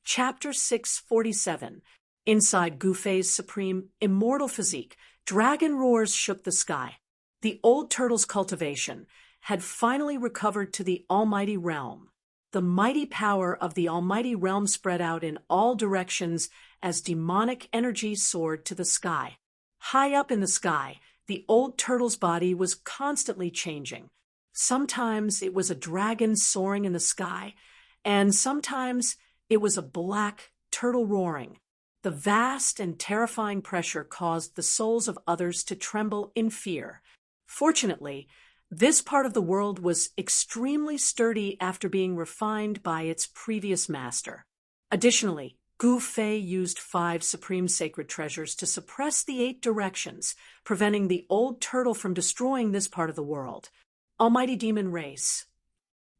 Chapter 647. Inside Gufei's supreme, immortal physique, dragon roars shook the sky. The old turtle's cultivation had finally recovered to the almighty realm. The mighty power of the almighty realm spread out in all directions as demonic energy soared to the sky. High up in the sky, the old turtle's body was constantly changing. Sometimes it was a dragon soaring in the sky, and sometimes it was a black turtle roaring. The vast and terrifying pressure caused the souls of others to tremble in fear. Fortunately, this part of the world was extremely sturdy after being refined by its previous master. Additionally, Gufei used 5 supreme sacred treasures to suppress the 8 directions, preventing the old turtle from destroying this part of the world. Almighty demon race.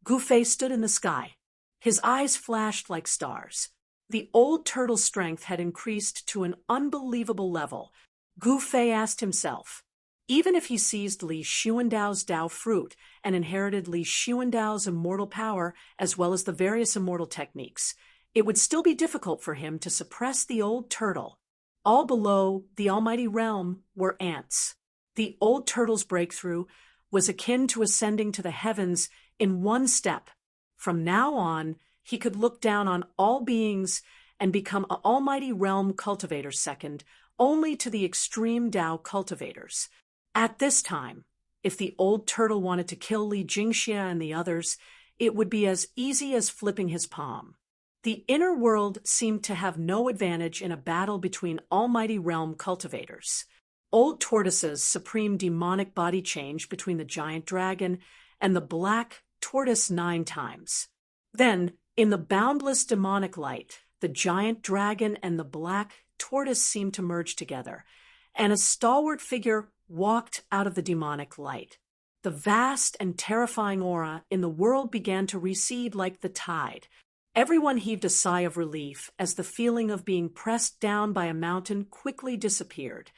Gufei stood in the sky. His eyes flashed like stars. The old turtle's strength had increased to an unbelievable level. Gufei asked himself, even if he seized Li Xuandao's Dao fruit and inherited Li Xuandao's immortal power as well as the various immortal techniques, it would still be difficult for him to suppress the old turtle. All below the almighty realm were ants. The old turtle's breakthrough was akin to ascending to the heavens in one step. From now on, he could look down on all beings and become an almighty realm cultivator second only to the extreme Dao cultivators. At this time, if the old turtle wanted to kill Li Jingxia and the others, it would be as easy as flipping his palm. The inner world seemed to have no advantage in a battle between almighty realm cultivators. Old Tortoise's supreme demonic body changed between the giant dragon and the black tortoise 9 times. Then, in the boundless demonic light, the giant dragon and the black tortoise seemed to merge together, and a stalwart figure walked out of the demonic light. The vast and terrifying aura in the world began to recede like the tide. Everyone heaved a sigh of relief as the feeling of being pressed down by a mountain quickly disappeared.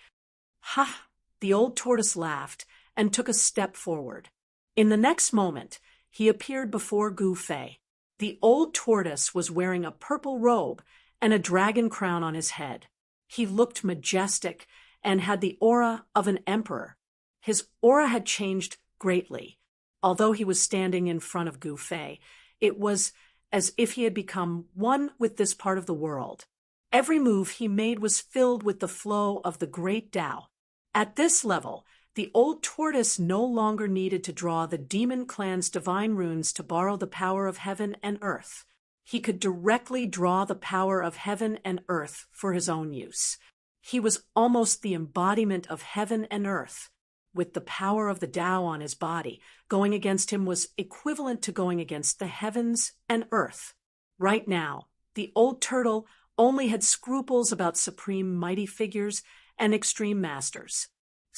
Ha! The old tortoise laughed and took a step forward. In the next moment, he appeared before Gufei. The old tortoise was wearing a purple robe and a dragon crown on his head. He looked majestic and had the aura of an emperor. His aura had changed greatly. Although he was standing in front of Gufei, it was as if he had become one with this part of the world. Every move he made was filled with the flow of the great Tao. At this level, the old tortoise no longer needed to draw the demon clan's divine runes to borrow the power of heaven and earth. He could directly draw the power of heaven and earth for his own use. He was almost the embodiment of heaven and earth. With the power of the Tao on his body, going against him was equivalent to going against the heavens and earth. Right now, the old turtle only had scruples about supreme mighty figures and extreme masters.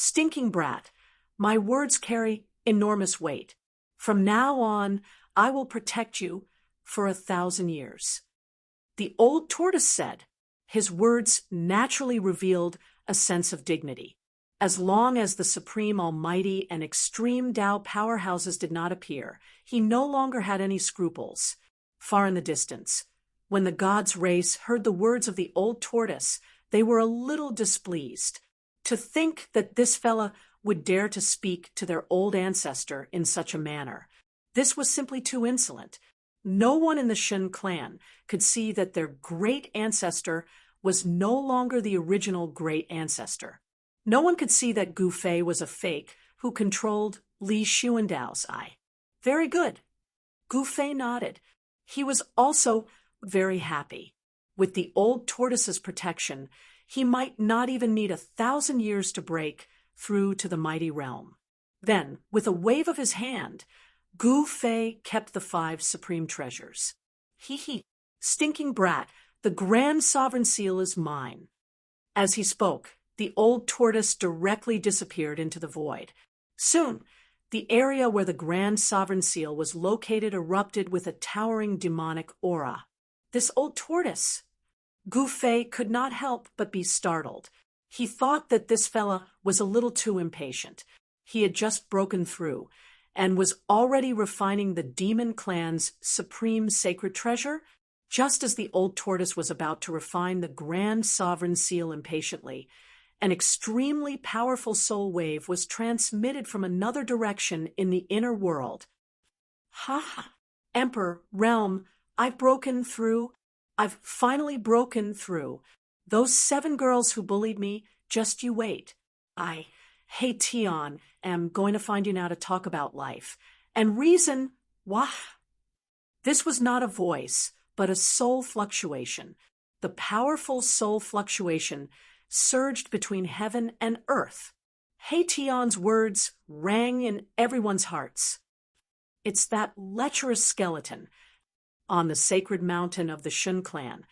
Stinking brat, my words carry enormous weight. From now on, I will protect you for 1,000 years. The old tortoise said. His words naturally revealed a sense of dignity. As long as the supreme almighty and extreme Tao powerhouses did not appear, he no longer had any scruples. Far in the distance, when the gods' race heard the words of the old tortoise, they were a little displeased. To think that this fella would dare to speak to their old ancestor in such a manner. This was simply too insolent. No one in the Shen clan could see that their great ancestor was no longer the original great ancestor. No one could see that Gufei was a fake who controlled Li Xuandao's eye. Very good. Gufei nodded. He was also very happy. With the old tortoise's protection, he might not even need 1,000 years to break through to the mighty realm. Then, with a wave of his hand, Gufei kept the 5 supreme treasures. Hee, stinking brat, the grand sovereign seal is mine. As he spoke, the old tortoise directly disappeared into the void. Soon, the area where the grand sovereign seal was located erupted with a towering demonic aura. This old tortoise! Gufei could not help but be startled. He thought that this fella was a little too impatient. He had just broken through, and was already refining the demon clan's supreme sacred treasure. Just as the old tortoise was about to refine the grand sovereign seal impatiently, an extremely powerful soul wave was transmitted from another direction in the inner world. Ha ha! Emperor, realm, I've broken through. I've finally broken through. Those 7 girls who bullied me, just you wait. Hey Tion, am going to find you now to talk about life. And reason, wah! This was not a voice, but a soul fluctuation. The powerful soul fluctuation surged between heaven and earth. Hey Tion's words rang in everyone's hearts. It's that lecherous skeleton. On the sacred mountain of the Shun clan,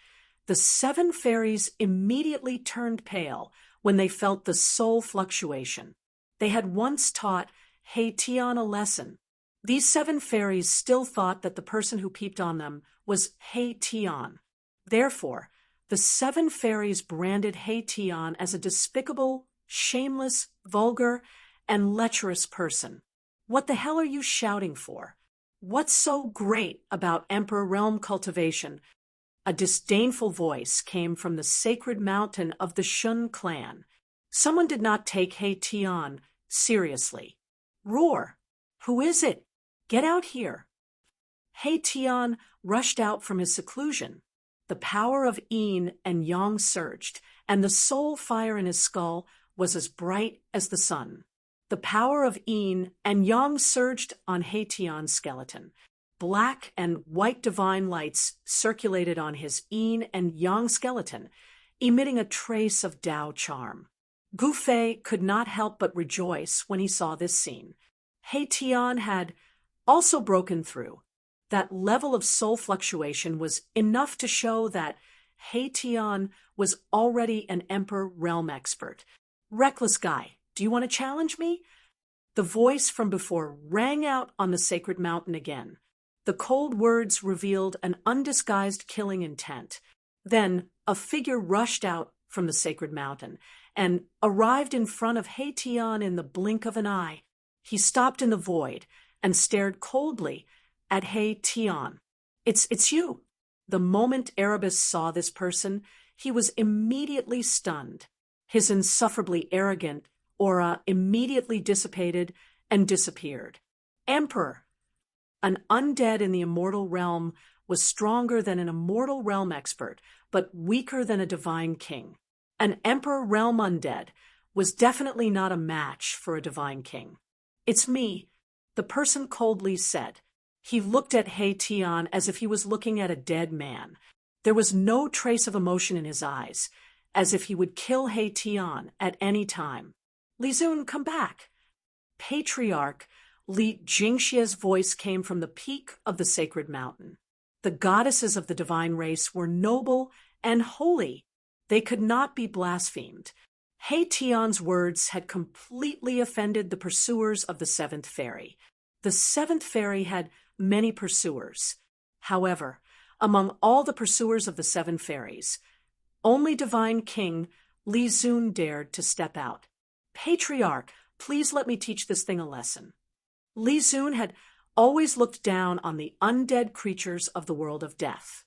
the 7 fairies immediately turned pale when they felt the soul fluctuation. They had once taught Hey Tion a lesson. These 7 fairies still thought that the person who peeped on them was Hey Tion. Therefore, the 7 fairies branded Hey Tion as a despicable, shameless, vulgar, and lecherous person. What the hell are you shouting for? What's so great about Emperor Realm cultivation? A disdainful voice came from the sacred mountain of the Shun clan. Someone did not take Hey Tion seriously. Roar! Who is it? Get out here! Hey Tion rushed out from his seclusion. The power of yin and yang surged, and the soul fire in his skull was as bright as the sun. The power of yin and yang surged on Hey Tion's skeleton. Black and white divine lights circulated on his yin and yang skeleton, emitting a trace of Tao charm. Gu Fei could not help but rejoice when he saw this scene. Hey Tion had also broken through. That level of soul fluctuation was enough to show that Hey Tion was already an Emperor Realm expert. Reckless guy, do you want to challenge me? The voice from before rang out on the sacred mountain again. The cold words revealed an undisguised killing intent. Then a figure rushed out from the sacred mountain and arrived in front of Hey Tion in the blink of an eye. He stopped in the void and stared coldly at Hey Tion. It's you. The moment Erebus saw this person, he was immediately stunned. His insufferably arrogant aura immediately dissipated and disappeared. Emperor! An undead in the immortal realm was stronger than an immortal realm expert, but weaker than a divine king. An Emperor realm undead was definitely not a match for a divine king. It's me, the person coldly said. He looked at Hey Tion as if he was looking at a dead man. There was no trace of emotion in his eyes, as if he would kill Hey Tion at any time. Li Zun, come back. Patriarch Li Jingxia's voice came from the peak of the sacred mountain. The goddesses of the divine race were noble and holy. They could not be blasphemed. Hey Tion's words had completely offended the pursuers of the 7th fairy. The 7th fairy had many pursuers. However, among all the pursuers of the 7 fairies, only Divine King Li Zun dared to step out. Patriarch, please let me teach this thing a lesson. Li Zun had always looked down on the undead creatures of the world of death.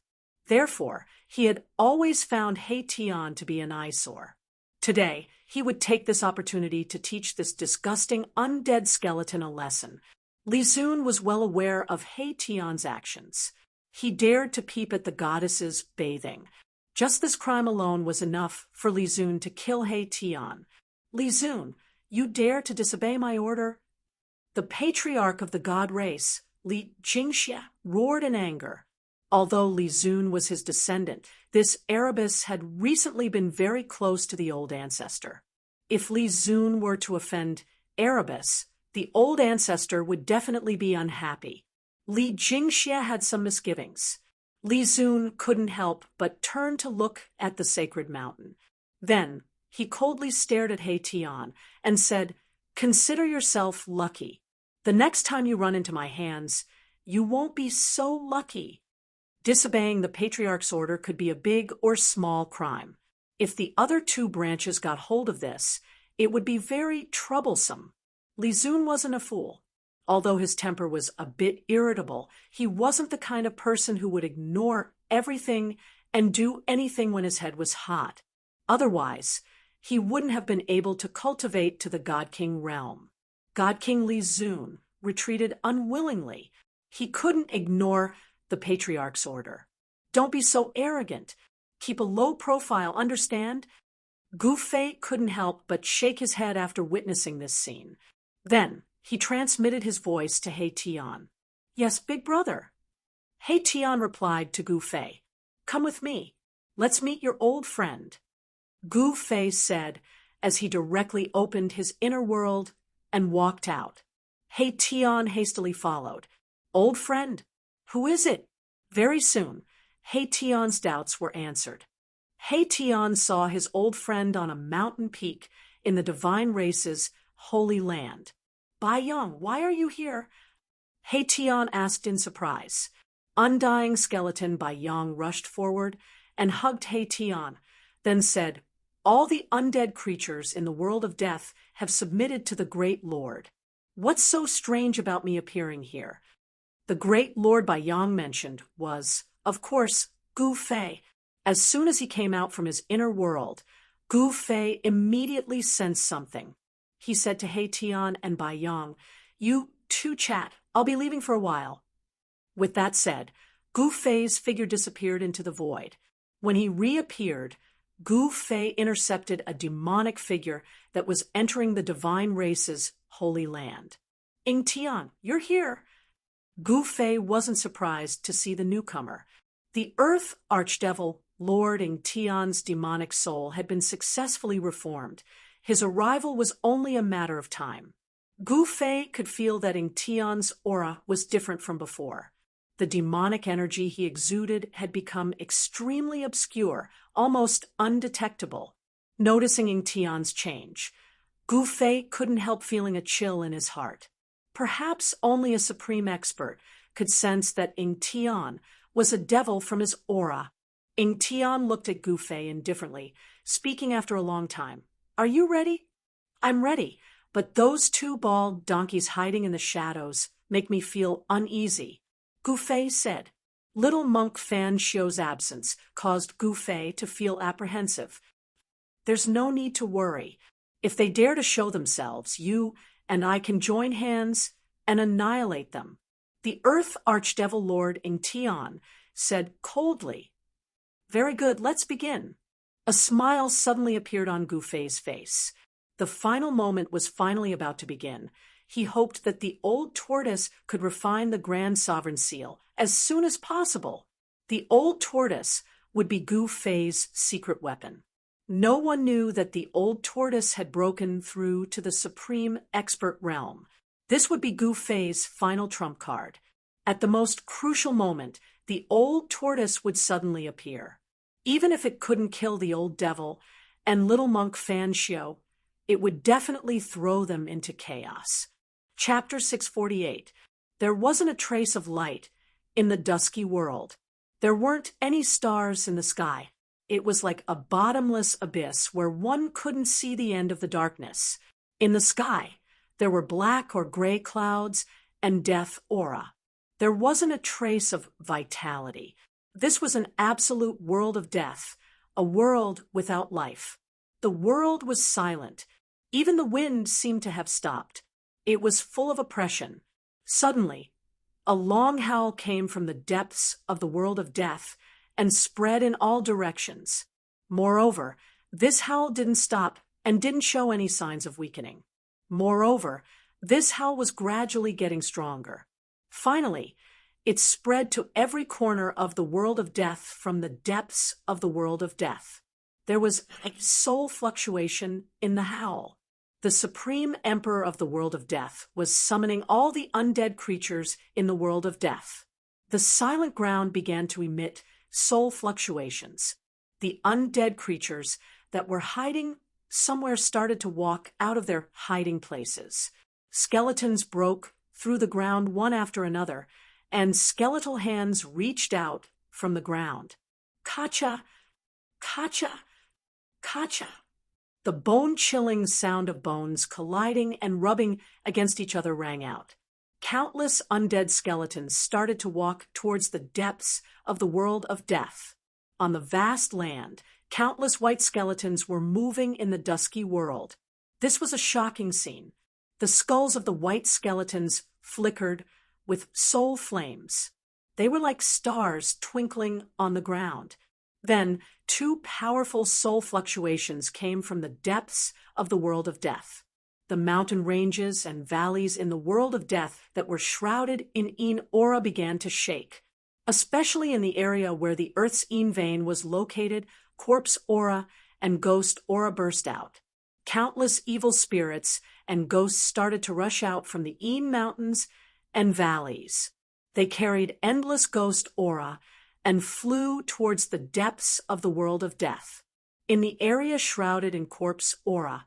Therefore, he had always found Hey Tion to be an eyesore. Today, he would take this opportunity to teach this disgusting undead skeleton a lesson. Li Zun was well aware of Hey Tion's actions. He dared to peep at the goddesses bathing. Just this crime alone was enough for Li Zun to kill Hey Tion. Li Zun, you dare to disobey my order? The patriarch of the god race, Li Jingxia, roared in anger. Although Li Zun was his descendant, this Erebus had recently been very close to the old ancestor. If Li Zun were to offend Erebus, the old ancestor would definitely be unhappy. Li Jingxia had some misgivings. Li Zun couldn't help but turn to look at the sacred mountain. Then he coldly stared at Hey Tion and said, "Consider yourself lucky. The next time you run into my hands, you won't be so lucky." Disobeying the patriarch's order could be a big or small crime. If the other 2 branches got hold of this, it would be very troublesome. Li Zun wasn't a fool. Although his temper was a bit irritable, he wasn't the kind of person who would ignore everything and do anything when his head was hot. Otherwise, he wouldn't have been able to cultivate to the God King realm. God King Li Zun retreated unwillingly. He couldn't ignore the patriarch's order. Don't be so arrogant. Keep a low profile, understand? Gu Fei couldn't help but shake his head after witnessing this scene. Then, he transmitted his voice to He Tian. Yes, big brother. He Tian replied to Gu Fei. Come with me. Let's meet your old friend. Gu Fei said as he directly opened his inner world and walked out. He Tian hastily followed. Old friend? Who is it? Very soon, He Tian's doubts were answered. He Tian saw his old friend on a mountain peak in the divine race's holy land. Bai Yang, why are you here? He Tian asked in surprise. Undying skeleton Bai Yang rushed forward and hugged He Tian, then said, All the undead creatures in the world of death have submitted to the Great Lord. What's so strange about me appearing here? The Great Lord Bai Yang mentioned was, of course, Gu Fei. As soon as he came out from his inner world, Gu Fei immediately sensed something. He said to He Tian and Bai Yang, You two chat. I'll be leaving for a while. With that said, Gu Fei's figure disappeared into the void. When he reappeared, Gu Fei intercepted a demonic figure that was entering the divine race's holy land. Ying Tian, you're here. Gu Fei wasn't surprised to see the newcomer. The Earth Archdevil, Lord Ying Tian's demonic soul, had been successfully reformed. His arrival was only a matter of time. Gu Fei could feel that Ying Tian's aura was different from before. The demonic energy he exuded had become extremely obscure, almost undetectable. Noticing Ying Tian's change, Gu Fei couldn't help feeling a chill in his heart. Perhaps only a supreme expert could sense that Ying Tian was a devil from his aura. Ying Tian looked at Gu Fei indifferently, speaking after a long time. Are you ready? I'm ready, but those two bald donkeys hiding in the shadows make me feel uneasy. Gu Fei said. Little monk Fan Xiu's absence caused Gu Fei to feel apprehensive. There's no need to worry. If they dare to show themselves, you and I can join hands and annihilate them. The Earth Archdevil Lord Ying Tian said coldly. Very good, let's begin. A smile suddenly appeared on Gu Fei's face. The final moment was finally about to begin. He hoped that the old tortoise could refine the Grand Sovereign Seal as soon as possible. The old tortoise would be Gu Fei's secret weapon. No one knew that the old tortoise had broken through to the supreme expert realm. This would be Gu Fei's final trump card. At the most crucial moment, the old tortoise would suddenly appear. Even if it couldn't kill the old devil and little monk Fan Xiu, it would definitely throw them into chaos. Chapter 648. There wasn't a trace of light in the dusky world. There weren't any stars in the sky. It was like a bottomless abyss where one couldn't see the end of the darkness. In the sky, there were black or gray clouds and death aura. There wasn't a trace of vitality. This was an absolute world of death, a world without life. The world was silent. Even the wind seemed to have stopped. It was full of oppression. Suddenly, a long howl came from the depths of the world of death and spread in all directions. Moreover, this howl didn't stop and didn't show any signs of weakening. Moreover, this howl was gradually getting stronger. Finally, it spread to every corner of the world of death from the depths of the world of death. There was a soul fluctuation in the howl. The supreme emperor of the world of death was summoning all the undead creatures in the world of death. The silent ground began to emit soul fluctuations. The undead creatures that were hiding somewhere started to walk out of their hiding places. Skeletons broke through the ground one after another, and skeletal hands reached out from the ground. Kacha! Kacha! Kacha! The bone-chilling sound of bones colliding and rubbing against each other rang out. Countless undead skeletons started to walk towards the depths of the world of death. On the vast land, countless white skeletons were moving in the dusky world. This was a shocking scene. The skulls of the white skeletons flickered with soul flames. They were like stars twinkling on the ground. Then, two powerful soul fluctuations came from the depths of the world of death. The mountain ranges and valleys in the world of death that were shrouded in Een aura began to shake. Especially in the area where the Earth's Een vein was located, corpse aura and ghost aura burst out. Countless evil spirits and ghosts started to rush out from the Een mountains and valleys. They carried endless ghost aura and flew towards the depths of the world of death. In the area shrouded in corpse aura,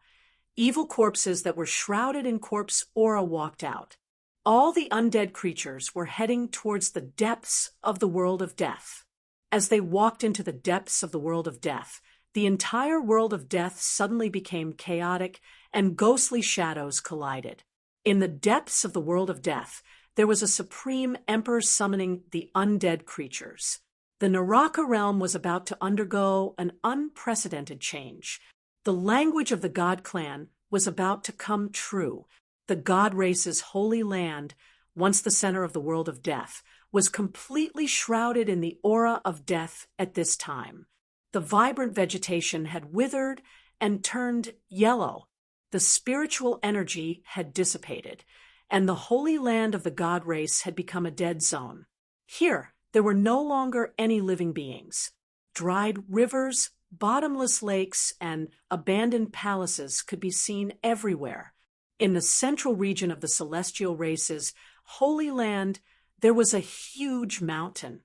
evil corpses that were shrouded in corpse aura walked out. All the undead creatures were heading towards the depths of the world of death. As they walked into the depths of the world of death, the entire world of death suddenly became chaotic and ghostly shadows collided. In the depths of the world of death, there was a supreme emperor summoning the undead creatures. The Naraka realm was about to undergo an unprecedented change. The language of the God clan was about to come true. The God race's holy land, once the center of the world of death, was completely shrouded in the aura of death at this time. The vibrant vegetation had withered and turned yellow. The spiritual energy had dissipated, and the holy land of the God race had become a dead zone. Here, there were no longer any living beings. Dried rivers, bottomless lakes, and abandoned palaces could be seen everywhere. In the central region of the celestial race's holy land, there was a huge mountain.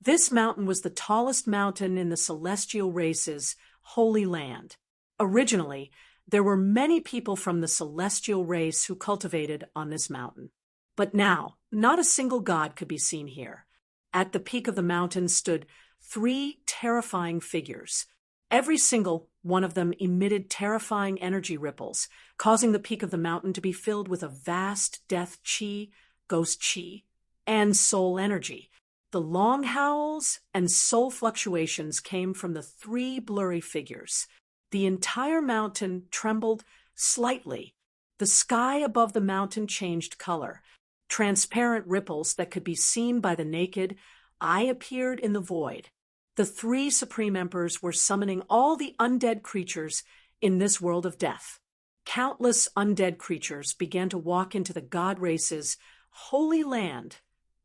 This mountain was the tallest mountain in the celestial race's holy land. Originally, there were many people from the celestial race who cultivated on this mountain. But now, not a single god could be seen here. At the peak of the mountain stood 3 terrifying figures. Every single one of them emitted terrifying energy ripples, causing the peak of the mountain to be filled with a vast death chi, ghost chi, and soul energy. The long howls and soul fluctuations came from the 3 blurry figures. The entire mountain trembled slightly. The sky above the mountain changed color. Transparent ripples that could be seen by the naked eye appeared in the void. The 3 supreme emperors were summoning all the undead creatures in this world of death. Countless undead creatures began to walk into the God race's holy land,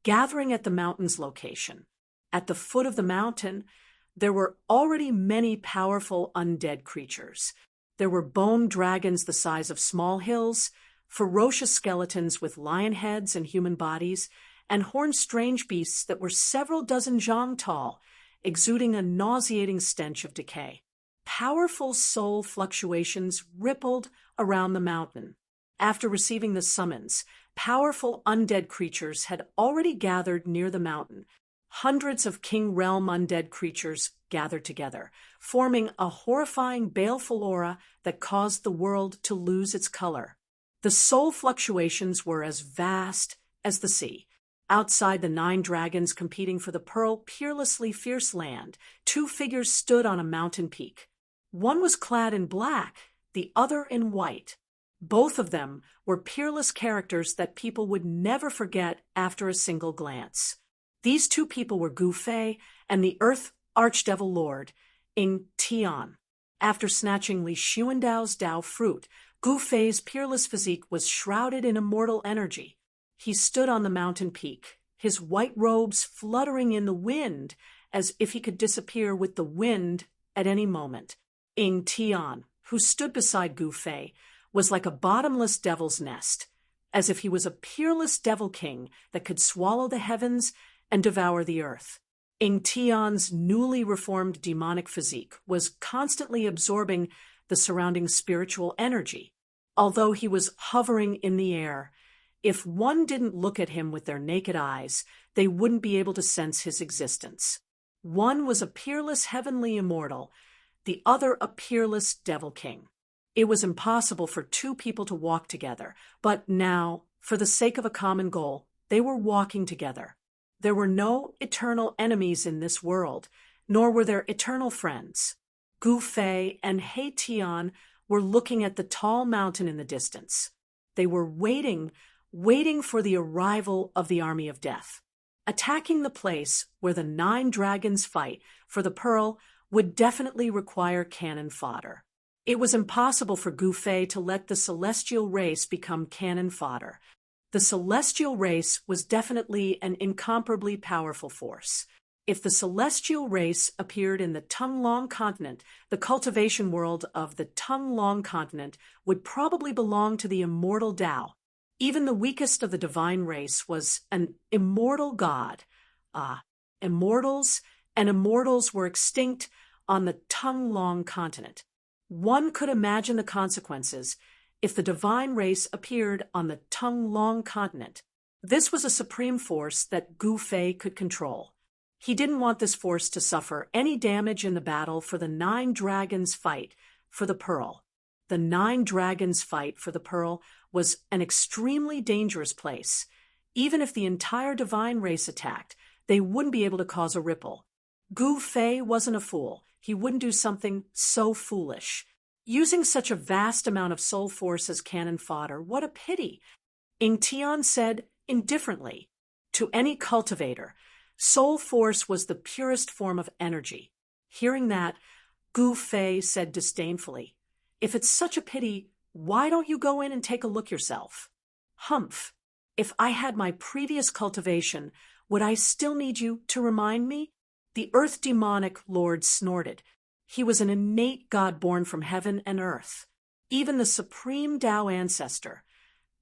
gathering at the mountain's location. At the foot of the mountain, there were already many powerful undead creatures. There were bone dragons the size of small hills, ferocious skeletons with lion heads and human bodies, and horned strange beasts that were several dozen zhang tall, exuding a nauseating stench of decay. Powerful soul fluctuations rippled around the mountain. After receiving the summons, powerful undead creatures had already gathered near the mountain. Hundreds of King Realm undead creatures gathered together, forming a horrifying baleful aura that caused the world to lose its color. The soul fluctuations were as vast as the sea. Outside the 9 dragons competing for the pearl peerlessly fierce land, 2 figures stood on a mountain peak. One was clad in black, the other in white. Both of them were peerless characters that people would never forget after a single glance. These 2 people were Gu Fei and the Earth Archdevil Lord, Ing Tian. After snatching Li Xuandao's Dao fruit, Gu Fei's peerless physique was shrouded in immortal energy. He stood on the mountain peak, his white robes fluttering in the wind as if he could disappear with the wind at any moment. Ing Tian, who stood beside Gu Fei, was like a bottomless devil's nest, as if he was a peerless devil king that could swallow the heavens and devour the earth. Ing Tian's newly reformed demonic physique was constantly absorbing the surrounding spiritual energy. Although he was hovering in the air, if one didn't look at him with their naked eyes, they wouldn't be able to sense his existence. One was a peerless heavenly immortal, the other a peerless devil king. It was impossible for 2 people to walk together, but now, For the sake of a common goal, they were walking together. There were no eternal enemies in this world, nor were there eternal friends. Gu Fei and He Tian were looking at the tall mountain in the distance. They were waiting for the arrival of the army of death. Attacking the place where the 9 dragons fight for the pearl would definitely require cannon fodder. It was impossible for Gu Fei to let the celestial race become cannon fodder. The celestial race was definitely an incomparably powerful force. If the celestial race appeared in the Tonglong continent, the cultivation world of the Tonglong continent would probably belong to the immortal Tao. Even the weakest of the divine race was an immortal god. Immortals and immortals were extinct on the Tonglong continent. One could imagine the consequences if the divine race appeared on the Tonglong continent. This was a supreme force that Gu Fei could control. He didn't want this force to suffer any damage in the battle for the 9 dragons fight for the pearl. The 9 dragons fight for the pearl was an extremely dangerous place. Even if the entire divine race attacked, they wouldn't be able to cause a ripple. Gu Fei wasn't a fool. He wouldn't do something so foolish. Using such a vast amount of soul force as cannon fodder, what a pity. Ying Tian said indifferently. To any cultivator, soul force was the purest form of energy. Hearing that, Gu Fei said disdainfully, "If it's such a pity, why don't you go in and take a look yourself?" "Humph. If I had my previous cultivation, would I still need you to remind me?" The earth demonic lord snorted. He was an innate god born from heaven and earth. Even the supreme Tao ancestor,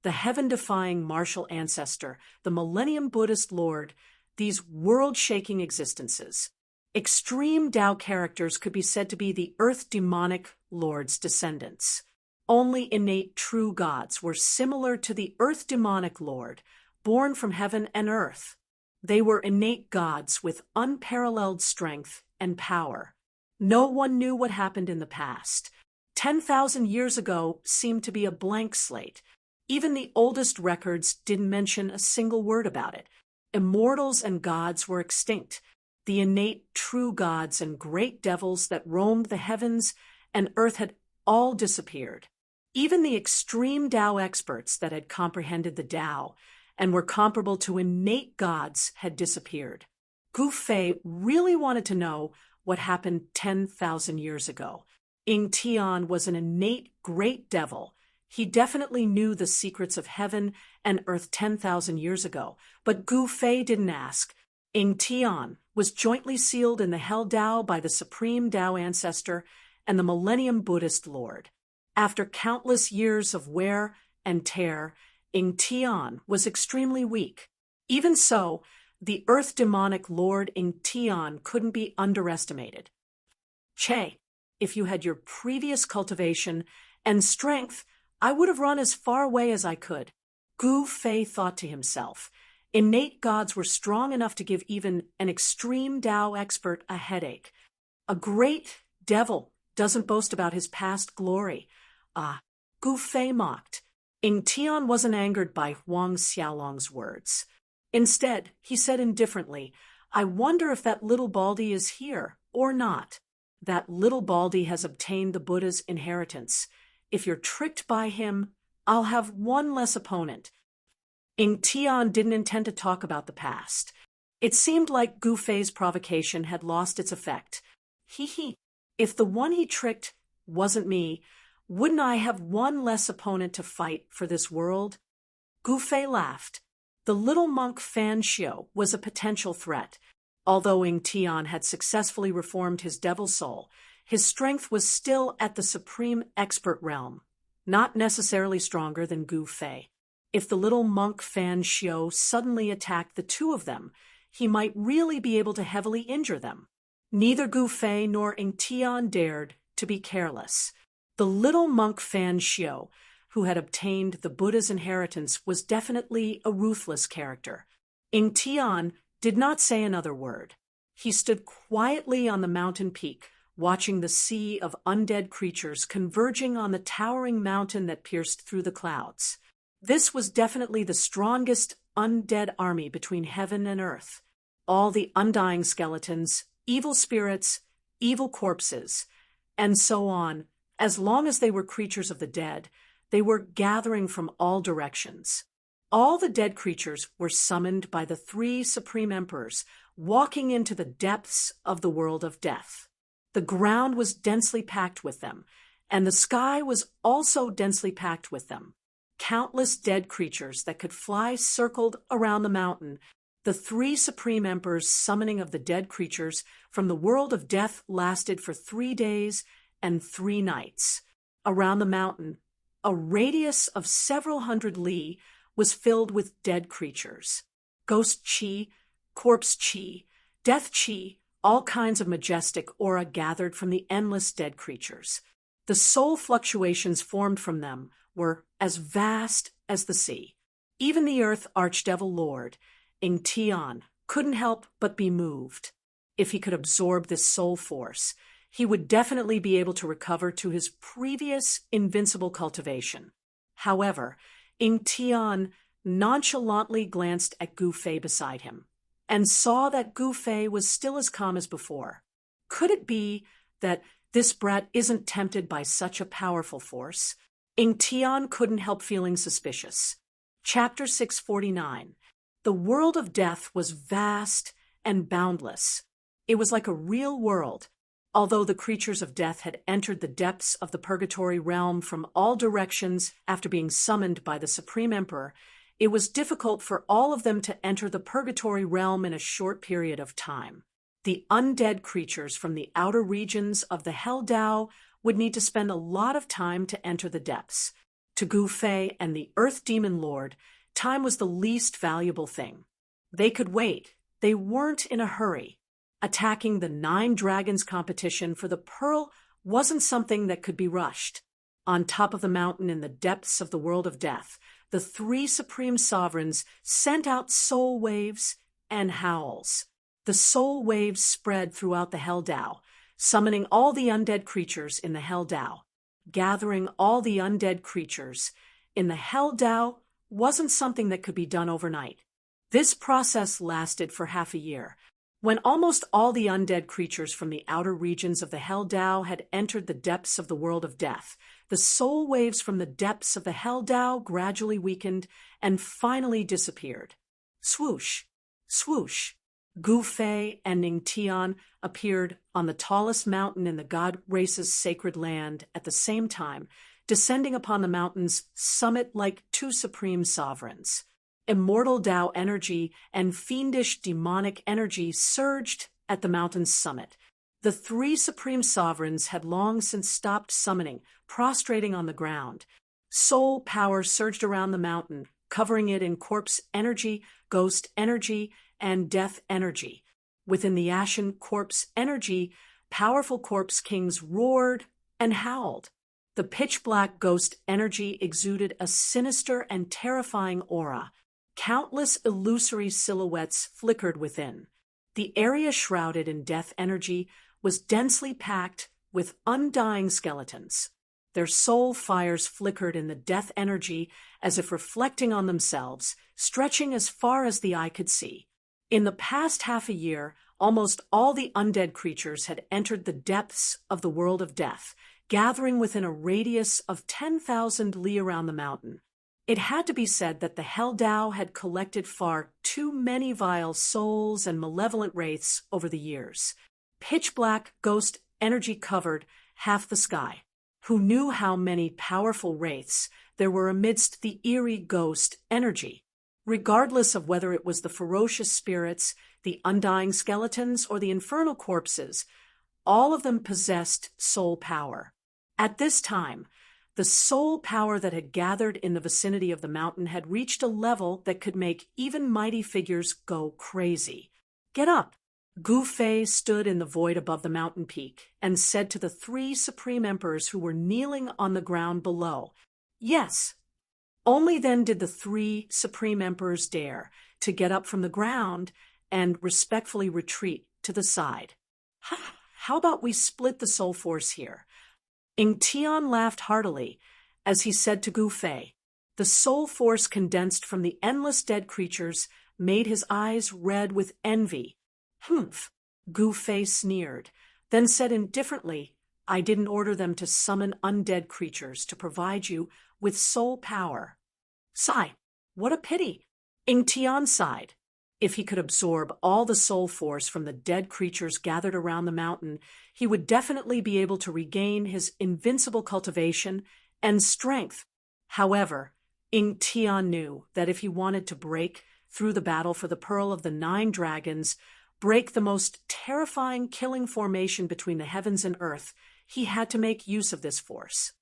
the heaven-defying martial ancestor, the millennium Buddhist lord, these world-shaking existences. Extreme Tao characters could be said to be the earth demonic lord's descendants. Only innate true gods were similar to the earth demonic lord, born from heaven and earth. They were innate gods with unparalleled strength and power. No one knew what happened in the past. 10,000 years ago seemed to be a blank slate. Even the oldest records didn't mention a single word about it. Immortals and gods were extinct. The innate true gods and great devils that roamed the heavens and earth had all disappeared. Even the extreme Tao experts that had comprehended the Tao and were comparable to innate gods had disappeared. Gu Fei really wanted to know what happened 10,000 years ago. Ying Tian was an innate great devil. He definitely knew the secrets of heaven and earth 10,000 years ago, but Gu Fei didn't ask. Ying Tian was jointly sealed in the Hell Tao by the supreme Tao ancestor and the millennium Buddhist lord. After countless years of wear and tear, Ying Tian was extremely weak. Even so, the earth demonic lord Ying Tian couldn't be underestimated. "Che, if you had your previous cultivation and strength, I would have run as far away as I could." Gu Fei thought to himself. Innate gods were strong enough to give even an extreme Tao expert a headache. A great devil doesn't boast about his past glory. Gu Fei mocked. Ying Tian wasn't angered by Huang Xiaolong's words. Instead, he said indifferently, "I wonder if that little baldy is here or not. That little baldy has obtained the Buddha's inheritance. If you're tricked by him, I'll have one less opponent." Ying Tian didn't intend to talk about the past. It seemed like Gu Fei's provocation had lost its effect. If the one he tricked wasn't me, wouldn't I have one less opponent to fight for this world? Gu Fei laughed. The little monk Fan Xiu was a potential threat. Although Ying Tian had successfully reformed his devil soul, his strength was still at the supreme expert realm, not necessarily stronger than Gu Fei. If the little monk Fan Xiu suddenly attacked the two of them, he might really be able to heavily injure them. Neither Gu Fei nor Ying Tian dared to be careless. The little monk Fan Xiu, who had obtained the Buddha's inheritance, was definitely a ruthless character. Ying Tian did not say another word. He stood quietly on the mountain peak, watching the sea of undead creatures converging on the towering mountain that pierced through the clouds. This was definitely the strongest undead army between heaven and earth. All the undying skeletons, evil spirits, evil corpses, and so on. As long as they were creatures of the dead, they were gathering from all directions. All the dead creatures were summoned by the three supreme emperors, walking into the depths of the world of death. The ground was densely packed with them, and the sky was also densely packed with them. Countless dead creatures that could fly circled around the mountain. The three supreme emperors' summoning of the dead creatures from the world of death lasted for 3 days and 3 nights. Around the mountain, a radius of several hundred li was filled with dead creatures. Ghost chi, corpse chi, death chi, all kinds of majestic aura gathered from the endless dead creatures. The soul fluctuations formed from them were as vast as the sea. Even the Earth Archdevil Lord, Ingtian, couldn't help but be moved. If he could absorb this soul force, he would definitely be able to recover to his previous invincible cultivation. However, Ingtian nonchalantly glanced at Gu Fei beside him and saw that Gu Fei was still as calm as before. Could it be that this brat isn't tempted by such a powerful force? Ingtian couldn't help feeling suspicious. Chapter 649. The world of death was vast and boundless. It was like a real world. Although the creatures of death had entered the depths of the purgatory realm from all directions after being summoned by the Supreme Emperor, it was difficult for all of them to enter the purgatory realm in a short period of time. The undead creatures from the outer regions of the Hell Dao would need to spend a lot of time to enter the depths. To Gu Fei and the Earth Demon Lord, time was the least valuable thing. They could wait. They weren't in a hurry. Attacking the 9 dragons competition for the pearl wasn't something that could be rushed. On top of the mountain in the depths of the world of death, the 3 supreme sovereigns sent out soul waves and howls. The soul waves spread throughout the Hell Dao, summoning all the undead creatures in the Hell Dao. Gathering all the undead creatures in the Hell Dao wasn't something that could be done overnight. This process lasted for half a year. When almost all the undead creatures from the outer regions of the Hell Dao had entered the depths of the world of death, the soul waves from the depths of the Hell Dao gradually weakened and finally disappeared. Swoosh, swoosh. Gu Fei and Ningtian appeared on the tallest mountain in the god race's sacred land at the same time, descending upon the mountain's summit like 2 supreme sovereigns. Immortal Dao energy and fiendish demonic energy surged at the mountain's summit. The 3 supreme sovereigns had long since stopped summoning, prostrating on the ground. Soul power surged around the mountain, covering it in corpse energy, ghost energy, and death energy. Within the ashen corpse energy, powerful corpse kings roared and howled. The pitch-black ghost energy exuded a sinister and terrifying aura. Countless illusory silhouettes flickered within. The area shrouded in death energy was densely packed with undying skeletons. Their soul fires flickered in the death energy as if reflecting on themselves, stretching as far as the eye could see. In the past half a year, almost all the undead creatures had entered the depths of the world of death, gathering within a radius of 10,000 li around the mountain. It had to be said that the Hell Dao had collected far too many vile souls and malevolent wraiths over the years. Pitch-black ghost energy covered half the sky. Who knew how many powerful wraiths there were amidst the eerie ghost energy? Regardless of whether it was the ferocious spirits, the undying skeletons, or the infernal corpses, all of them possessed soul power. At this time, the soul power that had gathered in the vicinity of the mountain had reached a level that could make even mighty figures go crazy. "Get up!" Gu Fei stood in the void above the mountain peak and said to the 3 supreme emperors who were kneeling on the ground below. Yes. Only then did the 3 supreme emperors dare to get up from the ground and respectfully retreat to the side. "How about we split the soul force here?" Ingtian laughed heartily as he said to Gu Fei, The soul force condensed from the endless dead creatures made his eyes red with envy. "Humph," Gu-Fei sneered, then said indifferently, "I didn't order them to summon undead creatures to provide you with soul power." "Sigh, what a pity," Ing Tian sighed. If he could absorb all the soul force from the dead creatures gathered around the mountain, he would definitely be able to regain his invincible cultivation and strength. However, Ing Tian knew that if he wanted to break through the battle for the Pearl of the 9 Dragons, break the most terrifying killing formation between the heavens and earth, he had to make use of this force.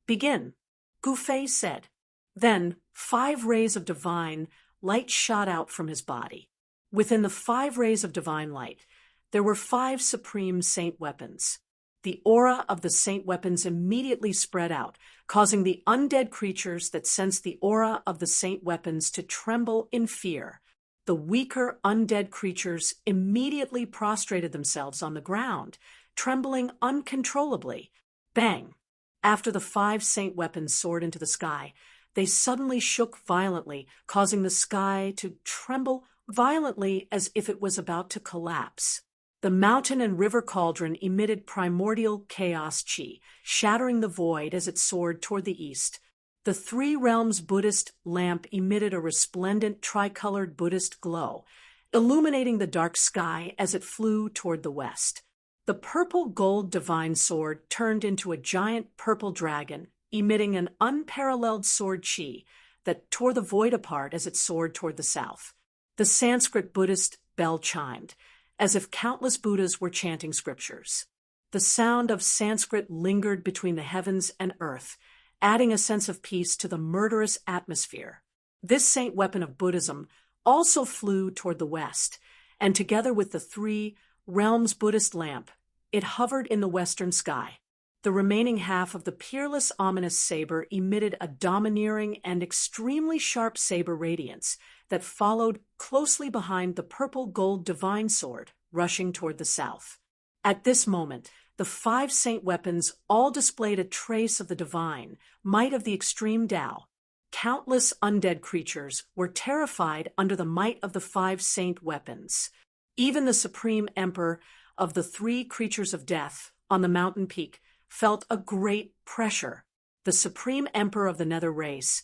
"Begin," Gu-Fei said. Then 5 rays of divine light shot out from his body. Within the 5 rays of divine light, there were 5 supreme saint weapons. The aura of the saint weapons immediately spread out, causing the undead creatures that sensed the aura of the saint weapons to tremble in fear. The weaker undead creatures immediately prostrated themselves on the ground, trembling uncontrollably. Bang! After the 5 saint weapons soared into the sky, they suddenly shook violently, causing the sky to tremble violently as if it was about to collapse. The mountain and river cauldron emitted primordial chaos chi, shattering the void as it soared toward the east. The 3 Realms Buddhist lamp emitted a resplendent tricolored Buddhist glow, illuminating the dark sky as it flew toward the west. The purple gold divine sword turned into a giant purple dragon, emitting an unparalleled sword chi that tore the void apart as it soared toward the south. The Sanskrit Buddhist bell chimed, as if countless Buddhas were chanting scriptures. The sound of Sanskrit lingered between the heavens and earth, adding a sense of peace to the murderous atmosphere. This saint weapon of Buddhism also flew toward the west, and together with the 3 Realms Buddhist lamp, it hovered in the western sky. The remaining half of the peerless ominous saber emitted a domineering and extremely sharp saber radiance that followed closely behind the purple gold divine sword, rushing toward the south. At this moment, the 5 saint weapons all displayed a trace of the divine, might of the extreme Tao. Countless undead creatures were terrified under the might of the 5 saint weapons. Even the supreme emperor of the 3 creatures of death on the mountain peak felt a great pressure. The supreme emperor of the nether race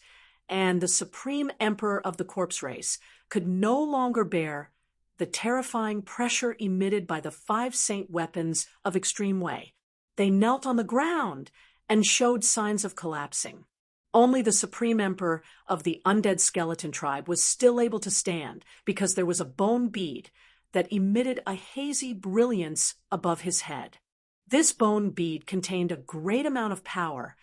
and the supreme emperor of the corpse race could no longer bear the terrifying pressure emitted by the 5 saint weapons of extreme way. They knelt on the ground and showed signs of collapsing. Only the supreme emperor of the undead skeleton tribe was still able to stand because there was a bone bead that emitted a hazy brilliance above his head. This bone bead contained a great amount of power,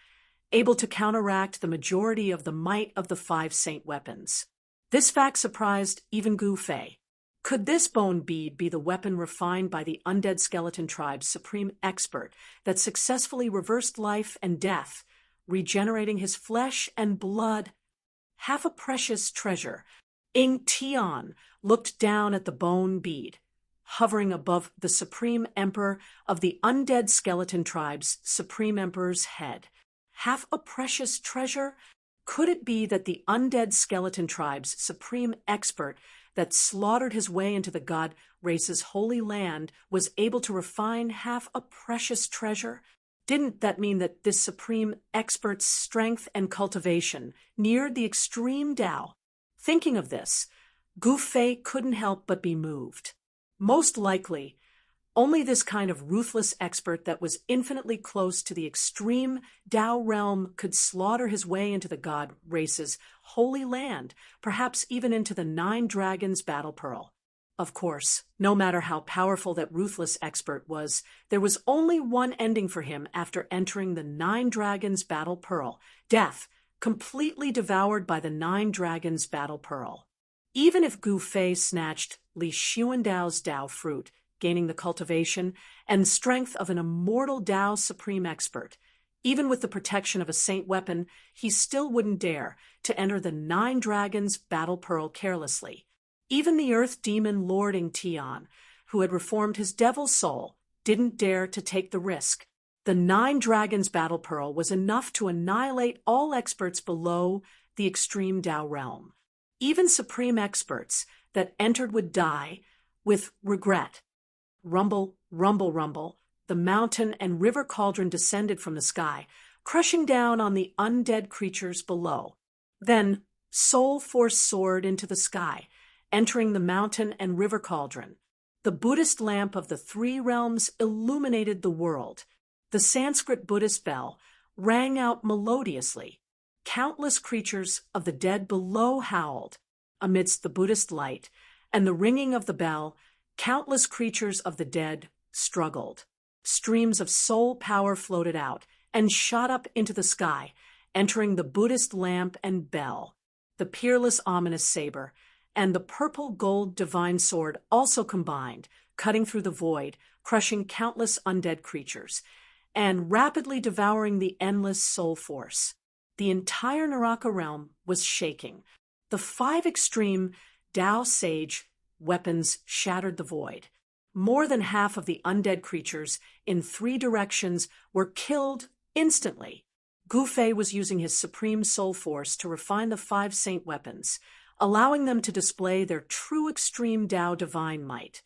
able to counteract the majority of the might of the 5 saint weapons. This fact surprised even Gu-Fei. Could this bone bead be the weapon refined by the undead skeleton tribe's supreme expert that successfully reversed life and death, regenerating his flesh and blood? Half a precious treasure. Ing Tian looked down at the bone bead, hovering above the supreme emperor of the undead skeleton tribe's supreme emperor's head. Half a precious treasure? Could it be that the undead skeleton tribe's supreme expert that slaughtered his way into the god race's holy land was able to refine half a precious treasure? Didn't that mean that this supreme expert's strength and cultivation neared the extreme Tao? Thinking of this, Gu-Fei couldn't help but be moved. Most likely, only this kind of ruthless expert that was infinitely close to the extreme Tao realm could slaughter his way into the god race's holy land, perhaps even into the 9 Dragons battle pearl. Of course, no matter how powerful that ruthless expert was, there was only one ending for him after entering the 9 Dragons battle pearl: death, completely devoured by the 9 Dragons battle pearl. Even if Gu-Fei snatched Li Xuandao's Tao fruit, gaining the cultivation and strength of an immortal Tao supreme expert, even with the protection of a saint weapon, he still wouldn't dare to enter the 9 Dragons battle pearl carelessly. Even the earth demon Lord Ing Tian, who had reformed his devil soul, didn't dare to take the risk. The 9 Dragons battle pearl was enough to annihilate all experts below the extreme Tao realm. Even supreme experts that entered would die with regret. Rumble, rumble, rumble, the mountain and river cauldron descended from the sky, crushing down on the undead creatures below. Then, soul force soared into the sky, entering the mountain and river cauldron. The Buddhist lamp of the three realms illuminated the world. The Sanskrit Buddhist bell rang out melodiously. Countless creatures of the dead below howled amidst the Buddhist light, and the ringing of the bell, countless creatures of the dead struggled. Streams of soul power floated out and shot up into the sky, entering the Buddhist lamp and bell. The peerless ominous saber and the purple gold divine sword also combined, cutting through the void, crushing countless undead creatures, and rapidly devouring the endless soul force. The entire Naraka realm was shaking. The 5 extreme Tao Sage weapons shattered the void. More than half of the undead creatures in 3 directions were killed instantly. Gufei was using his supreme soul force to refine the 5 saint weapons, allowing them to display their true extreme Tao divine might.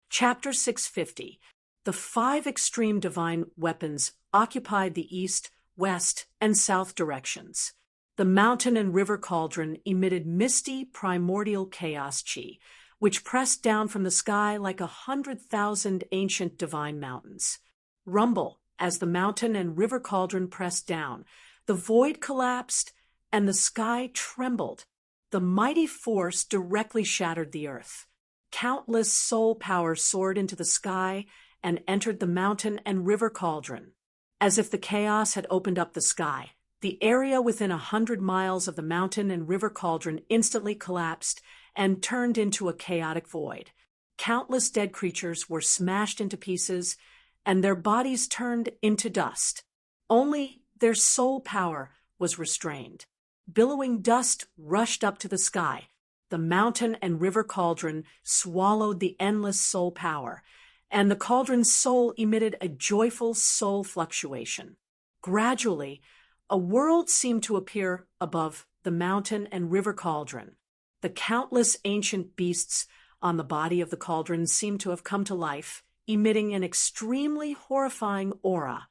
Chapter 650. The 5 extreme divine weapons occupied the east, west, and south directions. The mountain and river cauldron emitted misty primordial chaos chi, which pressed down from the sky like 100,000 ancient divine mountains. Rumble, as the mountain and river cauldron pressed down, the void collapsed and the sky trembled. The mighty force directly shattered the earth. Countless soul power soared into the sky and entered the mountain and river cauldron. As if the chaos had opened up the sky, the area within 100 miles of the mountain and river cauldron instantly collapsed and turned into a chaotic void. Countless dead creatures were smashed into pieces, and their bodies turned into dust. Only their soul power was restrained. Billowing dust rushed up to the sky. The mountain and river cauldron swallowed the endless soul power, and the cauldron's soul emitted a joyful soul fluctuation. Gradually, a world seemed to appear above the mountain and river cauldron. The countless ancient beasts on the body of the cauldron seemed to have come to life, emitting an extremely horrifying aura.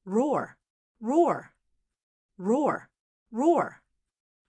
Roar, roar, roar, roar.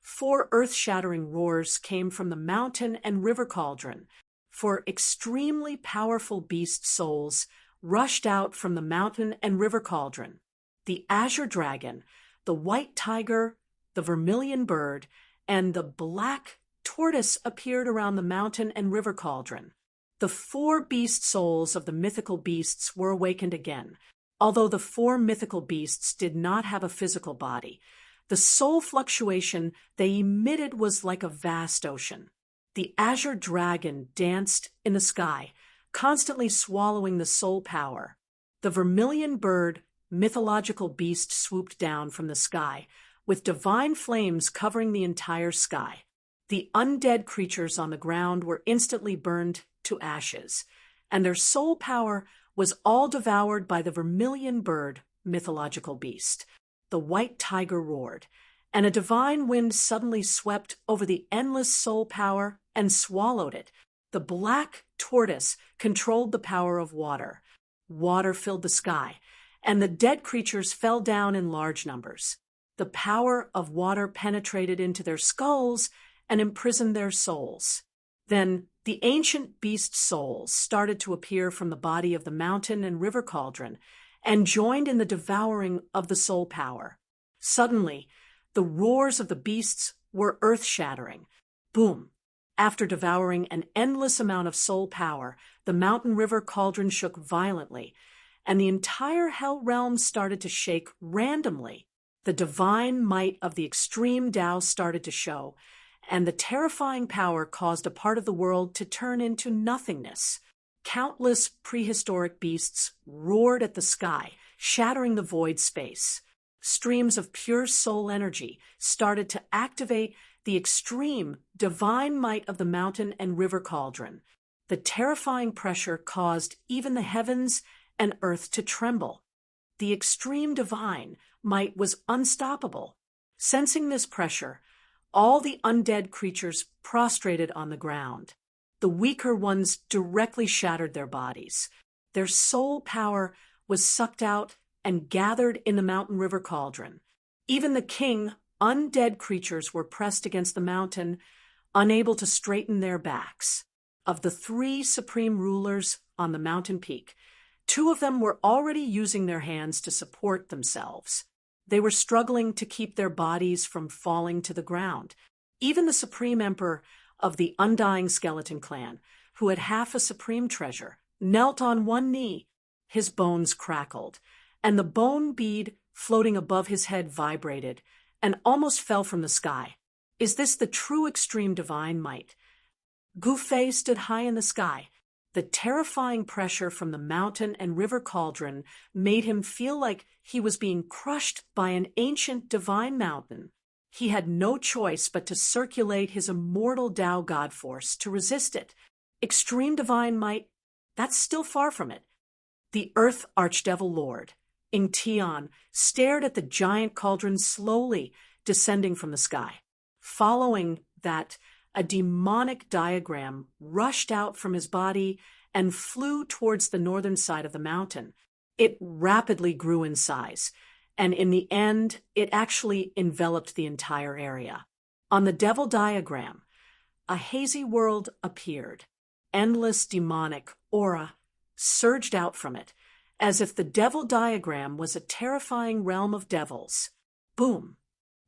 4 earth-shattering roars came from the mountain and river cauldron. 4 extremely powerful beast souls rushed out from the mountain and river cauldron. The azure dragon, the white tiger, the vermilion bird, and the black tortoise appeared around the mountain and river cauldron. The 4 beast souls of the mythical beasts were awakened again. Although the 4 mythical beasts did not have a physical body, the soul fluctuation they emitted was like a vast ocean. The azure dragon danced in the sky, constantly swallowing the soul power. The vermilion bird, mythological beast, swooped down from the sky, with divine flames covering the entire sky. The undead creatures on the ground were instantly burned to ashes, and their soul power was all devoured by the vermilion bird, mythological beast. The white tiger roared, and a divine wind suddenly swept over the endless soul power and swallowed it. The black tortoise controlled the power of water. Water filled the sky, and the dead creatures fell down in large numbers. The power of water penetrated into their skulls and imprisoned their souls. Then the ancient beast souls started to appear from the body of the mountain and river cauldron and joined in the devouring of the soul power. Suddenly, the roars of the beasts were earth-shattering. Boom! After devouring an endless amount of soul power, the mountain river cauldron shook violently, and the entire hell realm started to shake randomly. The divine might of the extreme Tao started to show, and the terrifying power caused a part of the world to turn into nothingness. Countless prehistoric beasts roared at the sky, shattering the void space. Streams of pure soul energy started to activate the extreme divine might of the mountain and river cauldron. The terrifying pressure caused even the heavens and earth to tremble. The extreme divine might was unstoppable. Sensing this pressure, all the undead creatures prostrated on the ground. The weaker ones directly shattered their bodies. Their soul power was sucked out and gathered in the mountain river cauldron. Even the king, undead creatures were pressed against the mountain, unable to straighten their backs. Of the 3 supreme rulers on the mountain peak, 2 of them were already using their hands to support themselves. They were struggling to keep their bodies from falling to the ground. Even the supreme emperor of the Undying Skeleton Clan, who had half a supreme treasure, knelt on one knee. His bones crackled, and the bone bead floating above his head vibrated and almost fell from the sky. Is this the true extreme divine might? Gufei stood high in the sky. The terrifying pressure from the mountain and river cauldron made him feel like he was being crushed by an ancient divine mountain. He had no choice but to circulate his immortal Tao God force to resist it. Extreme divine might? That's still far from it. The Earth Archdevil Lord, Ingtian, stared at the giant cauldron slowly descending from the sky. Following that, a demonic diagram rushed out from his body and flew towards the northern side of the mountain. It rapidly grew in size, and in the end, it actually enveloped the entire area. On the devil diagram, a hazy world appeared. Endless demonic aura surged out from it, as if the devil diagram was a terrifying realm of devils. Boom!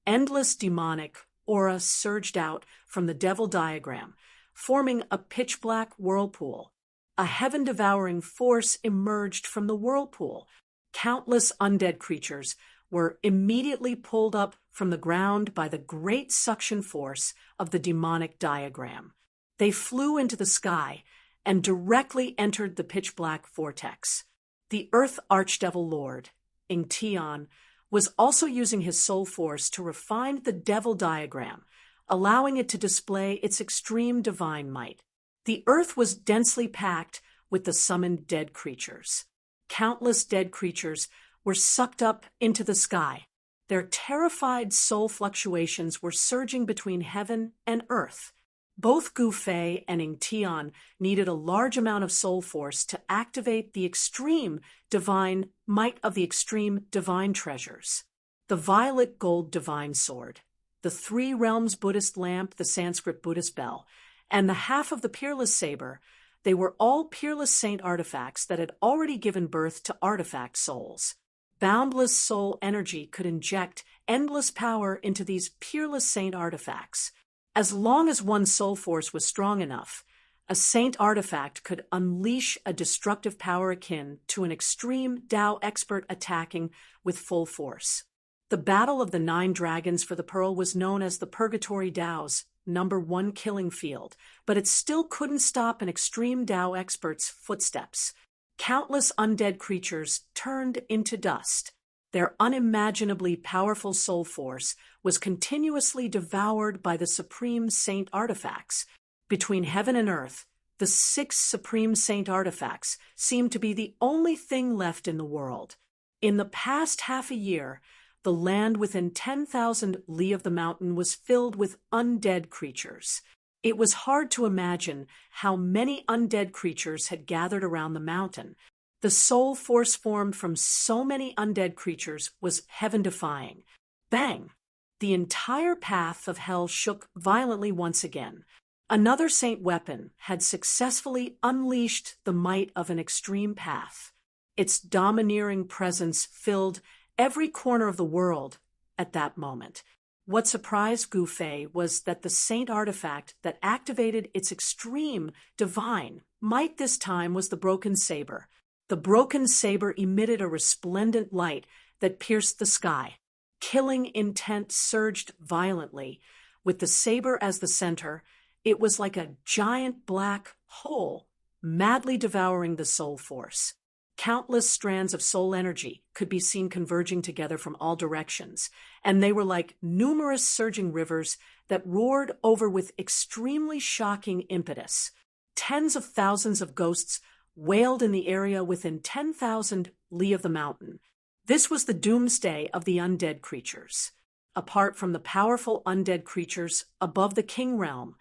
Endless demonic aura surged out from the devil diagram, forming a pitch-black whirlpool. A heaven-devouring force emerged from the whirlpool. Countless undead creatures were immediately pulled up from the ground by the great suction force of the demonic diagram. They flew into the sky and directly entered the pitch-black vortex. The Earth Archdevil Lord, Ingtian, was also using his soul force to refine the devil diagram, allowing it to display its extreme divine might. The earth was densely packed with the summoned dead creatures. Countless dead creatures were sucked up into the sky. Their terrified soul fluctuations were surging between heaven and earth. Both Gufei and Ingtian needed a large amount of soul force to activate the extreme divine might of the extreme divine treasures. The violet gold divine sword, the 3 realms Buddhist lamp, the Sanskrit Buddhist bell, and the half of the peerless saber, they were all peerless saint artifacts that had already given birth to artifact souls. Boundless soul energy could inject endless power into these peerless saint artifacts. As long as one's soul force was strong enough, a saint artifact could unleash a destructive power akin to an extreme Tao expert attacking with full force. The Battle of the 9 Dragons for the Pearl was known as the Purgatory Tao's #1 killing field, but it still couldn't stop an extreme Tao expert's footsteps. Countless undead creatures turned into dust. Their unimaginably powerful soul force was continuously devoured by the supreme saint artifacts. Between heaven and earth, the 6 supreme saint artifacts seemed to be the only thing left in the world. In the past half a year, the land within 10,000 li of the mountain was filled with undead creatures. It was hard to imagine how many undead creatures had gathered around the mountain. The soul force formed from so many undead creatures was heaven-defying. Bang! The entire path of hell shook violently once again. Another saint weapon had successfully unleashed the might of an extreme path. Its domineering presence filled every corner of the world at that moment. What surprised Gufei was that the saint artifact that activated its extreme divine might this time was the broken saber. The broken saber emitted a resplendent light that pierced the sky. Killing intent surged violently. With the saber as the center, it was like a giant black hole, madly devouring the soul force. Countless strands of soul energy could be seen converging together from all directions, and they were like numerous surging rivers that roared over with extremely shocking impetus. Tens of thousands of ghosts wailed in the area within 10,000 li of the mountain. This was the doomsday of the undead creatures. apart from the powerful undead creatures above the king realm,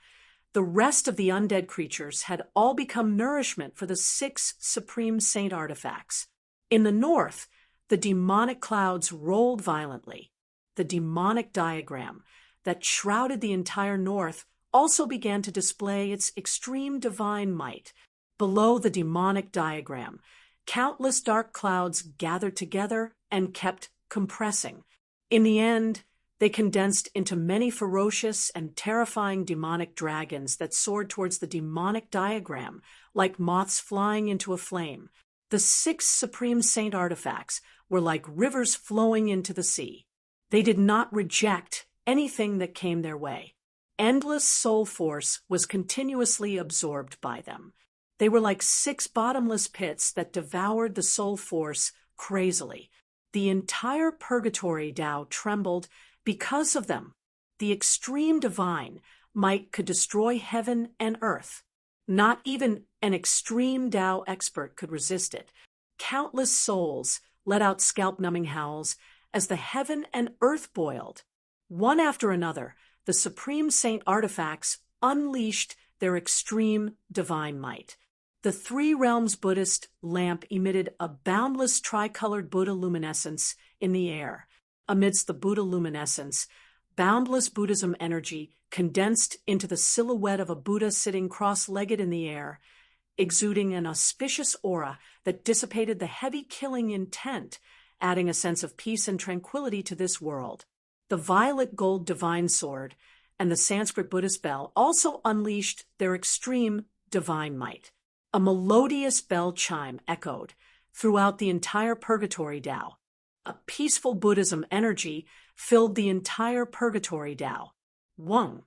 the rest of the undead creatures had all become nourishment for the 6 supreme saint artifacts. In the north, the demonic clouds rolled violently. The demonic diagram that shrouded the entire north also began to display its extreme divine might. Below the demonic diagram, countless dark clouds gathered together and kept compressing. In the end, they condensed into many ferocious and terrifying demonic dragons that soared towards the demonic diagram like moths flying into a flame. The 6 supreme saint artifacts were like rivers flowing into the sea. They did not reject anything that came their way. Endless soul force was continuously absorbed by them. They were like 6 bottomless pits that devoured the soul force crazily. The entire purgatory Tao trembled because of them. The extreme divine might could destroy heaven and earth. Not even an extreme Tao expert could resist it. Countless souls let out scalp-numbing howls as the heaven and earth boiled. One after another, the supreme saint artifacts unleashed their extreme divine might. The 3 realms Buddhist lamp emitted a boundless tricolored Buddha luminescence in the air. Amidst the Buddha luminescence, boundless Buddhism energy condensed into the silhouette of a Buddha sitting cross-legged in the air, exuding an auspicious aura that dissipated the heavy killing intent, adding a sense of peace and tranquility to this world. The violet gold divine sword and the Sanskrit Buddhist bell also unleashed their extreme divine might. A melodious bell chime echoed throughout the entire purgatory Tao. A peaceful Buddhism energy filled the entire purgatory Tao. Wang,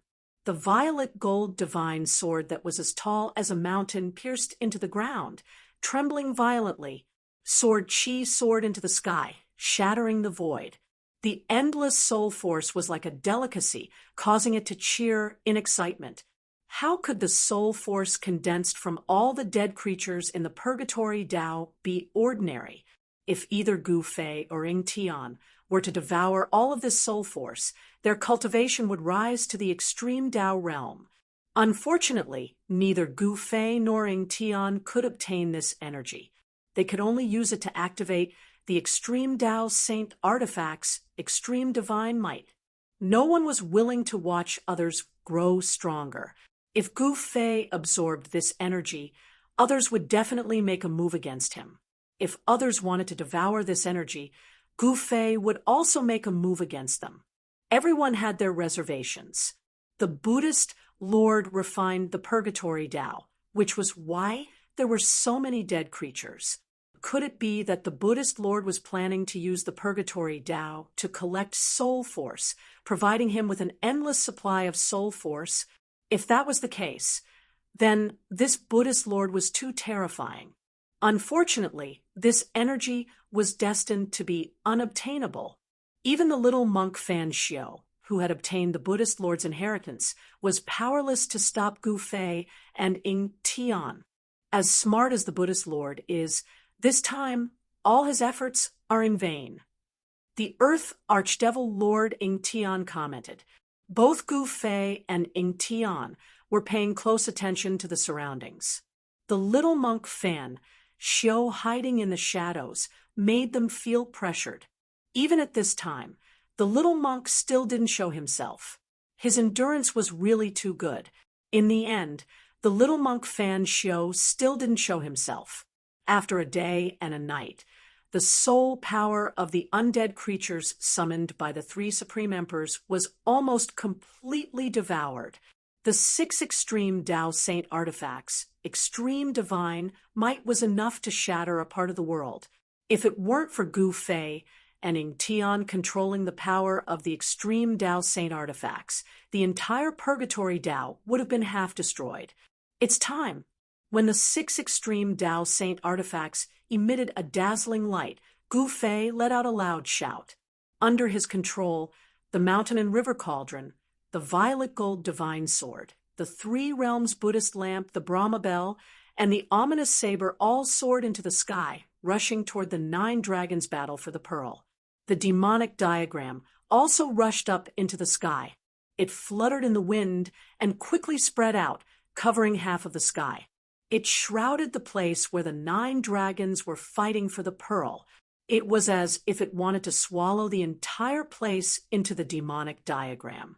the violet gold divine sword that was as tall as a mountain, pierced into the ground, trembling violently. Sword Qi soared into the sky, shattering the void. The endless soul force was like a delicacy, causing it to cheer in excitement. How could the soul force condensed from all the dead creatures in the purgatory Tao be ordinary? If either Gu Fei or Ying Tian were to devour all of this soul force, their cultivation would rise to the extreme Tao realm. Unfortunately, neither Gu Fei nor Ying Tian could obtain this energy. They could only use it to activate the extreme Tao saint artifacts' extreme divine might. No one was willing to watch others grow stronger. If Gu Fei absorbed this energy, others would definitely make a move against him. If others wanted to devour this energy, Gu Fei would also make a move against them. Everyone had their reservations. The Buddhist Lord refined the purgatory Tao, which was why there were so many dead creatures. Could it be that the Buddhist Lord was planning to use the purgatory Tao to collect soul force, providing him with an endless supply of soul force? If that was the case, then this Buddhist Lord was too terrifying. Unfortunately, this energy was destined to be unobtainable. Even the little monk Fan Xiao, who had obtained the Buddhist Lord's inheritance, was powerless to stop Gu Fei and Ying Tian. As smart as the Buddhist Lord is, this time all his efforts are in vain. The Earth Archdevil Lord Ying Tian commented. Both Gu Fei and Ying Tian were paying close attention to the surroundings. The little monk Fan Xiao hiding in the shadows made them feel pressured. Even at this time, the little monk still didn't show himself. His endurance was really too good. In the end, the little monk Fan Xiao still didn't show himself. After a day and a night, the soul power of the undead creatures summoned by the 3 supreme emperors was almost completely devoured. The 6 extreme Tao saint artifacts, extreme divine might was enough to shatter a part of the world. If it weren't for Gu Fei and Ying Tian controlling the power of the extreme Tao saint artifacts, the entire purgatory Tao would have been half destroyed. It's time. When the 6 extreme Tao saint artifacts emitted a dazzling light, Gu Fei let out a loud shout. Under his control, the mountain and river cauldron, the violet gold divine sword, the 3 realms Buddhist lamp, the Brahma bell, and the ominous saber all soared into the sky, rushing toward the 9 dragons battle for the pearl. The demonic diagram also rushed up into the sky. It fluttered in the wind and quickly spread out, covering half of the sky. It shrouded the place where the 9 dragons were fighting for the pearl. It was as if it wanted to swallow the entire place into the demonic diagram.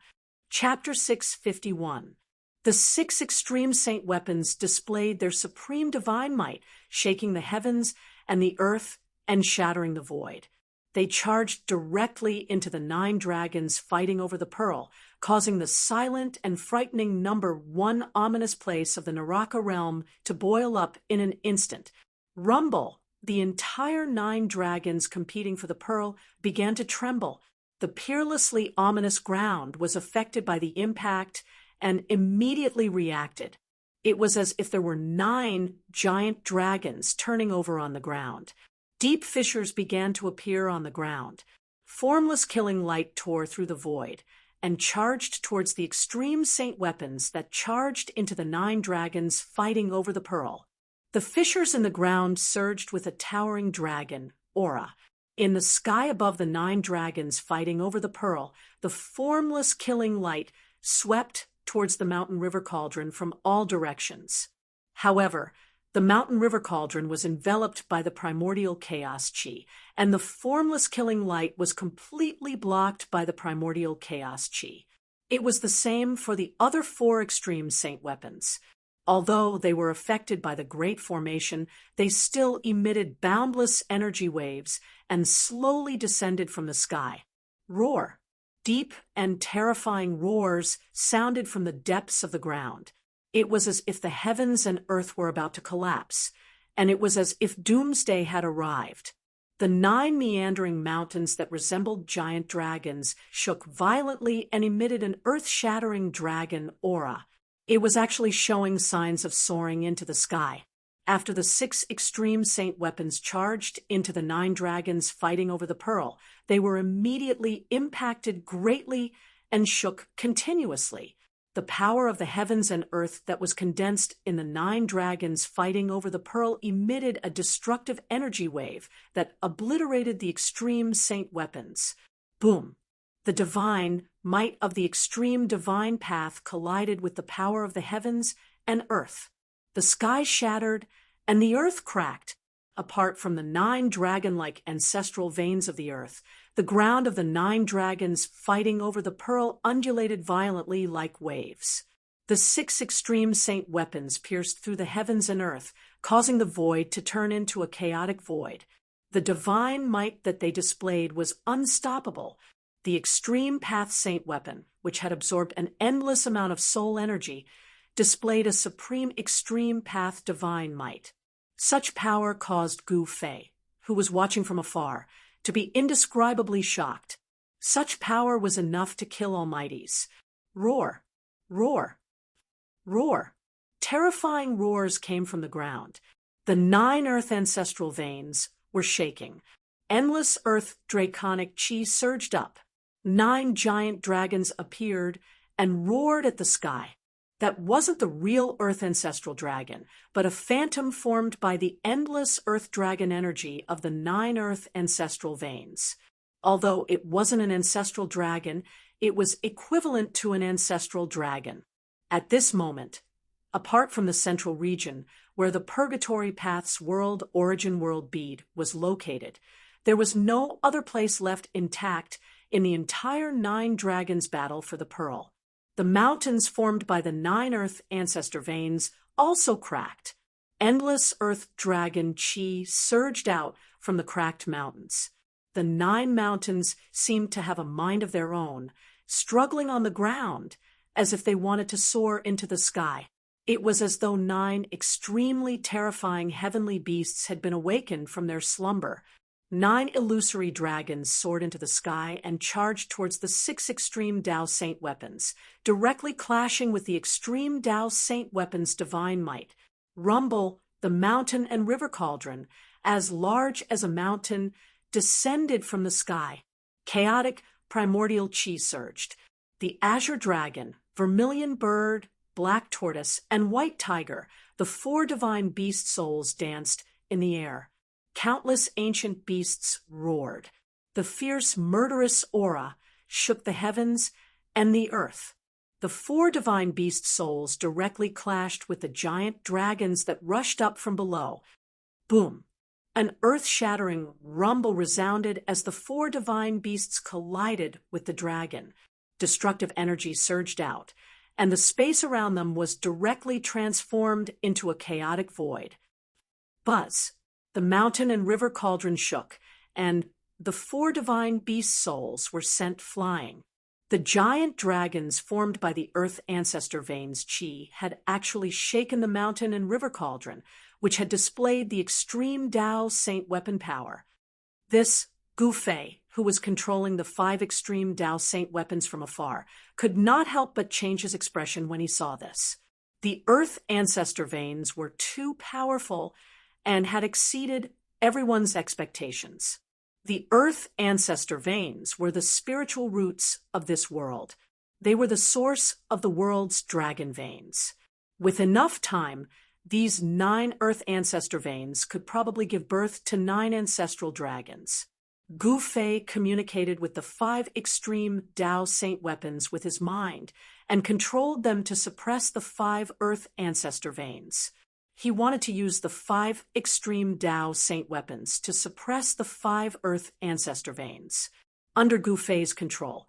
Chapter 651. The 6 extreme saint weapons displayed their supreme divine might, shaking the heavens and the earth and shattering the void. They charged directly into the 9 dragons fighting over the pearl, causing the silent and frightening number 1 ominous place of the Naraka realm to boil up in an instant. Rumble! The entire 9 dragons competing for the pearl began to tremble. The peerlessly ominous ground was affected by the impact and immediately reacted. It was as if there were 9 giant dragons turning over on the ground. Deep fissures began to appear on the ground. Formless killing light tore through the void and charged towards the extreme saint weapons that charged into the 9 dragons fighting over the pearl. The fissures in the ground surged with a towering dragon, aura. In the sky above the 9 dragons fighting over the pearl, the formless killing light swept towards the mountain river cauldron from all directions. However, the mountain river cauldron was enveloped by the primordial chaos chi, and the formless killing light was completely blocked by the primordial chaos chi. It was the same for the other 4 extreme saint weapons. Although they were affected by the Great Formation, they still emitted boundless energy waves and slowly descended from the sky. Roar! Deep and terrifying roars sounded from the depths of the ground. It was as if the heavens and earth were about to collapse, and it was as if doomsday had arrived. The 9 meandering mountains that resembled giant dragons shook violently and emitted an earth-shattering dragon aura. It was actually showing signs of soaring into the sky. After the 6 extreme saint weapons charged into the 9 dragons fighting over the pearl, they were immediately impacted greatly and shook continuously. The power of the heavens and earth that was condensed in the 9 dragons fighting over the pearl emitted a destructive energy wave that obliterated the extreme saint weapons. Boom! The divine might of the extreme divine path collided with the power of the heavens and earth. The sky shattered and the earth cracked. Apart from the 9 dragon-like ancestral veins of the earth, the ground of the 9 dragons fighting over the pearl undulated violently like waves. The 6 extreme saint weapons pierced through the heavens and earth, causing the void to turn into a chaotic void. The divine might that they displayed was unstoppable. The extreme path saint weapon, which had absorbed an endless amount of soul energy, displayed a supreme extreme path divine might. Such power caused Gu Fei, who was watching from afar, to be indescribably shocked. Such power was enough to kill almighties. Roar! Roar! Roar! Terrifying roars came from the ground. The 9 earth ancestral veins were shaking. Endless earth draconic chi surged up. 9 giant dragons appeared and roared at the sky. That wasn't the real earth ancestral dragon, but a phantom formed by the endless earth dragon energy of the 9 earth ancestral veins. Although it wasn't an ancestral dragon, it was equivalent to an ancestral dragon. At this moment, apart from the central region, where the Purgatory Path's world origin world bead was located, there was no other place left intact in the entire 9 dragons battle for the pearl. The mountains formed by the 9 earth ancestor veins also cracked. Endless earth dragon chi surged out from the cracked mountains. The 9 mountains seemed to have a mind of their own, struggling on the ground as if they wanted to soar into the sky. It was as though 9 extremely terrifying heavenly beasts had been awakened from their slumber. 9 illusory dragons soared into the sky and charged towards the 6 extreme Tao Saint weapons, directly clashing with the extreme Tao Saint weapons' divine might. Rumble, the mountain and river cauldron, as large as a mountain, descended from the sky. Chaotic primordial chi surged. The azure dragon, vermilion bird, black tortoise, and white tiger, the 4 divine beast souls, danced in the air. Countless ancient beasts roared. The fierce, murderous aura shook the heavens and the earth. The four divine beast souls directly clashed with the giant dragons that rushed up from below. Boom! An earth-shattering rumble resounded as the four divine beasts collided with the dragon. Destructive energy surged out, and the space around them was directly transformed into a chaotic void. Buzz! The mountain and river cauldron shook, and the four divine beast souls were sent flying. The giant dragons formed by the Earth Ancestor Veins chi had actually shaken the mountain and river cauldron, which had displayed the extreme Tao Saint weapon power. This Gu Fei, who was controlling the 5 extreme Tao Saint weapons from afar, could not help but change his expression when he saw this. The Earth Ancestor Veins were too powerful and had exceeded everyone's expectations. The Earth Ancestor Veins were the spiritual roots of this world. They were the source of the world's dragon veins. With enough time, these 9 Earth Ancestor Veins could probably give birth to 9 ancestral dragons. Gu Fei communicated with the 5 extreme Tao Saint weapons with his mind and controlled them to suppress the 5 Earth Ancestor Veins. He wanted to use the 5 extreme Tao Saint weapons to suppress the 5 Earth Ancestor Veins. Under Gu Fei's control,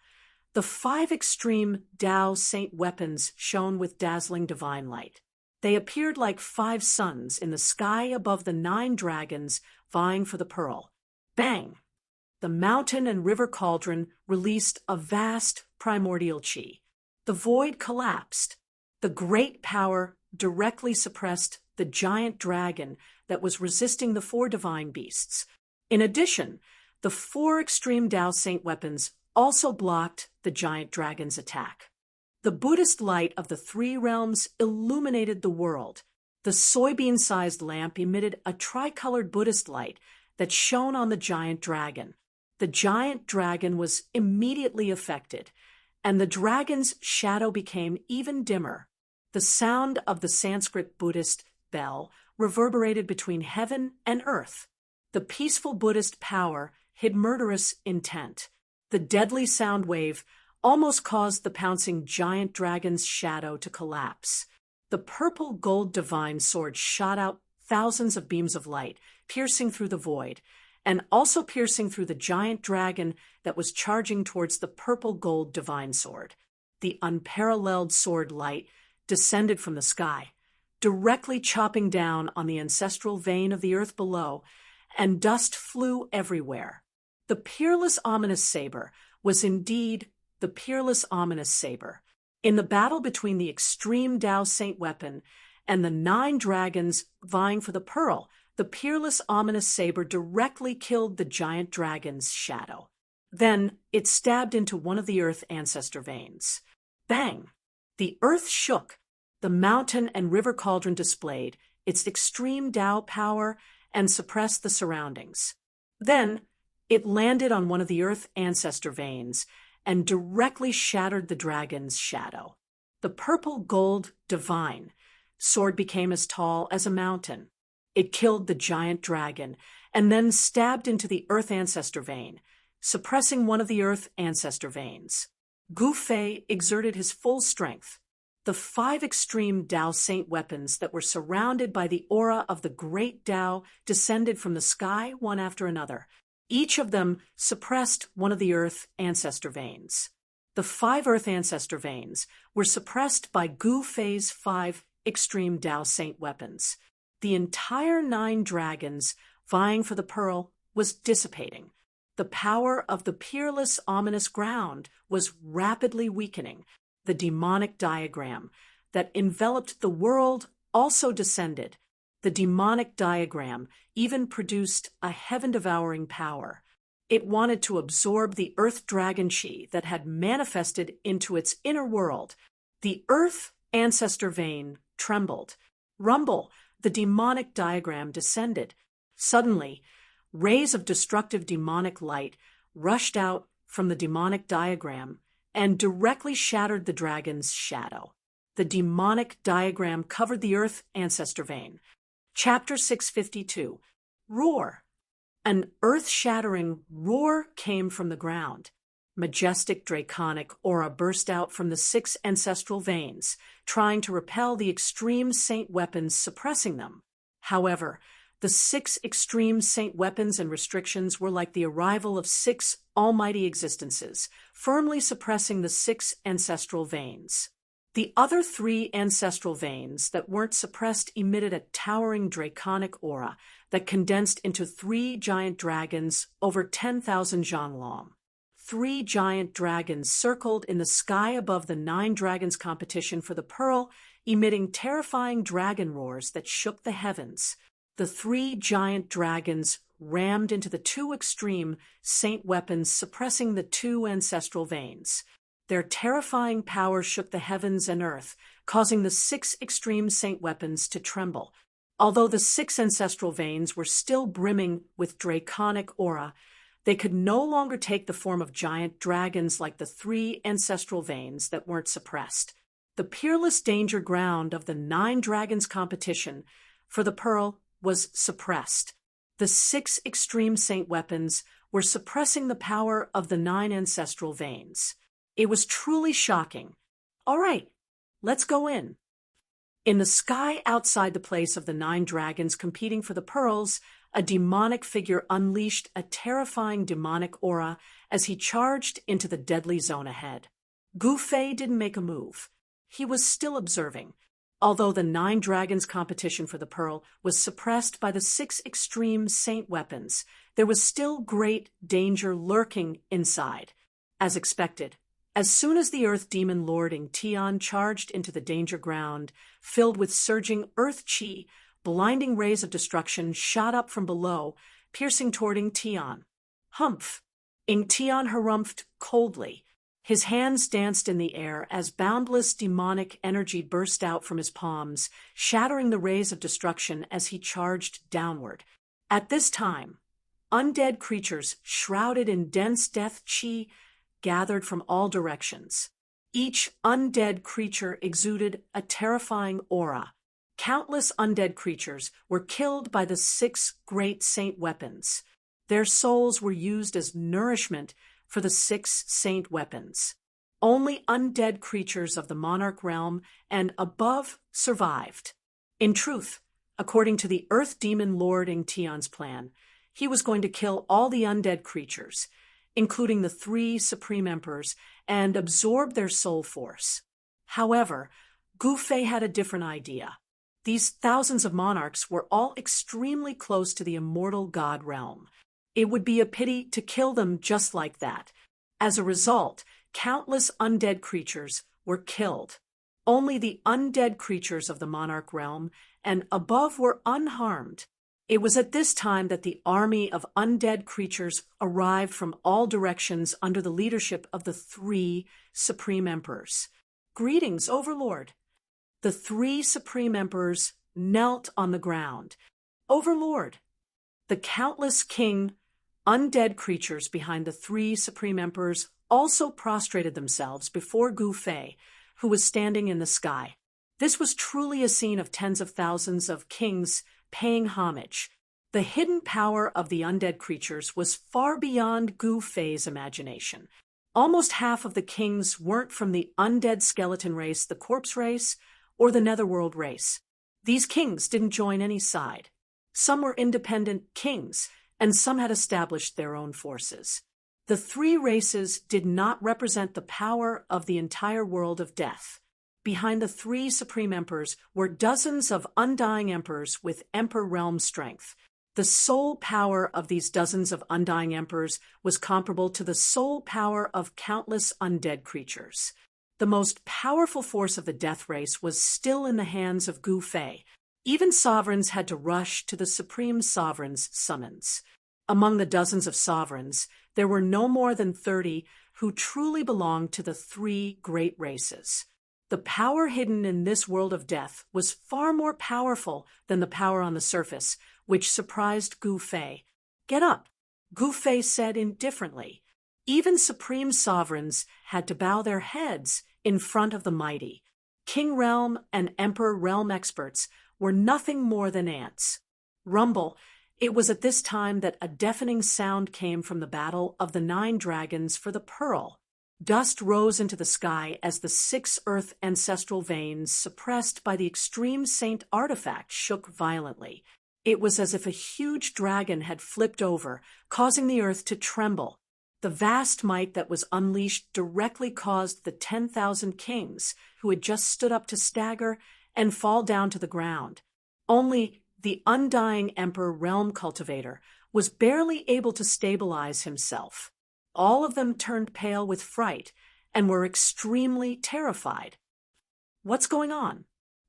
the 5 extreme Tao Saint weapons shone with dazzling divine light. They appeared like 5 suns in the sky above the 9 dragons vying for the pearl. Bang! The mountain and river cauldron released a vast primordial chi. The void collapsed. The great power directly suppressed the giant dragon that was resisting the 4 divine beasts. In addition, the 4 extreme Tao Saint weapons also blocked the giant dragon's attack. The Buddhist light of the 3 realms illuminated the world. The soybean-sized lamp emitted a tricolored Buddhist light that shone on the giant dragon. The giant dragon was immediately affected, and the dragon's shadow became even dimmer. The sound of the Sanskrit Buddhist bell reverberated between heaven and earth. The peaceful Buddhist power hid murderous intent. The deadly sound wave almost caused the pouncing giant dragon's shadow to collapse. The purple gold divine sword shot out thousands of beams of light, piercing through the void, and also piercing through the giant dragon that was charging towards the purple gold divine sword. The unparalleled sword light descended from the sky, directly chopping down on the ancestral vein of the earth below, and dust flew everywhere. The peerless ominous saber was indeed the peerless ominous saber. In the battle between the extreme Tao Saint weapon and the 9 dragons vying for the pearl, the peerless ominous saber directly killed the giant dragon's shadow. Then it stabbed into one of the Earth Ancestor Veins. Bang! The earth shook. The mountain and river cauldron displayed its extreme Tao power and suppressed the surroundings. Then it landed on one of the Earth Ancestor Veins and directly shattered the dragon's shadow. The purple gold divine sword became as tall as a mountain. It killed the giant dragon and then stabbed into the Earth Ancestor Vein, suppressing one of the Earth Ancestor Veins. Gu Fei exerted his full strength. The 5 extreme Tao Saint weapons that were surrounded by the aura of the great Tao descended from the sky one after another. Each of them suppressed one of the Earth Ancestor Veins. The 5 Earth Ancestor Veins were suppressed by Gu Fei's 5 extreme Tao Saint weapons. The entire 9 dragons vying for the pearl was dissipating. The power of the peerless ominous ground was rapidly weakening. The demonic diagram that enveloped the world also descended. The demonic diagram even produced a heaven-devouring power. It wanted to absorb the earth dragon chi that had manifested into its inner world. The Earth Ancestor Vein trembled. Rumble! The demonic diagram descended. Suddenly, rays of destructive demonic light rushed out from the demonic diagram and directly shattered the dragon's shadow. The demonic diagram covered the Earth Ancestor Vein. Chapter 652. Roar! An earth-shattering roar came from the ground. majestic draconic aura burst out from the 6 ancestral veins, trying to repel the extreme saint weapons suppressing them. However, the 6 extreme saint weapons and restrictions were like the arrival of 6 almighty existences, firmly suppressing the 6 ancestral veins. The other 3 ancestral veins that weren't suppressed emitted a towering draconic aura that condensed into 3 giant dragons over 10,000 zhang long. 3 giant dragons circled in the sky above the 9 dragons competition for the pearl, emitting terrifying dragon roars that shook the heavens. The 3 giant dragons rammed into the 2 extreme saint weapons, suppressing the 2 ancestral veins. Their terrifying power shook the heavens and earth, causing the 6 extreme saint weapons to tremble. Although the 6 ancestral veins were still brimming with draconic aura, they could no longer take the form of giant dragons like the 3 ancestral veins that weren't suppressed. The peerless danger ground of the 9 dragons competition for the pearl was suppressed. The 6 extreme saint weapons were suppressing the power of the 9 ancestral veins. It was truly shocking. All right, let's go in. In the sky outside the place of the 9 dragons competing for the pearls, a demonic figure unleashed a terrifying demonic aura as he charged into the deadly zone ahead. Gu Fei didn't make a move. He was still observing. Although the 9 dragons competition for the pearl was suppressed by the 6 extreme saint weapons, there was still great danger lurking inside. As expected, as soon as the Earth Demon Lord Ing Tian charged into the danger ground, filled with surging Earth Qi, blinding rays of destruction shot up from below, piercing toward Ing Tian. Humph! Ing Tian harumphed coldly. His hands danced in the air as boundless demonic energy burst out from his palms, shattering the rays of destruction as he charged downward. At this time, undead creatures shrouded in dense death qi gathered from all directions. Each undead creature exuded a terrifying aura. Countless undead creatures were killed by the 6 great saint weapons. Their souls were used as nourishment for the 6 saint weapons. Only undead creatures of the monarch realm and above survived. In truth, according to the Earth Demon Lord Ing Tian's plan, he was going to kill all the undead creatures, including the 3 Supreme Emperors, and absorb their soul force. However, Gu Fei had a different idea. These thousands of monarchs were all extremely close to the immortal god realm. It would be a pity to kill them just like that. As a result, countless undead creatures were killed. Only the undead creatures of the monarch realm and above were unharmed. It was at this time that the army of undead creatures arrived from all directions under the leadership of the 3 Supreme Emperors. Greetings, Overlord. The 3 Supreme Emperors knelt on the ground. Overlord. The countless undead creatures behind the 3 Supreme Emperors also prostrated themselves before Gu Fei, who was standing in the sky. This was truly a scene of tens of thousands of kings paying homage. The hidden power of the undead creatures was far beyond Gu Fei's imagination. Almost half of the kings weren't from the undead skeleton race, the corpse race, or the netherworld race. These kings didn't join any side. Some were independent kings, and some had established their own forces. The 3 races did not represent the power of the entire world of death. Behind the 3 Supreme Emperors were dozens of undying emperors with emperor realm strength. The soul power of these dozens of undying emperors was comparable to the soul power of countless undead creatures. The most powerful force of the death race was still in the hands of Gu Fei. Even sovereigns had to rush to the Supreme Sovereign's summons. Among the dozens of sovereigns, there were no more than 30 who truly belonged to the 3 great races. The power hidden in this world of death was far more powerful than the power on the surface, which surprised Gu Fei. Get up, Gu Fei said indifferently. Even supreme sovereigns had to bow their heads in front of the mighty. King realm and emperor realm experts were nothing more than ants. Rumble, It was at this time that a deafening sound came from the battle of the 9 dragons for the pearl. Dust rose into the sky as the 6 earth ancestral veins, suppressed by the extreme saint artifact, shook violently. It was as if a huge dragon had flipped over, causing the earth to tremble. The vast might that was unleashed directly caused the 10,000 kings, who had just stood up, to stagger and fall down to the ground. Only the undying Emperor Realm Cultivator was barely able to stabilize himself. All of them turned pale with fright and were extremely terrified. What's going on?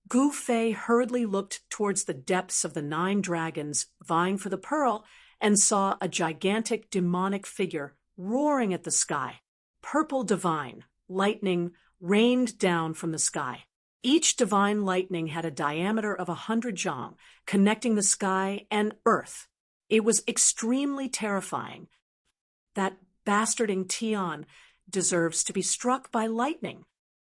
Gu Fei hurriedly looked towards the depths of the 9 dragons vying for the pearl and saw a gigantic demonic figure roaring at the sky. Purple divine lightning rained down from the sky. Each divine lightning had a diameter of 100 zhang, connecting the sky and earth. It was extremely terrifying. That bastarding Tian deserves to be struck by lightning.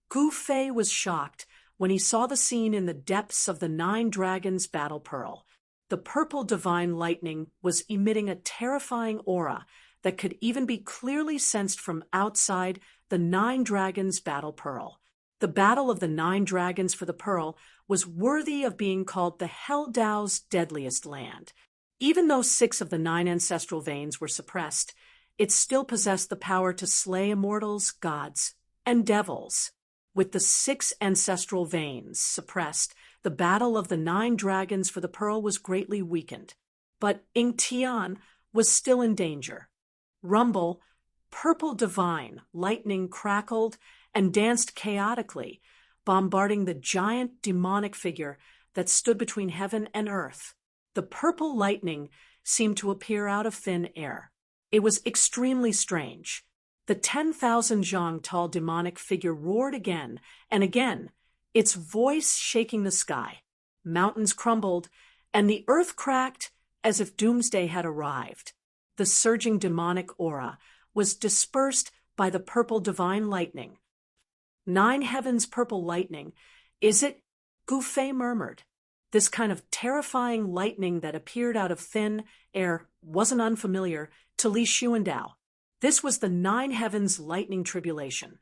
Gu Fei was shocked when he saw the scene in the depths of the 9 dragons' battle pearl. The purple divine lightning was emitting a terrifying aura that could even be clearly sensed from outside the 9 dragons' battle pearl. The battle of the 9 dragons for the pearl was worthy of being called the Hell Dao's deadliest land. Even though 6 of the 9 ancestral veins were suppressed, it still possessed the power to slay immortals, gods, and devils. With the 6 ancestral veins suppressed, the battle of the 9 dragons for the pearl was greatly weakened. But Ying Tian was still in danger. Rumble, purple divine lightning crackled and danced chaotically, bombarding the giant demonic figure that stood between heaven and earth. The purple lightning seemed to appear out of thin air. It was extremely strange. The 10,000 zhang tall demonic figure roared again and again, its voice shaking the sky. Mountains crumbled, and the earth cracked as if doomsday had arrived. The surging demonic aura was dispersed by the purple divine lightning. 9 heavens purple lightning, is it? Gu Fei murmured. This kind of terrifying lightning that appeared out of thin air wasn't unfamiliar to Li Xuandao. This was the 9 heavens lightning tribulation,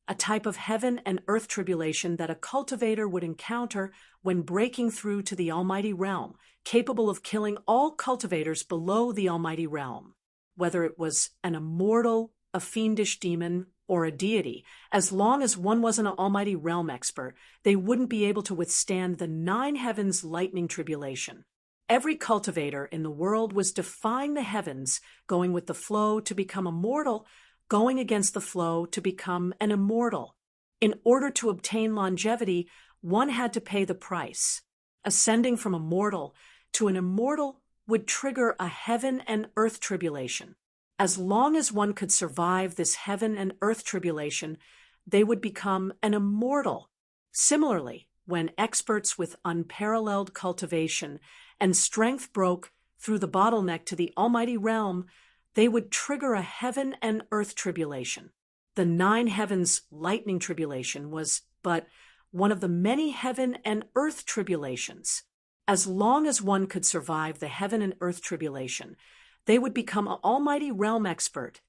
a type of heaven and earth tribulation that a cultivator would encounter when breaking through to the Almighty Realm, capable of killing all cultivators below the Almighty Realm. Whether it was an immortal, a fiendish demon, or a deity, as long as one wasn't an Almighty Realm expert, they wouldn't be able to withstand the 9 heavens lightning tribulation. Every cultivator in the world was defying the heavens, going with the flow to become immortal, going against the flow to become an immortal. In order to obtain longevity, one had to pay the price. Ascending from a mortal to an immortal would trigger a heaven and earth tribulation. As long as one could survive this heaven and earth tribulation, they would become an immortal. Similarly, when experts with unparalleled cultivation and strength broke through the bottleneck to the Almighty Realm, they would trigger a heaven and earth tribulation. The 9 heavens lightning tribulation was but one of the many heaven and earth tribulations. As long as one could survive the heaven and earth tribulation, they would become an Almighty Realm expert,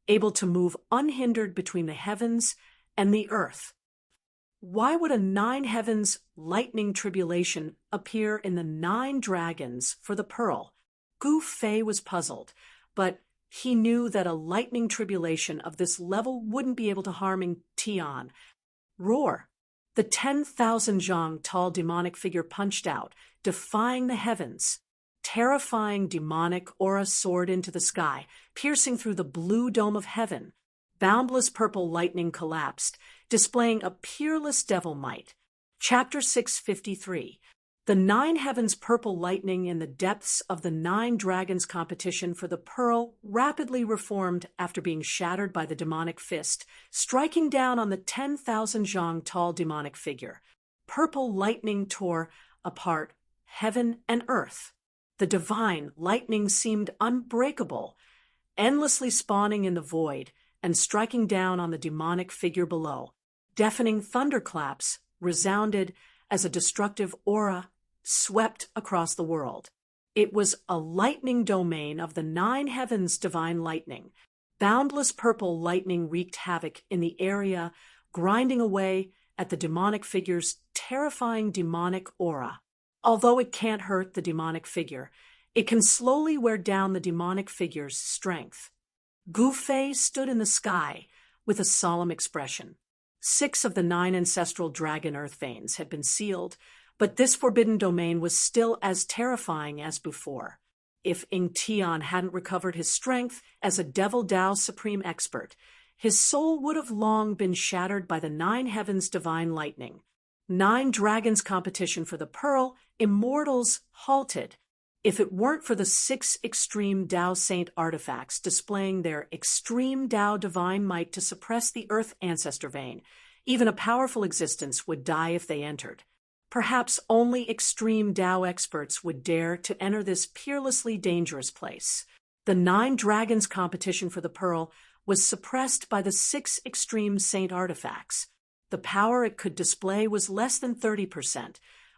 able to move unhindered between the heavens and the earth. Why would a 9 heavens lightning tribulation appear in the 9 dragons for the pearl? Gu Fei was puzzled, but he knew that a lightning tribulation of this level wouldn't be able to harm Ying Tian. Roar! The 10,000 zhang tall demonic figure punched out, defying the heavens. Terrifying demonic aura soared into the sky, piercing through the blue dome of heaven. Boundless purple lightning collapsed, displaying a peerless devil might. Chapter 653. The 9 heavens purple lightning in the depths of the 9 dragons competition for the pearl rapidly reformed after being shattered by the demonic fist, striking down on the 10,000 zhang tall demonic figure. Purple lightning tore apart heaven and earth. The divine lightning seemed unbreakable, endlessly spawning in the void and striking down on the demonic figure below. Deafening thunderclaps resounded as a destructive aura swept across the world. It was a lightning domain of the nine heavens' divine lightning. Boundless purple lightning wreaked havoc in the area, grinding away at the demonic figure's terrifying demonic aura. Although it can't hurt the demonic figure, it can slowly wear down the demonic figure's strength. Gufei stood in the sky with a solemn expression. 6 of the 9 ancestral dragon earth veins had been sealed, but this forbidden domain was still as terrifying as before. If Ing Tian hadn't recovered his strength as a Devil Dao supreme expert, his soul would have long been shattered by the 9 heavens' divine lightning. 9 dragons competition for the pearl, immortals halted. If it weren't for the 6 extreme Dao Saint artifacts displaying their extreme Dao divine might to suppress the Earth ancestor vein, even a powerful existence would die if they entered. Perhaps only extreme Dao experts would dare to enter this peerlessly dangerous place. The 9 dragons competition for the pearl was suppressed by the 6 extreme Saint artifacts. The power it could display was less than 30%,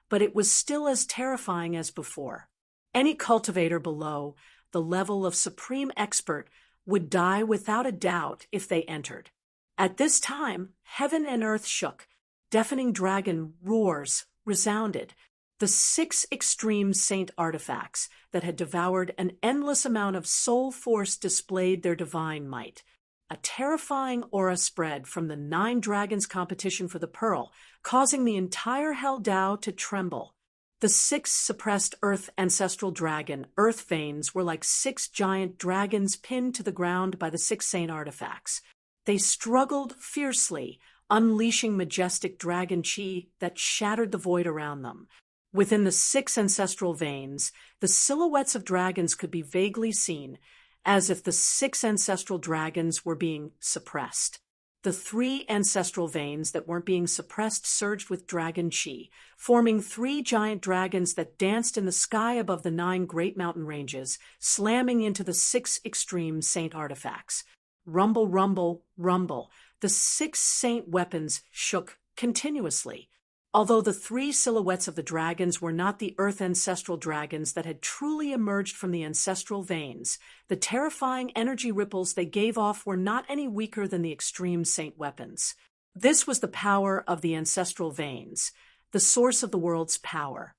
but it was still as terrifying as before. Any cultivator below the level of supreme expert would die without a doubt if they entered. At this time, heaven and earth shook. Deafening dragon roars resounded. The 6 extreme Saint artifacts that had devoured an endless amount of soul force displayed their divine might. A terrifying aura spread from the 9 dragons competition for the pearl, causing the entire Hell Dao to tremble. The 6 suppressed earth ancestral dragon earth veins were like 6 giant dragons pinned to the ground by the 6 Saint artifacts. They struggled fiercely, unleashing majestic dragon chi that shattered the void around them. Within the 6 ancestral veins, the silhouettes of dragons could be vaguely seen, as if the 6 ancestral dragons were being suppressed. The 3 ancestral veins that weren't being suppressed surged with dragon chi, forming 3 giant dragons that danced in the sky above the 9 great mountain ranges, slamming into the 6 extreme Saint artifacts. Rumble, rumble, rumble. The 6 Saint weapons shook continuously. Although the 3 silhouettes of the dragons were not the earth ancestral dragons that had truly emerged from the ancestral veins, the terrifying energy ripples they gave off were not any weaker than the extreme Saint weapons. This was the power of the ancestral veins, the source of the world's power.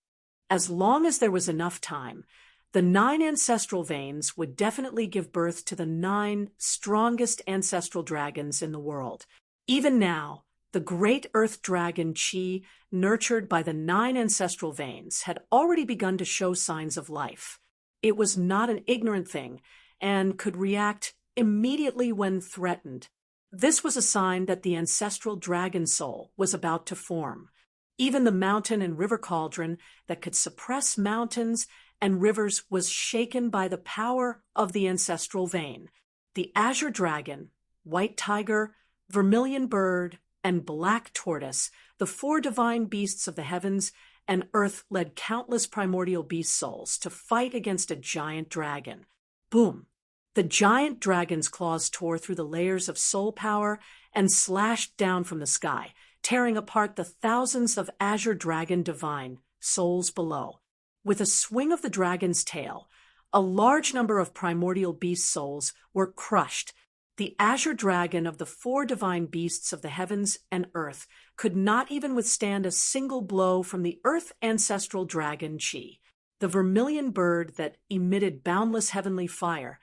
As long as there was enough time, the 9 ancestral veins would definitely give birth to the 9 strongest ancestral dragons in the world. Even now, the great earth dragon Chi, nurtured by the 9 ancestral veins, had already begun to show signs of life. It was not an ignorant thing and could react immediately when threatened. This was a sign that the ancestral dragon soul was about to form. Even the mountain and river cauldron that could suppress mountains and rivers was shaken by the power of the ancestral vein. The azure dragon, white tiger, vermilion bird, and black tortoise, the 4 divine beasts of the heavens and earth, led countless primordial beast souls to fight against a giant dragon. Boom! The giant dragon's claws tore through the layers of soul power and slashed down from the sky, tearing apart the thousands of azure dragon divine souls below. With a swing of the dragon's tail, a large number of primordial beast souls were crushed. The azure dragon of the 4 divine beasts of the heavens and earth could not even withstand a single blow from the earth ancestral dragon Chi. The vermilion bird that emitted boundless heavenly fire,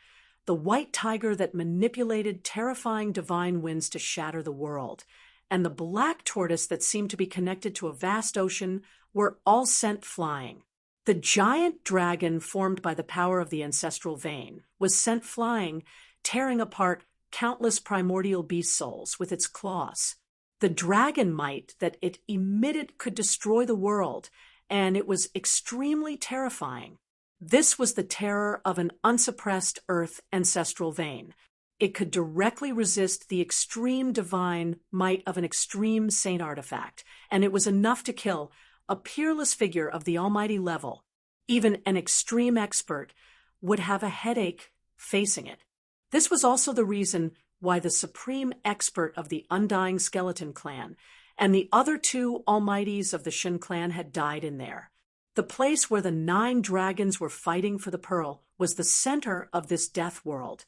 the white tiger that manipulated terrifying divine winds to shatter the world, and the black tortoise that seemed to be connected to a vast ocean were all sent flying. The giant dragon formed by the power of the ancestral vein was sent flying, tearing apart countless primordial beast souls with its claws. The dragon might that it emitted could destroy the world, and it was extremely terrifying. This was the terror of an unsuppressed earth ancestral vein. It could directly resist the extreme divine might of an extreme Saint artifact, and it was enough to kill a peerless figure of the almighty level. Even an extreme expert would have a headache facing it. This was also the reason why the supreme expert of the Undying Skeleton clan and the other 2 almighties of the Shin clan had died in there. The place where the 9 dragons were fighting for the pearl was the center of this death world,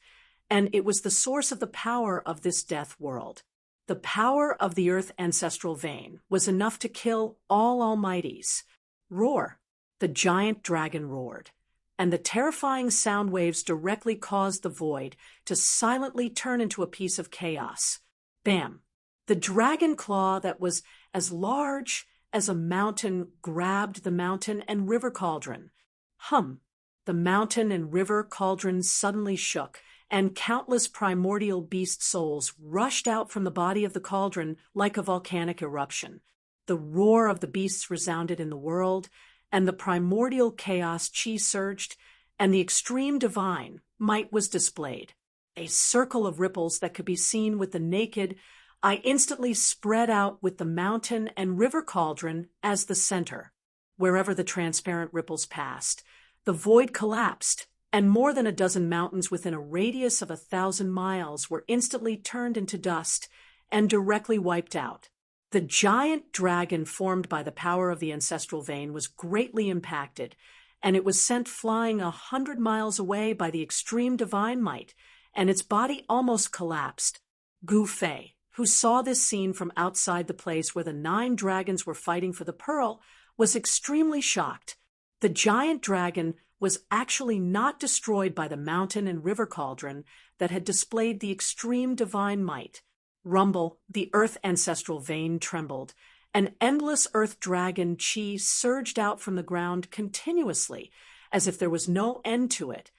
and it was the source of the power of this death world. The power of the earth ancestral vein was enough to kill all almighties. Roar! The giant dragon roared, and the terrifying sound waves directly caused the void to silently turn into a piece of chaos. Bam! The dragon claw that was as large as a mountain grabbed the mountain and river cauldron. Hum! The mountain and river cauldron suddenly shook, and countless primordial beast souls rushed out from the body of the cauldron like a volcanic eruption. The roar of the beasts resounded in the world, and the primordial chaos chi surged, and the extreme divine might was displayed. A circle of ripples that could be seen with the naked eye instantly spread out with the mountain and river cauldron as the center. Wherever the transparent ripples passed, the void collapsed, and more than a dozen mountains within a radius of 1,000 miles were instantly turned into dust and directly wiped out. The giant dragon formed by the power of the ancestral vein was greatly impacted, and it was sent flying 100 miles away by the extreme divine might, and its body almost collapsed. Gu Fei, who saw this scene from outside the place where the 9 dragons were fighting for the pearl, was extremely shocked. The giant dragon was actually not destroyed by the mountain and river cauldron that had displayed the extreme divine might. Rumble, the earth ancestral vein trembled. An endless earth dragon chi surged out from the ground continuously, as if there was no end to it,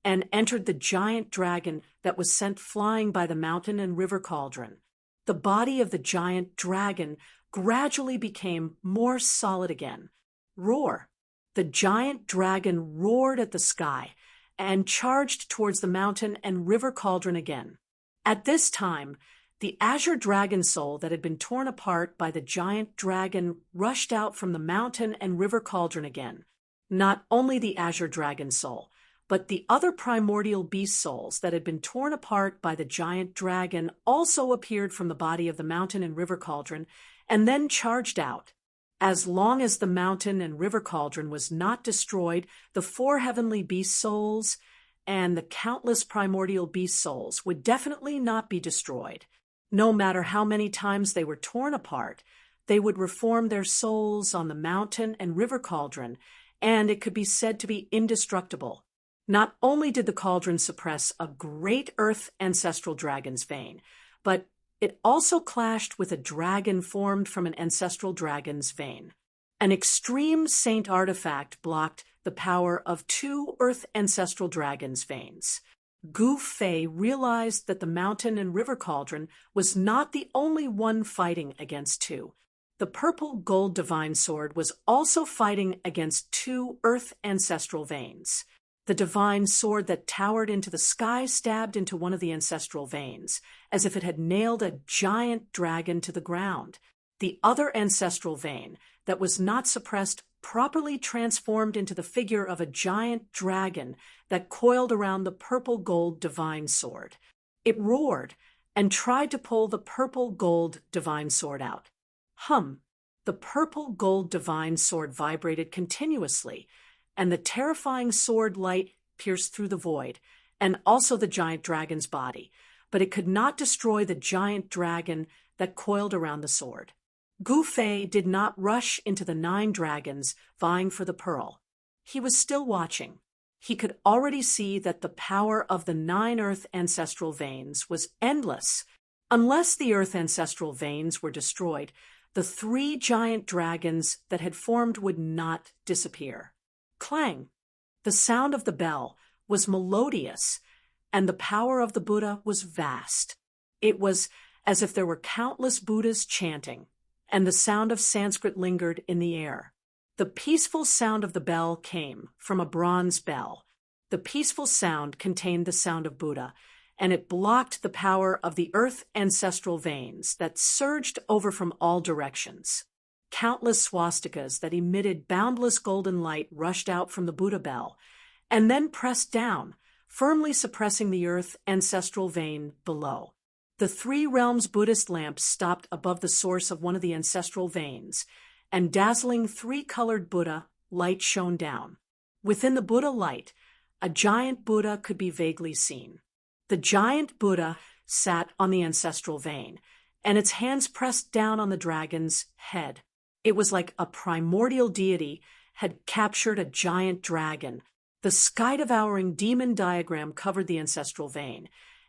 and entered the giant dragon that was sent flying by the mountain and river cauldron. The body of the giant dragon gradually became more solid again. Roar! The giant dragon roared at the sky and charged towards the mountain and river cauldron again. At this time, the azure dragon soul that had been torn apart by the giant dragon rushed out from the mountain and river cauldron again. Not only the azure dragon soul, but the other primordial beast souls that had been torn apart by the giant dragon also appeared from the body of the mountain and river cauldron and then charged out. As long as the mountain and river cauldron was not destroyed, the 4 heavenly beast souls and the countless primordial beast souls would definitely not be destroyed. No matter how many times they were torn apart, they would reform their souls on the mountain and river cauldron, and it could be said to be indestructible. Not only did the cauldron suppress a great earth ancestral dragon's vein, but it also clashed with a dragon formed from an ancestral dragon's vein. An extreme saint artifact blocked the power of 2 earth ancestral dragon's veins. Gu Fei realized that the mountain and river cauldron was not the only one fighting against 2. The purple gold divine sword was also fighting against 2 earth ancestral veins. The divine sword that towered into the sky stabbed into one of the ancestral veins, as if it had nailed a giant dragon to the ground. The other ancestral vein that was not suppressed properly transformed into the figure of a giant dragon that coiled around the purple gold divine sword. It roared and tried to pull the purple gold divine sword out. Hum! The purple gold divine sword vibrated continuously, and the terrifying sword light pierced through the void, and also the giant dragon's body, but it could not destroy the giant dragon that coiled around the sword. Gu Fei did not rush into the 9 dragons vying for the pearl. He was still watching. He could already see that the power of the 9 earth ancestral veins was endless. Unless the earth ancestral veins were destroyed, the 3 giant dragons that had formed would not disappear. Clang! The sound of the bell was melodious, and the power of the Buddha was vast. It was as if there were countless Buddhas chanting, and the sound of Sanskrit lingered in the air. The peaceful sound of the bell came from a bronze bell. The peaceful sound contained the sound of Buddha, and it blocked the power of the earth ancestral veins that surged over from all directions. Countless swastikas that emitted boundless golden light rushed out from the Buddha bell, and then pressed down, firmly suppressing the earth ancestral vein below. The 3 realms Buddhist lamps stopped above the source of one of the ancestral veins, and dazzling 3-colored Buddha light shone down. Within the Buddha light, a giant Buddha could be vaguely seen. The giant Buddha sat on the ancestral vein, and its hands pressed down on the dragon's head. It was like a primordial deity had captured a giant dragon. The sky-devouring demon diagram covered the ancestral vein,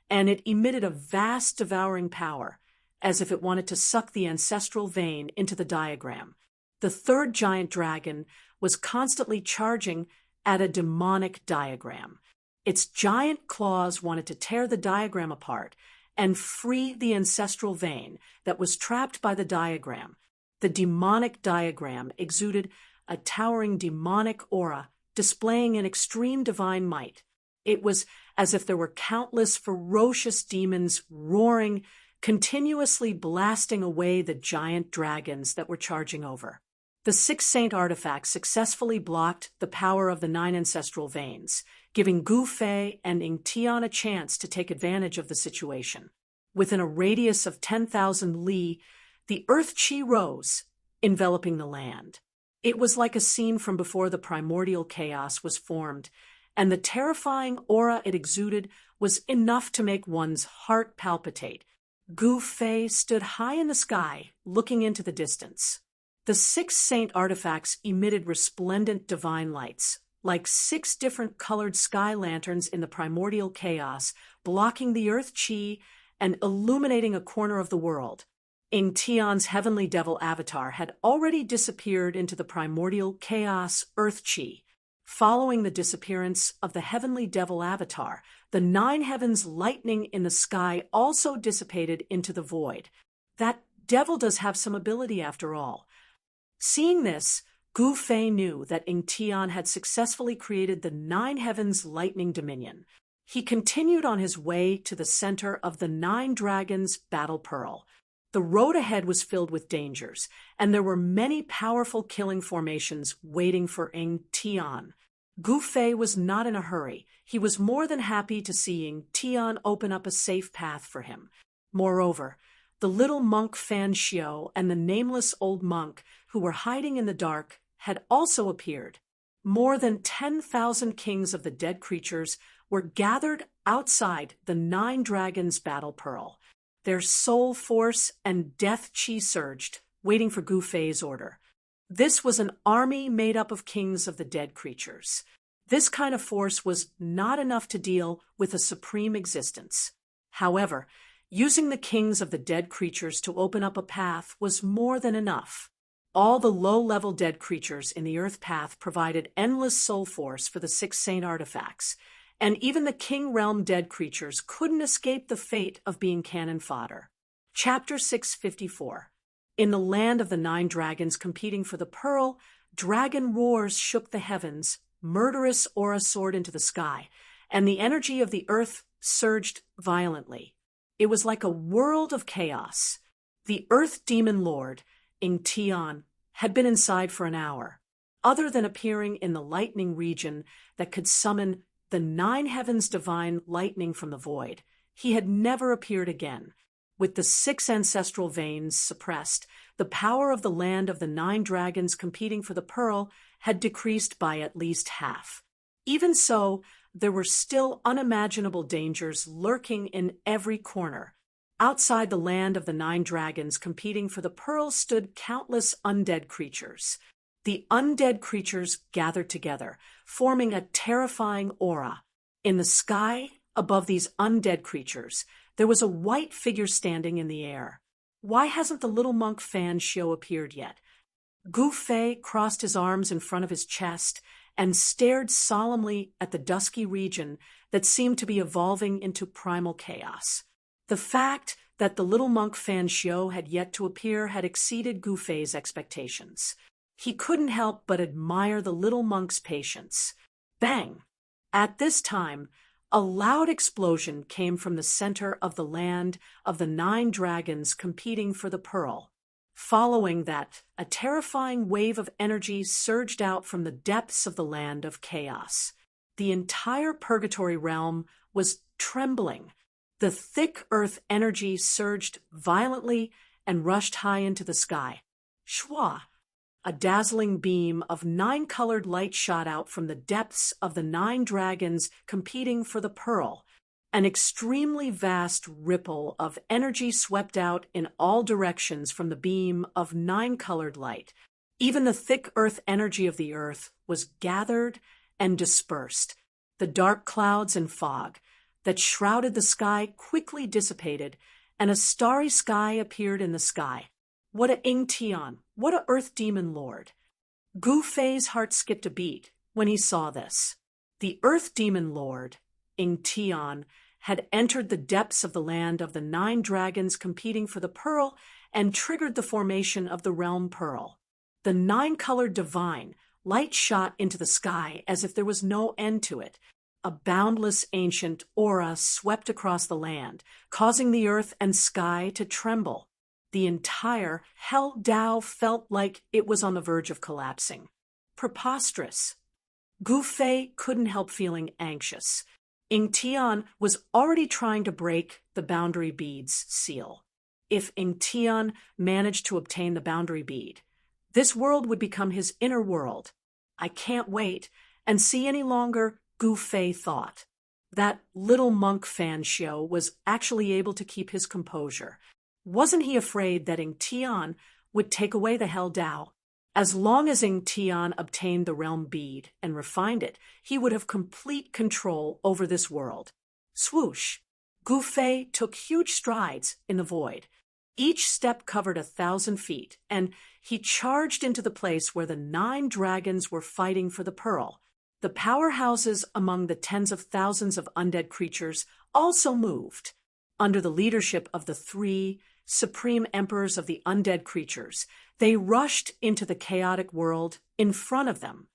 and it emitted a vast devouring power, as if it wanted to suck the ancestral vein into the diagram. The third giant dragon was constantly charging at a demonic diagram. Its giant claws wanted to tear the diagram apart and free the ancestral vein that was trapped by the diagram. The demonic diagram exuded a towering demonic aura, displaying an extreme divine might. It was as if there were countless ferocious demons roaring, continuously blasting away the giant dragons that were charging over. The 6 saint artifacts successfully blocked the power of the 9 ancestral veins, giving Gu Fei and Ying Tian a chance to take advantage of the situation. Within a radius of 10,000 li, the earth qi rose, enveloping the land. It was like a scene from before the primordial chaos was formed, and the terrifying aura it exuded was enough to make one's heart palpitate. Gu Fei stood high in the sky, looking into the distance. The 6 saint artifacts emitted resplendent divine lights, like 6 different colored sky lanterns in the primordial chaos, blocking the earth qi and illuminating a corner of the world. Ying Tian's heavenly devil avatar had already disappeared into the primordial chaos earth qi. Following the disappearance of the heavenly devil avatar, the 9 heavens lightning in the sky also dissipated into the void. That devil does have some ability after all. Seeing this, Gu Fei knew that Ying Tian had successfully created the 9 heavens lightning dominion. He continued on his way to the center of the 9 dragons battle pearl. The road ahead was filled with dangers, and there were many powerful killing formations waiting for Ying Tian. Gu Fei was not in a hurry. He was more than happy to see Ying Tian open up a safe path for him. Moreover, the little monk Fan Xiao and the nameless old monk who were hiding in the dark had also appeared. More than 10,000 kings of the dead creatures were gathered outside the 9 dragons battle pearl. Their soul force and death qi surged, waiting for Gu Fei's order. This was an army made up of kings of the dead creatures. This kind of force was not enough to deal with a supreme existence. However, using the kings of the dead creatures to open up a path was more than enough. All the low-level dead creatures in the Earth Path provided endless soul force for the 6 saint artifacts, and even the King Realm dead creatures couldn't escape the fate of being cannon fodder. Chapter 654. In the land of the 9 dragons competing for the pearl, dragon roars shook the heavens, murderous aura soared into the sky, and the energy of the earth surged violently. It was like a world of chaos. The Earth Demon Lord, Ying Tian, had been inside for an hour. Other than appearing in the lightning region that could summon the 9 heavens divine lightning from the void, he had never appeared again. With the 6 ancestral veins suppressed, the power of the land of the 9 dragons competing for the pearl had decreased by at least half. Even so, there were still unimaginable dangers lurking in every corner. Outside the land of the 9 dragons competing for the pearl stood countless undead creatures. The undead creatures gathered together, forming a terrifying aura. In the sky, above these undead creatures, there was a white figure standing in the air. Why hasn't the little monk Fan Xiao appeared yet? Gu Fei crossed his arms in front of his chest and stared solemnly at the dusky region that seemed to be evolving into primal chaos. The fact that the little monk Fan Xiao had yet to appear had exceeded Gu Fei's expectations. He couldn't help but admire the little monk's patience. Bang! At this time, a loud explosion came from the center of the land of the 9 dragons competing for the pearl. Following that, a terrifying wave of energy surged out from the depths of the land of chaos. The entire purgatory realm was trembling. The thick earth energy surged violently and rushed high into the sky. Shwa! A dazzling beam of 9-colored light shot out from the depths of the 9 dragons competing for the pearl. An extremely vast ripple of energy swept out in all directions from the beam of 9-colored light. Even the thick earth energy of the earth was gathered and dispersed. The dark clouds and fog that shrouded the sky quickly dissipated, and a starry sky appeared in the sky. What a Ingtian! What a Earth Demon Lord! Gu Fei's heart skipped a beat when he saw this. The Earth Demon Lord, Ingtian, had entered the depths of the land of the 9 dragons competing for the pearl and triggered the formation of the realm pearl. The 9-colored divine light shot into the sky as if there was no end to it. A boundless ancient aura swept across the land, causing the earth and sky to tremble. The entire Hell Dao felt like it was on the verge of collapsing. Preposterous. Gu Fei couldn't help feeling anxious. Ingtian was already trying to break the boundary bead's seal. If Ingtian managed to obtain the boundary bead, this world would become his inner world. I can't wait and see any longer, Gu Fei thought. That little monk Fan Xiu was actually able to keep his composure. Wasn't he afraid that Ingtian would take away the Hell Dao? As long as Ingtian obtained the realm bead and refined it, he would have complete control over this world. Swoosh! Gu Fei took huge strides in the void. Each step covered 1,000 feet, and he charged into the place where the 9 dragons were fighting for the pearl. The powerhouses among the tens of thousands of undead creatures also moved. Under the leadership of the 3 supreme emperors of the undead creatures, they rushed into the chaotic world in front of them.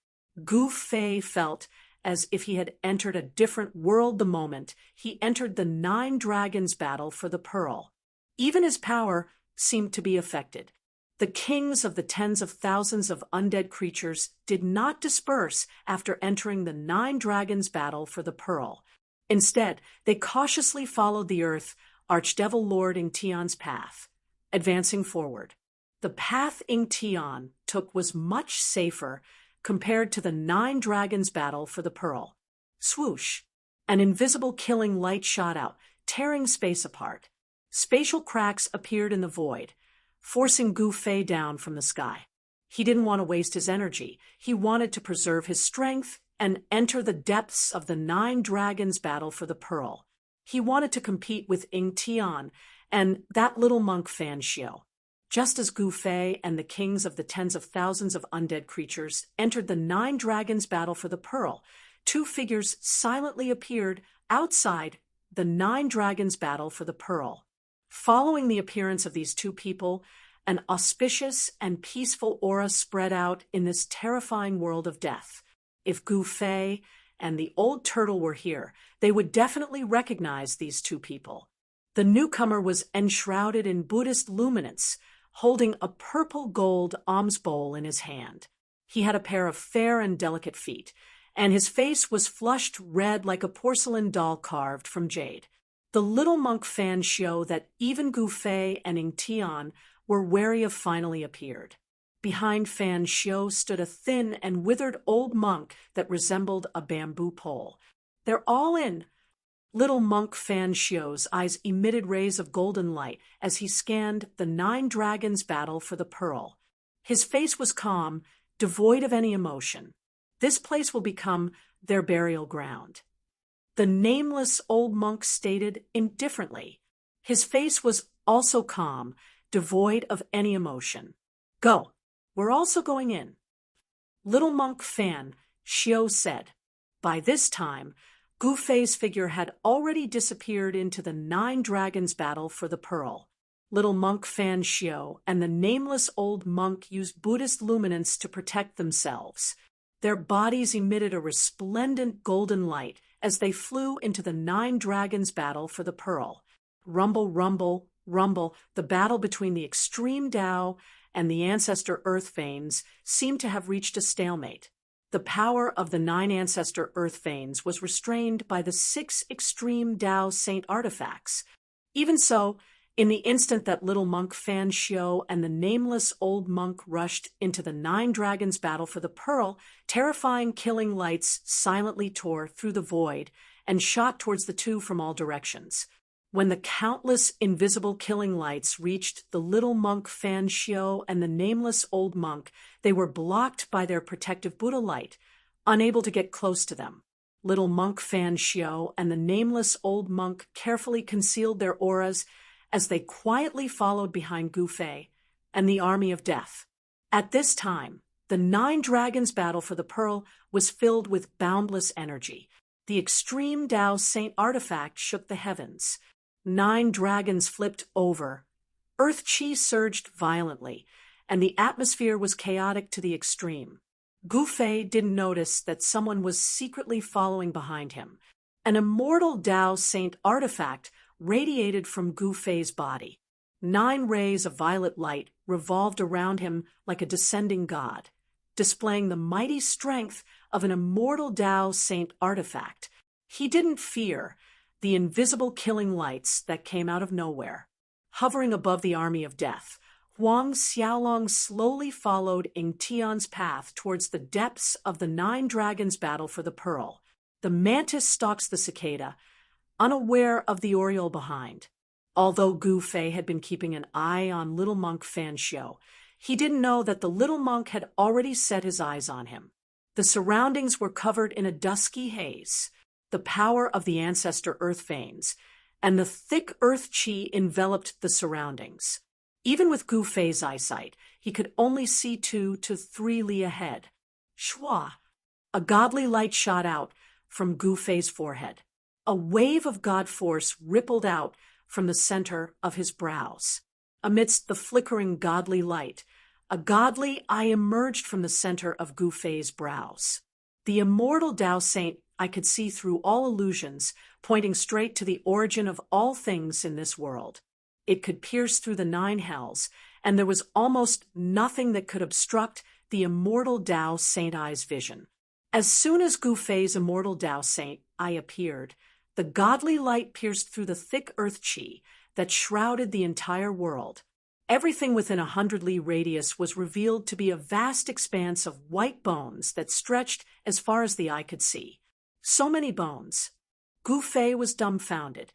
Gu Fei felt as if he had entered a different world the moment he entered the 9 dragons' battle for the pearl. Even his power seemed to be affected. The kings of the tens of thousands of undead creatures did not disperse after entering the 9 dragons' battle for the pearl. Instead, they cautiously followed the earth Archdevil Lord Ingtian's path, advancing forward. The path Ingtian took was much safer compared to the 9 dragons' battle for the pearl. Swoosh! An invisible killing light shot out, tearing space apart. Spatial cracks appeared in the void, forcing Gu Fei down from the sky. He didn't want to waste his energy. He wanted to preserve his strength and enter the depths of the 9 dragons' battle for the pearl. He wanted to compete with Ingtian and that little monk Fan Xiu. Just as Gu Fei and the kings of the tens of thousands of undead creatures entered the 9 dragons' battle for the pearl, 2 figures silently appeared outside the 9 dragons' battle for the pearl. Following the appearance of these 2 people, an auspicious and peaceful aura spread out in this terrifying world of death. If Gu Fei and the old turtle were here, they would definitely recognize these 2 people. The newcomer was enshrouded in Buddhist luminance, holding a purple-gold alms bowl in his hand. He had a pair of fair and delicate feet, and his face was flushed red like a porcelain doll carved from jade. The little monk Fan Xiu that even Gu Fei and Ingtian were wary of finally appeared. Behind Fan Xiu stood a thin and withered old monk that resembled a bamboo pole. "They're all in." Little monk Fan Xiu's eyes emitted rays of golden light as he scanned the 9 dragons' battle for the pearl. His face was calm, devoid of any emotion. This place will become their burial ground. The nameless old monk stated indifferently. His face was also calm, devoid of any emotion. "Go. We're also going in." Little monk Fan Xiu said. By this time, Gu Fei's figure had already disappeared into the 9 dragons' battle for the pearl. Little monk Fan Xiu and the nameless old monk used Buddhist luminance to protect themselves. Their bodies emitted a resplendent golden light as they flew into the 9 dragons' battle for the pearl. Rumble, rumble, rumble, the battle between the extreme Tao and the ancestor earth veins seemed to have reached a stalemate. The power of the 9 ancestor earth veins was restrained by the 6 extreme Tao saint artifacts. Even so, In the instant that little monk Fan Xiu and the nameless old monk rushed into the Nine Dragons' battle for the pearl, terrifying killing lights silently tore through the void and shot towards the two from all directions. When the countless invisible killing lights reached the little monk Fan Xiu and the nameless old monk, they were blocked by their protective Buddha light, unable to get close to them. Little monk Fan Xiu and the nameless old monk carefully concealed their auras as they quietly followed behind Gu Fei and the army of death. At this time, the Nine Dragons' battle for the pearl was filled with boundless energy. The extreme Tao Saint artifact shook the heavens. 9 dragons flipped over. Earth chi surged violently, and the atmosphere was chaotic to the extreme. Gu Fei didn't notice that someone was secretly following behind him. An immortal Tao Saint artifact radiated from Gu Fei's body. 9 rays of violet light revolved around him like a descending god, displaying the mighty strength of an immortal Tao Saint artifact. He didn't fear the invisible killing lights that came out of nowhere. Hovering above the army of death, Huang Xiaolong slowly followed Ying Tian's path towards the depths of the Nine Dragons' battle for the pearl. The mantis stalks the cicada, unaware of the oriole behind. Although Gu Fei had been keeping an eye on little monk Fan Xiu, he didn't know that the little monk had already set his eyes on him. The surroundings were covered in a dusky haze. The power of the ancestor earth veins and the thick earth chi enveloped the surroundings. Even with Gu Fei's eyesight, he could only see 2 to 3 li ahead. Shua! A godly light shot out from Gu Fei's forehead. A wave of god force rippled out from the center of his brows. Amidst the flickering godly light, a godly eye emerged from the center of Gu Fei's brows. The immortal Tao Saint I could see through all illusions, pointing straight to the origin of all things in this world. It could pierce through the 9 hells, and there was almost nothing that could obstruct the immortal Tao Saint Eye's vision. As soon as Gu Fei's immortal Tao Saint Eye appeared, the godly light pierced through the thick earth chi that shrouded the entire world. Everything within 100 li radius was revealed to be a vast expanse of white bones that stretched as far as the eye could see. So many bones. Gu Fei was dumbfounded.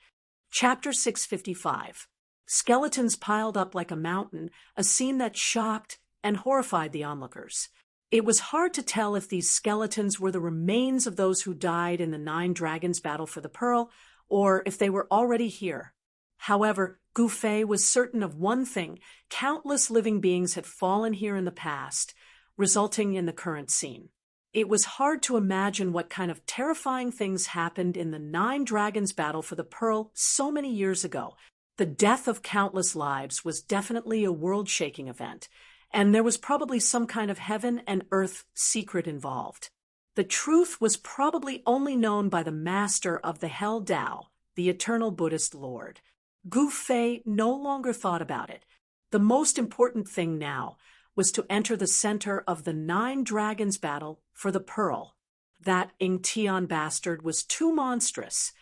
Chapter 655. Skeletons piled up like a mountain, a scene that shocked and horrified the onlookers. It was hard to tell if these skeletons were the remains of those who died in the Nine Dragons' battle for the pearl, or if they were already here. However, Gu Fei was certain of one thing: countless living beings had fallen here in the past, resulting in the current scene. It was hard to imagine what kind of terrifying things happened in the Nine Dragons' battle for the pearl so many years ago. The death of countless lives was definitely a world-shaking event, and there was probably some kind of heaven and earth secret involved. The truth was probably only known by the master of the Hell Tao, the eternal Buddhist Lord. Gu Fei no longer thought about it. The most important thing now was to enter the center of the Nine Dragons' battle for the pearl. That Ying Tian bastard was too monstrous,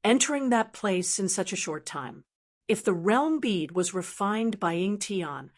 entering that place in such a short time. If the realm bead was refined by Ying Tian,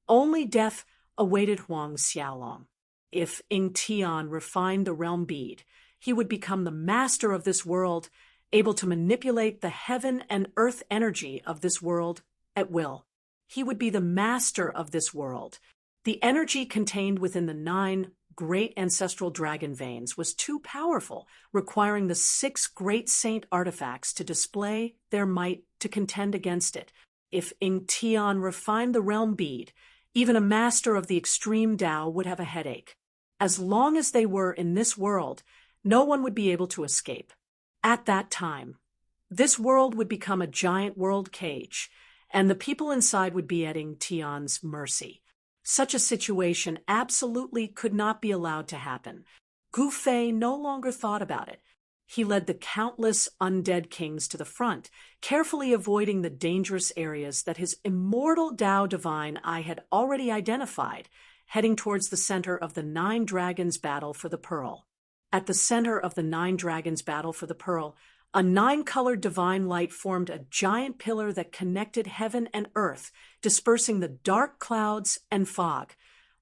only death awaited Huang Xiaolong. If Ying Tian refined the realm bead, he would become the master of this world, able to manipulate the heaven and earth energy of this world at will. He would be the master of this world. The energy contained within the 9 great ancestral dragon veins was too powerful, requiring the 6 great saint artifacts to display their might to contend against it. If Ying Tian refined the realm bead, even a master of the extreme Tao would have a headache. As long as they were in this world, no one would be able to escape. At that time, this world would become a giant world cage, and the people inside would be at Ying Tian's mercy. Such a situation absolutely could not be allowed to happen. Gu Fei no longer thought about it. He led the countless undead kings to the front, carefully avoiding the dangerous areas that his immortal Tao Divine Eye had already identified, heading towards the center of the Nine Dragons' battle for the pearl. At the center of the Nine Dragons' battle for the pearl, A nine-colored divine light formed a giant pillar that connected heaven and earth, dispersing the dark clouds and fog,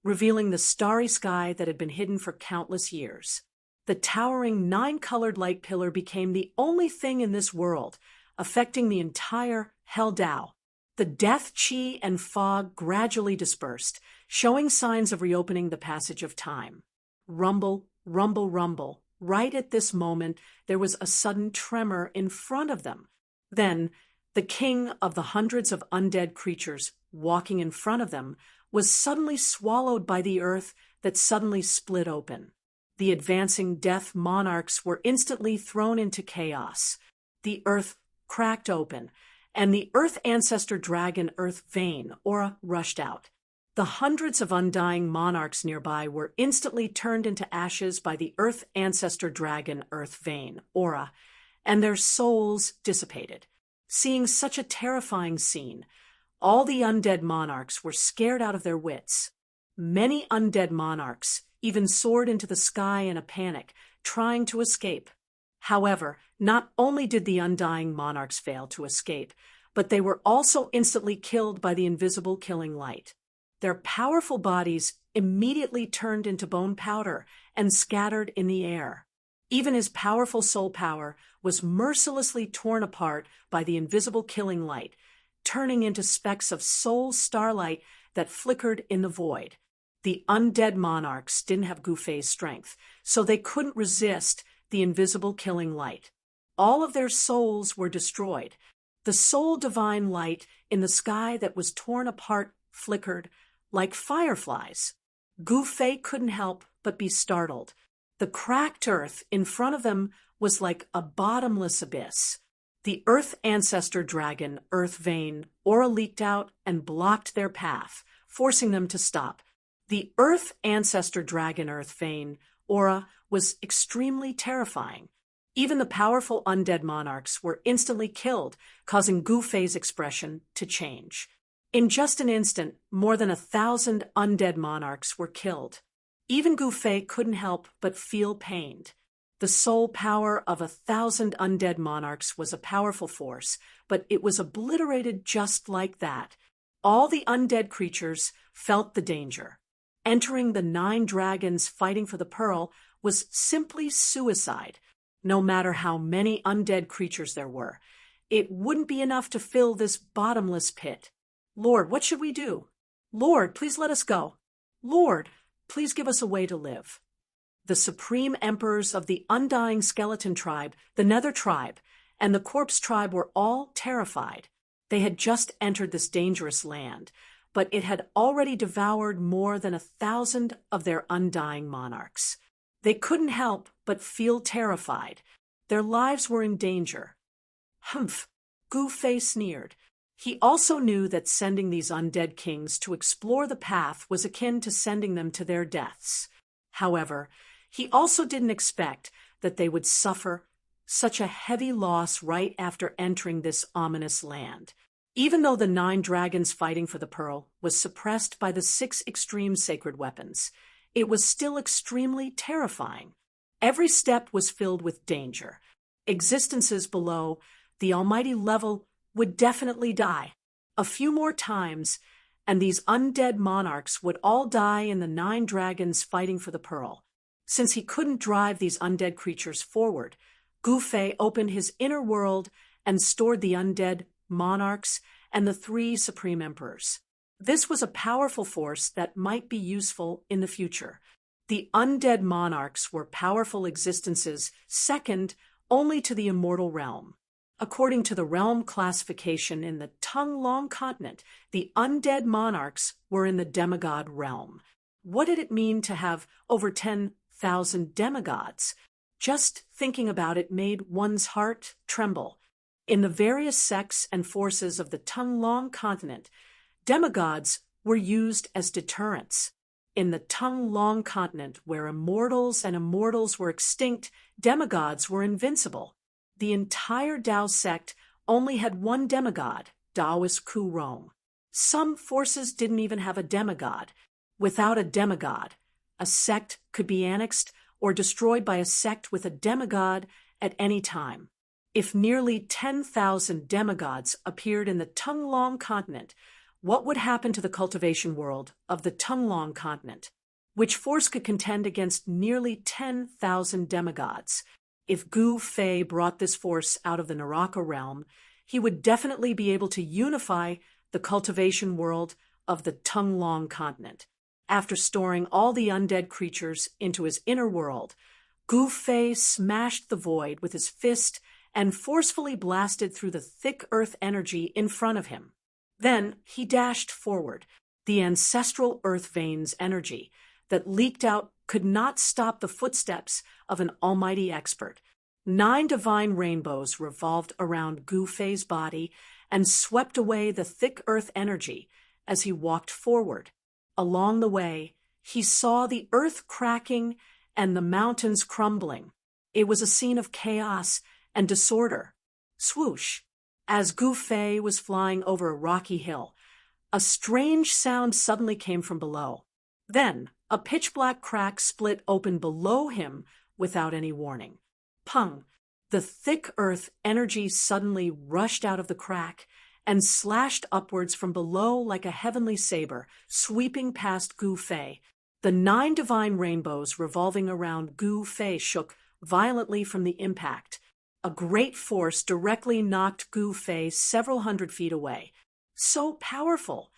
revealing the starry sky that had been hidden for countless years. The towering nine-colored light pillar became the only thing in this world, affecting the entire Hell-Dao. The death chi and fog gradually dispersed, showing signs of reopening the passage of time. Rumble, rumble, rumble. Right at this moment, there was a sudden tremor in front of them. Then, the king of the hundreds of undead creatures walking in front of them was suddenly swallowed by the earth that suddenly split open. The advancing death monarchs were instantly thrown into chaos. The earth cracked open, and the earth ancestor dragon earth vein, aura, rushed out. The hundreds of undying monarchs nearby were instantly turned into ashes by the earth ancestor dragon earth vein, aura, and their souls dissipated. Seeing such a terrifying scene, all the undead monarchs were scared out of their wits. Many undead monarchs even soared into the sky in a panic, trying to escape. However, not only did the undying monarchs fail to escape, but they were also instantly killed by the invisible killing light. Their powerful bodies immediately turned into bone powder and scattered in the air. Even his powerful soul power was mercilessly torn apart by the invisible killing light, turning into specks of soul starlight that flickered in the void. The undead monarchs didn't have Gufei's strength, so they couldn't resist the invisible killing light. All of their souls were destroyed. The soul divine light in the sky that was torn apart flickered like fireflies. Gufei couldn't help but be startled. The cracked earth in front of them was like a bottomless abyss. The earth ancestor dragon, earth vein, aura leaked out and blocked their path, forcing them to stop. The earth ancestor dragon, earth vein, aura was extremely terrifying. Even the powerful undead monarchs were instantly killed, causing Gufei's expression to change. In just an instant, more than 1,000 undead monarchs were killed. Even Gufei couldn't help but feel pained. The soul power of 1,000 undead monarchs was a powerful force, but it was obliterated just like that. All the undead creatures felt the danger. Entering the 9 dragons fighting for the pearl was simply suicide. No matter how many undead creatures there were, it wouldn't be enough to fill this bottomless pit. Lord, what should we do? Lord, please let us go. Lord, please give us a way to live. The supreme emperors of the undying skeleton tribe, the Nether tribe, and the corpse tribe were all terrified. They had just entered this dangerous land, but it had already devoured more than 1,000 of their undying monarchs. They couldn't help but feel terrified. Their lives were in danger. Humph! Gufei sneered. He also knew that sending these undead kings to explore the path was akin to sending them to their deaths. However, he also didn't expect that they would suffer such a heavy loss right after entering this ominous land. Even though the 9 dragons fighting for the pearl was suppressed by the 6 extreme sacred weapons, it was still extremely terrifying. Every step was filled with danger. Existences below the almighty level would definitely die. A few more times, and these undead monarchs would all die in the 9 dragons fighting for the pearl. Since he couldn't drive these undead creatures forward, Gufei opened his inner world and stored the undead monarchs and the 3 supreme emperors. This was a powerful force that might be useful in the future. The undead monarchs were powerful existences second only to the immortal realm. According to the realm classification in the Tongue-Long continent, the undead monarchs were in the demigod realm. What did it mean to have over 10,000 demigods? Just thinking about it made one's heart tremble. In the various sects and forces of the Tongue-Long continent, demigods were used as deterrents. In the Tongue-Long continent, where immortals and immortals were extinct, demigods were invincible. The entire Dao sect only had one demigod, Taoist Ku Rong. Some forces didn't even have a demigod. Without a demigod, a sect could be annexed or destroyed by a sect with a demigod at any time. If nearly 10,000 demigods appeared in the Tonglong continent, what would happen to the cultivation world of the Tonglong continent? Which force could contend against nearly 10,000 demigods? If Gu Fei brought this force out of the Naraka realm, he would definitely be able to unify the cultivation world of the Tonglong continent. After storing all the undead creatures into his inner world, Gu Fei smashed the void with his fist and forcefully blasted through the thick earth energy in front of him. Then he dashed forward. The ancestral earth veins energy that leaked out could not stop the footsteps of an almighty expert. 9 divine rainbows revolved around Gu Fei's body and swept away the thick earth energy as he walked forward. Along the way, he saw the earth cracking and the mountains crumbling. It was a scene of chaos and disorder. Swoosh! As Gu Fei was flying over a rocky hill, a strange sound suddenly came from below. Then, a pitch-black crack split open below him without any warning. Pung! The thick earth energy suddenly rushed out of the crack and slashed upwards from below like a heavenly saber, sweeping past Gu Fei. The 9 divine rainbows revolving around Gu Fei shook violently from the impact. A great force directly knocked Gu Fei several hundred feet away. So powerful!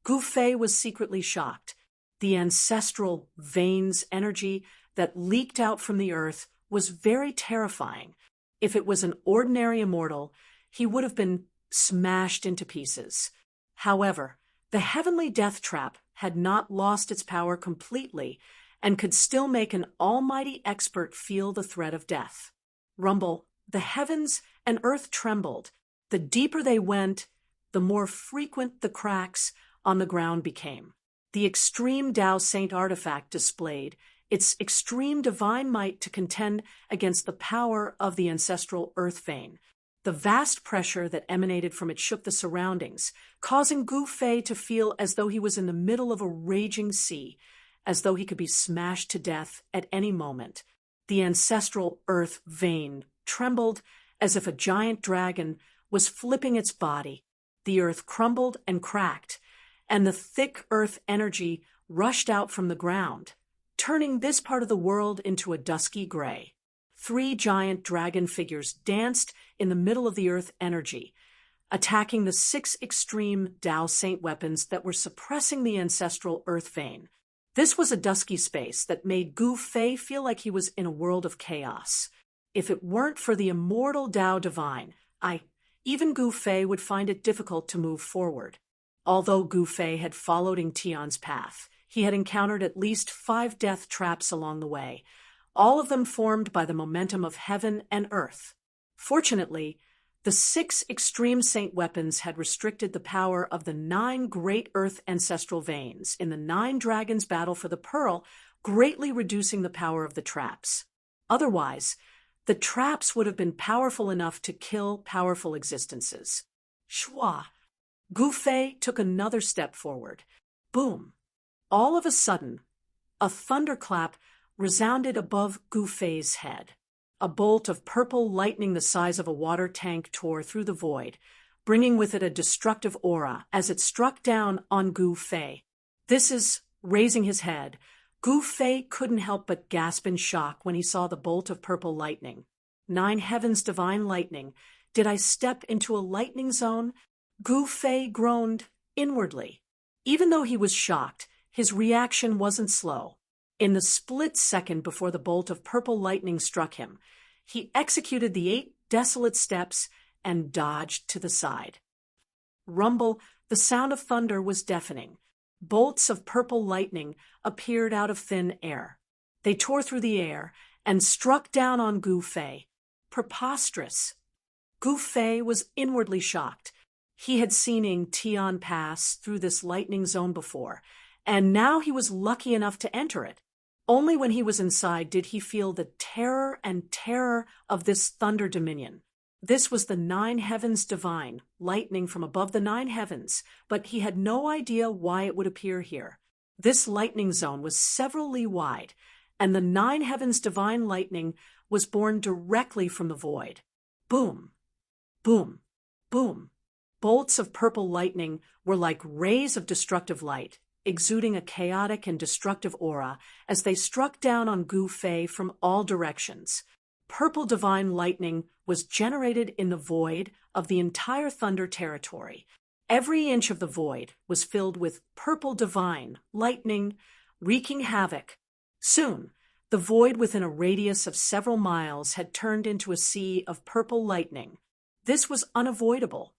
Gu Fei was secretly shocked. The ancestral veins energy that leaked out from the earth was very terrifying. If it was an ordinary immortal, he would have been smashed into pieces. However, the heavenly death trap had not lost its power completely and could still make an almighty expert feel the threat of death. Rumble, the heavens and earth trembled. The deeper they went, the more frequent the cracks on the ground became. The extreme Tao Saint artifact displayed its extreme divine might to contend against the power of the ancestral earth vein. The vast pressure that emanated from it shook the surroundings, causing Gu Fei to feel as though he was in the middle of a raging sea, as though he could be smashed to death at any moment. The ancestral earth vein trembled as if a giant dragon was flipping its body. The earth crumbled and cracked, and the thick earth energy rushed out from the ground, turning this part of the world into a dusky gray. 3 giant dragon figures danced in the middle of the earth energy, attacking the 6 extreme Tao Saint weapons that were suppressing the ancestral earth vein. This was a dusky space that made Gu Fei feel like he was in a world of chaos. If it weren't for the immortal Tao Divine, even Gu Fei would find it difficult to move forward. Although Gu Fei had followed Ing Tian's path, he had encountered at least 5 death traps along the way, all of them formed by the momentum of heaven and earth. Fortunately, the 6 extreme saint weapons had restricted the power of the 9 great earth ancestral veins in the 9 dragons' battle for the pearl, greatly reducing the power of the traps. Otherwise, the traps would have been powerful enough to kill powerful existences. Shwa! Gu Fei took another step forward. Boom! All of a sudden, a thunderclap resounded above Gu Fei's head. A bolt of purple lightning the size of a water tank tore through the void, bringing with it a destructive aura as it struck down on Gu Fei. Raising his head, Gu Fei couldn't help but gasp in shock when he saw the bolt of purple lightning. 9 heavens divine lightning. Did I step into a lightning zone? Gu Fei groaned inwardly. Even though he was shocked, his reaction wasn't slow. In the split second before the bolt of purple lightning struck him, he executed the 8 desolate steps and dodged to the side. Rumble, the sound of thunder was deafening. Bolts of purple lightning appeared out of thin air. They tore through the air and struck down on Gu Fei. Preposterous! Gu Fei was inwardly shocked. He had seen Ing Tian pass through this lightning zone before, and now he was lucky enough to enter it. Only when he was inside did he feel the terror of this thunder dominion. This was the 9 heavens divine, lightning from above the 9 heavens, but he had no idea why it would appear here. This lightning zone was several li wide, and the 9 heavens divine lightning was born directly from the void. Boom, boom, boom. Bolts of purple lightning were like rays of destructive light, exuding a chaotic and destructive aura as they struck down on Gu Fei from all directions. Purple divine lightning was generated in the void of the entire Thunder territory. Every inch of the void was filled with purple divine lightning, wreaking havoc. Soon, the void within a radius of several miles had turned into a sea of purple lightning. This was unavoidable.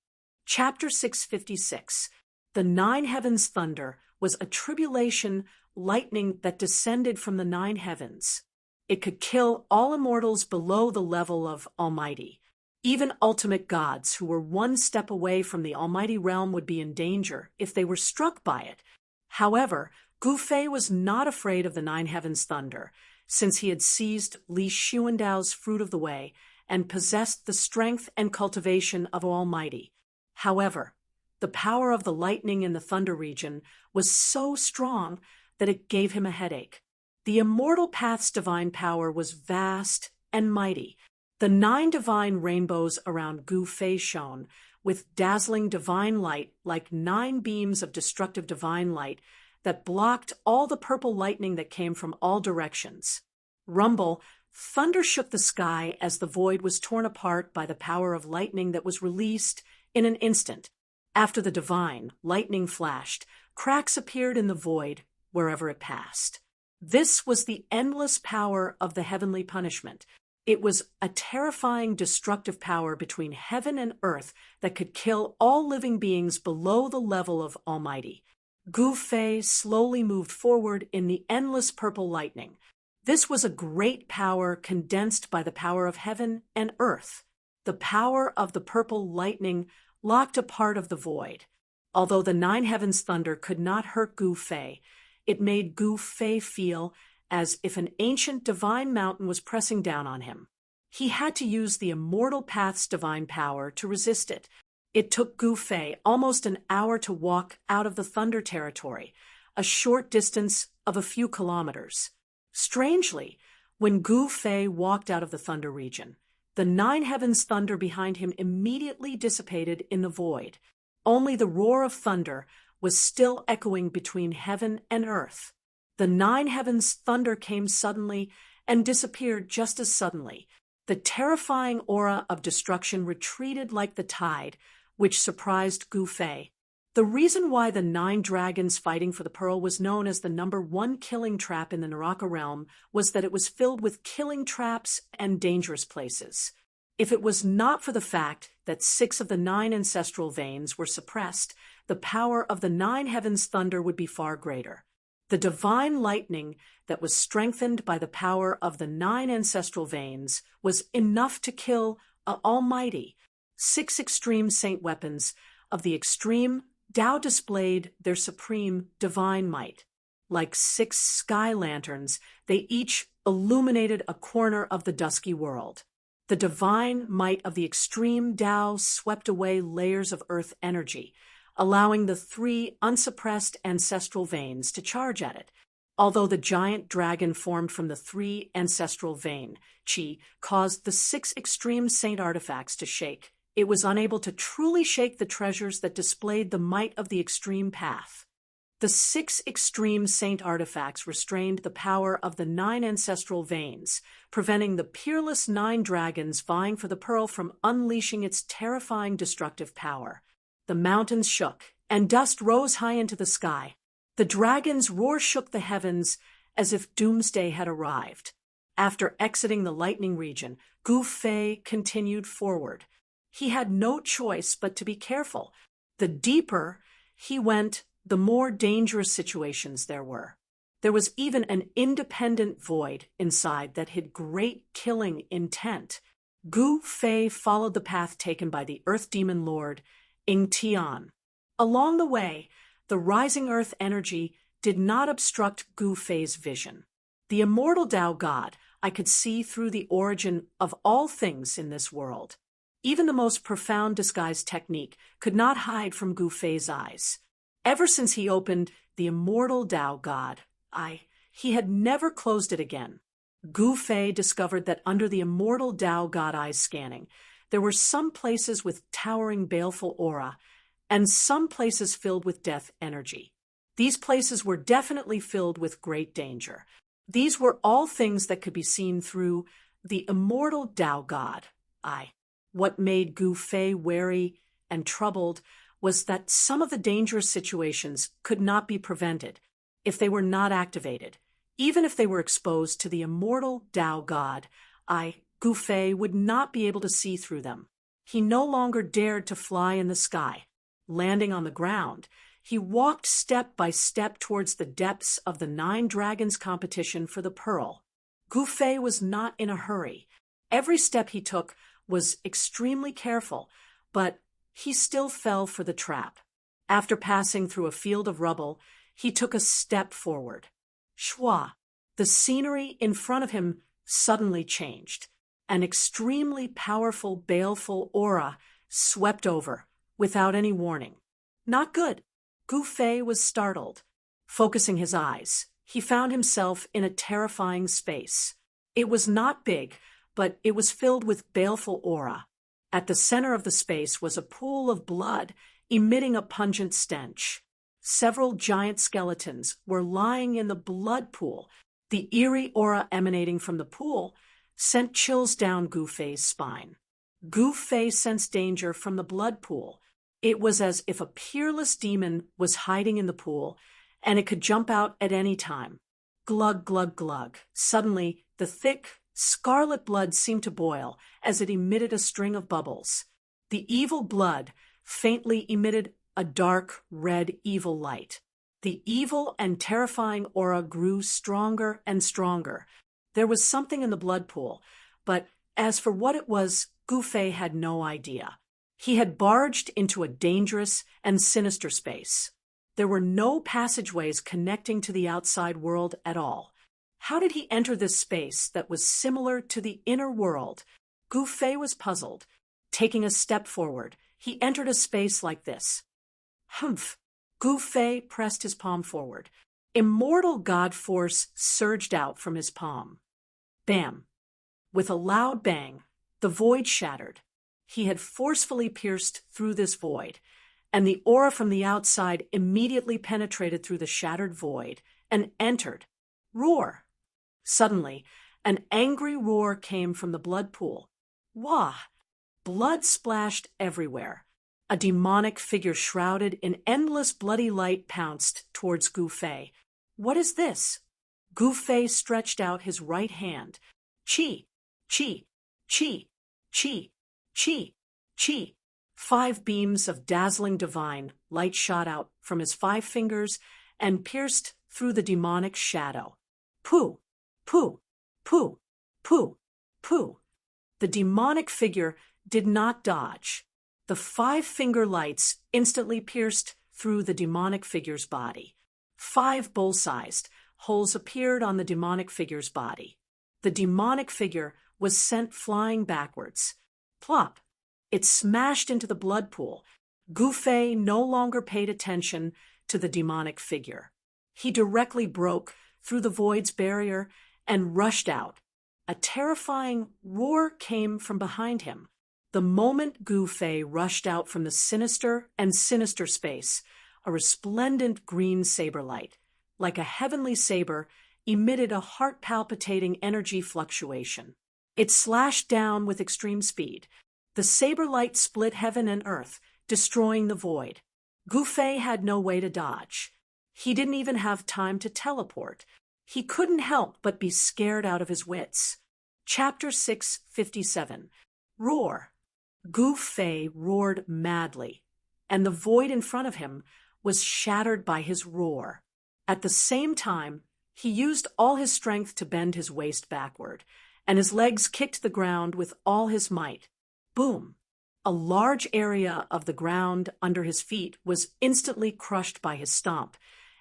Chapter 656. The Nine Heavens Thunder was a tribulation lightning that descended from the nine heavens. It could kill all immortals below the level of Almighty. Even ultimate gods who were one step away from the Almighty realm would be in danger if they were struck by it. However, Gu Fei was not afraid of the Nine Heavens Thunder, since he had seized Li Xuandao's Fruit of the Way and possessed the strength and cultivation of Almighty. However, the power of the lightning in the Thunder region was so strong that it gave him a headache. The Immortal Path's divine power was vast and mighty. The 9 divine rainbows around Gu Fei shone with dazzling divine light like 9 beams of destructive divine light that blocked all the purple lightning that came from all directions. Rumble, thunder shook the sky as the void was torn apart by the power of lightning that was released in an instant. After the divine lightning flashed, cracks appeared in the void wherever it passed. This was the endless power of the heavenly punishment. It was a terrifying, destructive power between heaven and earth that could kill all living beings below the level of Almighty. Gu Fei slowly moved forward in the endless purple lightning. This was a great power condensed by the power of heaven and earth. The power of the purple lightning locked a part of the void. Although the Nine Heavens Thunder could not hurt Gu Fei, it made Gu Fei feel as if an ancient divine mountain was pressing down on him. He had to use the Immortal Path's divine power to resist it. It took Gu Fei almost an hour to walk out of the Thunder territory, a short distance of a few kilometers. Strangely, when Gu Fei walked out of the Thunder region, the Nine Heavens Thunder behind him immediately dissipated in the void. Only the roar of thunder was still echoing between heaven and earth. The Nine Heavens Thunder came suddenly and disappeared just as suddenly. The terrifying aura of destruction retreated like the tide, which surprised Gu Fei. The reason why the 9 dragons fighting for the pearl was known as the number 1 killing trap in the Naraka realm was that it was filled with killing traps and dangerous places. If it was not for the fact that 6 of the 9 ancestral veins were suppressed, the power of the 9 heavens thunder would be far greater. The divine lightning that was strengthened by the power of the 9 ancestral veins was enough to kill Almighty. 6 extreme saint weapons of the extreme Tao displayed their supreme divine might. Like 6 sky lanterns, they each illuminated a corner of the dusky world. The divine might of the extreme Tao swept away layers of earth energy, allowing the 3 unsuppressed ancestral veins to charge at it. Although the giant dragon formed from the 3 ancestral vein, Qi, caused the 6 extreme saint artifacts to shake, it was unable to truly shake the treasures that displayed the might of the extreme path. The 6 extreme saint artifacts restrained the power of the 9 ancestral veins, preventing the peerless 9 dragons vying for the pearl from unleashing its terrifying destructive power. The mountains shook, and dust rose high into the sky. The dragon's roar shook the heavens as if doomsday had arrived. After exiting the lightning region, Gu Fei continued forward. He had no choice but to be careful. The deeper he went, the more dangerous situations there were. There was even an independent void inside that hid great killing intent. Gu Fei followed the path taken by the Earth Demon Lord, Ing Tian. Along the way, the rising earth energy did not obstruct Gu Fei's vision. The immortal Tao God, I could see through the origin of all things in this world. Even the most profound disguise technique could not hide from Gu Fei's eyes. Ever since he opened the immortal Tao God eye, he had never closed it again. Gu Fei discovered that under the immortal Tao God eye scanning, There were some places with towering baleful aura, and some places filled with death energy. These places were definitely filled with great danger. These were all things that could be seen through the immortal Tao God. What made Gu Fei wary and troubled was that some of the dangerous situations could not be prevented if they were not activated. Even if they were exposed to the immortal Tao God, Gu Fei would not be able to see through them. He no longer dared to fly in the sky. Landing on the ground, he walked step by step towards the depths of the 9 Dragons competition for the pearl. Gu Fei was not in a hurry. Every step he took was extremely careful, but he still fell for the trap. After passing through a field of rubble, he took a step forward. Shwa! The scenery in front of him suddenly changed. An extremely powerful, baleful aura swept over, without any warning. Not good. Gu Fei was startled. Focusing his eyes, he found himself in a terrifying space. It was not big, but it was filled with baleful aura. At the center of the space was a pool of blood, emitting a pungent stench. Several giant skeletons were lying in the blood pool. The eerie aura emanating from the pool sent chills down Gu Fei's spine. Gu Fei sensed danger from the blood pool. It was as if a peerless demon was hiding in the pool, and it could jump out at any time. Glug, glug, glug. Suddenly, the thick, scarlet blood seemed to boil as it emitted a string of bubbles. The evil blood faintly emitted a dark, red, evil light. The evil and terrifying aura grew stronger and stronger. There was something in the blood pool, but as for what it was, Gu Fei had no idea. He had barged into a dangerous and sinister space. There were no passageways connecting to the outside world at all. How did he enter this space that was similar to the inner world? Gu Fei was puzzled. Taking a step forward, he entered a space like this. Humph! Gu Fei pressed his palm forward. Immortal God force surged out from his palm. Bam! With a loud bang, the void shattered. He had forcefully pierced through this void, and the aura from the outside immediately penetrated through the shattered void and entered. Roar! Suddenly, an angry roar came from the blood pool. Wah! Blood splashed everywhere. A demonic figure shrouded in endless bloody light pounced towards Gu Fei. What is this? Gu Fei stretched out his right hand. Chi! Chi! Chi! Chi! Chi! Chi! 5 beams of dazzling divine light shot out from his 5 fingers and pierced through the demonic shadow. Pooh! Pooh! Pooh! Pooh! Pooh! The demonic figure did not dodge. The 5-finger lights instantly pierced through the demonic figure's body. 5 bull-sized holes appeared on the demonic figure's body. The demonic figure was sent flying backwards. Plop! It smashed into the blood pool. Gu Fei no longer paid attention to the demonic figure. He directly broke through the void's barrier and rushed out. A terrifying roar came from behind him. The moment Gu Fei rushed out from the sinister and sinister space, a resplendent green saber light, like a heavenly saber, emitted a heart-palpitating energy fluctuation. It slashed down with extreme speed. The saber light split heaven and earth, destroying the void. Gu Fei had no way to dodge. He didn't even have time to teleport. He couldn't help but be scared out of his wits. Chapter 657. Roar. Gu Fei roared madly, and the void in front of him was shattered by his roar. At the same time, he used all his strength to bend his waist backward, and his legs kicked the ground with all his might. Boom! A large area of the ground under his feet was instantly crushed by his stomp,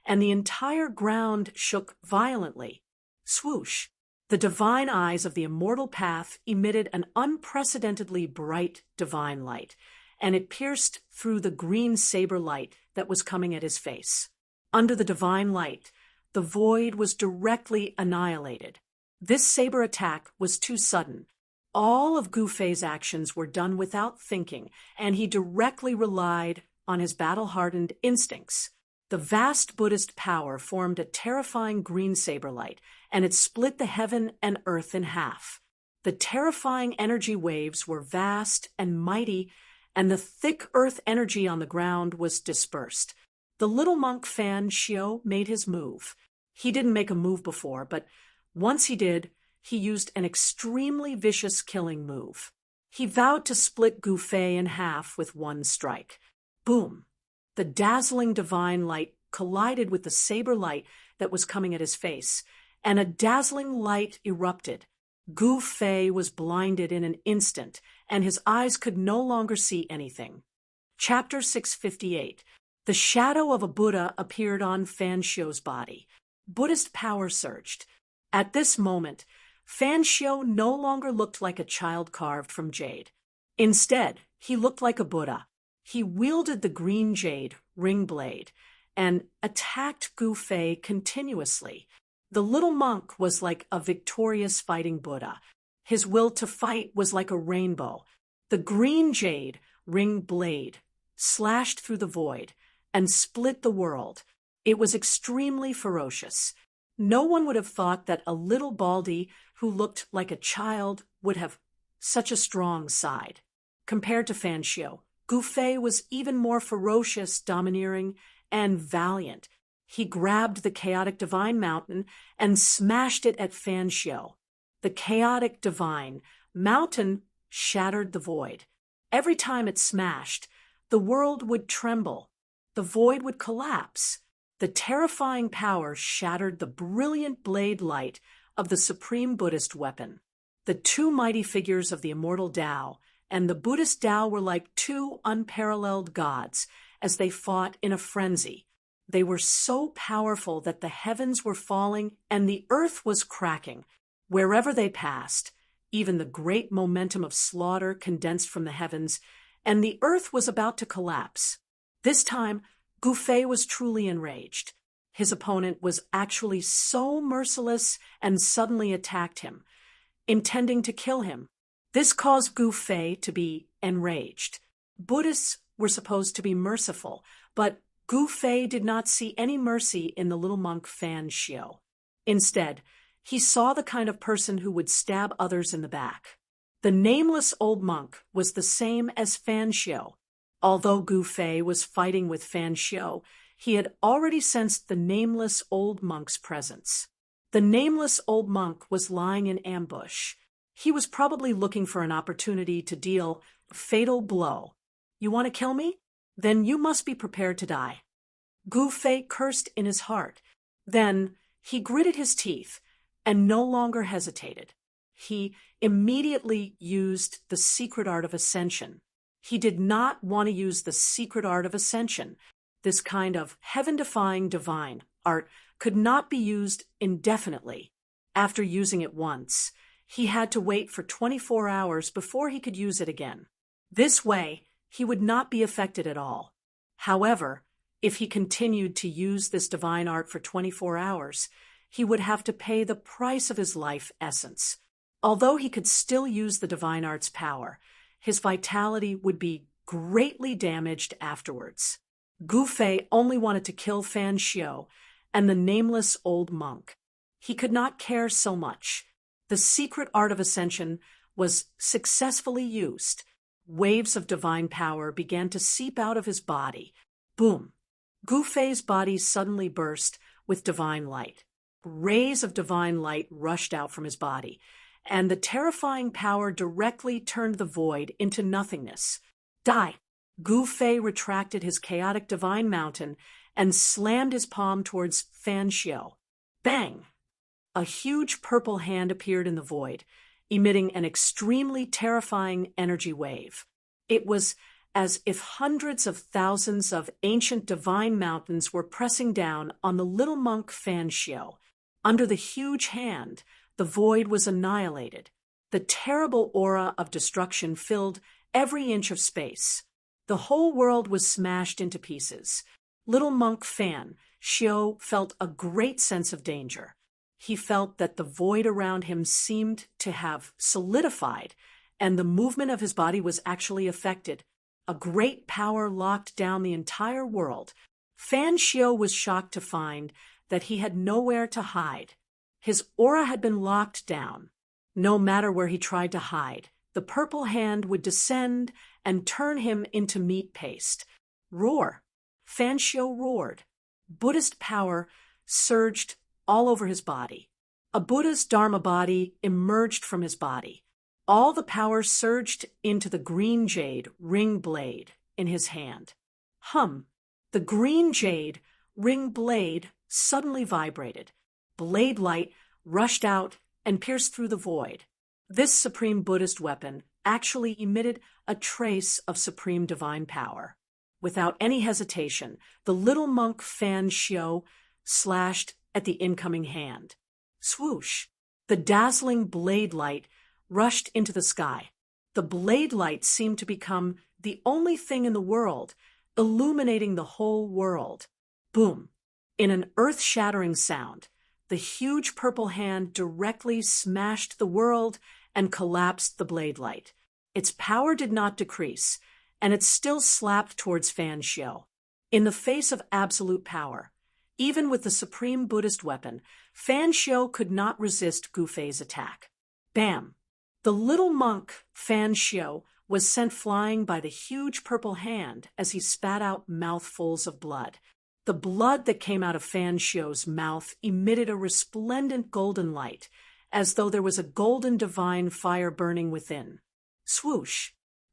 and the entire ground shook violently. Swoosh! The divine eyes of the immortal path emitted an unprecedentedly bright divine light, and it pierced through the green saber light that was coming at his face. Under the divine light, the void was directly annihilated. This saber attack was too sudden. All of Gufei's actions were done without thinking, and he directly relied on his battle-hardened instincts. The vast Buddhist power formed a terrifying green saber light, and it split the heaven and earth in half. The terrifying energy waves were vast and mighty, and the thick earth energy on the ground was dispersed. The little monk Fan Xiao made his move. He didn't make a move before, but once he did, he used an extremely vicious killing move. He vowed to split Gufei in half with one strike. Boom! The dazzling divine light collided with the saber light that was coming at his face, and a dazzling light erupted. Gufei was blinded in an instant, and his eyes could no longer see anything. Chapter 658. The shadow of a Buddha appeared on Fan Xiao's body. Buddhist power surged. At this moment, Fan Xiao no longer looked like a child carved from jade. Instead, he looked like a Buddha. He wielded the green jade ring blade and attacked Gufei continuously. The little monk was like a victorious fighting Buddha. His will to fight was like a rainbow. The green jade ring blade slashed through the void and split the world. It was extremely ferocious. No one would have thought that a little baldy who looked like a child would have such a strong side. Compared to Fan Xiao, Gufei was even more ferocious, domineering, and valiant. He grabbed the chaotic divine mountain and smashed it at Fan Xiao. The chaotic divine mountain shattered the void. Every time it smashed, the world would tremble. The void would collapse. The terrifying power shattered the brilliant blade light of the supreme Buddhist weapon. The two mighty figures of the immortal Tao and the Buddhist Tao were like two unparalleled gods as they fought in a frenzy. They were so powerful that the heavens were falling and the earth was cracking. Wherever they passed, even the great momentum of slaughter condensed from the heavens, and the earth was about to collapse. This time, Gufei was truly enraged. His opponent was actually so merciless and suddenly attacked him, intending to kill him. This caused Gufei to be enraged. Buddhists were supposed to be merciful, but Gufei did not see any mercy in the little monk Fan Xiao. Instead, he saw the kind of person who would stab others in the back. The nameless old monk was the same as Fan Xiao. Although Gufei was fighting with Fan Xiao, he had already sensed the nameless old monk's presence. The nameless old monk was lying in ambush. He was probably looking for an opportunity to deal a fatal blow. "You want to kill me? Then you must be prepared to die." Gufei cursed in his heart. Then he gritted his teeth and no longer hesitated. He immediately used the secret art of ascension. He did not want to use the secret art of ascension. This kind of heaven-defying divine art could not be used indefinitely. After using it once, he had to wait for 24 hours before he could use it again. This way, he would not be affected at all. However, if he continued to use this divine art for 24 hours, he would have to pay the price of his life essence. Although he could still use the divine art's power, his vitality would be greatly damaged afterwards. Gufei only wanted to kill Fan Xiao and the nameless old monk. He could not care so much. The secret art of ascension was successfully used. Waves of divine power began to seep out of his body. Boom! Gufei's body suddenly burst with divine light. Rays of divine light rushed out from his body, and the terrifying power directly turned the void into nothingness. Die! Gufei retracted his chaotic divine mountain and slammed his palm towards Fan Xiao. Bang! A huge purple hand appeared in the void, emitting an extremely terrifying energy wave. It was as if hundreds of thousands of ancient divine mountains were pressing down on the little monk Fan Xiao. Under the huge hand, the void was annihilated. The terrible aura of destruction filled every inch of space. The whole world was smashed into pieces. Little monk Fan Xiao felt a great sense of danger. He felt that the void around him seemed to have solidified, and the movement of his body was actually affected. A great power locked down the entire world. Fan Xiao was shocked to find that he had nowhere to hide. His aura had been locked down. No matter where he tried to hide, the purple hand would descend and turn him into meat paste. Roar! Fan Xiao roared. Buddhist power surged all over his body. A Buddha's Dharma body emerged from his body. All the power surged into the green jade ring blade in his hand. The green jade ring blade suddenly vibrated. Blade light rushed out and pierced through the void. This supreme Buddhist weapon actually emitted a trace of supreme divine power. Without any hesitation, the little monk Fan Xiao slashed at the incoming hand. Swoosh! The dazzling blade light rushed into the sky. The blade light seemed to become the only thing in the world, illuminating the whole world. Boom! In an earth-shattering sound, the huge purple hand directly smashed the world and collapsed the blade light. Its power did not decrease, and it still slapped towards Fan Xiao. In the face of absolute power, even with the supreme Buddhist weapon, Fan Xiao could not resist Gu Fei's attack. Bam! The little monk, Fan Xiao, was sent flying by the huge purple hand as he spat out mouthfuls of blood. The blood that came out of Fan Xiao's mouth emitted a resplendent golden light, as though there was a golden divine fire burning within. Swoosh!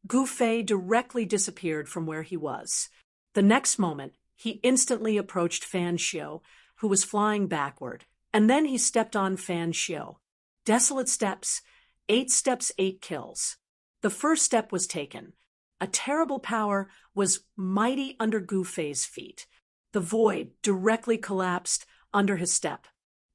Gu Fei directly disappeared from where he was. The next moment, he instantly approached Fan Xiao, who was flying backward, and then he stepped on Fan Xiao. Desolate steps, 8 steps, 8 kills. The first step was taken. A terrible power was mighty under Gu Fei's feet. The void directly collapsed under his step.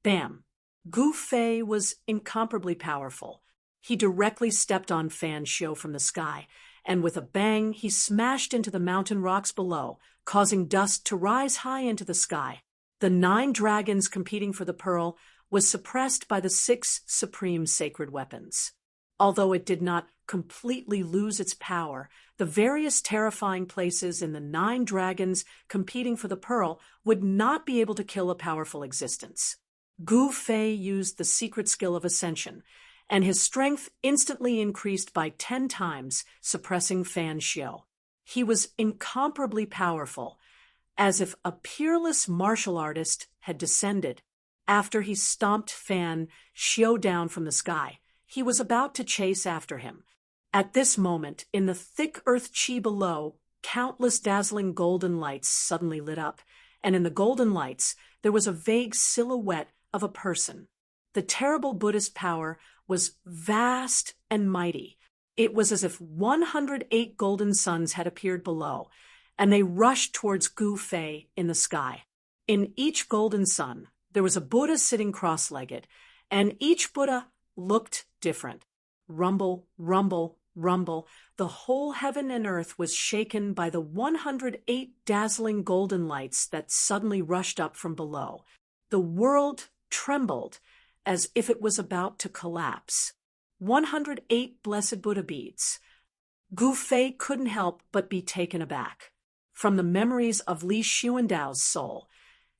Bam! Gu Fei was incomparably powerful. He directly stepped on Fan Xiao from the sky, and with a bang he smashed into the mountain rocks below, causing dust to rise high into the sky. The 9 dragons competing for the pearl was suppressed by the 6 supreme sacred weapons. Although it did not completely lose its power, the various terrifying places in the 9 dragons competing for the pearl would not be able to kill a powerful existence. Gu Fei used the secret skill of ascension, and his strength instantly increased by 10 times, suppressing Fan Xiao. He was incomparably powerful, as if a peerless martial artist had descended. After he stomped Fan Xiao down from the sky, he was about to chase after him. At this moment, in the thick earth chi below, countless dazzling golden lights suddenly lit up, and in the golden lights there was a vague silhouette of a person. The terrible Buddhist power was vast and mighty. It was as if 108 golden suns had appeared below, and they rushed towards Gu Fei in the sky. In each golden sun, there was a Buddha sitting cross-legged, and each Buddha looked different. Rumble, rumble, rumble. The whole heaven and earth was shaken by the 108 dazzling golden lights that suddenly rushed up from below. The world trembled as if it was about to collapse. 108 blessed Buddha beads. Gu Fei couldn't help but be taken aback. From the memories of Li Xuandao's soul,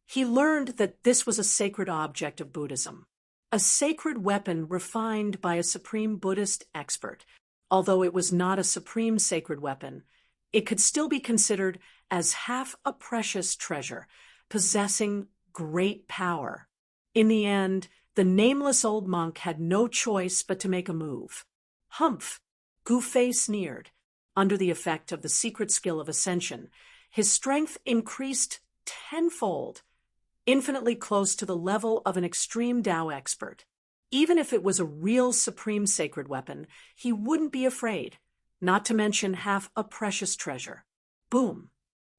he learned that this was a sacred object of Buddhism, a sacred weapon refined by a supreme Buddhist expert. Although it was not a supreme sacred weapon, it could still be considered as half a precious treasure, possessing great power. In the end, the nameless old monk had no choice but to make a move. Humph! Gu Fei sneered. Under the effect of the secret skill of ascension, his strength increased tenfold, infinitely close to the level of an extreme Tao expert. Even if it was a real supreme sacred weapon, he wouldn't be afraid, not to mention half a precious treasure. Boom!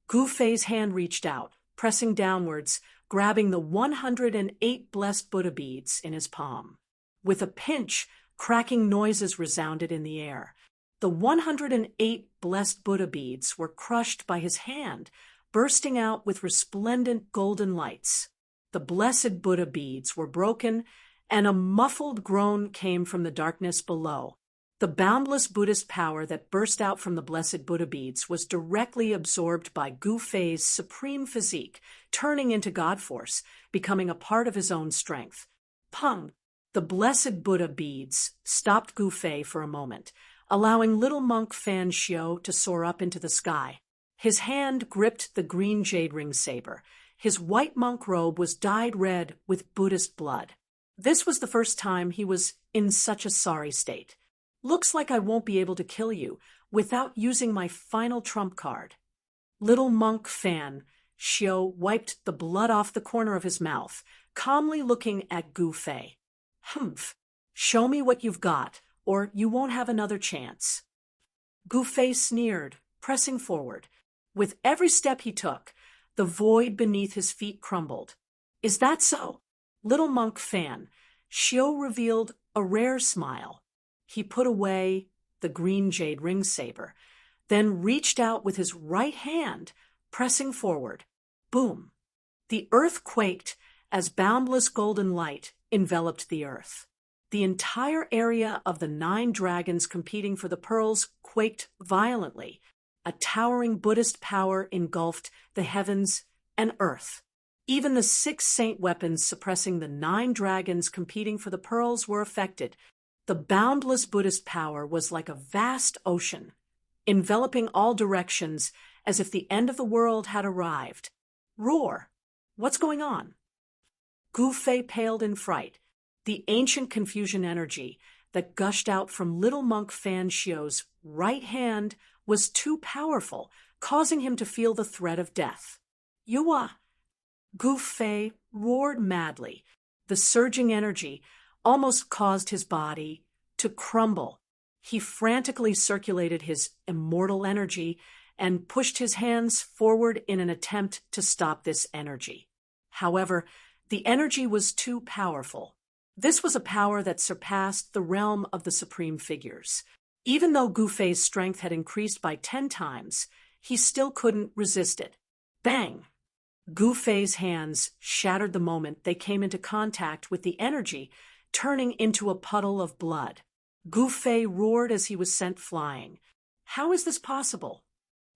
Gu Fei's hand reached out, pressing downwards, grabbing the 108 blessed Buddha beads in his palm. With a pinch, cracking noises resounded in the air. The 108 blessed Buddha beads were crushed by his hand, bursting out with resplendent golden lights. The blessed Buddha beads were broken, and a muffled groan came from the darkness below. The boundless Buddhist power that burst out from the blessed Buddha beads was directly absorbed by Gu Fei's supreme physique, turning into God force, becoming a part of his own strength. Pung! The blessed Buddha beads stopped Gu Fei for a moment, allowing little monk Fan Xiao to soar up into the sky. His hand gripped the green jade ring saber. His white monk robe was dyed red with Buddhist blood. This was the first time he was in such a sorry state. Looks like I won't be able to kill you without using my final trump card. Little monk Fan Xiao wiped the blood off the corner of his mouth, calmly looking at Gu Fei. Humph! Show me what you've got, or you won't have another chance. Gu Fei sneered, pressing forward. With every step he took, the void beneath his feet crumbled. Is that so? Little monk Fan Xiao revealed a rare smile. He put away the green jade ring saber, then reached out with his right hand, pressing forward. Boom! The earth quaked as boundless golden light enveloped the earth. The entire area of the 9 dragons competing for the pearls quaked violently. A towering Buddhist power engulfed the heavens and earth. Even the 6 saint weapons suppressing the 9 dragons competing for the pearls were affected. The boundless Buddhist power was like a vast ocean, enveloping all directions as if the end of the world had arrived. Roar! What's going on? Gu Fei paled in fright. The ancient confusion energy that gushed out from little monk Fan Xiao's right hand was too powerful, causing him to feel the threat of death. Yua! Gu Fei roared madly. The surging energy almost caused his body to crumble. He frantically circulated his immortal energy and pushed his hands forward in an attempt to stop this energy. However, the energy was too powerful. This was a power that surpassed the realm of the supreme figures. Even though Gu Fei's strength had increased by 10 times, he still couldn't resist it. Bang! Gu Fei's hands shattered the moment they came into contact with the energy, turning into a puddle of blood. Gu Fei roared as he was sent flying. How is this possible?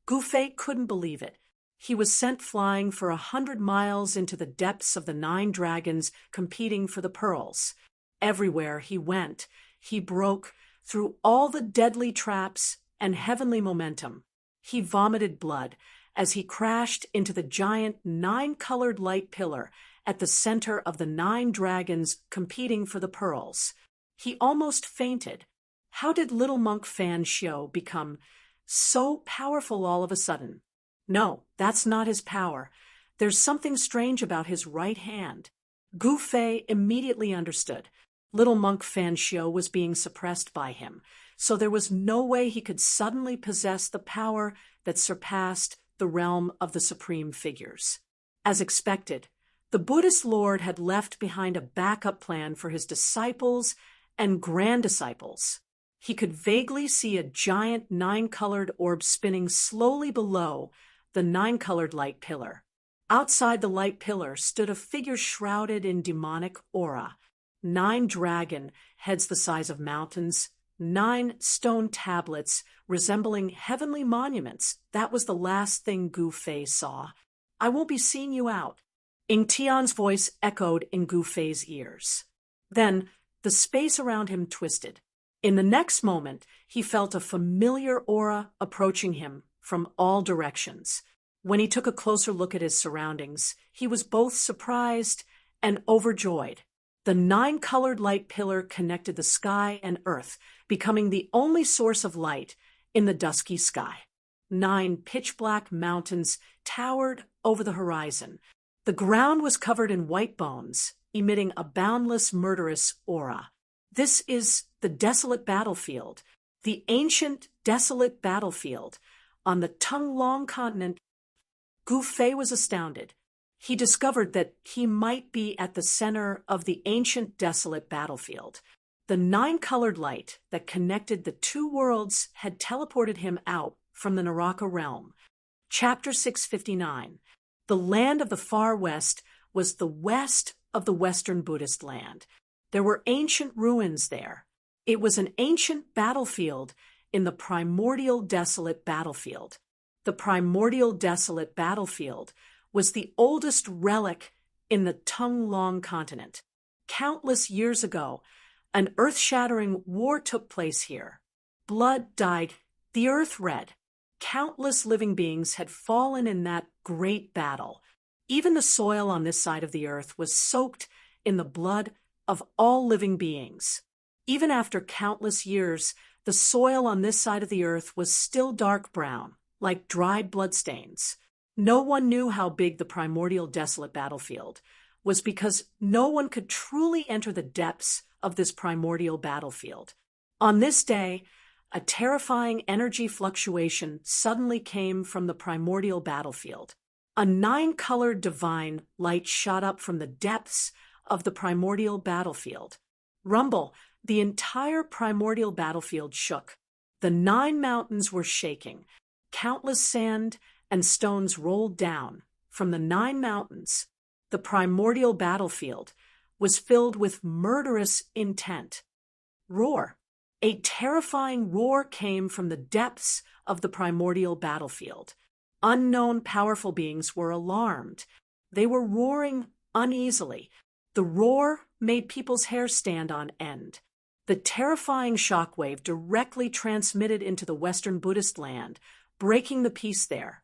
Gu Fei couldn't believe it. He was sent flying for 100 miles into the depths of the 9 dragons competing for the pearls. Everywhere he went, he broke through all the deadly traps and heavenly momentum. He vomited blood as he crashed into the giant 9-colored light pillar at the center of the 9 dragons competing for the pearls. He almost fainted. How did little monk Fan Xiao become so powerful all of a sudden? No, that's not his power. There's something strange about his right hand. Gu Fei immediately understood. Little monk Fan Xiao was being suppressed by him, so there was no way he could suddenly possess the power that surpassed the realm of the supreme figures. As expected, the Buddhist Lord had left behind a backup plan for his disciples and grand-disciples. He could vaguely see a giant 9-colored orb spinning slowly below the 9-colored light pillar. Outside the light pillar stood a figure shrouded in demonic aura. 9 dragon heads the size of mountains, 9 stone tablets resembling heavenly monuments. That was the last thing Gu Fei saw. I won't be seeing you out. Ying Tian's voice echoed in Gu Fei's ears. Then the space around him twisted. In the next moment, he felt a familiar aura approaching him from all directions. When he took a closer look at his surroundings, he was both surprised and overjoyed. The 9-colored light pillar connected the sky and earth, becoming the only source of light in the dusky sky. 9 pitch-black mountains towered over the horizon. The ground was covered in white bones, emitting a boundless, murderous aura. This is the desolate battlefield, the ancient, desolate battlefield on the Tonglong continent. Gu Fei was astounded. He discovered that he might be at the center of the ancient, desolate battlefield. The 9-colored light that connected the 2 worlds had teleported him out from the Naraka realm. Chapter 659. The land of the far west was the west of the Western Buddhist land. There were ancient ruins there. It was an ancient battlefield in the primordial desolate battlefield. The primordial desolate battlefield was the oldest relic in the Tung Long continent. Countless years ago, an earth-shattering war took place here. Blood dyed the earth red. Countless living beings had fallen in that great battle. Even the soil on this side of the earth was soaked in the blood of all living beings. Even after countless years, the soil on this side of the earth was still dark brown, like dried bloodstains. No one knew how big the primordial desolate battlefield was because no one could truly enter the depths of this primordial battlefield. On this day, a terrifying energy fluctuation suddenly came from the primordial battlefield. A 9-colored divine light shot up from the depths of the primordial battlefield. Rumble, the entire primordial battlefield shook. The 9 mountains were shaking. Countless sand and stones rolled down from the 9 mountains. The primordial battlefield was filled with murderous intent. Roar. A terrifying roar came from the depths of the primordial battlefield. Unknown powerful beings were alarmed. They were roaring uneasily. The roar made people's hair stand on end. The terrifying shockwave directly transmitted into the Western Buddhist land, breaking the peace there.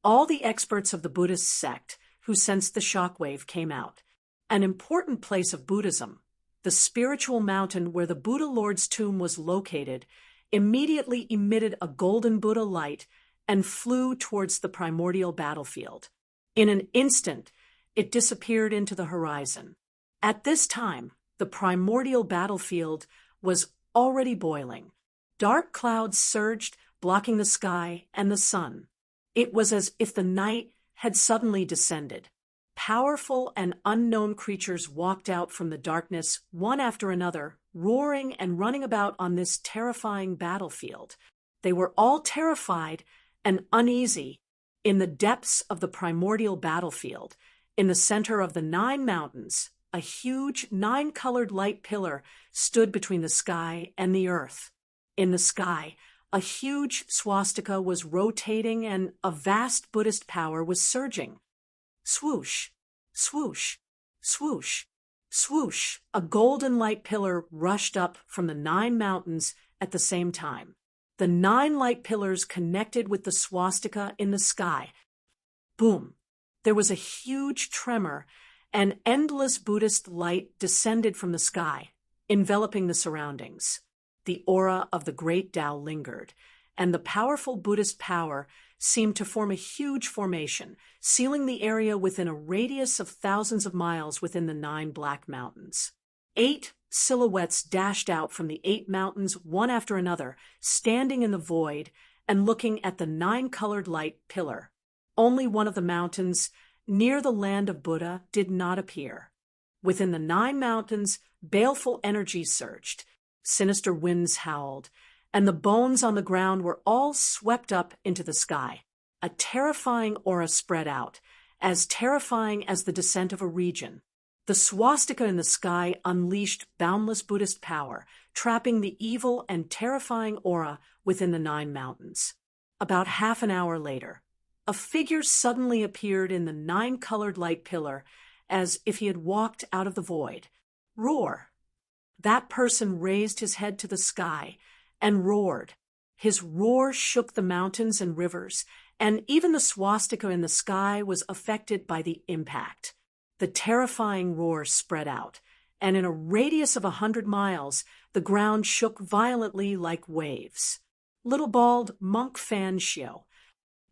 All the experts of the Buddhist sect who sensed the shockwave came out. An important place of Buddhism, the spiritual mountain where the Buddha Lord's tomb was located, immediately emitted a golden Buddha light and flew towards the primordial battlefield. In an instant, it disappeared into the horizon. At this time, the primordial battlefield was already boiling. Dark clouds surged, blocking the sky and the sun. It was as if the night had suddenly descended. Powerful and unknown creatures walked out from the darkness, one after another, roaring and running about on this terrifying battlefield. They were all terrified and uneasy. In the depths of the primordial battlefield, in the center of the 9 mountains, a huge 9-colored light pillar stood between the sky and the earth. In the sky, a huge swastika was rotating and a vast Buddhist power was surging. Swoosh, swoosh, swoosh, swoosh. A golden light pillar rushed up from the 9 mountains at the same time. The 9 light pillars connected with the swastika in the sky. Boom! There was a huge tremor, and endless Buddhist light descended from the sky, enveloping the surroundings. The aura of the great Tao lingered, and the powerful Buddhist power seemed to form a huge formation, sealing the area within a radius of thousands of miles within the 9 black mountains. 8 silhouettes dashed out from the 8 mountains, one after another, standing in the void and looking at the 9-colored light pillar. Only one of the mountains, near the land of Buddha, did not appear. Within the 9 mountains, baleful energy surged. Sinister winds howled, and the bones on the ground were all swept up into the sky. A terrifying aura spread out, as terrifying as the descent of a region. The swastika in the sky unleashed boundless Buddhist power, trapping the evil and terrifying aura within the 9 mountains. About half an hour later, a figure suddenly appeared in the 9-colored light pillar, as if he had walked out of the void. Roar! That person raised his head to the sky and roared. His roar shook the mountains and rivers, and even the swastika in the sky was affected by the impact. The terrifying roar spread out, and in a radius of 100 miles, the ground shook violently like waves. Little bald monk Fan Xiao.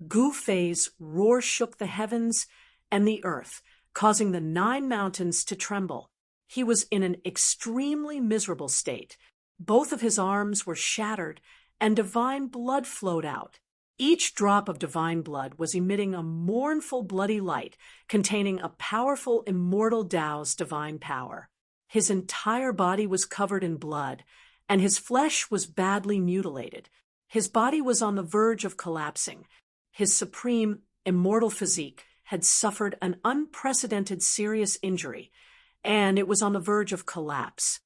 Gu Fei's roar shook the heavens and the earth, causing the 9 mountains to tremble. He was in an extremely miserable state. Both of his arms were shattered, and divine blood flowed out. Each drop of divine blood was emitting a mournful bloody light containing a powerful immortal Tao's divine power. His entire body was covered in blood, and his flesh was badly mutilated. His body was on the verge of collapsing. His supreme, immortal physique had suffered an unprecedented serious injury, and it was on the verge of collapse.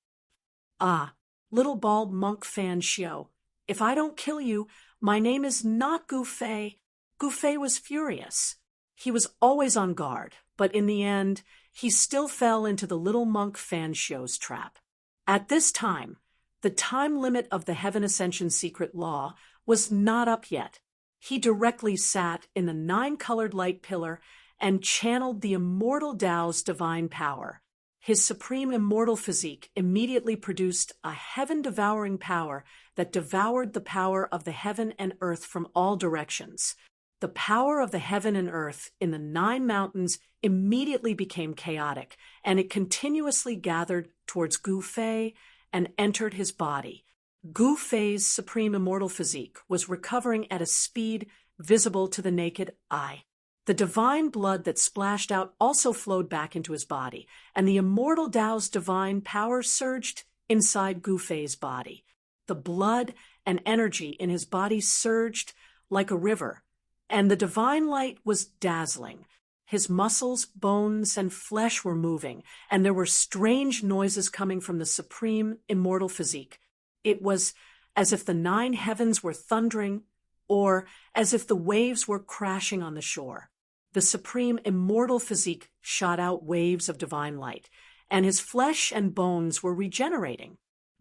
"Ah, little bald monk Fan Xiao, if I don't kill you, my name is not Gu Fei." Gu Fei was furious. He was always on guard, but in the end, he still fell into the little monk Fan Xiao's trap. At this time, the time limit of the Heaven Ascension secret law was not up yet. He directly sat in the 9-colored light pillar and channeled the immortal Tao's divine power. His supreme immortal physique immediately produced a heaven-devouring power that devoured the power of the heaven and earth from all directions. The power of the heaven and earth in the 9 mountains immediately became chaotic, and it continuously gathered towards Gu Fei and entered his body. Gu Fei's supreme immortal physique was recovering at a speed visible to the naked eye. The divine blood that splashed out also flowed back into his body, and the immortal Tao's divine power surged inside Gu Fei's body. The blood and energy in his body surged like a river, and the divine light was dazzling. His muscles, bones, and flesh were moving, and there were strange noises coming from the supreme immortal physique. It was as if the 9 heavens were thundering, or as if the waves were crashing on the shore. The supreme immortal physique shot out waves of divine light, and his flesh and bones were regenerating.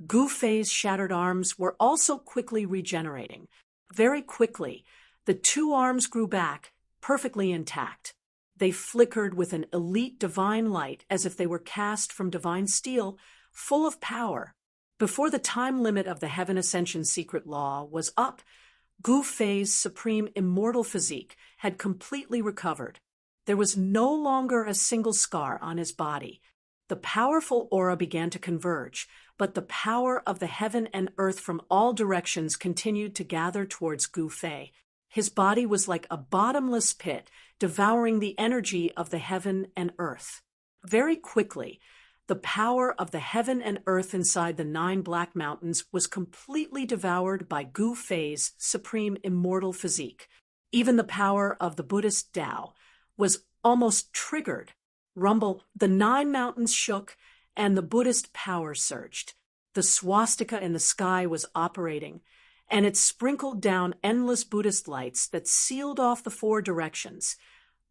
Gu Fei's shattered arms were also quickly regenerating. Very quickly, the 2 arms grew back, perfectly intact. They flickered with an elite divine light as if they were cast from divine steel, full of power. Before the time limit of the Heaven Ascension secret law was up, Gu Fei's supreme immortal physique had completely recovered. There was no longer a single scar on his body. The powerful aura began to converge, but the power of the heaven and earth from all directions continued to gather towards Gu Fei. His body was like a bottomless pit, devouring the energy of the heaven and earth. Very quickly, the power of the heaven and earth inside the 9 black mountains was completely devoured by Gu Fei's supreme immortal physique. Even the power of the Buddhist Tao was almost triggered. Rumble, the 9 mountains shook, and the Buddhist power surged. The swastika in the sky was operating, and it sprinkled down endless Buddhist lights that sealed off the 4 directions,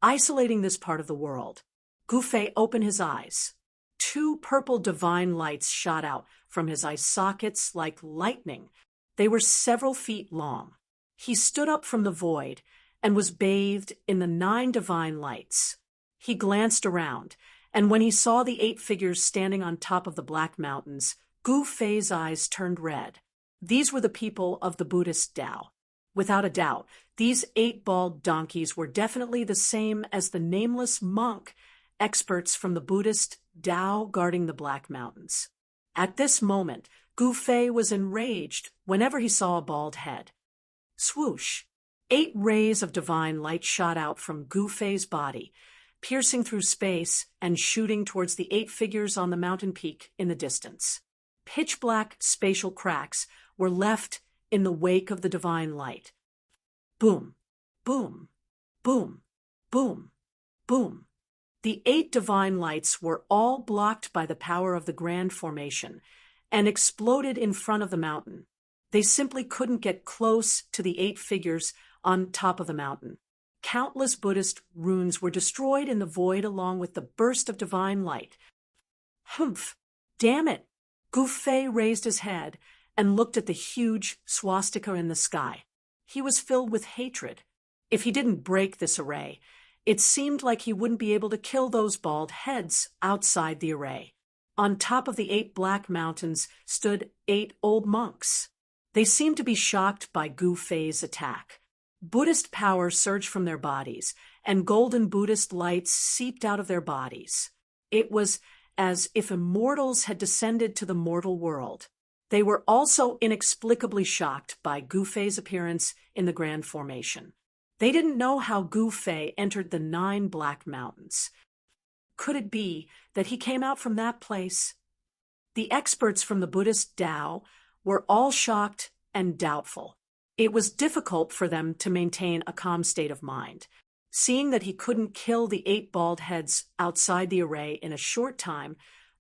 isolating this part of the world. Gu Fei opened his eyes. 2 purple divine lights shot out from his eye sockets like lightning. They were several feet long. He stood up from the void and was bathed in the 9 divine lights. He glanced around, and when he saw the 8 figures standing on top of the black mountains, Gu Fei's eyes turned red. These were the people of the Buddhist Tao. Without a doubt, these 8 bald donkeys were definitely the same as the nameless monk, experts from the Buddhist Tao guarding the Black Mountains. At this moment, Gu Fei was enraged whenever he saw a bald head. Swoosh! 8 rays of divine light shot out from Gu Fei's body, piercing through space and shooting towards the 8 figures on the mountain peak in the distance. Pitch-black spatial cracks were left in the wake of the divine light. Boom, boom, boom, boom, boom. The 8 divine lights were all blocked by the power of the Grand Formation and exploded in front of the mountain. They simply couldn't get close to the 8 figures on top of the mountain. Countless Buddhist runes were destroyed in the void along with the burst of divine light. Humph! Damn it! Gu Fei raised his head and looked at the huge swastika in the sky. He was filled with hatred. If he didn't break this array, it seemed like he wouldn't be able to kill those bald heads outside the array. On top of the 8 black mountains stood 8 old monks. They seemed to be shocked by Gu Fei's attack. Buddhist power surged from their bodies, and golden Buddhist lights seeped out of their bodies. It was as if immortals had descended to the mortal world. They were also inexplicably shocked by Gu Fei's appearance in the Grand Formation. They didn't know how Gu Fei entered the 9 black mountains. Could it be that he came out from that place? The experts from the Buddhist Tao were all shocked and doubtful. It was difficult for them to maintain a calm state of mind. Seeing that he couldn't kill the 8 bald heads outside the array in a short time,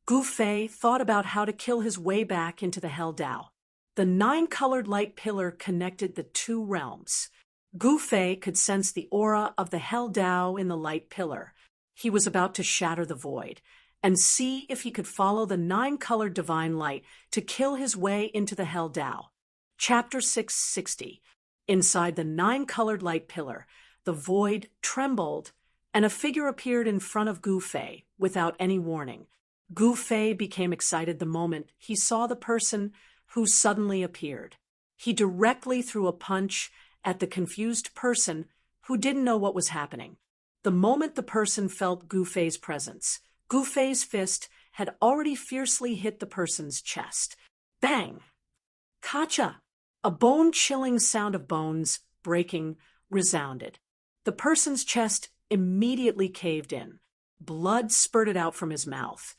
Gu Fei thought about how to kill his way back into the Hell Dao. The 9-colored light pillar connected the 2 realms. Gu Fei could sense the aura of the Hell Dao in the light pillar. He was about to shatter the void and see if he could follow the 9-colored divine light to kill his way into the Hell Dao. Chapter 660. Inside the 9-colored light pillar, the void trembled, and a figure appeared in front of Gu Fei without any warning. Gu Fei became excited the moment he saw the person who suddenly appeared. He directly threw a punch at the confused person who didn't know what was happening. The moment the person felt Gu Fei's presence, Gu Fei's fist had already fiercely hit the person's chest. Bang! Kacha! A bone-chilling sound of bones breaking resounded. The person's chest immediately caved in. Blood spurted out from his mouth,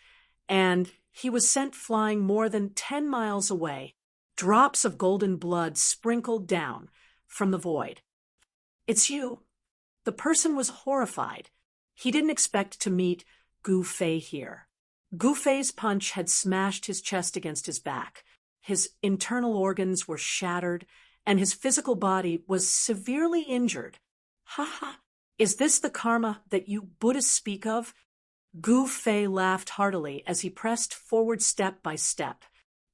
and he was sent flying more than 10 miles away. Drops of golden blood sprinkled down from the void. "It's you." The person was horrified. He didn't expect to meet Gu Fei here. Gu Fei's punch had smashed his chest against his back. His internal organs were shattered, and his physical body was severely injured. "Ha ha! Is this the karma that you Buddhists speak of?" Gu Fei laughed heartily as he pressed forward step by step.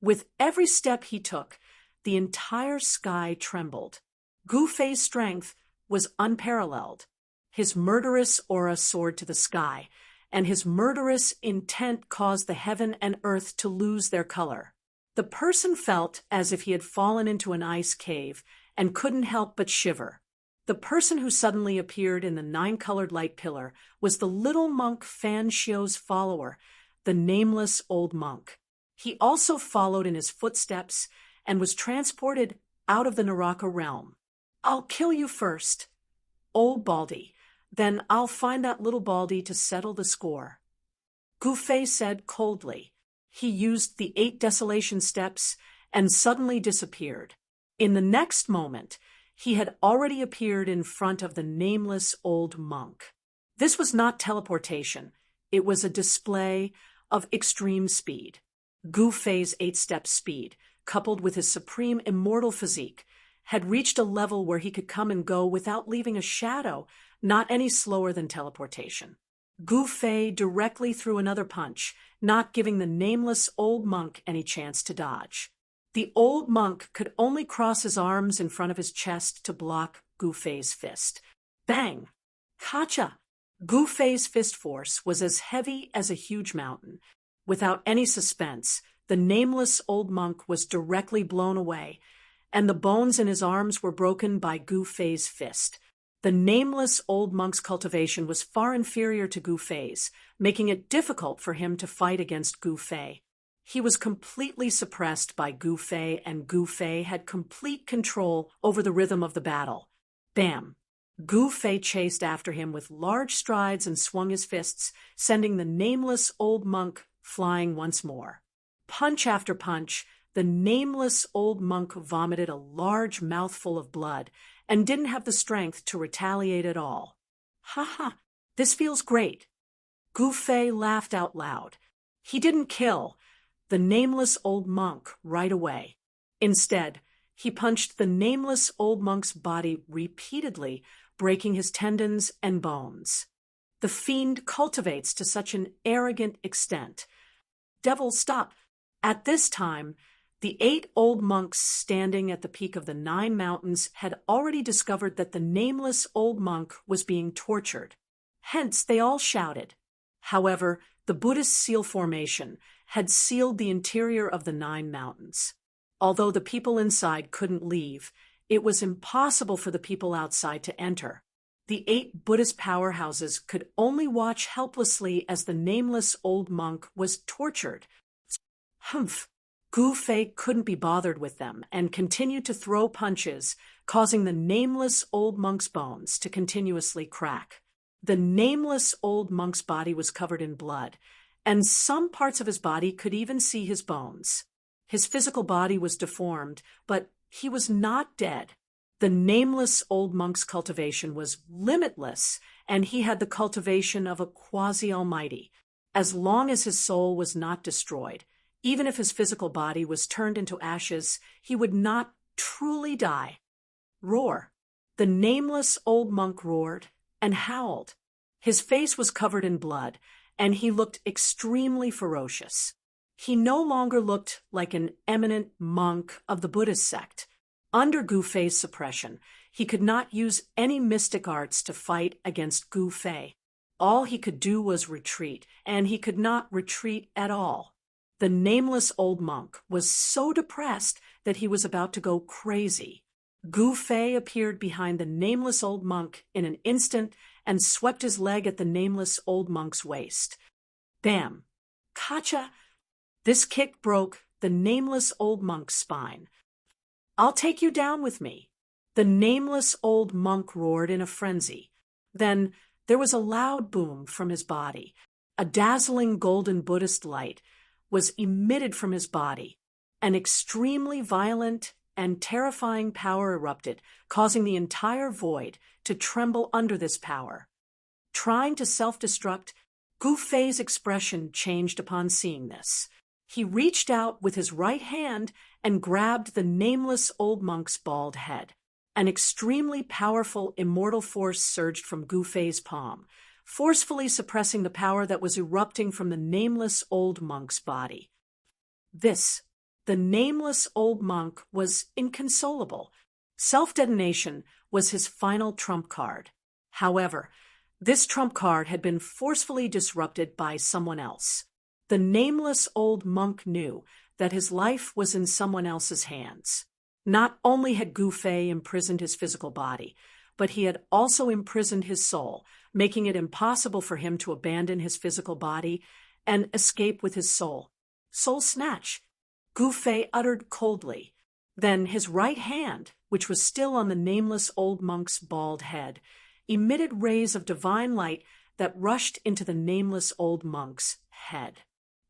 With every step he took, the entire sky trembled. Gu Fei's strength was unparalleled. His murderous aura soared to the sky, and his murderous intent caused the heaven and earth to lose their color. The person felt as if he had fallen into an ice cave and couldn't help but shiver. The person who suddenly appeared in the 9-colored light pillar was the little monk Fan Xiu's follower, the nameless old monk. He also followed in his footsteps and was transported out of the Naraka realm. "I'll kill you first, old Baldy. Then I'll find that little Baldy to settle the score," Gu Fei said coldly. He used the 8 desolation steps and suddenly disappeared. In the next moment, he had already appeared in front of the nameless old monk. This was not teleportation. It was a display of extreme speed. Gu Fei's 8-step speed, coupled with his supreme immortal physique, had reached a level where he could come and go without leaving a shadow, not any slower than teleportation. Gu Fei directly threw another punch, not giving the nameless old monk any chance to dodge. The old monk could only cross his arms in front of his chest to block Gu Fei's fist. Bang! Kacha! Gu Fei's fist force was as heavy as a huge mountain. Without any suspense, the nameless old monk was directly blown away, and the bones in his arms were broken by Gu Fei's fist. The nameless old monk's cultivation was far inferior to Gu Fei's, making it difficult for him to fight against Gu Fei. He was completely suppressed by Gu Fei, and Gu Fei had complete control over the rhythm of the battle. Bam! Gu Fei chased after him with large strides and swung his fists, sending the nameless old monk flying once more. Punch after punch, the nameless old monk vomited a large mouthful of blood and didn't have the strength to retaliate at all. "Ha ha! This feels great." Gu Fei laughed out loud. He didn't kill the nameless old monk right away. Instead, he punched the nameless old monk's body repeatedly, breaking his tendons and bones. The fiend cultivates to such an arrogant extent. "Devil, stop!" At this time, the 8 old monks standing at the peak of the 9 mountains had already discovered that the nameless old monk was being tortured. Hence, they all shouted. However, the Buddhist seal formation had sealed the interior of the 9 mountains. Although the people inside couldn't leave, it was impossible for the people outside to enter. The 8 Buddhist powerhouses could only watch helplessly as the nameless old monk was tortured. Humph! Gu Fei couldn't be bothered with them and continued to throw punches, causing the nameless old monk's bones to continuously crack. The nameless old monk's body was covered in blood, and some parts of his body could even see his bones. His physical body was deformed, but he was not dead. The nameless old monk's cultivation was limitless, and he had the cultivation of a quasi-almighty. As long as his soul was not destroyed, even if his physical body was turned into ashes, he would not truly die. Roar. The nameless old monk roared and howled. His face was covered in blood, and he looked extremely ferocious. He no longer looked like an eminent monk of the Buddhist sect. Under Gu Fei's suppression, he could not use any mystic arts to fight against Gu Fei. All he could do was retreat, and he could not retreat at all. The nameless old monk was so depressed that he was about to go crazy. Gu Fei appeared behind the nameless old monk in an instant and swept his leg at the nameless old monk's waist. Bam! Kacha! This kick broke the nameless old monk's spine. "I'll take you down with me," the nameless old monk roared in a frenzy. Then there was a loud boom from his body. A dazzling golden Buddhist light was emitted from his body. An extremely violent and terrifying power erupted, causing the entire void to tremble under this power. Trying to self-destruct, Gu Fei's expression changed upon seeing this. He reached out with his right hand and grabbed the nameless old monk's bald head. An extremely powerful immortal force surged from Gu Fei's palm, forcefully suppressing the power that was erupting from the nameless old monk's body. The nameless old monk was inconsolable. Self-detonation was his final trump card. However, this trump card had been forcefully disrupted by someone else. The nameless old monk knew that his life was in someone else's hands. Not only had Gu Fei imprisoned his physical body, but he had also imprisoned his soul, making it impossible for him to abandon his physical body and escape with his soul. Soul snatch, Gu Fei uttered coldly. Then his right hand, which was still on the nameless old monk's bald head, emitted rays of divine light that rushed into the nameless old monk's head.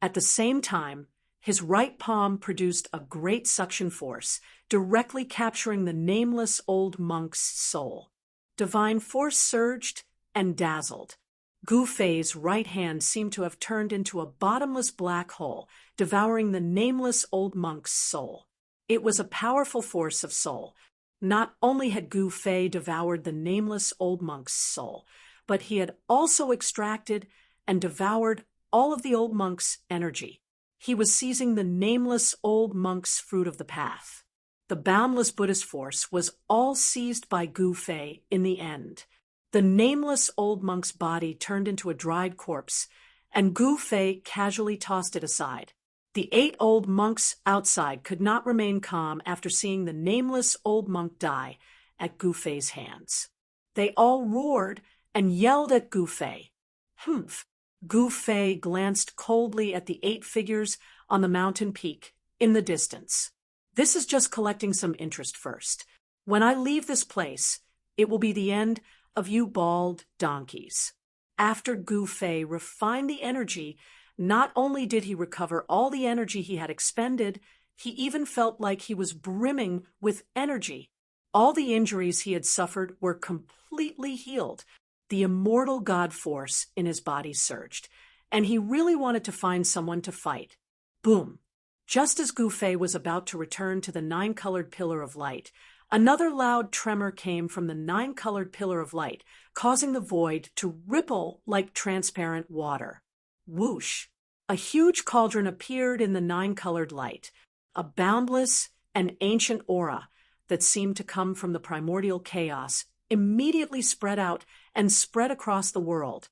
At the same time, his right palm produced a great suction force, directly capturing the nameless old monk's soul. Divine force surged and dazzled. Gu Fei's right hand seemed to have turned into a bottomless black hole, devouring the nameless old monk's soul. It was a powerful force of soul. Not only had Gu Fei devoured the nameless old monk's soul, but he had also extracted and devoured all of the old monk's energy. He was seizing the nameless old monk's fruit of the path. The boundless Buddhist force was all seized by Gu Fei in the end. The nameless old monk's body turned into a dried corpse, and Gu Fei casually tossed it aside. The 8 old monks outside could not remain calm after seeing the nameless old monk die at Gu Fei's hands. They all roared and yelled at Gu Fei. Humph! Gu Fei glanced coldly at the 8 figures on the mountain peak in the distance. "This is just collecting some interest first. When I leave this place, it will be the end of you bald donkeys." After Gu Fei refined the energy, not only did he recover all the energy he had expended, he even felt like he was brimming with energy. All the injuries he had suffered were completely healed. The immortal God force in his body surged, and he really wanted to find someone to fight. Boom! Just as Gu Fei was about to return to the 9-colored pillar of light, another loud tremor came from the 9-colored pillar of light, causing the void to ripple like transparent water. Whoosh! A huge cauldron appeared in the 9-colored light, a boundless and ancient aura that seemed to come from the primordial chaos immediately spread out and spread across the world.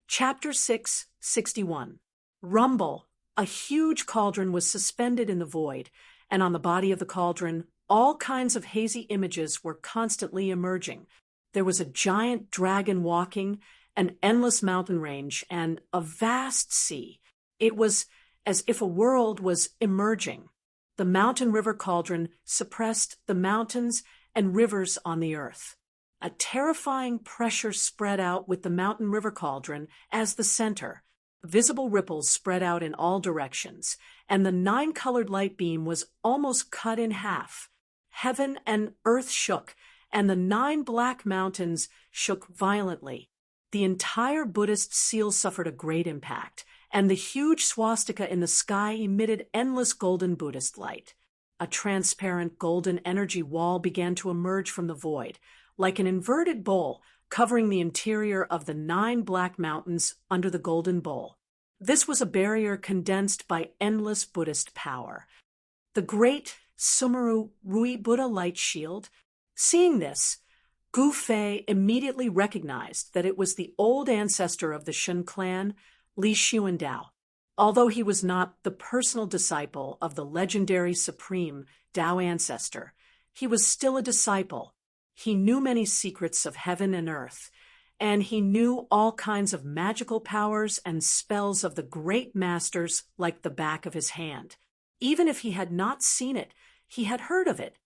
Chapter 661. Rumble. A huge cauldron was suspended in the void, and on the body of the cauldron, all kinds of hazy images were constantly emerging. There was a giant dragon walking, an endless mountain range, and a vast sea. It was as if a world was emerging. The mountain river cauldron suppressed the mountains and rivers on the earth. A terrifying pressure spread out with the mountain river cauldron as the center. Visible ripples spread out in all directions, and the 9-colored light beam was almost cut in half. Heaven and earth shook, and the 9 black mountains shook violently. The entire Buddhist seal suffered a great impact, and the huge swastika in the sky emitted endless golden Buddhist light. A transparent golden energy wall began to emerge from the void, like an inverted bowl covering the interior of the 9 black mountains under the golden bowl. This was a barrier condensed by endless Buddhist power. The great Sumeru Rui Buddha light shield. Seeing this, Gu Fei immediately recognized that it was the old ancestor of the Shun clan, Li Xuandao. Although he was not the personal disciple of the legendary supreme Dao ancestor, he was still a disciple. He knew many secrets of heaven and earth, and he knew all kinds of magical powers and spells of the great masters like the back of his hand. Even if he had not seen it, he had heard of it.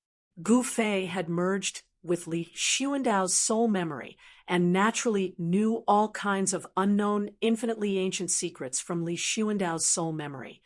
Gu Fei had merged with Li Xuandao's soul memory and naturally knew all kinds of unknown, infinitely ancient secrets from Li Xuandao's soul memory.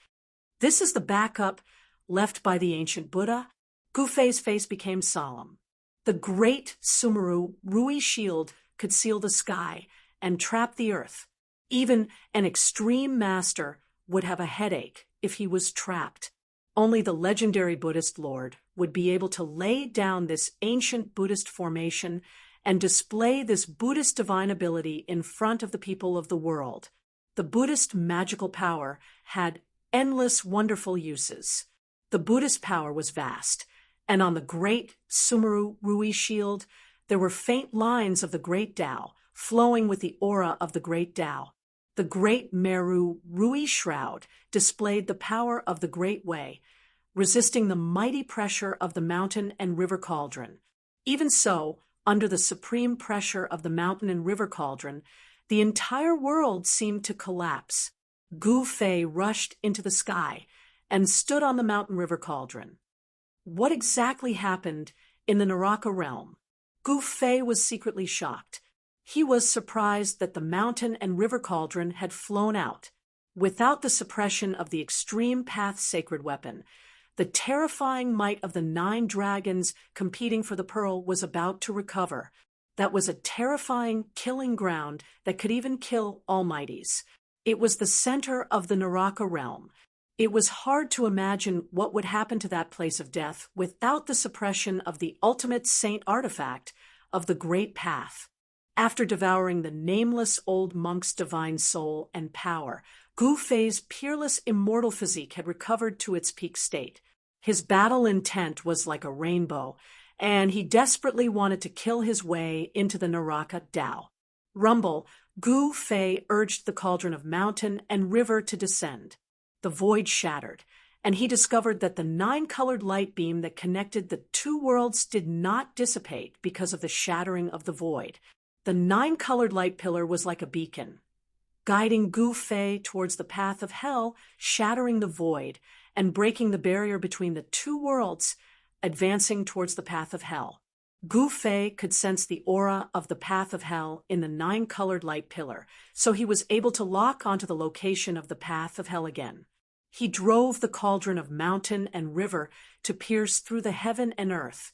This is the backup left by the ancient Buddha. Gu Fei's face became solemn. The great Sumeru Rui shield could seal the sky and trap the earth. Even an extreme master would have a headache if he was trapped. Only the legendary Buddhist Lord would be able to lay down this ancient Buddhist formation and display this Buddhist divine ability in front of the people of the world. The Buddhist magical power had endless wonderful uses. The Buddhist power was vast, and on the great Sumeru Rui shield, there were faint lines of the great Tao flowing with the aura of the great Tao. The great Meru Rui shroud displayed the power of the Great Way, resisting the mighty pressure of the mountain and river cauldron. Even so, under the supreme pressure of the mountain and river cauldron, the entire world seemed to collapse. Gu Fei rushed into the sky and stood on the mountain river cauldron. What exactly happened in the Naraka realm? Gu Fei was secretly shocked. He was surprised that the mountain and river cauldron had flown out. Without the suppression of the extreme path sacred weapon, the terrifying might of the 9 dragons competing for the pearl was about to recover. That was a terrifying, killing ground that could even kill almighties. It was the center of the Naraka realm. It was hard to imagine what would happen to that place of death without the suppression of the ultimate saint artifact of the Great Path. After devouring the nameless old monk's divine soul and power, Gu Fei's peerless immortal physique had recovered to its peak state. His battle intent was like a rainbow, and he desperately wanted to kill his way into the Naraka Tao. Rumble, Gu Fei urged the cauldron of mountain and river to descend. The void shattered, and he discovered that the 9-colored light beam that connected the 2 worlds did not dissipate because of the shattering of the void. The 9-colored light pillar was like a beacon, guiding Gu Fei towards the path of hell, shattering the void and breaking the barrier between the 2 worlds, advancing towards the path of hell. Gu Fei could sense the aura of the path of hell in the 9-colored light pillar, so he was able to lock onto the location of the path of hell again. He drove the cauldron of mountain and river to pierce through the heaven and earth,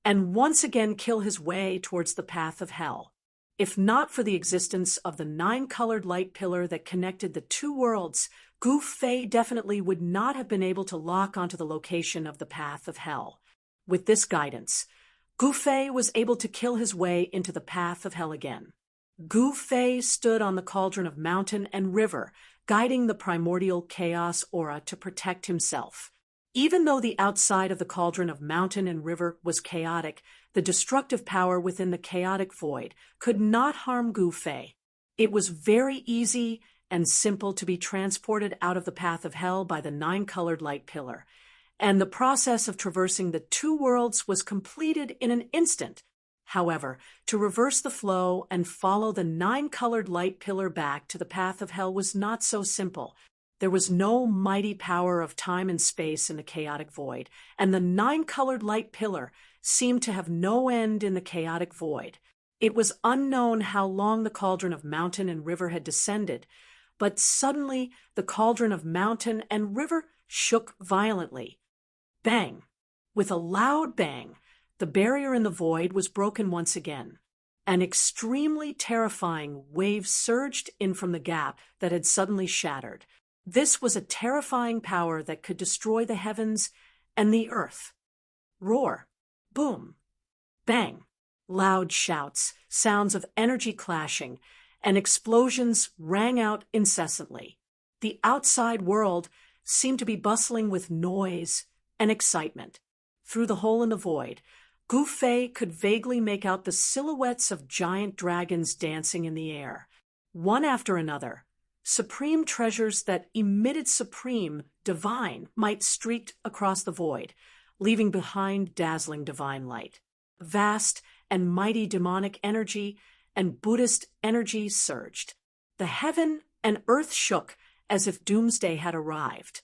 and once again kill his way towards the path of hell. If not for the existence of the 9-colored light pillar that connected the 2 worlds, Gu Fei definitely would not have been able to lock onto the location of the path of hell. With this guidance, Gu Fei was able to kill his way into the path of hell again. Gu Fei stood on the cauldron of mountain and river, guiding the primordial chaos aura to protect himself. Even though the outside of the cauldron of mountain and river was chaotic, the destructive power within the chaotic void could not harm Gu Fei. It was very easy and simple to be transported out of the path of hell by the 9-colored light pillar, and the process of traversing the 2 worlds was completed in an instant. However, to reverse the flow and follow the 9-colored light pillar back to the path of hell was not so simple. There was no mighty power of time and space in the chaotic void, and the 9-colored light pillar seemed to have no end in the chaotic void. It was unknown how long the cauldron of mountain and river had descended, but suddenly the cauldron of mountain and river shook violently. Bang! With a loud bang, The barrier in the void was broken once again. An extremely terrifying wave surged in from the gap that had suddenly shattered. This was a terrifying power that could destroy the heavens and the earth. Roar, boom, bang, loud shouts, sounds of energy clashing, and explosions rang out incessantly. The outside world seemed to be bustling with noise and excitement. Through the hole in the void, Gufei could vaguely make out the silhouettes of giant dragons dancing in the air. One after another, supreme treasures that emitted supreme, divine might streaked across the void, leaving behind dazzling divine light. Vast and mighty demonic energy and Buddhist energy surged. The heaven and earth shook as if doomsday had arrived.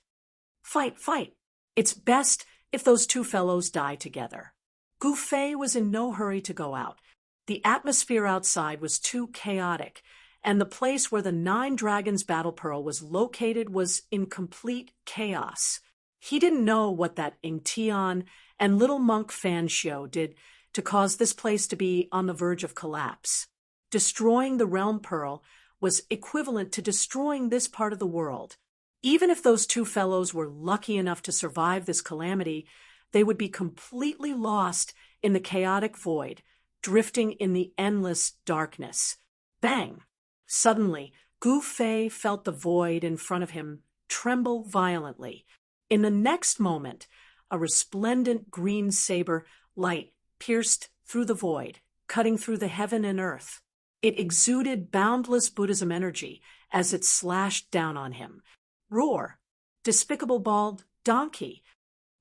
Fight, fight! It's best if those two fellows die together. Gufei was in no hurry to go out. The atmosphere outside was too chaotic, and the place where the 9 Dragons Battle Pearl was located was in complete chaos. He didn't know what that Ingtian and Little Monk Fan Shio did to cause this place to be on the verge of collapse. Destroying the Realm Pearl was equivalent to destroying this part of the world. Even if those two fellows were lucky enough to survive this calamity, they would be completely lost in the chaotic void, drifting in the endless darkness. Bang! Suddenly, Gufei felt the void in front of him tremble violently. In the next moment, a resplendent green saber light pierced through the void, cutting through the heaven and earth. It exuded boundless Buddhism energy as it slashed down on him. Roar! Despicable bald donkey!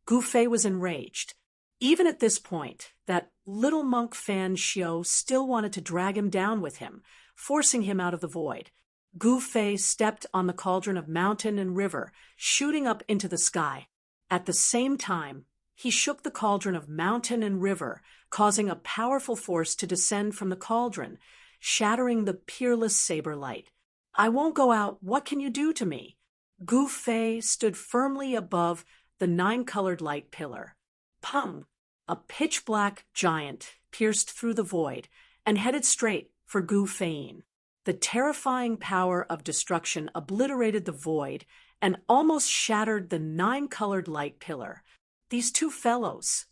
Gufei was enraged. Even at this point, that Little Monk Fan Shio still wanted to drag him down with him, forcing him out of the void. Gufei stepped on the cauldron of mountain and river, shooting up into the sky. At the same time, he shook the cauldron of mountain and river, causing a powerful force to descend from the cauldron, shattering the peerless saber light. I won't go out. What can you do to me? Gufei stood firmly above the 9-colored light pillar. Pum! A pitch-black giant pierced through the void and headed straight for Gufei. The terrifying power of destruction obliterated the void and almost shattered the 9-colored light pillar. These two fellows.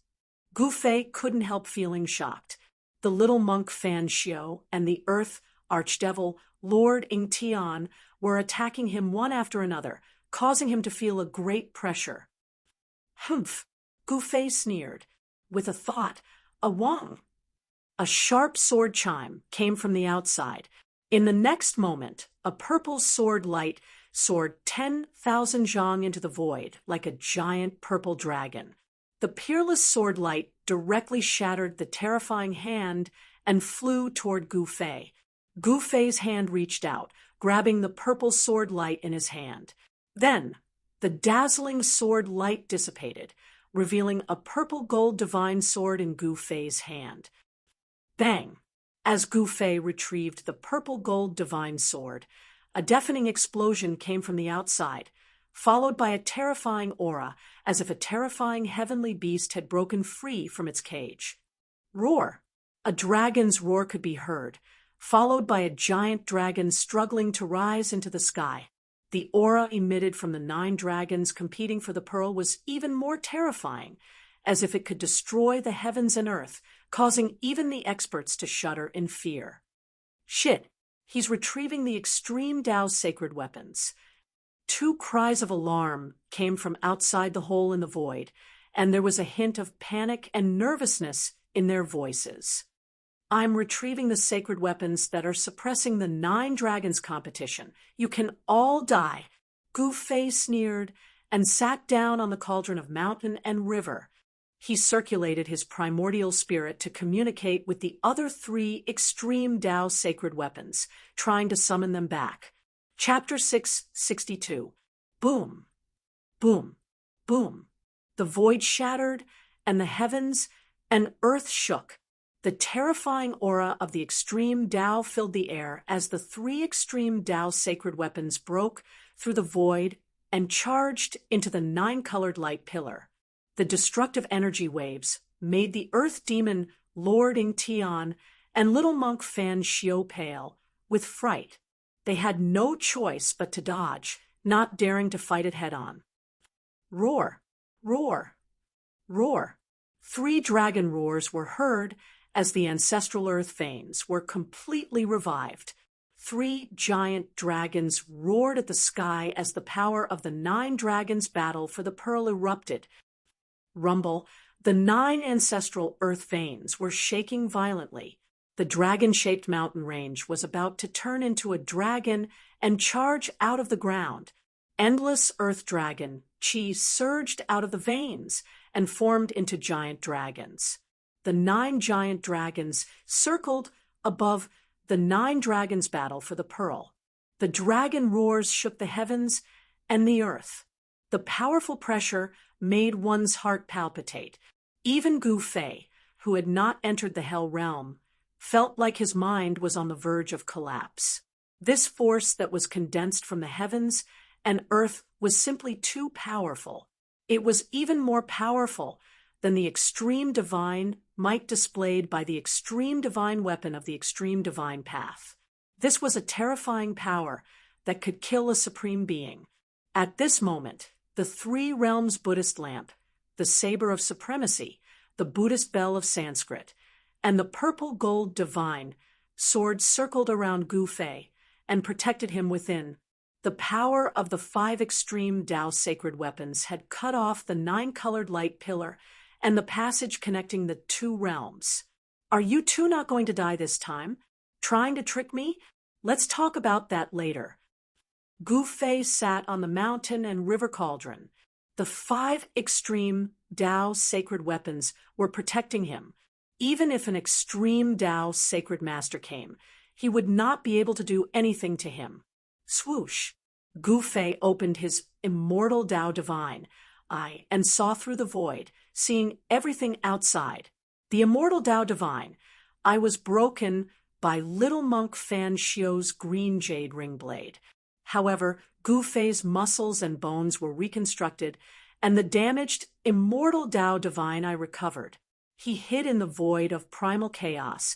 Gufei couldn't help feeling shocked. The Little Monk Fan Shio and the Earth Archdevil Lord Ingtian were attacking him one after another, causing him to feel a great pressure. Humph! Gufei sneered. With a thought, a wong. A sharp sword chime came from the outside. In the next moment, a purple sword light soared 10,000 zhang into the void like a giant purple dragon. The peerless sword light directly shattered the terrifying hand and flew toward Gufei. Gufei's hand reached out, grabbing the purple sword light in his hand. Then, the dazzling sword light dissipated, revealing a purple-gold divine sword in Gufei's hand. Bang! As Gufei retrieved the purple-gold divine sword, a deafening explosion came from the outside, followed by a terrifying aura, as if a terrifying heavenly beast had broken free from its cage. Roar! A dragon's roar could be heard, followed by a giant dragon struggling to rise into the sky. The aura emitted from the 9 dragons competing for the pearl was even more terrifying, as if it could destroy the heavens and earth, causing even the experts to shudder in fear. Shit! He's retrieving the extreme Tao sacred weapons. 2 cries of alarm came from outside the hole in the void, and there was a hint of panic and nervousness in their voices. I'm retrieving the sacred weapons that are suppressing the 9 dragons competition. You can all die. Gufei sneered and sat down on the cauldron of mountain and river. He circulated his primordial spirit to communicate with the other 3 extreme Tao sacred weapons, trying to summon them back. Chapter 662. Boom. Boom. Boom. The void shattered, and the heavens and earth shook. The terrifying aura of the extreme Tao filled the air as the 3 extreme Tao sacred weapons broke through the void and charged into the 9-colored light pillar. The destructive energy waves made the earth demon Lord Ingtian and little monk Fan Xiu pale with fright. They had no choice but to dodge, not daring to fight it head-on. Roar, roar, roar. 3 dragon roars were heard as the ancestral earth veins were completely revived. 3 giant dragons roared at the sky as the power of the 9 dragons' battle for the pearl erupted. Rumble, the 9 ancestral earth veins were shaking violently. The dragon-shaped mountain range was about to turn into a dragon and charge out of the ground. Endless earth dragon chi surged out of the veins and formed into giant dragons. The 9 giant dragons circled above the 9 dragons' battle for the pearl. The dragon roars shook the heavens and the earth. The powerful pressure made one's heart palpitate. Even Gu Fei, who had not entered the Hell Realm, felt like his mind was on the verge of collapse. This force that was condensed from the heavens and earth was simply too powerful. It was even more powerful than the extreme divine might displayed by the extreme divine weapon of the extreme divine path. This was a terrifying power that could kill a supreme being. At this moment, the 3 realms Buddhist lamp, the saber of supremacy, the Buddhist bell of Sanskrit, and the purple gold divine sword circled around Gu Fei and protected him within. The power of the 5 extreme Tao sacred weapons had cut off the 9-colored light pillar and the passage connecting the 2 realms. Are you 2 not going to die this time? Trying to trick me? Let's talk about that later. Gu Fei sat on the mountain and river cauldron. The 5 extreme Tao sacred weapons were protecting him. Even if an extreme Tao sacred master came, he would not be able to do anything to him. Swoosh! Gu Fei opened his immortal Tao divine eye and saw through the void, seeing everything outside. The immortal Tao divine eye was broken by little monk Fan Xiu's green jade ring blade. However, Gu Fei's muscles and bones were reconstructed, and the damaged immortal Tao divine eye recovered. He hid in the void of primal chaos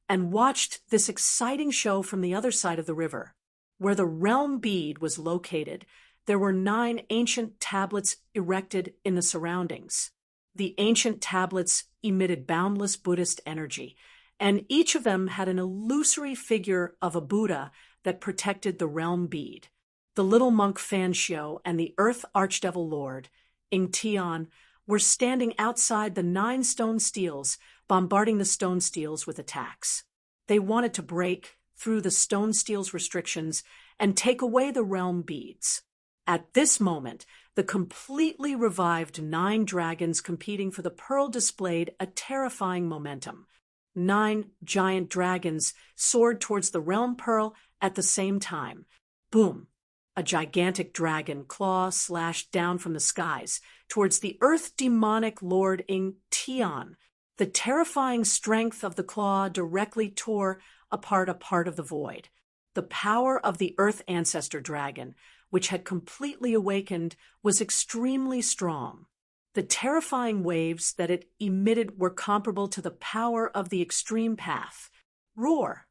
and watched this exciting show from the other side of the river. Where the realm bead was located, there were 9 ancient tablets erected in the surroundings. The ancient tablets emitted boundless Buddhist energy, and each of them had an illusory figure of a Buddha that protected the realm bead. The little monk Fan Xiu and the Earth Archdevil Lord, Ingtian, were standing outside the 9 stone steels, bombarding the stone steels with attacks. They wanted to break through the stone steel's restrictions and take away the realm beads. At this moment, the completely revived 9 dragons competing for the pearl displayed a terrifying momentum. 9 giant dragons soared towards the realm pearl at the same time. Boom! A gigantic dragon claw slashed down from the skies towards the earth demonic Lord Ingtian. The terrifying strength of the claw directly tore apart a part of the void. The power of the earth ancestor dragon, which had completely awakened, was extremely strong. The terrifying waves that it emitted were comparable to the power of the extreme path. Roar!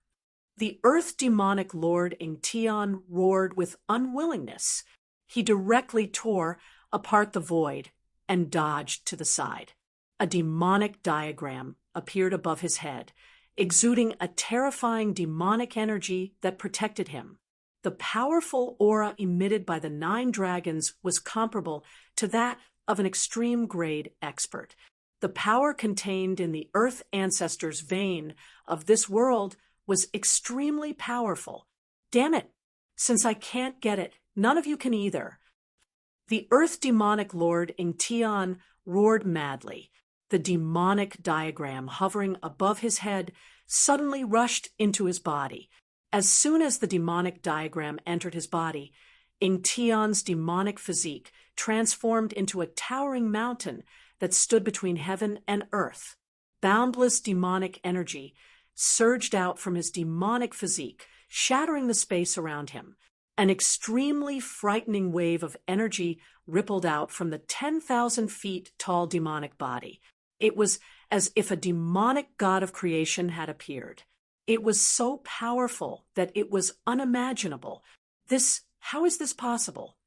The earth demonic Lord Ingtian roared with unwillingness. He directly tore apart the void and dodged to the side. A demonic diagram appeared above his head, exuding a terrifying demonic energy that protected him. The powerful aura emitted by the 9 dragons was comparable to that of an extreme grade expert. The power contained in the earth ancestor's vein of this world was extremely powerful. Damn it! Since I can't get it, none of you can either. The earth demonic Lord Ingtian roared madly. The demonic diagram hovering above his head suddenly rushed into his body. As soon as the demonic diagram entered his body, Ingtian's demonic physique transformed into a towering mountain that stood between heaven and earth. Boundless demonic energy surged out from his demonic physique, shattering the space around him. An extremely frightening wave of energy rippled out from the 10,000 feet tall demonic body. It was as if a demonic god of creation had appeared. It was so powerful that it was unimaginable. How is this possible?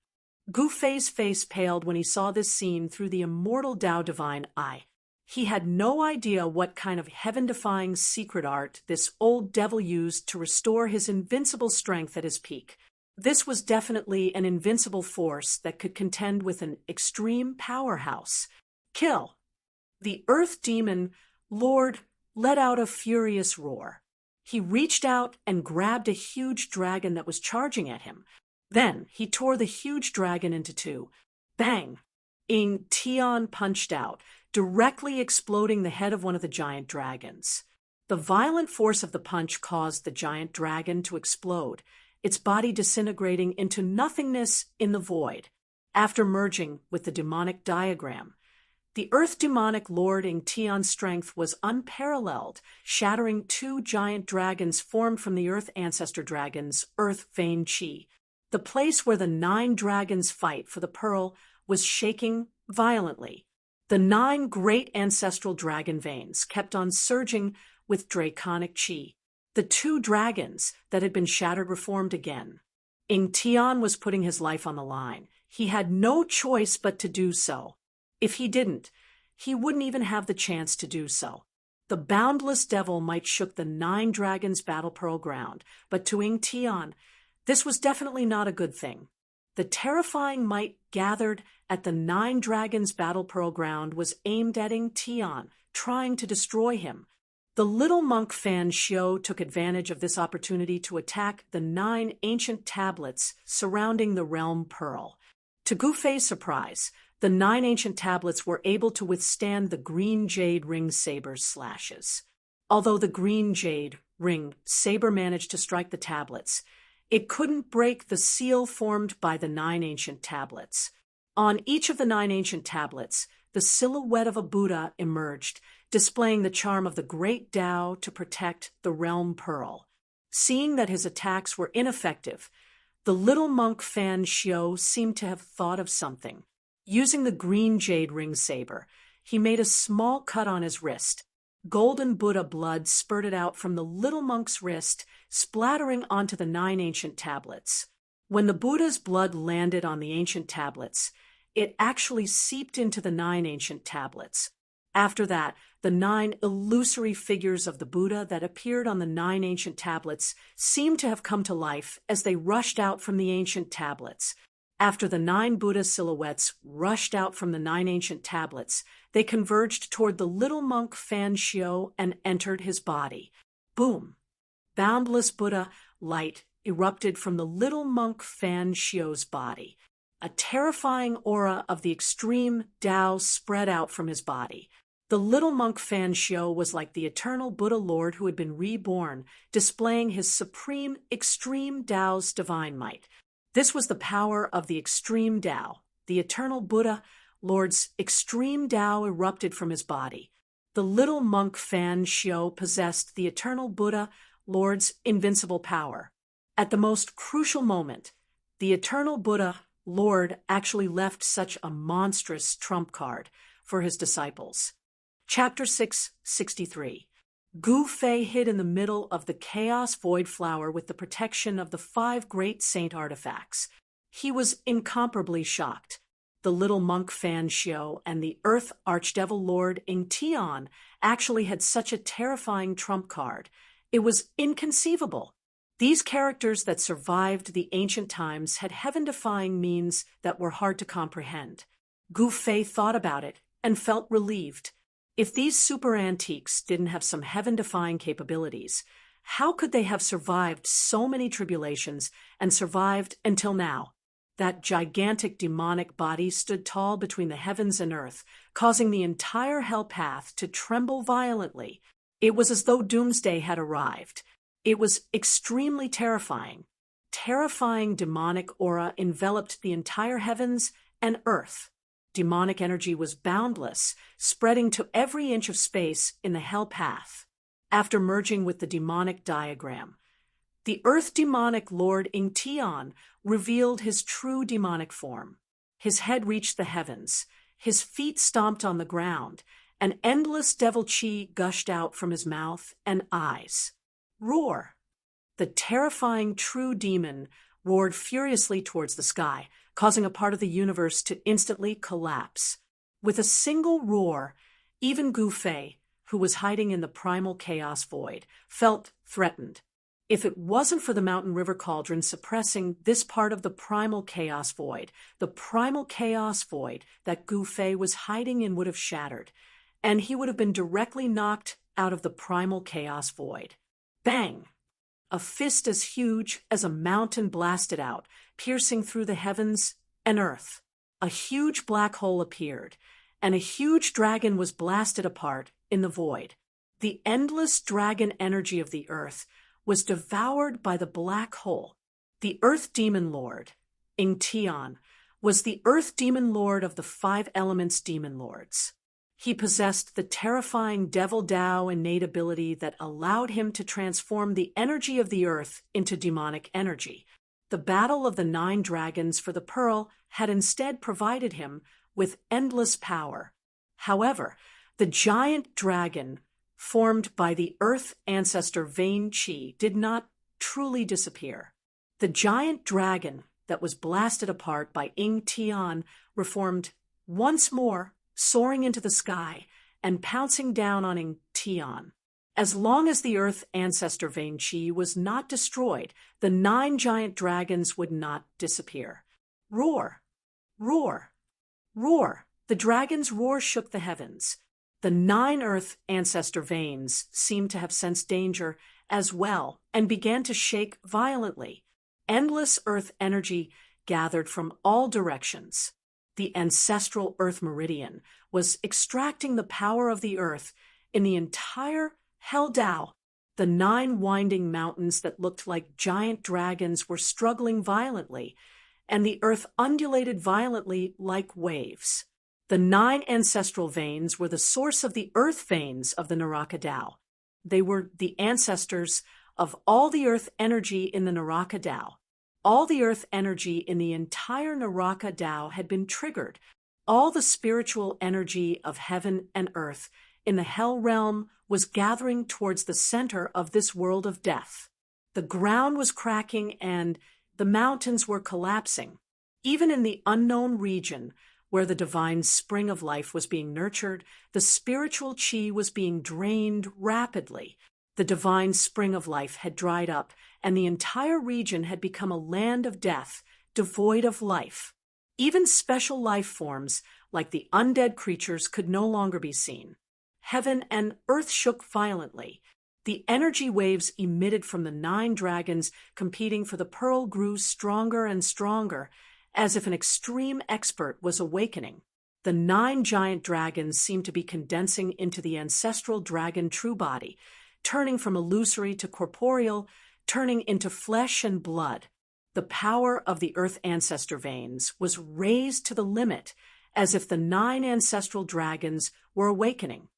Gu Fei's face paled when he saw this scene through the immortal Tao divine eye. He had no idea what kind of heaven-defying secret art this old devil used to restore his invincible strength at his peak. This was definitely an invincible force that could contend with an extreme powerhouse. Kill! The Earth Demon Lord let out a furious roar. He reached out and grabbed a huge dragon that was charging at him. Then he tore the huge dragon into two. Bang! Ing Tian punched out, directly exploding the head of one of the giant dragons. The violent force of the punch caused the giant dragon to explode, its body disintegrating into nothingness in the void. After merging with the demonic diagram, the Earth Demonic Lord Ing Tian's strength was unparalleled, shattering two giant dragons formed from the Earth Ancestor Dragon's Earth Vein Qi. The place where the 9 dragons fight for the pearl was shaking violently. The 9 great ancestral dragon veins kept on surging with draconic qi. The 2 dragons that had been shattered reformed again. Ing Tian was putting his life on the line. He had no choice but to do so. If he didn't, he wouldn't even have the chance to do so. The boundless devil might shook the 9 dragons' battle pearl ground, but to Ing Tian, this was definitely not a good thing. The terrifying might gathered at the 9 dragons' battle pearl ground was aimed at Ing Tian, trying to destroy him. The little monk Fan Xiu took advantage of this opportunity to attack the 9 ancient tablets surrounding the realm pearl. To Gu Fei's surprise, the 9 ancient tablets were able to withstand the green jade ring saber's slashes. Although the green jade ring saber managed to strike the tablets, it couldn't break the seal formed by the 9 ancient tablets. On each of the 9 ancient tablets, the silhouette of a Buddha emerged, displaying the charm of the great Tao to protect the realm pearl. Seeing that his attacks were ineffective, the little monk Fan Xiu seemed to have thought of something. Using the green jade ring saber, he made a small cut on his wrist. Golden Buddha blood spurted out from the little monk's wrist, splattering onto the 9 ancient tablets. When the Buddha's blood landed on the ancient tablets, it actually seeped into the 9 ancient tablets. After that, the 9 illusory figures of the Buddha that appeared on the 9 ancient tablets seemed to have come to life as they rushed out from the ancient tablets. After the 9 Buddha silhouettes rushed out from the 9 ancient tablets, they converged toward the little monk Fan Xiu and entered his body. Boom! Boundless Buddha light erupted from the little monk Fan Xiu's body. A terrifying aura of the extreme Tao spread out from his body. The little monk Fan Xiu was like the eternal Buddha Lord who had been reborn, displaying his supreme extreme Tao's divine might. This was the power of the extreme Tao. The eternal Buddha Lord's extreme Tao erupted from his body. The little monk Fan Xiu possessed the eternal Buddha Lord's invincible power. At the most crucial moment, the eternal Buddha Lord actually left such a monstrous trump card for his disciples. Chapter 663. Gu Fei hid in the middle of the chaos void flower with the protection of the 5 great saint artifacts. He was incomparably shocked. The little monk Fan Xiu and the Earth Archdevil Lord Ing Tian actually had such a terrifying trump card. It was inconceivable. These characters that survived the ancient times had heaven-defying means that were hard to comprehend. Gu Fei thought about it and felt relieved. If these super antiques didn't have some heaven-defying capabilities, how could they have survived so many tribulations and survived until now? That gigantic demonic body stood tall between the heavens and earth, causing the entire hell path to tremble violently. It was as though doomsday had arrived. It was extremely terrifying. Terrifying demonic aura enveloped the entire heavens and earth. Demonic energy was boundless, spreading to every inch of space in the hell path. After merging with the demonic diagram, the Earth Demonic Lord Ing Tian revealed his true demonic form. His head reached the heavens, his feet stomped on the ground, An endless devil chi gushed out from his mouth and eyes. Roar! The terrifying true demon roared furiously towards the sky, causing a part of the universe to instantly collapse. With a single roar, even Gu Fei, who was hiding in the primal chaos void, felt threatened. If it wasn't for the mountain river cauldron suppressing this part of the primal chaos void that Gu Fei was hiding in would have shattered, and he would have been directly knocked out of the primal chaos void. Bang! A fist as huge as a mountain blasted out, piercing through the heavens and earth. A huge black hole appeared, and a huge dragon was blasted apart in the void. The endless dragon energy of the earth was devoured by the black hole. The Earth Demon Lord, Tian, was the Earth Demon Lord of the 5 Elements Demon Lords. He possessed the terrifying Devil Dao innate ability that allowed him to transform the energy of the earth into demonic energy. The battle of the 9 dragons for the pearl had instead provided him with endless power. However, the giant dragon formed by the earth ancestor Vein Qi did not truly disappear. The giant dragon that was blasted apart by Tian reformed once more, soaring into the sky and pouncing down on Tian. As long as the earth ancestor Vein Qi was not destroyed, the 9 giant dragons would not disappear. Roar! Roar! Roar! The dragon's roar shook the heavens. The 9 earth ancestor veins seemed to have sensed danger as well and began to shake violently. Endless earth energy gathered from all directions. The ancestral earth meridian was extracting the power of the earth in the entire Hell Dao. The 9 winding mountains that looked like giant dragons were struggling violently, and the earth undulated violently like waves. The 9 ancestral veins were the source of the earth veins of the Naraka Dao. They were the ancestors of all the earth energy in the Naraka Dao. All the earth energy in the entire Naraka Dao had been triggered. All the spiritual energy of heaven and earth in the hell realm was gathering towards the center of this world of death. The ground was cracking and the mountains were collapsing. Even in the unknown region, where the divine spring of life was being nurtured, the spiritual chi was being drained rapidly. The divine spring of life had dried up, and the entire region had become a land of death, devoid of life. Even special life forms, like the undead creatures, could no longer be seen. Heaven and earth shook violently. The energy waves emitted from the 9 dragons competing for the pearl grew stronger and stronger, as if an extreme expert was awakening. The 9 giant dragons seemed to be condensing into the ancestral dragon true body, turning from illusory to corporeal, turning into flesh and blood. The power of the earth ancestor veins was raised to the limit, as if the 9 ancestral dragons were awakening.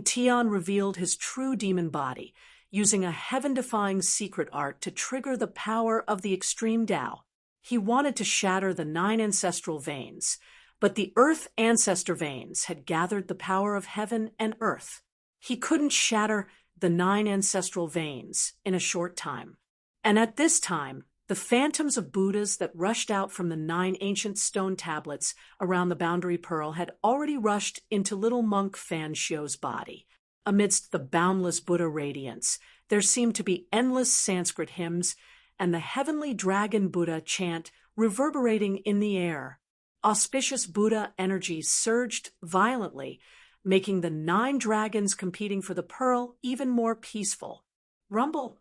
Tian revealed his true demon body, using a heaven-defying secret art to trigger the power of the extreme Dao. He wanted to shatter the 9 ancestral veins, but the earth ancestor veins had gathered the power of heaven and earth. He couldn't shatter the 9 ancestral veins in a short time. And at this time, the phantoms of Buddhas that rushed out from the 9 ancient stone tablets around the boundary pearl had already rushed into little monk Fan Xiu's body. Amidst the boundless Buddha radiance, there seemed to be endless Sanskrit hymns and the heavenly dragon Buddha chant reverberating in the air. Auspicious Buddha energy surged violently, making the 9 dragons competing for the pearl even more peaceful. Rumble!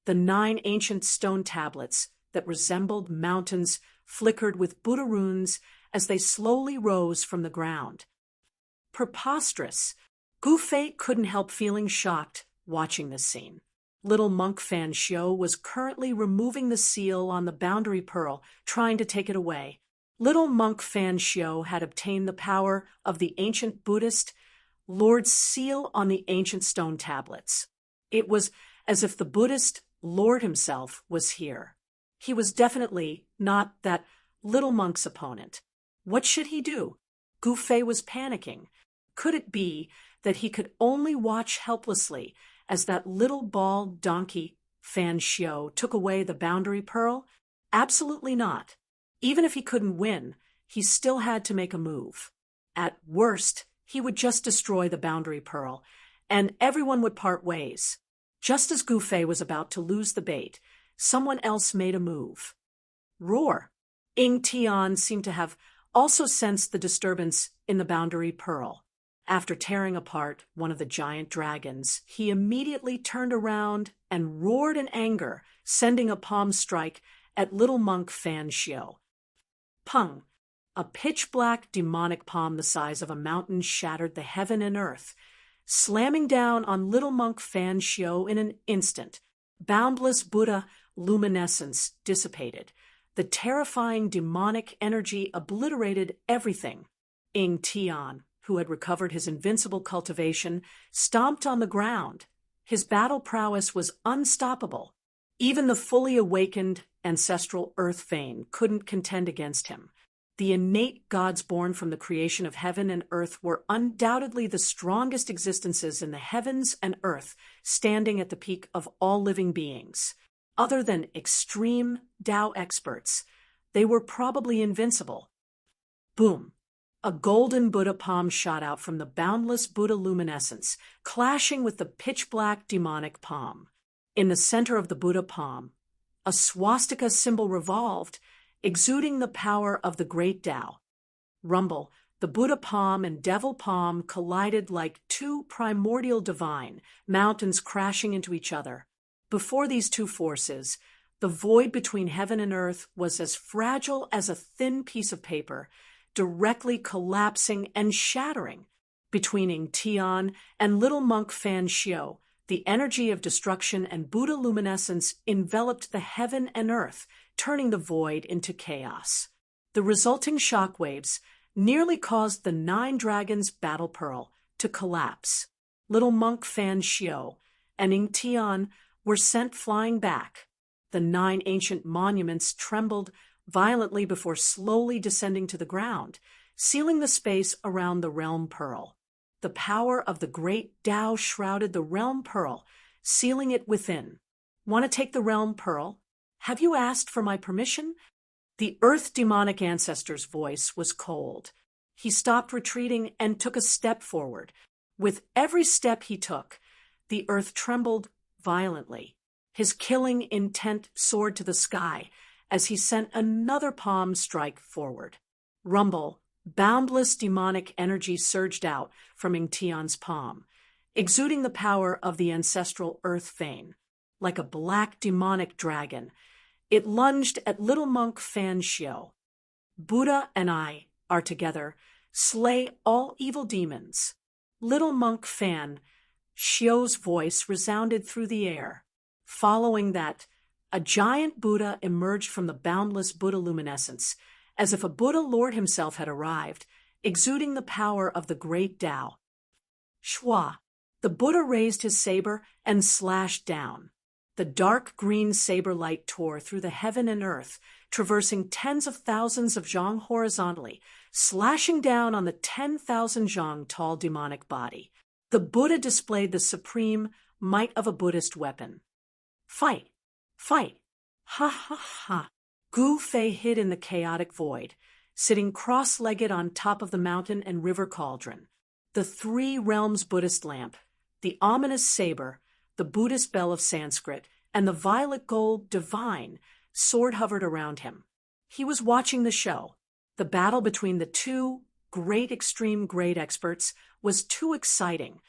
The 9 ancient stone tablets that resembled mountains flickered with Buddha runes as they slowly rose from the ground. Preposterous! Gu Fei couldn't help feeling shocked watching this scene. Little monk Fan Xiu was currently removing the seal on the boundary pearl, trying to take it away. Little monk Fan Xiu had obtained the power of the ancient Buddhist Lord's seal on the ancient stone tablets. It was as if the Buddhist Lord himself was here. He was definitely not that little monk's opponent. What should he do? Gu Fei was panicking. Could it be that he could only watch helplessly as that little bald donkey, Fan Xiao, took away the boundary pearl? Absolutely not. Even if he couldn't win, he still had to make a move. At worst, he would just destroy the boundary pearl, and everyone would part ways. Just as Gu Fei was about to lose the bait, someone else made a move. Roar! Ying Tian seemed to have also sensed the disturbance in the boundary pearl. After tearing apart one of the giant dragons, he immediately turned around and roared in anger, sending a palm strike at little monk Fan Xiao. Pung! A pitch-black demonic palm the size of a mountain shattered the heaven and earth, slamming down on little monk Fan Xiao in an instant. Boundless Buddha luminescence dissipated. The terrifying demonic energy obliterated everything. Ying Tian, who had recovered his invincible cultivation, stomped on the ground. His battle prowess was unstoppable. Even the fully awakened ancestral earth vein couldn't contend against him. The innate gods born from the creation of heaven and earth were undoubtedly the strongest existences in the heavens and earth, standing at the peak of all living beings. Other than extreme Tao experts, they were probably invincible. Boom! A golden Buddha palm shot out from the boundless Buddha luminescence, clashing with the pitch-black demonic palm. In the center of the Buddha palm, a swastika symbol revolved, exuding the power of the great Tao. Rumble, the Buddha palm and devil palm collided like two primordial divine mountains crashing into each other. Before these two forces, the void between heaven and earth was as fragile as a thin piece of paper, directly collapsing and shattering. Between Ying Tian and little monk Fan Xiao, the energy of destruction and Buddha luminescence enveloped the heaven and earth, turning the void into chaos. The resulting shockwaves nearly caused the 9 dragons' battle pearl to collapse. Little monk Fan Xiao and Ying Tian were sent flying back. The 9 ancient monuments trembled violently before slowly descending to the ground, sealing the space around the realm pearl. The power of the great Tao shrouded the realm pearl, sealing it within. Want to take the realm pearl? Have you asked for my permission? The earth demonic ancestor's voice was cold. He stopped retreating and took a step forward. With every step he took, the earth trembled violently. His killing intent soared to the sky as he sent another palm strike forward. Rumble, boundless demonic energy surged out from Ying Tian's palm, exuding the power of the ancestral earth vein. Like a black demonic dragon, it lunged at little monk Fan Xiao. Buddha and I are together. Slay all evil demons. Little monk Fan Xiao's voice resounded through the air. Following that, a giant Buddha emerged from the boundless Buddha luminescence, as if a Buddha Lord himself had arrived, exuding the power of the great Tao. Shua! The Buddha raised his saber and slashed down. The dark green saber light tore through the heaven and earth, traversing tens of thousands of zhang horizontally, slashing down on the 10,000 zhang tall demonic body. The Buddha displayed the supreme might of a Buddhist weapon. Fight! Fight! Ha ha ha! Gu Fei hid in the chaotic void, sitting cross-legged on top of the mountain and river cauldron. The 3 realms Buddhist lamp, the ominous saber, the Buddhist bell of Sanskrit, and the violet gold divine sword hovered around him. He was watching the show. The battle between the 2 great extreme grade experts was too exciting.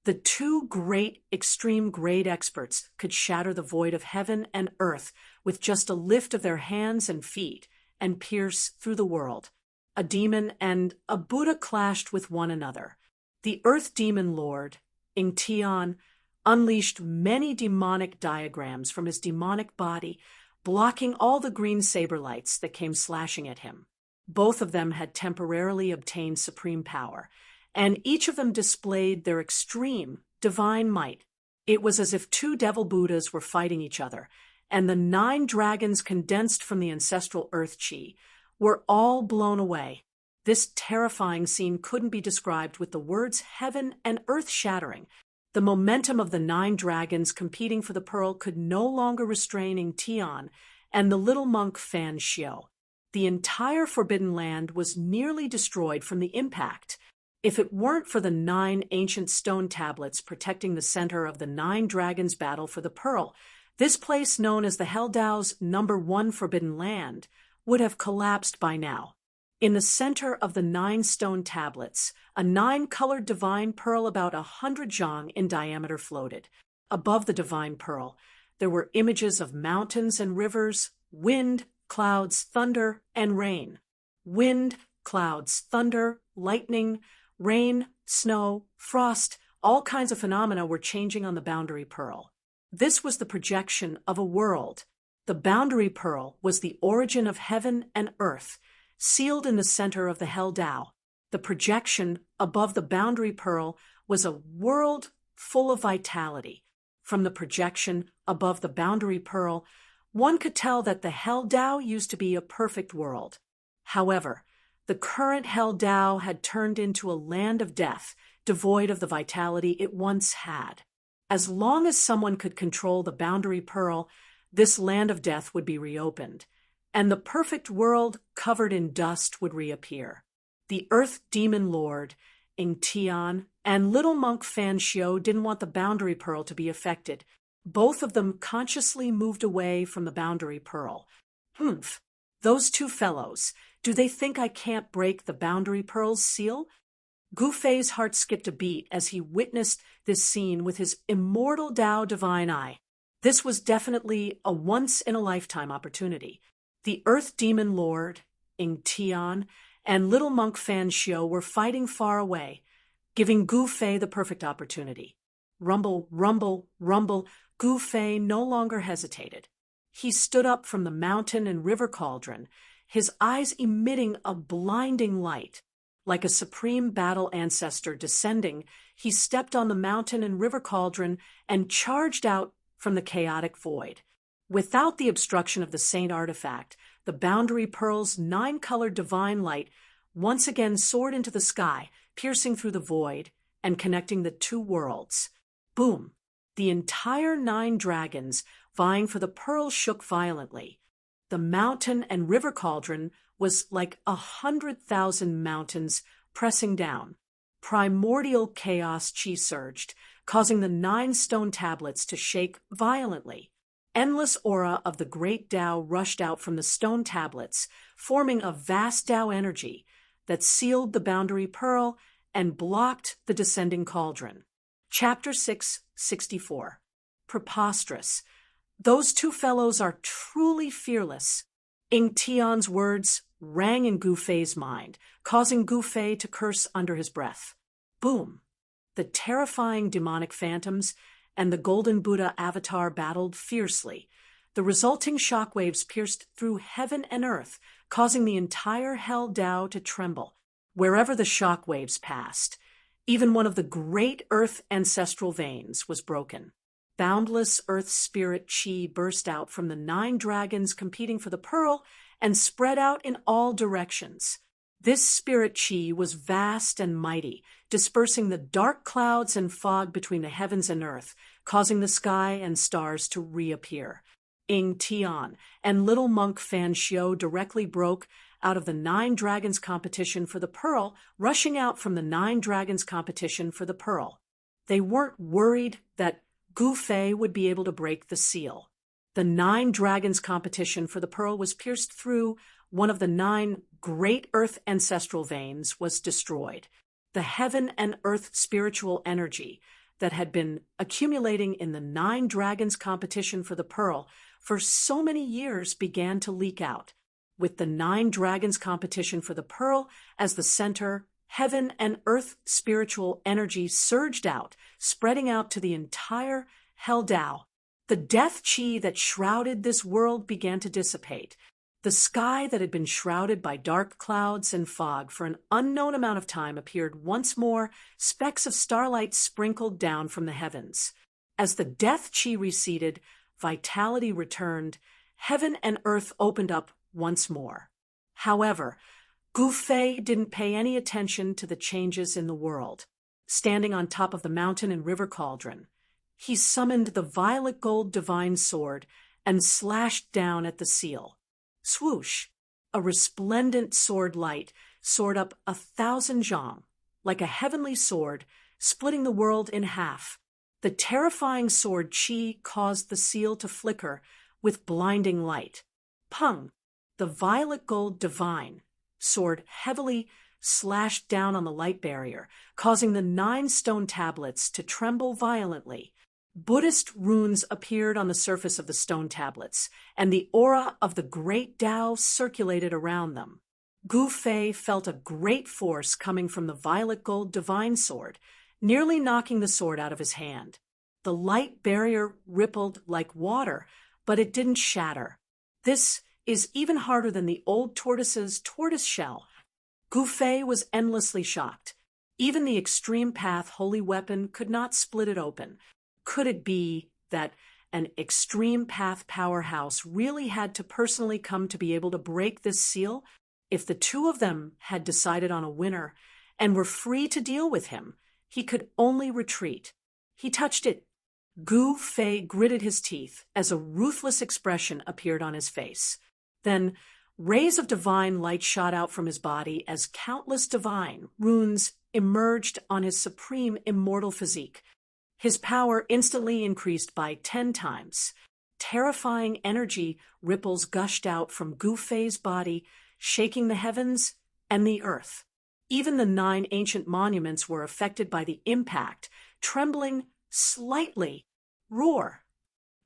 The 2 great extreme grade experts could shatter the void of heaven and earth with just a lift of their hands and feet and pierce through the world. A demon and a Buddha clashed with one another. The earth demon lord, Ying Tian, unleashed many demonic diagrams from his demonic body, blocking all the green saber lights that came slashing at him. Both of them had temporarily obtained supreme power, and each of them displayed their extreme divine might. It was as if 2 devil Buddhas were fighting each other, and the 9 dragons condensed from the ancestral earth chi were all blown away. This terrifying scene couldn't be described with the words heaven and earth shattering. The momentum of the 9 dragons competing for the pearl could no longer restrain Tian and the little monk Fan Xiao. The entire Forbidden Land was nearly destroyed from the impact. If it weren't for the 9 ancient stone tablets protecting the center of the 9 dragons' battle for the pearl, this place known as the Heldao's #1 Forbidden Land would have collapsed by now. In the center of the 9 stone tablets, a 9-colored divine pearl about 100 zhang in diameter floated. Above the divine pearl, there were images of mountains and rivers, wind, clouds, thunder, and rain. Wind, clouds, thunder, lightning, rain, snow, frost, all kinds of phenomena were changing on the boundary pearl. This was the projection of a world. The boundary pearl was the origin of heaven and earth, sealed in the center of the Heldao. The projection above the boundary pearl was a world full of vitality. From the projection above the boundary pearl, one could tell that the Heldao used to be a perfect world. However, the current Heldao had turned into a land of death, devoid of the vitality it once had. As long as someone could control the boundary pearl, this land of death would be reopened, and the perfect world covered in dust would reappear. The Earth Demon Lord, Tian, and little monk Fan Xiao didn't want the boundary pearl to be affected. Both of them consciously moved away from the boundary pearl. Humph, those 2 fellows, do they think I can't break the boundary pearl's seal? Gu Fei's heart skipped a beat as he witnessed this scene with his immortal Dao divine eye. This was definitely a once-in-a-lifetime opportunity. The Earth Demon Lord, Tian, and little monk Fan Xiao were fighting far away, giving Gu Fei the perfect opportunity. Rumble, rumble, rumble, Gu Fei no longer hesitated. He stood up from the mountain and river cauldron, his eyes emitting a blinding light. Like a supreme battle ancestor descending, he stepped on the mountain and river cauldron and charged out from the chaotic void. Without the obstruction of the saint artifact, the boundary pearl's 9-colored divine light once again soared into the sky, piercing through the void and connecting the 2 worlds. Boom! The entire 9 dragons vying for the pearl shook violently. The mountain and river cauldron was like 100,000 mountains pressing down. Primordial chaos chi surged, causing the 9 stone tablets to shake violently. Endless aura of the great Tao rushed out from the stone tablets, forming a vast Tao energy that sealed the boundary pearl and blocked the descending cauldron. Chapter 664. Preposterous. Those 2 fellows are truly fearless. Tian's words rang in Gu Fei's mind, causing Gu Fei to curse under his breath. Boom! The terrifying demonic phantoms and the Golden Buddha avatar battled fiercely. The resulting shockwaves pierced through heaven and earth, causing the entire Hell Tao to tremble. Wherever the shockwaves passed, even one of the great earth ancestral veins was broken. Boundless earth spirit chi burst out from the 9 dragons competing for the pearl and spread out in all directions. This spirit chi was vast and mighty, dispersing the dark clouds and fog between the heavens and earth, causing the sky and stars to reappear. Tian and little monk Fan Xiao directly broke out of the 9 dragons competition for the pearl, rushing out from the 9 dragons competition for the pearl. They weren't worried that Gu Fei would be able to break the seal. The 9 dragons competition for the pearl was pierced through. One of the 9 great earth ancestral veins was destroyed. The heaven and earth spiritual energy that had been accumulating in the 9 dragons competition for the pearl for so many years began to leak out. With the 9 dragons competition for the pearl as the center, heaven and earth spiritual energy surged out, spreading out to the entire Hell Tao. The death chi that shrouded this world began to dissipate. The sky that had been shrouded by dark clouds and fog for an unknown amount of time appeared once more, specks of starlight sprinkled down from the heavens. As the death chi receded, vitality returned, heaven and earth opened up once more. However, Gu Fei didn't pay any attention to the changes in the world. Standing on top of the mountain and river cauldron, he summoned the violet gold divine sword and slashed down at the seal. Swoosh! A resplendent sword light soared up 1,000 zhang, like a heavenly sword, splitting the world in half. The terrifying sword qi caused the seal to flicker with blinding light. Pung! The violet gold divine sword heavily slashed down on the light barrier, causing the 9 stone tablets to tremble violently. Buddhist runes appeared on the surface of the stone tablets, and the aura of the great Tao circulated around them. Gu Fei felt a great force coming from the violet gold divine sword, nearly knocking the sword out of his hand. The light barrier rippled like water, but it didn't shatter. This is even harder than the old tortoise's tortoise shell. Gu Fei was endlessly shocked. Even the extreme path holy weapon could not split it open. Could it be that an extreme path powerhouse really had to personally come to be able to break this seal? If the two of them had decided on a winner and were free to deal with him, he could only retreat. He touched it. Gu Fei gritted his teeth as a ruthless expression appeared on his face. Then rays of divine light shot out from his body as countless divine runes emerged on his supreme immortal physique. His power instantly increased by 10 times. Terrifying energy ripples gushed out from Gu Fei's body, shaking the heavens and the earth. Even the 9 ancient monuments were affected by the impact, trembling slightly. Roar!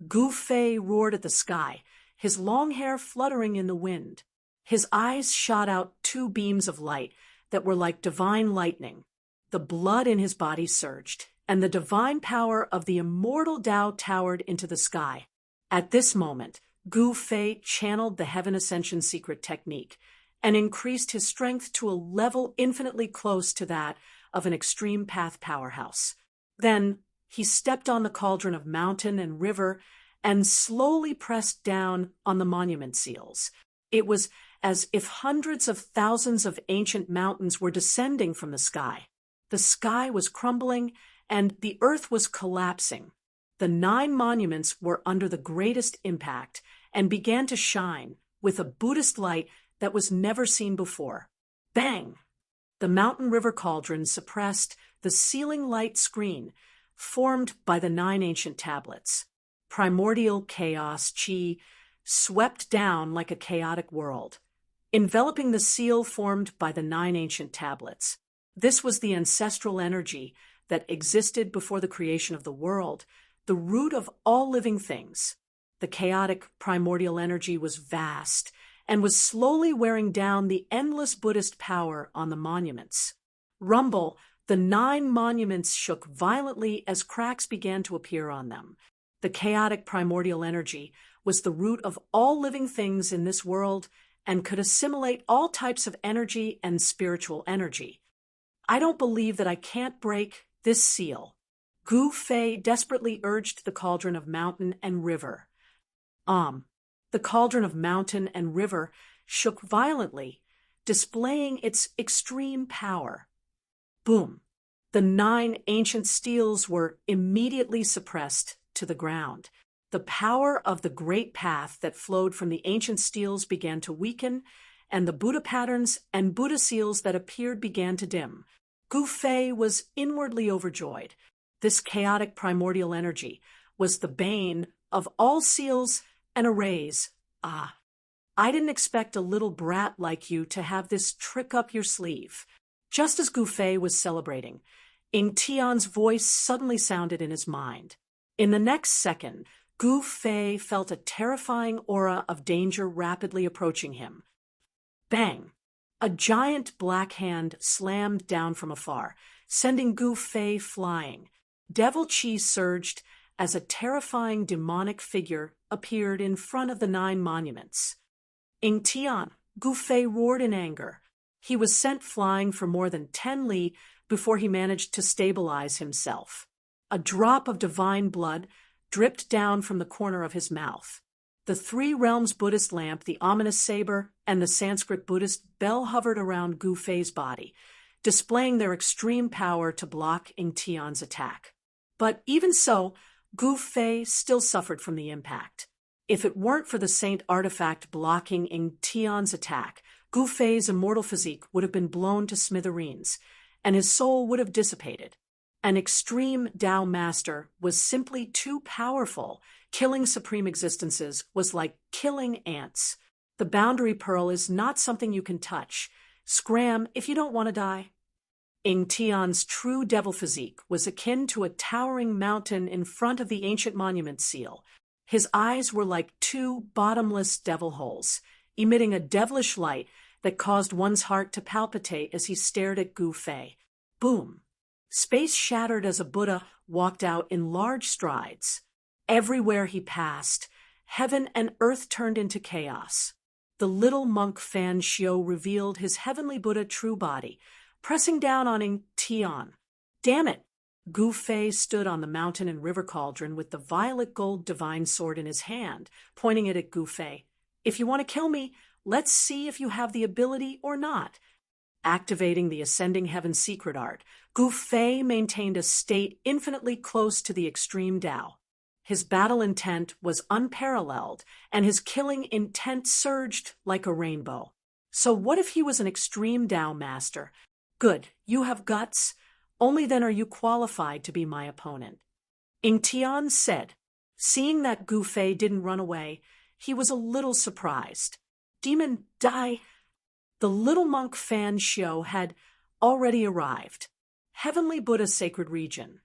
Gu Fei roared at the sky, his long hair fluttering in the wind. His eyes shot out 2 beams of light that were like divine lightning. The blood in his body surged, and the divine power of the immortal Tao towered into the sky. At this moment, Gu Fei channeled the Heaven Ascension secret technique and increased his strength to a level infinitely close to that of an extreme path powerhouse. Then he stepped on the cauldron of mountain and river and slowly pressed down on the monument seals. It was as if hundreds of thousands of ancient mountains were descending from the sky. The sky was crumbling and the earth was collapsing. The 9 monuments were under the greatest impact and began to shine with a Buddhist light that was never seen before. Bang! The mountain river cauldron suppressed the ceiling light screen formed by the 9 ancient tablets. Primordial chaos qi swept down like a chaotic world, enveloping the seal formed by the 9 ancient tablets. This was the ancestral energy that existed before the creation of the world, the root of all living things. The chaotic primordial energy was vast and was slowly wearing down the endless Buddhist power on the monuments. Rumble, the 9 monuments shook violently as cracks began to appear on them. The chaotic primordial energy was the root of all living things in this world and could assimilate all types of energy and spiritual energy. I don't believe that I can't break this seal. Gu Fei desperately urged the cauldron of mountain and river. The cauldron of mountain and river shook violently, displaying its extreme power. Boom! The 9 ancient steels were immediately suppressed to the ground. The power of the great path that flowed from the ancient steels began to weaken, and the Buddha patterns and Buddha seals that appeared began to dim. Gu Fei was inwardly overjoyed. This chaotic primordial energy was the bane of all seals and arrays. I didn't expect a little brat like you to have this trick up your sleeve. Just as Gu Fei was celebrating, Ying Tian's voice suddenly sounded in his mind. In the next second, Gu Fei felt a terrifying aura of danger rapidly approaching him. Bang! A giant black hand slammed down from afar, sending Gu Fei flying. Devil Qi surged as a terrifying demonic figure appeared in front of the 9 monuments. Ying Tian, Gu Fei roared in anger. He was sent flying for more than 10 li before he managed to stabilize himself. A drop of divine blood dripped down from the corner of his mouth. The three realms Buddhist lamp, the ominous saber, and the Sanskrit Buddhist bell hovered around Gu Fei's body, displaying their extreme power to block Ing Tian's attack. But even so, Gu Fei still suffered from the impact. If it weren't for the saint artifact blocking Ing Tian's attack, Gu Fei's immortal physique would have been blown to smithereens, and his soul would have dissipated. An extreme Tao master was simply too powerful. Killing supreme existences was like killing ants. The boundary pearl is not something you can touch. Scram if you don't want to die. Ing Tian's true devil physique was akin to a towering mountain in front of the ancient monument seal. His eyes were like two bottomless devil holes, emitting a devilish light that caused one's heart to palpitate as he stared at Gu Fei. Boom! Space shattered as a Buddha walked out in large strides. Everywhere he passed, heaven and earth turned into chaos. The little monk Fan Xiu revealed his heavenly Buddha true body, pressing down on Ing Tian. Damn it! Gu Fei stood on the mountain and river cauldron with the violet gold divine sword in his hand, pointing it at Gu Fei. If you want to kill me, let's see if you have the ability or not. Activating the ascending heaven secret art, Gu Fei maintained a state infinitely close to the extreme Tao. His battle intent was unparalleled, and his killing intent surged like a rainbow. So what if he was an extreme Tao master? Good, you have guts. Only then are you qualified to be my opponent. Ing Tian said. Seeing that Gu Fei didn't run away, he was a little surprised. Demon, die! The little monk Fan Xiu had already arrived. Heavenly Buddha sacred region.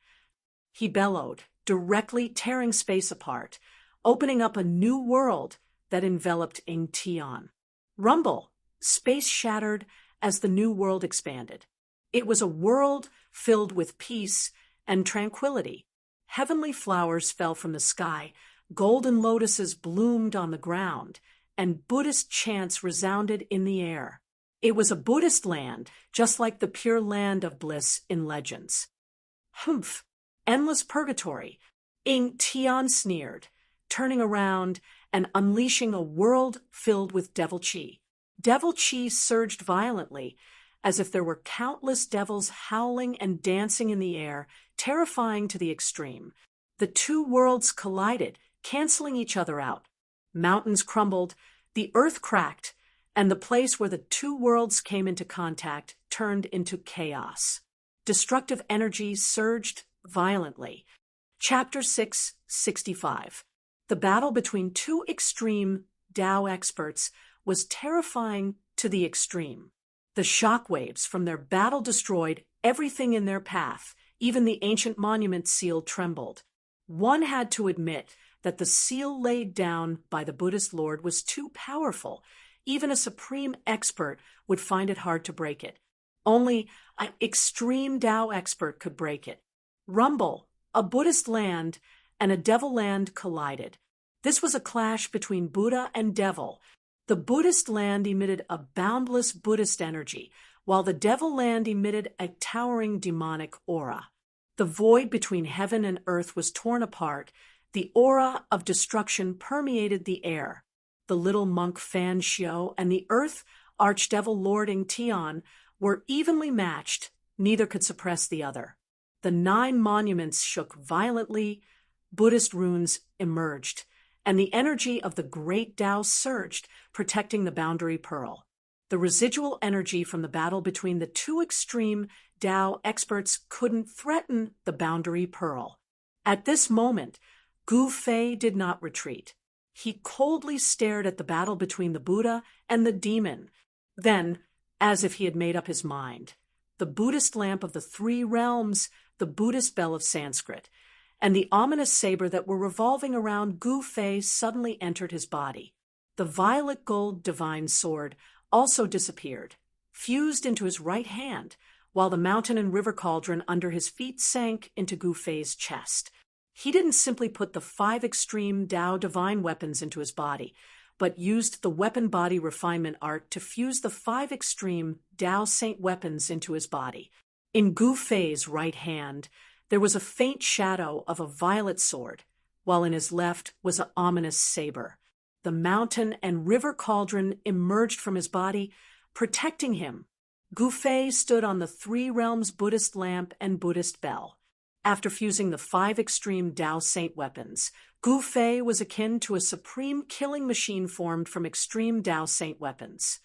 He bellowed, directly tearing space apart, opening up a new world that enveloped Ing Tian. Rumble! Space shattered as the new world expanded. It was a world filled with peace and tranquility. Heavenly flowers fell from the sky, golden lotuses bloomed on the ground, and Buddhist chants resounded in the air. It was a Buddhist land, just like the pure land of bliss in legends. Humph! Endless purgatory. Ing Tian sneered, turning around and unleashing a world filled with devil chi. Devil chi surged violently, as if there were countless devils howling and dancing in the air, terrifying to the extreme. The two worlds collided, canceling each other out. Mountains crumbled, the earth cracked, and the place where the two worlds came into contact turned into chaos. Destructive energy surged violently. Chapter 665. The battle between two extreme Tao experts was terrifying to the extreme. The shockwaves from their battle destroyed everything in their path. Even the ancient monument seal trembled. One had to admit that the seal laid down by the Buddhist Lord was too powerful. Even a supreme expert would find it hard to break it. Only an extreme Tao expert could break it. Rumble, a Buddhist land and a devil land collided. This was a clash between Buddha and devil. The Buddhist land emitted a boundless Buddhist energy, while the devil land emitted a towering demonic aura. The void between heaven and earth was torn apart. The aura of destruction permeated the air. The little monk Fan Xiu and the earth archdevil Lord Ing Tian were evenly matched. Neither could suppress the other. The 9 monuments shook violently. Buddhist runes emerged, and the energy of the great Tao surged, protecting the boundary pearl. The residual energy from the battle between the two extreme Tao experts couldn't threaten the boundary pearl. At this moment, Gu Fei did not retreat. He coldly stared at the battle between the Buddha and the demon. Then, as if he had made up his mind, the Buddhist lamp of the 3 realms, the Buddhist bell of Sanskrit, and the ominous saber that were revolving around Gu Fei suddenly entered his body. The violet gold divine sword also disappeared, fused into his right hand, while the mountain and river cauldron under his feet sank into Gu Fei's chest. He didn't simply put the 5 extreme Tao divine weapons into his body, but used the weapon body refinement art to fuse the 5 extreme Tao saint weapons into his body. In Gu Fei's right hand, there was a faint shadow of a violet sword, while in his left was an ominous saber. the mountain and river cauldron emerged from his body, protecting him. Gu Fei stood on the three realms Buddhist lamp and Buddhist bell. After fusing the 5 extreme Tao saint weapons, Gu Fei was akin to a supreme killing machine formed from extreme Tao saint weapons.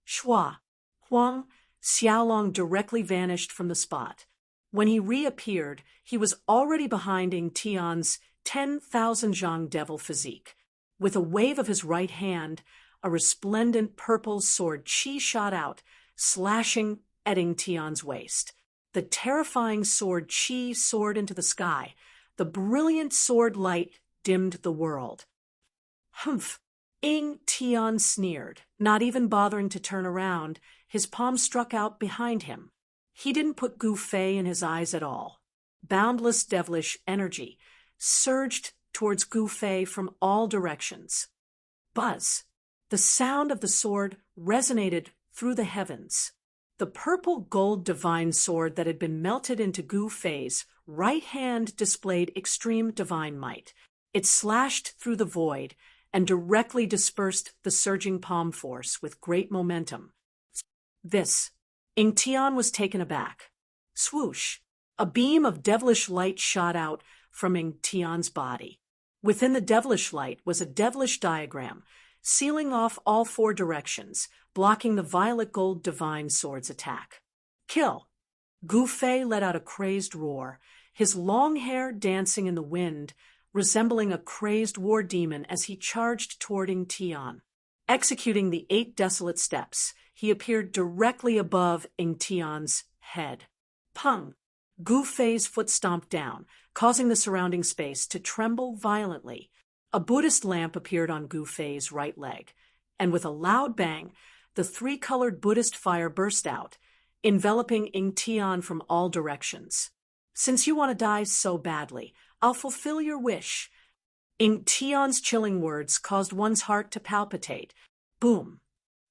Shua, Huang, Xiaolong directly vanished from the spot. When he reappeared, he was already behind Ying Tian's 10,000 zhang devil physique. With a wave of his right hand, a resplendent purple sword qi shot out, slashing at Ying Tian's waist. The terrifying sword qi soared into the sky. The brilliant sword light dimmed the world. Humph! Ying Tian sneered, not even bothering to turn around. His palm struck out behind him. He didn't put Gu Fei in his eyes at all. Boundless devilish energy surged towards Gu Fei from all directions. Buzz! The sound of the sword resonated through the heavens. The purple gold divine sword that had been melted into Gu Fei's right hand displayed extreme divine might. It slashed through the void and directly dispersed the surging palm force with great momentum. This. Ying Tian was taken aback. Swoosh! A beam of devilish light shot out from Ying Tian's body. Within the devilish light was a devilish diagram, sealing off all 4 directions, blocking the violet gold divine sword's attack. Kill! Gu Fei let out a crazed roar, his long hair dancing in the wind, resembling a crazed war demon as he charged toward Ying Tian. Executing the 8 desolate steps, he appeared directly above Ying Tian's head. Pung! Gu Fei's foot stomped down, causing the surrounding space to tremble violently. A Buddhist lamp appeared on Gu Fei's right leg, and with a loud bang, the 3-colored Buddhist fire burst out, enveloping Ying Tian from all directions. Since you want to die so badly, I'll fulfill your wish. Ying Tian's chilling words caused one's heart to palpitate. Boom!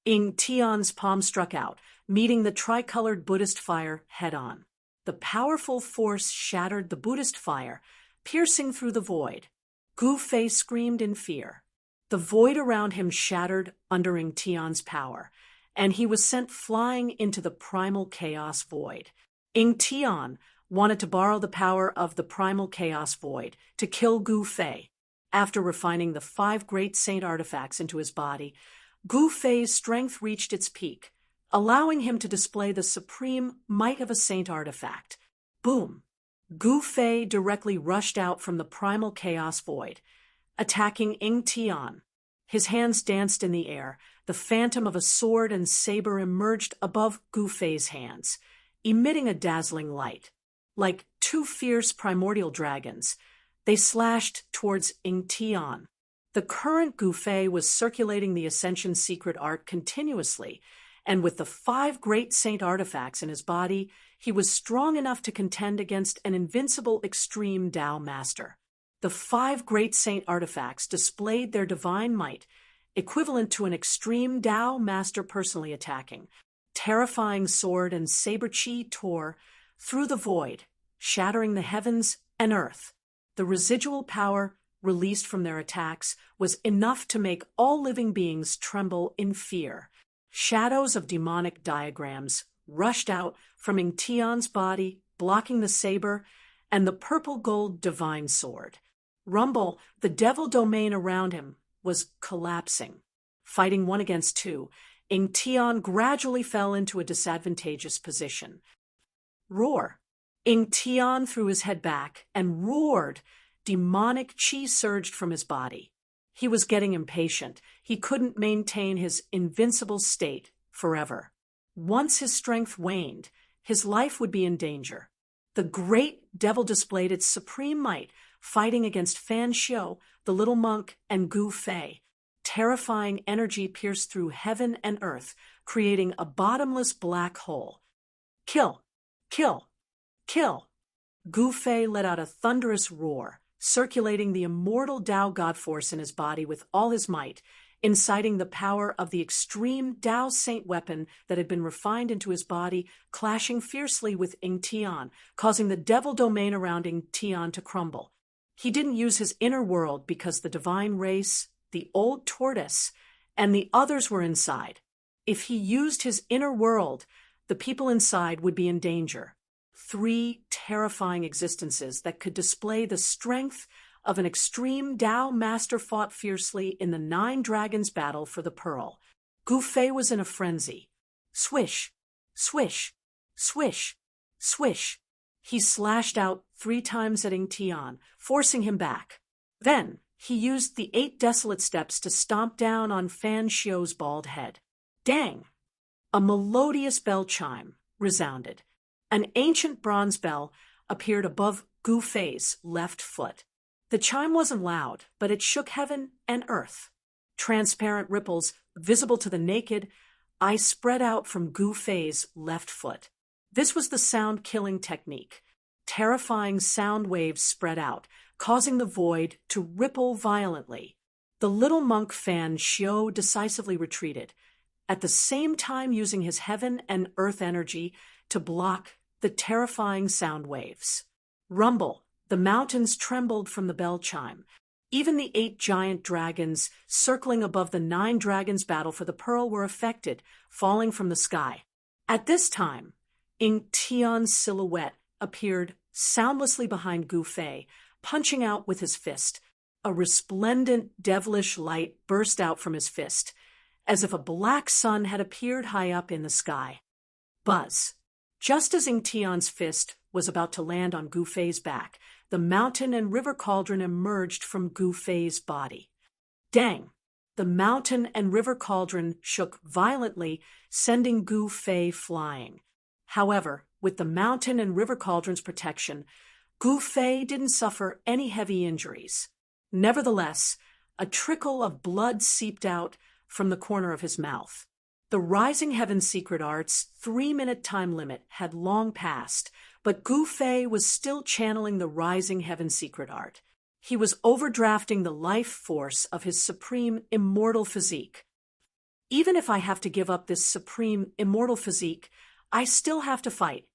Ying Tian's palm struck out, meeting the tricolored Buddhist fire head-on. The powerful force shattered the Buddhist fire, piercing through the void. Gu Fei screamed in fear. The void around him shattered under Ying Tian's power, and he was sent flying into the primal chaos void. Ying Tian wanted to borrow the power of the primal chaos void to kill Gu Fei. After refining the 5 great saint artifacts into his body, Gu Fei's strength reached its peak, allowing him to display the supreme might of a saint artifact. Boom! Gu Fei directly rushed out from the primal chaos void, attacking Ying Tian. His hands danced in the air. The phantom of a sword and saber emerged above Gu Fei's hands, emitting a dazzling light. Like 2 fierce primordial dragons, they slashed towards Ying Tian. The current Gu Fei was circulating the Ascension secret art continuously, and with the 5 great saint artifacts in his body, he was strong enough to contend against an invincible extreme Tao master. The 5 great saint artifacts displayed their divine might, equivalent to an extreme Tao master personally attacking. Terrifying sword and saber qi tore through the void, shattering the heavens and earth. The residual power released from their attacks was enough to make all living beings tremble in fear. Shadows of demonic diagrams rushed out from Ying Tian's body, blocking the saber and the purple gold divine sword. Rumble, the devil domain around him, was collapsing. Fighting 1 against 2, Ying Tian gradually fell into a disadvantageous position. Roar! Ying Tian threw his head back and roared. Demonic qi surged from his body. He was getting impatient. He couldn't maintain his invincible state forever. Once his strength waned, his life would be in danger. The great devil displayed its supreme might, fighting against Fan Xiu, the little monk, and Gu Fei. Terrifying energy pierced through heaven and earth, creating a bottomless black hole. Kill! Kill! Kill! Gu Fei let out a thunderous roar, circulating the immortal Tao God force in his body with all his might, inciting the power of the extreme Tao saint weapon that had been refined into his body, clashing fiercely with Ying Tian, causing the devil domain around Ying Tian to crumble. He didn't use his inner world because the divine race, the old tortoise, and the others were inside. If he used his inner world, the people inside would be in danger. 3 terrifying existences that could display the strength of an extreme Tao master fought fiercely in the 9 dragons battle for the pearl. Gu Fei was in a frenzy. Swish, swish, swish, swish. He slashed out 3 times at Ying Tian, forcing him back. Then, he used the 8 desolate steps to stomp down on Fan Xiu's bald head. Dang! A melodious bell chime resounded. An ancient bronze bell appeared above Gu Fei's left foot. The chime wasn't loud, but it shook heaven and earth. Transparent ripples, visible to the naked eye, spread out from Gu Fei's left foot. This was the sound-killing technique. Terrifying sound waves spread out, causing the void to ripple violently. The little monk Fan Xiu decisively retreated, at the same time using his heaven and earth energy to block the terrifying sound waves. Rumble, the mountains trembled from the bell chime. Even the 8 giant dragons circling above the 9 dragons battle for the pearl were affected, falling from the sky. At this time, Ying Tian's silhouette appeared soundlessly behind Gu Fei, punching out with his fist. A resplendent, devilish light burst out from his fist, as if a black sun had appeared high up in the sky. Buzz. Just as Ying Tian's fist was about to land on Gu Fei's back, the mountain and river cauldron emerged from Gu Fei's body. Dang! The mountain and river cauldron shook violently, sending Gu Fei flying. However, with the mountain and river cauldron's protection, Gu Fei didn't suffer any heavy injuries. Nevertheless, a trickle of blood seeped out from the corner of his mouth. The Rising Heaven Secret Art's 3-minute time limit had long passed, but Gu Fei was still channeling the Rising Heaven Secret Art. He was overdrafting the life force of his supreme immortal physique. Even if I have to give up this supreme immortal physique, I still have to fight.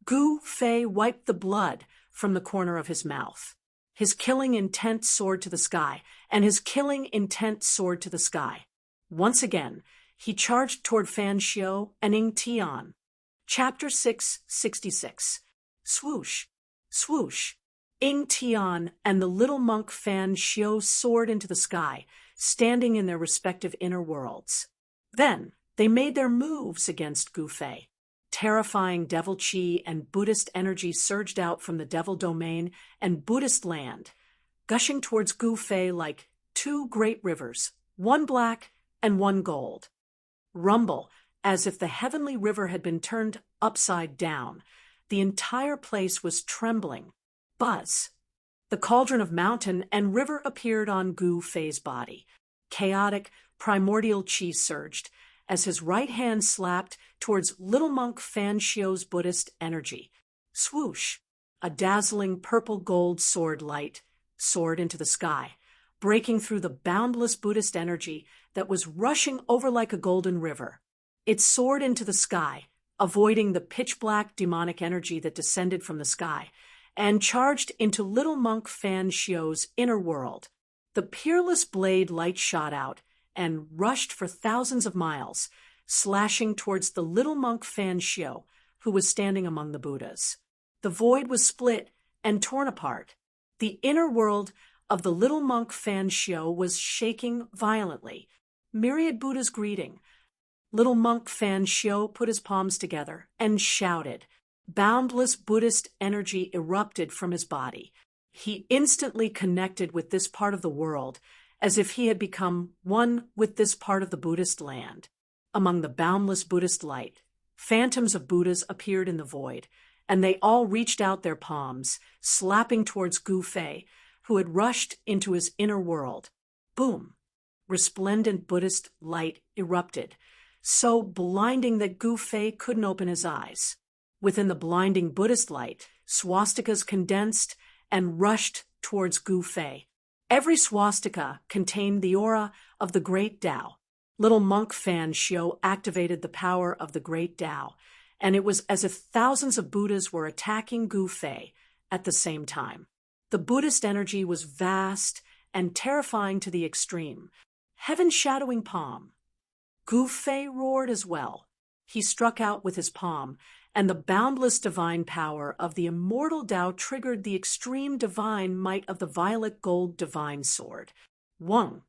Gu Fei wiped the blood from the corner of his mouth. His killing intent soared to the sky, and his killing intent soared to the sky. Once again, he charged toward Fan Xiu and Ying Tian. Chapter 666. Swoosh, swoosh. Ying Tian and the little monk Fan Xiu soared into the sky, standing in their respective inner worlds. Then, they made their moves against Gu Fei. Terrifying devil chi and Buddhist energy surged out from the devil domain and Buddhist land, gushing towards Gu Fei like 2 great rivers, one black and one gold. Rumble, as if the heavenly river had been turned upside down. The entire place was trembling. Buzz. The cauldron of mountain and river appeared on Gu Fei's body. Chaotic, primordial chi surged, as his right hand slapped towards little monk Fan Xiu's Buddhist energy. Swoosh! A dazzling purple-gold sword light soared into the sky, breaking through the boundless Buddhist energy that was rushing over like a golden river. It soared into the sky, avoiding the pitch-black demonic energy that descended from the sky, and charged into little monk Fan Xiu's inner world. The peerless blade light shot out and rushed for thousands of miles, slashing towards the little monk Fan Xiu, who was standing among the Buddhas. The void was split and torn apart. The inner world of the little monk Fan Xiu was shaking violently. Myriad Buddhas greeting. Little monk Fan Xiu put his palms together and shouted. Boundless Buddhist energy erupted from his body. He instantly connected with this part of the world, as if he had become one with this part of the Buddhist land. Among the boundless Buddhist light, phantoms of Buddhas appeared in the void, and they all reached out their palms, slapping towards Gu Fei, who had rushed into his inner world. Boom! Resplendent Buddhist light erupted, so blinding that Gu Fei couldn't open his eyes. Within the blinding Buddhist light, swastikas condensed and rushed towards Gu Fei. Every swastika contained the aura of the great Tao. Little monk Fan Xiu activated the power of the great Tao, and it was as if thousands of Buddhas were attacking Gu Fei at the same time. The Buddhist energy was vast and terrifying to the extreme. heaven-shadowing palm. Gu Fei roared as well. He struck out with his palm, and the boundless divine power of the immortal Tao triggered the extreme divine might of the violet gold divine sword. Wang!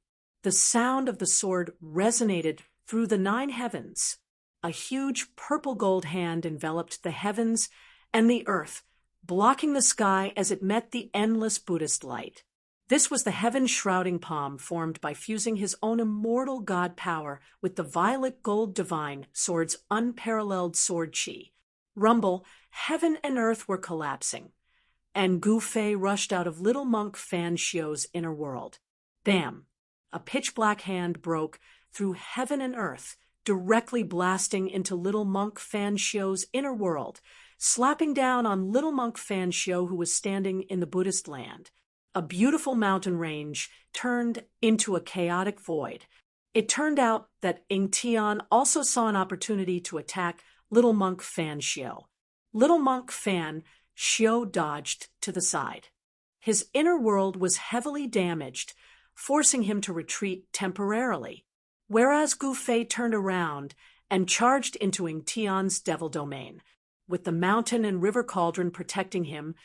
The sound of the sword resonated through the 9 heavens. A huge purple gold hand enveloped the heavens and the earth, blocking the sky as it met the endless Buddhist light. This was the heaven-shrouding palm formed by fusing his own immortal god power with the violet gold divine sword's unparalleled sword chi. Rumble, heaven and earth were collapsing, and Gu Fei rushed out of little monk Fan Xiu's inner world. Bam! A pitch-black hand broke through heaven and earth, directly blasting into little monk Fan Xiu's inner world, slapping down on little monk Fan Xiu, who was standing in the Buddhist land. A beautiful mountain range turned into a chaotic void. It turned out that Ying Tian also saw an opportunity to attack little monk Fan Xiu. Little monk Fan Xiu dodged to the side. His inner world was heavily damaged, forcing him to retreat temporarily, whereas Gu Fei turned around and charged into Ying Tian's devil domain. With the mountain and river cauldron protecting him,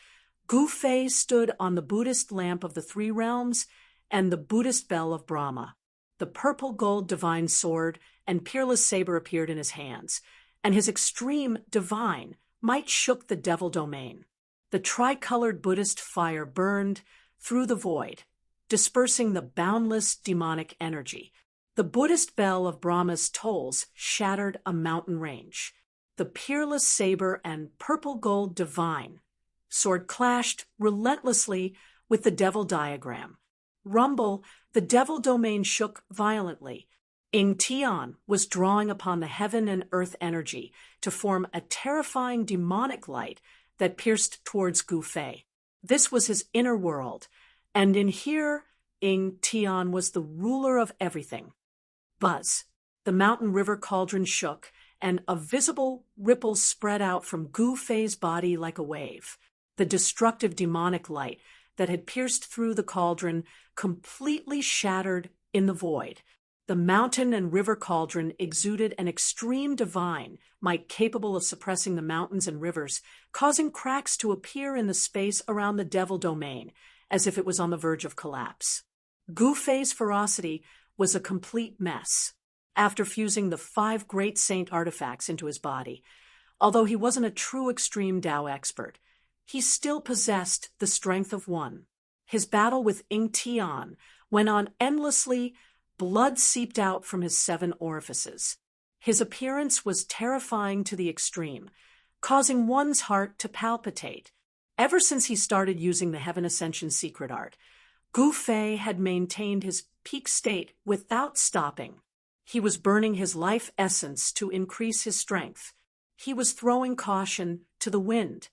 Gu Fei stood on the Buddhist lamp of the 3 realms and the Buddhist bell of Brahma. The purple gold divine sword and peerless saber appeared in his hands, and his extreme divine might shook the devil domain. The tricolored Buddhist fire burned through the void, dispersing the boundless demonic energy. The Buddhist bell of Brahma's tolls shattered a mountain range. The peerless saber and purple gold divine sword clashed relentlessly with the devil diagram. Rumble, the devil domain shook violently. Ying Tian was drawing upon the heaven and earth energy to form a terrifying demonic light that pierced towards Gu Fei. This was his inner world, and in here, Ying Tian was the ruler of everything. Buzz! The mountain river cauldron shook, and a visible ripple spread out from Gu Fei's body like a wave. The destructive demonic light that had pierced through the cauldron completely shattered in the void. The mountain and river cauldron exuded an extreme divine might capable of suppressing the mountains and rivers, causing cracks to appear in the space around the devil domain, as if it was on the verge of collapse. Gu Fei's ferocity was a complete mess. After fusing the 5 great saint artifacts into his body, although he wasn't a true extreme Tao expert, he still possessed the strength of one. His battle with Ying Tian went on endlessly. Blood seeped out from his 7 orifices. His appearance was terrifying to the extreme, causing one's heart to palpitate. Ever since he started using the Heaven Ascension secret art, Gu Fei had maintained his peak state without stopping. He was burning his life essence to increase his strength. He was throwing caution to the wind.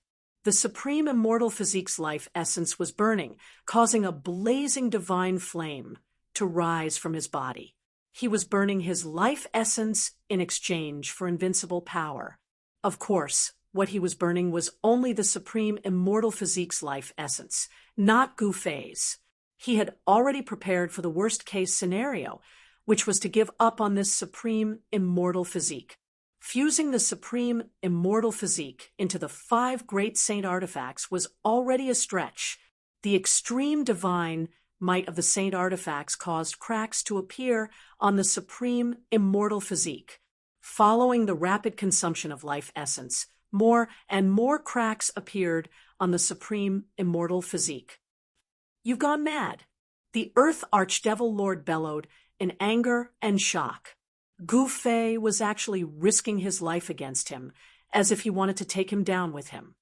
The supreme immortal physique's life essence was burning, causing a blazing divine flame to rise from his body. He was burning his life essence in exchange for invincible power. Of course, what he was burning was only the supreme immortal physique's life essence, not Gu Fei's. He had already prepared for the worst-case scenario, which was to give up on this supreme immortal physique. Fusing the supreme immortal physique into the 5 great saint artifacts was already a stretch. The extreme divine might of the saint artifacts caused cracks to appear on the supreme immortal physique. Following the rapid consumption of life essence, more and more cracks appeared on the supreme immortal physique. "You've gone mad," the Earth Archdevil Lord bellowed in anger and shock. Gu Fei was actually risking his life against him, as if he wanted to take him down with him.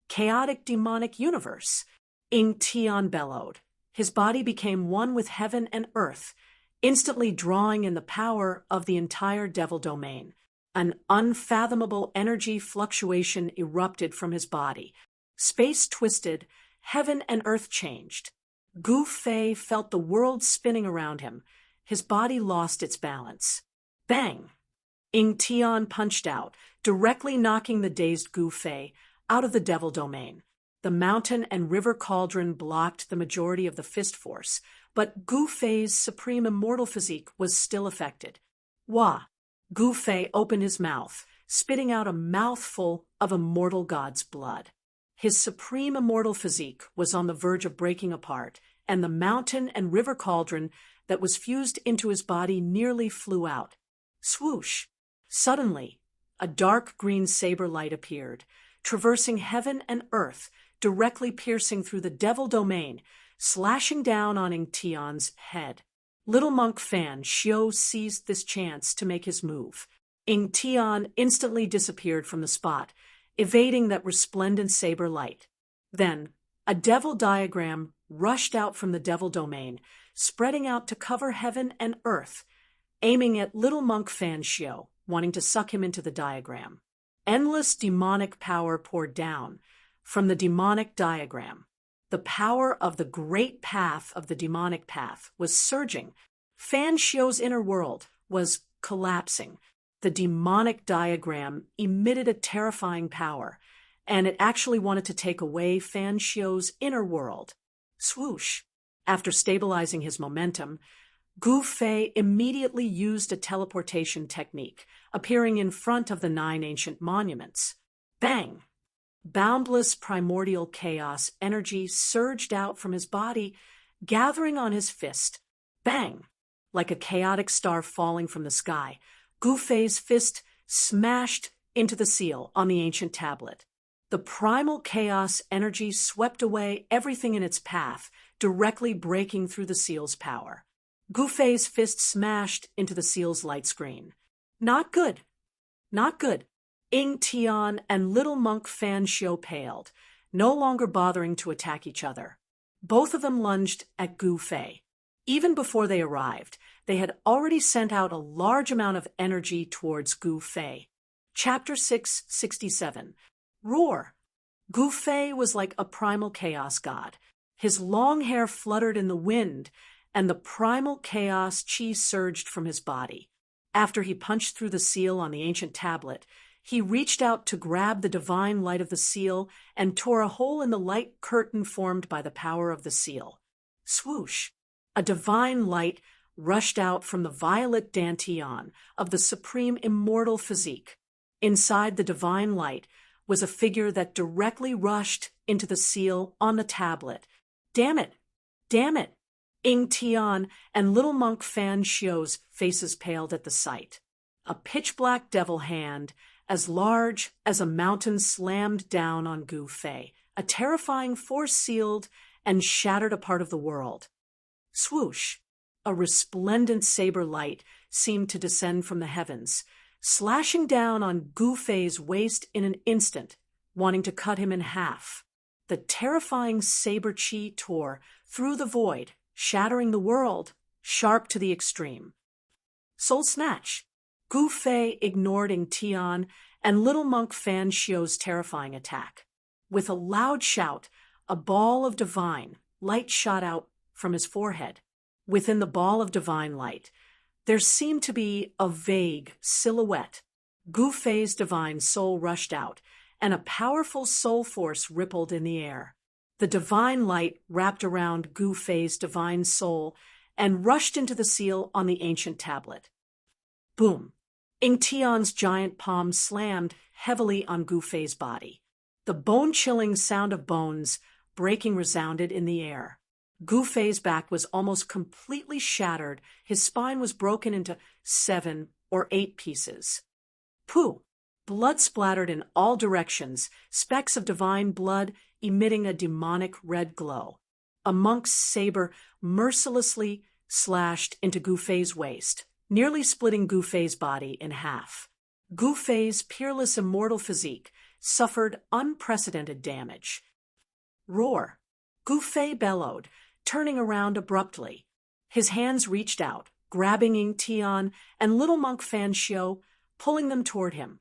"Chaotic demonic universe," Ying Tian bellowed. His body became one with heaven and earth, instantly drawing in the power of the entire devil domain. An unfathomable energy fluctuation erupted from his body. Space twisted, heaven and earth changed. Gu Fei felt the world spinning around him. His body lost its balance. Bang! Ying Tian punched out, directly knocking the dazed Gu Fei out of the devil domain. The mountain and river cauldron blocked the majority of the fist force, but Gu Fei's supreme immortal physique was still affected. Wah! Gu Fei opened his mouth, spitting out a mouthful of immortal god's blood. His supreme immortal physique was on the verge of breaking apart, and the mountain and river cauldron that was fused into his body nearly flew out. Swoosh! Suddenly, a dark green saber light appeared, traversing heaven and earth, directly piercing through the devil domain, slashing down on Ing Tian's head. Little monk Fan Xiu seized this chance to make his move. Ing Tian instantly disappeared from the spot, evading that resplendent saber light. Then, a devil diagram rushed out from the devil domain, spreading out to cover heaven and earth, aiming at little monk Fan Xiu, wanting to suck him into the diagram. Endless demonic power poured down from the demonic diagram. The power of the great path of the demonic path was surging. Fan Xiu's inner world was collapsing. The demonic diagram emitted a terrifying power, and it actually wanted to take away Fan Xiu's inner world. Swoosh! After stabilizing his momentum, Gu Fei immediately used a teleportation technique, appearing in front of the 9 ancient monuments. Bang! Boundless primordial chaos energy surged out from his body, gathering on his fist. Bang! Like a chaotic star falling from the sky, Gu Fei's fist smashed into the seal on the ancient tablet. The primal chaos energy swept away everything in its path, directly breaking through the seal's power. Gu Fei's fist smashed into the seal's light screen. Not good. Not good. Ing Tian and little monk Fan Xiu paled, no longer bothering to attack each other. Both of them lunged at Gu Fei. Even before they arrived, they had already sent out a large amount of energy towards Gu Fei. Chapter 667. Roar! Gu Fei was like a primal chaos god. His long hair fluttered in the wind, and the primal chaos chi surged from his body. After he punched through the seal on the ancient tablet, he reached out to grab the divine light of the seal and tore a hole in the light curtain formed by the power of the seal. Swoosh! A divine light rushed out from the violet dantian of the supreme immortal physique. Inside the divine light was a figure that directly rushed into the seal on the tablet. Damn it! Damn it! Ing Tian and little monk Fan Xiu's faces paled at the sight. A pitch-black devil hand, as large as a mountain, slammed down on Gu Fei. A terrifying force sealed and shattered a part of the world. Swoosh! A resplendent saber light seemed to descend from the heavens, slashing down on Gu Fei's waist in an instant, wanting to cut him in half. The terrifying saber chi tore through the void, shattering the world, sharp to the extreme. Soul Snatch! Gu Fei ignored Ing Tian and little monk Fan Xiu's terrifying attack. With a loud shout, a ball of divine light shot out from his forehead. Within the ball of divine light, there seemed to be a vague silhouette. Gu Fei's divine soul rushed out, and a powerful soul force rippled in the air. The divine light wrapped around Gu Fei's divine soul and rushed into the seal on the ancient tablet. Boom! Ing Tian's giant palm slammed heavily on Gu Fei's body. The bone-chilling sound of bones breaking resounded in the air. Gu Fei's back was almost completely shattered. His spine was broken into 7 or 8 pieces. Pooh! Blood splattered in all directions, specks of divine blood emitting a demonic red glow. A monk's saber mercilessly slashed into Gu Fei's waist, nearly splitting Gu Fei's body in half. Gu Fei's peerless immortal physique suffered unprecedented damage. Roar! Gu Fei bellowed, turning around abruptly. His hands reached out, grabbing Ing Tian and little monk Fan Xiu, pulling them toward him.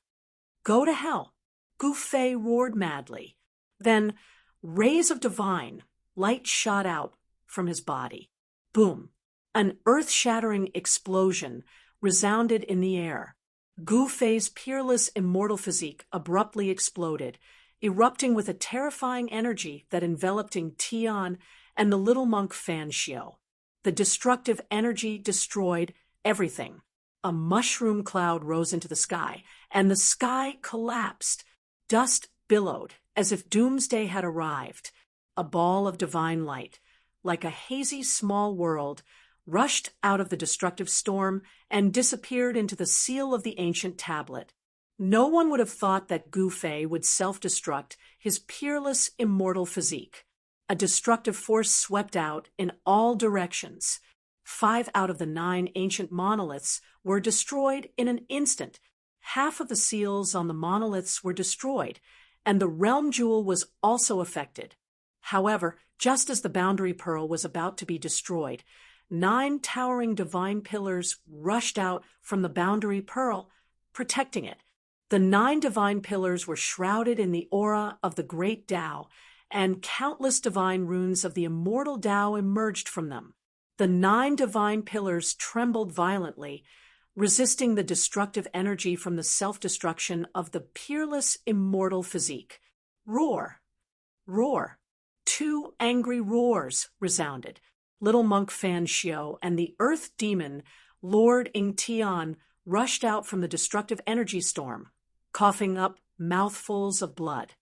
Go to hell! Gu Fei roared madly. Then, rays of divine light shot out from his body. Boom! An earth-shattering explosion resounded in the air. Gu Fei's peerless immortal physique abruptly exploded, erupting with a terrifying energy that enveloped Ing Tian and the little monk Fan Xiu. The destructive energy destroyed everything. A mushroom cloud rose into the sky, and the sky collapsed. Dust billowed, as if doomsday had arrived. A ball of divine light, like a hazy small world, rushed out of the destructive storm and disappeared into the seal of the ancient tablet. No one would have thought that Gu Fei would self-destruct his peerless, immortal physique. A destructive force swept out in all directions. 5 out of the 9 ancient monoliths were destroyed in an instant. Half of the seals on the monoliths were destroyed, and the realm jewel was also affected. However, just as the boundary pearl was about to be destroyed, 9 towering divine pillars rushed out from the boundary pearl, protecting it. The 9 divine pillars were shrouded in the aura of the great Tao, and countless divine runes of the immortal Tao emerged from them. The 9 divine pillars trembled violently, resisting the destructive energy from the self-destruction of the peerless, immortal physique. Roar! Roar! 2 angry roars resounded. Little monk Fan Xiao and the earth demon, Lord Ingtian, rushed out from the destructive energy storm, coughing up mouthfuls of blood.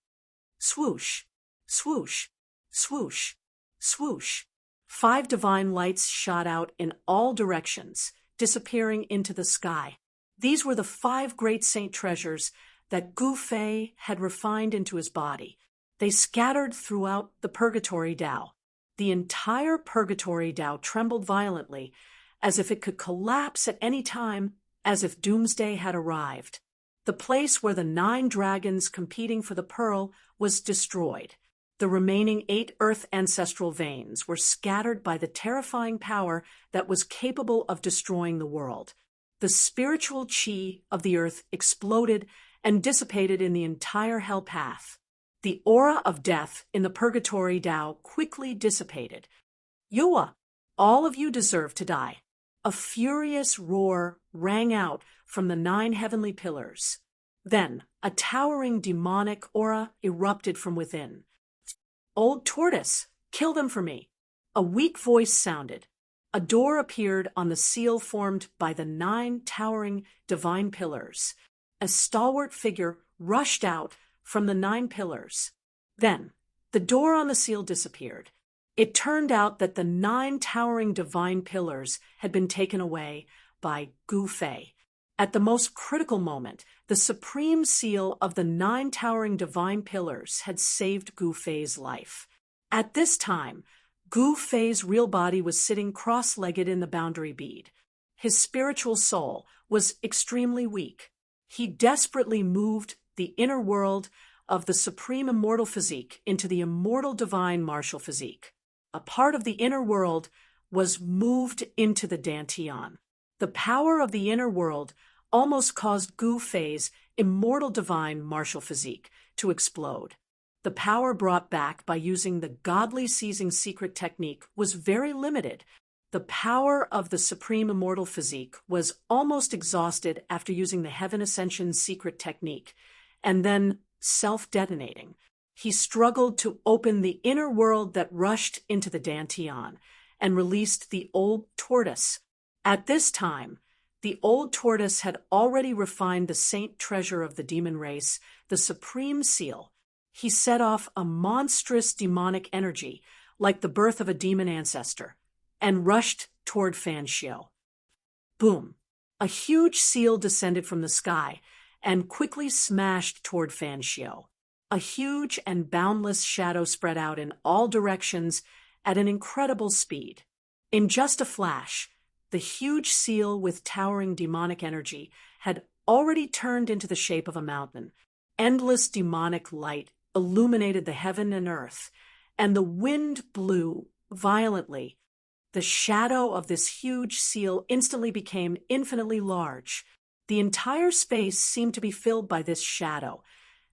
Swoosh! Swoosh! Swoosh! Swoosh! 5 divine lights shot out in all directions, disappearing into the sky. These were the 5 great saint treasures that Gu Fei had refined into his body. They scattered throughout the Purgatory Tao. The entire Purgatory Tao trembled violently, as if it could collapse at any time, as if doomsday had arrived. The place where the 9 dragons competing for the pearl was destroyed. The remaining 8 earth ancestral veins were scattered by the terrifying power that was capable of destroying the world. The spiritual chi of the earth exploded and dissipated in the entire hell path. The aura of death in the Purgatory Tao quickly dissipated. Yua, all of you deserve to die. A furious roar rang out from the 9 heavenly pillars. Then, a towering demonic aura erupted from within. Old tortoise, kill them for me. A weak voice sounded. A door appeared on the seal formed by the 9 towering divine pillars. A stalwart figure rushed out from the 9 pillars. Then, the door on the seal disappeared. It turned out that the 9 towering divine pillars had been taken away by Gu Fei. At the most critical moment, the supreme seal of the 9 towering divine pillars had saved Gu Fei's life. At this time, Gu Fei's real body was sitting cross-legged in the boundary bead. His spiritual soul was extremely weak. He desperately moved the inner world of the supreme immortal physique into the immortal divine martial physique. A part of the inner world was moved into the Dantian. The power of the inner world almost caused Gu Fei's immortal divine martial physique to explode. The power brought back by using the godly seizing secret technique was very limited. The power of the supreme immortal physique was almost exhausted after using the Heaven Ascension secret technique, and then self-detonating. He struggled to open the inner world that rushed into the Dantian and released the old tortoise. At this time, the old tortoise had already refined the saint treasure of the demon race, the supreme seal. He set off a monstrous demonic energy, like the birth of a demon ancestor, and rushed toward Fan Xiao. Boom! A huge seal descended from the sky and quickly smashed toward Fan Xiao. A huge and boundless shadow spread out in all directions at an incredible speed. In just a flash, the huge seal with towering demonic energy had already turned into the shape of a mountain. Endless demonic light illuminated the heaven and earth, and the wind blew violently. The shadow of this huge seal instantly became infinitely large. The entire space seemed to be filled by this shadow,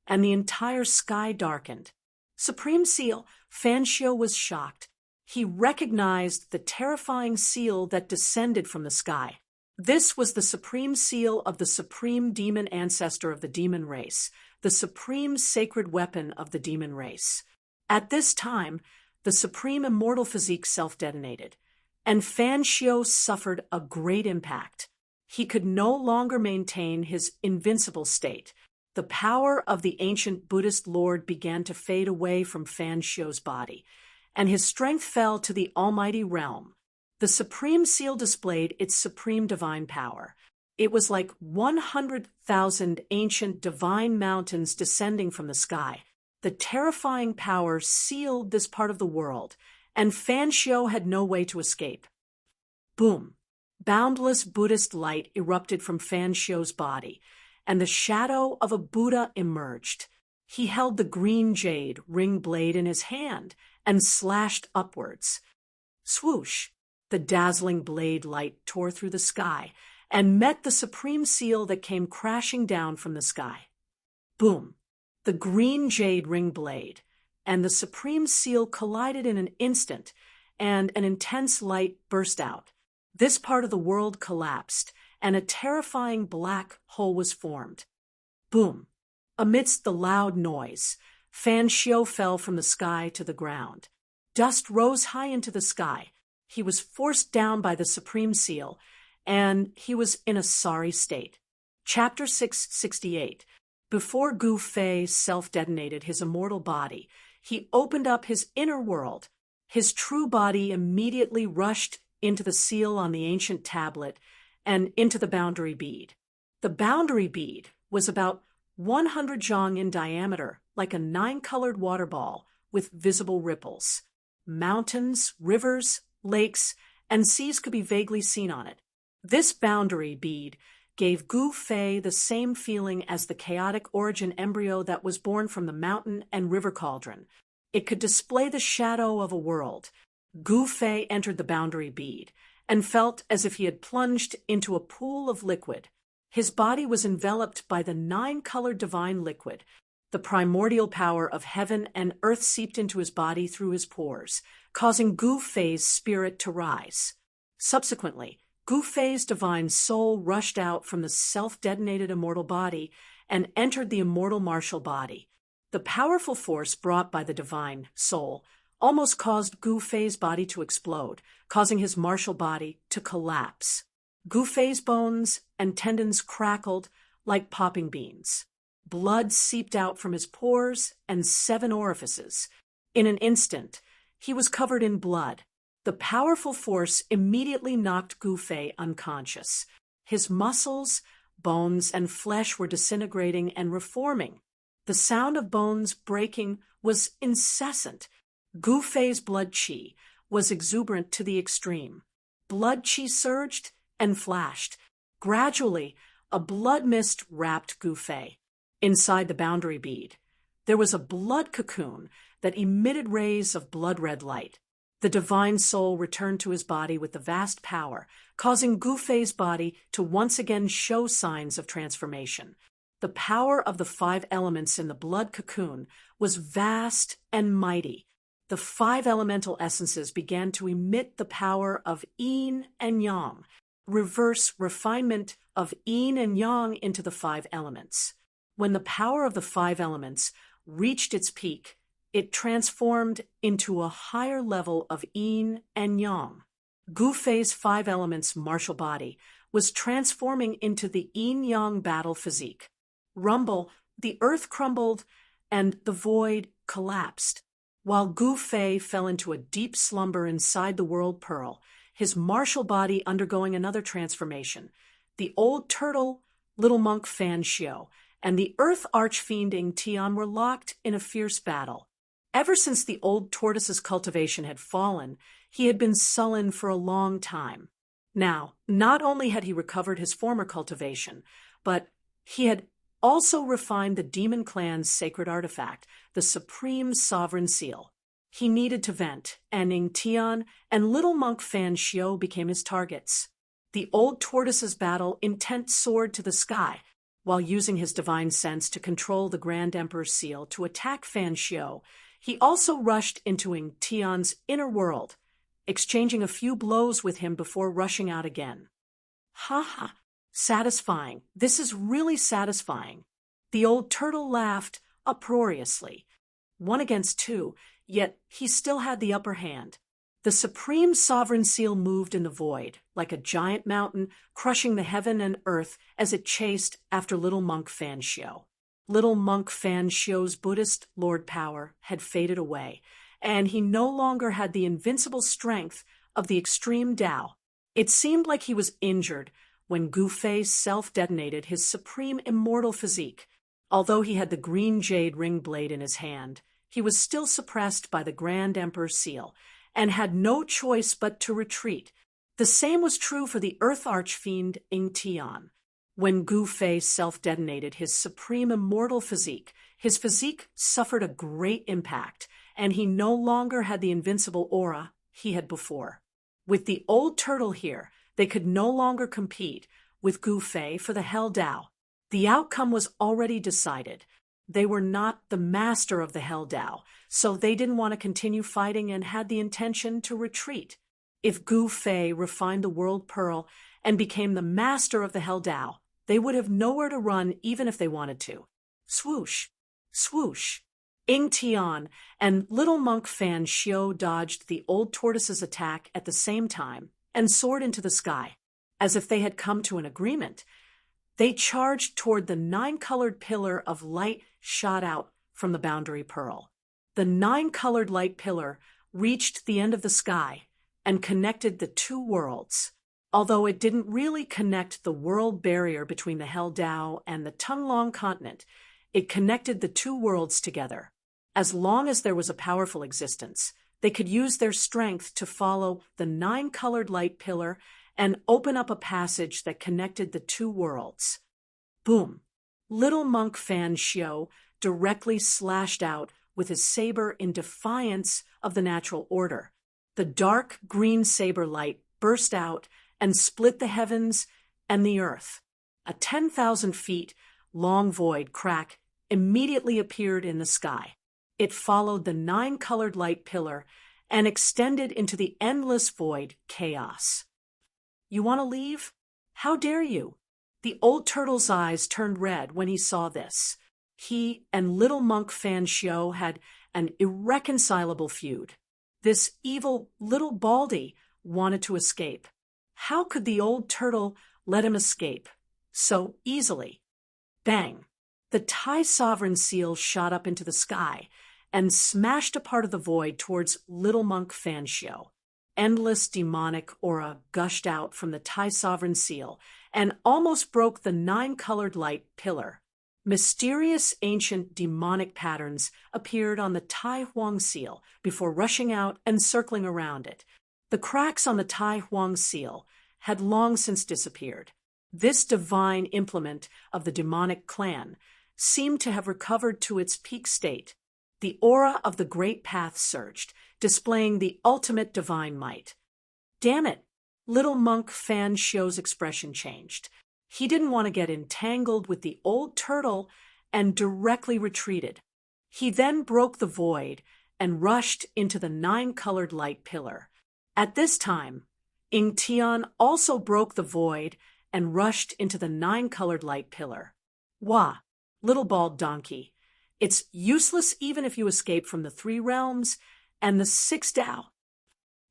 and the entire sky darkened. Supreme Seal, Fan Xiao was shocked. He recognized the terrifying seal that descended from the sky. This was the supreme seal of the supreme demon ancestor of the demon race, the supreme sacred weapon of the demon race. At this time, the supreme immortal physique self-detonated. and Fan Xiu suffered a great impact. He could no longer maintain his invincible state. The power of the ancient Buddhist Lord began to fade away from Fan Xiu's body, and his strength fell to the almighty realm. The Supreme Seal displayed its supreme divine power. It was like 100,000 ancient divine mountains descending from the sky. The terrifying power sealed this part of the world, and Fan Xiu had no way to escape. Boom! Boundless Buddhist light erupted from Fan Xiu's body, and the shadow of a Buddha emerged. He held the green jade ring blade in his hand and slashed upwards. Swoosh! The dazzling blade light tore through the sky and met the Supreme Seal that came crashing down from the sky. Boom! The green jade ring blade and the Supreme Seal collided in an instant, and an intense light burst out. This part of the world collapsed, and a terrifying black hole was formed. Boom! Amidst the loud noise, Fan Xiu fell from the sky to the ground. Dust rose high into the sky. He was forced down by the Supreme Seal, and he was in a sorry state. Chapter 668. Before Gu Fei self-detonated his immortal body, he opened up his inner world. His true body immediately rushed into the seal on the ancient tablet and into the boundary bead. The boundary bead was about 100 zhang in diameter, like a 9-colored water ball with visible ripples. Mountains, rivers, lakes, and seas could be vaguely seen on it. This boundary bead gave Gu Fei the same feeling as the chaotic origin embryo that was born from the mountain and river cauldron. It could display the shadow of a world. Gu Fei entered the boundary bead and felt as if he had plunged into a pool of liquid. His body was enveloped by the 9-colored divine liquid. The primordial power of heaven and earth seeped into his body through his pores, causing Gu Fei's spirit to rise. Subsequently, Gu Fei's divine soul rushed out from the self-detonated immortal body and entered the immortal martial body. The powerful force brought by the divine soul almost caused Gu Fei's body to explode, causing his martial body to collapse. Gu Fei's bones and tendons crackled like popping beans. Blood seeped out from his pores and 7 orifices. In an instant, he was covered in blood. The powerful force immediately knocked Gu Fei unconscious. His muscles, bones, and flesh were disintegrating and reforming. The sound of bones breaking was incessant. Gu Fei's blood qi was exuberant to the extreme. Blood qi surged and flashed. Gradually, a blood mist wrapped Gu Fei. Inside the boundary bead, there was a blood cocoon that emitted rays of blood-red light. The divine soul returned to his body with the vast power, causing Gu Fei's body to once again show signs of transformation. The power of the 5 elements in the blood cocoon was vast and mighty. The 5 elemental essences began to emit the power of yin and yang, reverse refinement of yin and yang into the 5 elements. When the power of the 5 elements reached its peak, it transformed into a higher level of yin and yang. Gu Fei's 5 elements martial body was transforming into the yin-yang battle physique. Rumble, the earth crumbled, and the void collapsed. While Gu Fei fell into a deep slumber inside the world pearl, his martial body undergoing another transformation. The old turtle, little monk Fan Xiu, and the earth archfiend Ing Tian were locked in a fierce battle. Ever since the old tortoise's cultivation had fallen, he had been sullen for a long time. Now, not only had he recovered his former cultivation, but he had also refined the demon clan's sacred artifact, the Supreme Sovereign Seal. He needed to vent, and Ing Tian and little monk Fan Xiu became his targets. The old tortoise's battle intent soared to the sky, while using his divine sense to control the Grand Emperor's seal to attack Fan Xiu. He also rushed into Ing Tian's inner world, exchanging a few blows with him before rushing out again. Ha ha! Satisfying. This is really satisfying. The old turtle laughed uproariously. 1 against 2, yet he still had the upper hand. The supreme sovereign seal moved in the void, like a giant mountain, crushing the heaven and earth as it chased after little monk Fan Xiu. Little monk Fan Xiu's Buddhist lord power had faded away, and he no longer had the invincible strength of the extreme Tao. It seemed like he was injured when Gu Fei self-detonated his supreme immortal physique. Although he had the green jade ring blade in his hand, he was still suppressed by the Grand Emperor's seal, and had no choice but to retreat. The same was true for the Earth Archfiend Ing Tian. When Gu Fei self-detonated his supreme immortal physique, his physique suffered a great impact, and he no longer had the invincible aura he had before. With the old turtle here, they could no longer compete with Gu Fei for the Hell Dao. The outcome was already decided. They were not the master of the Hell Dao, so they didn't want to continue fighting and had the intention to retreat. If Gu Fei refined the World Pearl and became the master of the Hell Dao, they would have nowhere to run even if they wanted to. Swoosh! Swoosh! Ing Tian and little monk Fan Xiu dodged the old tortoise's attack at the same time and soared into the sky. As if they had come to an agreement, they charged toward the 9-colored pillar of light shot out from the boundary pearl. The 9-colored light pillar reached the end of the sky and connected the two worlds. Although it didn't really connect the world barrier between the Hell Dao and the Tunglong continent, it connected the two worlds together. As long as there was a powerful existence, they could use their strength to follow the 9-colored light pillar and open up a passage that connected the two worlds. Boom! Little monk Fan Xiu directly slashed out with his saber in defiance of the natural order. The dark green saber light burst out and split the heavens and the earth. A 10,000 feet long void crack immediately appeared in the sky. It followed the 9-colored light pillar and extended into the endless void chaos. You want to leave? How dare you? The old turtle's eyes turned red when he saw this. He and little monk Fan Xiu had an irreconcilable feud. This evil little baldy wanted to escape. How could the old turtle let him escape so easily? Bang! The Tai Sovereign seal shot up into the sky and smashed a part of the void towards little monk Fan Xiu. Endless demonic aura gushed out from the Tai Sovereign seal and almost broke the 9-colored light pillar. Mysterious ancient demonic patterns appeared on the Tai Huang seal before rushing out and circling around it. The cracks on the Tai Huang seal had long since disappeared. This divine implement of the demonic clan seemed to have recovered to its peak state. The aura of the Great Path surged, displaying the ultimate divine might. Damn it! Little monk Fan Xiu's expression changed. He didn't want to get entangled with the old turtle and directly retreated. He then broke the void and rushed into the 9-colored light pillar. At this time, Ing Tian also broke the void and rushed into the 9-colored light pillar. Wah, little bald donkey! It's useless even if you escape from the 3 realms and the 6 Tao.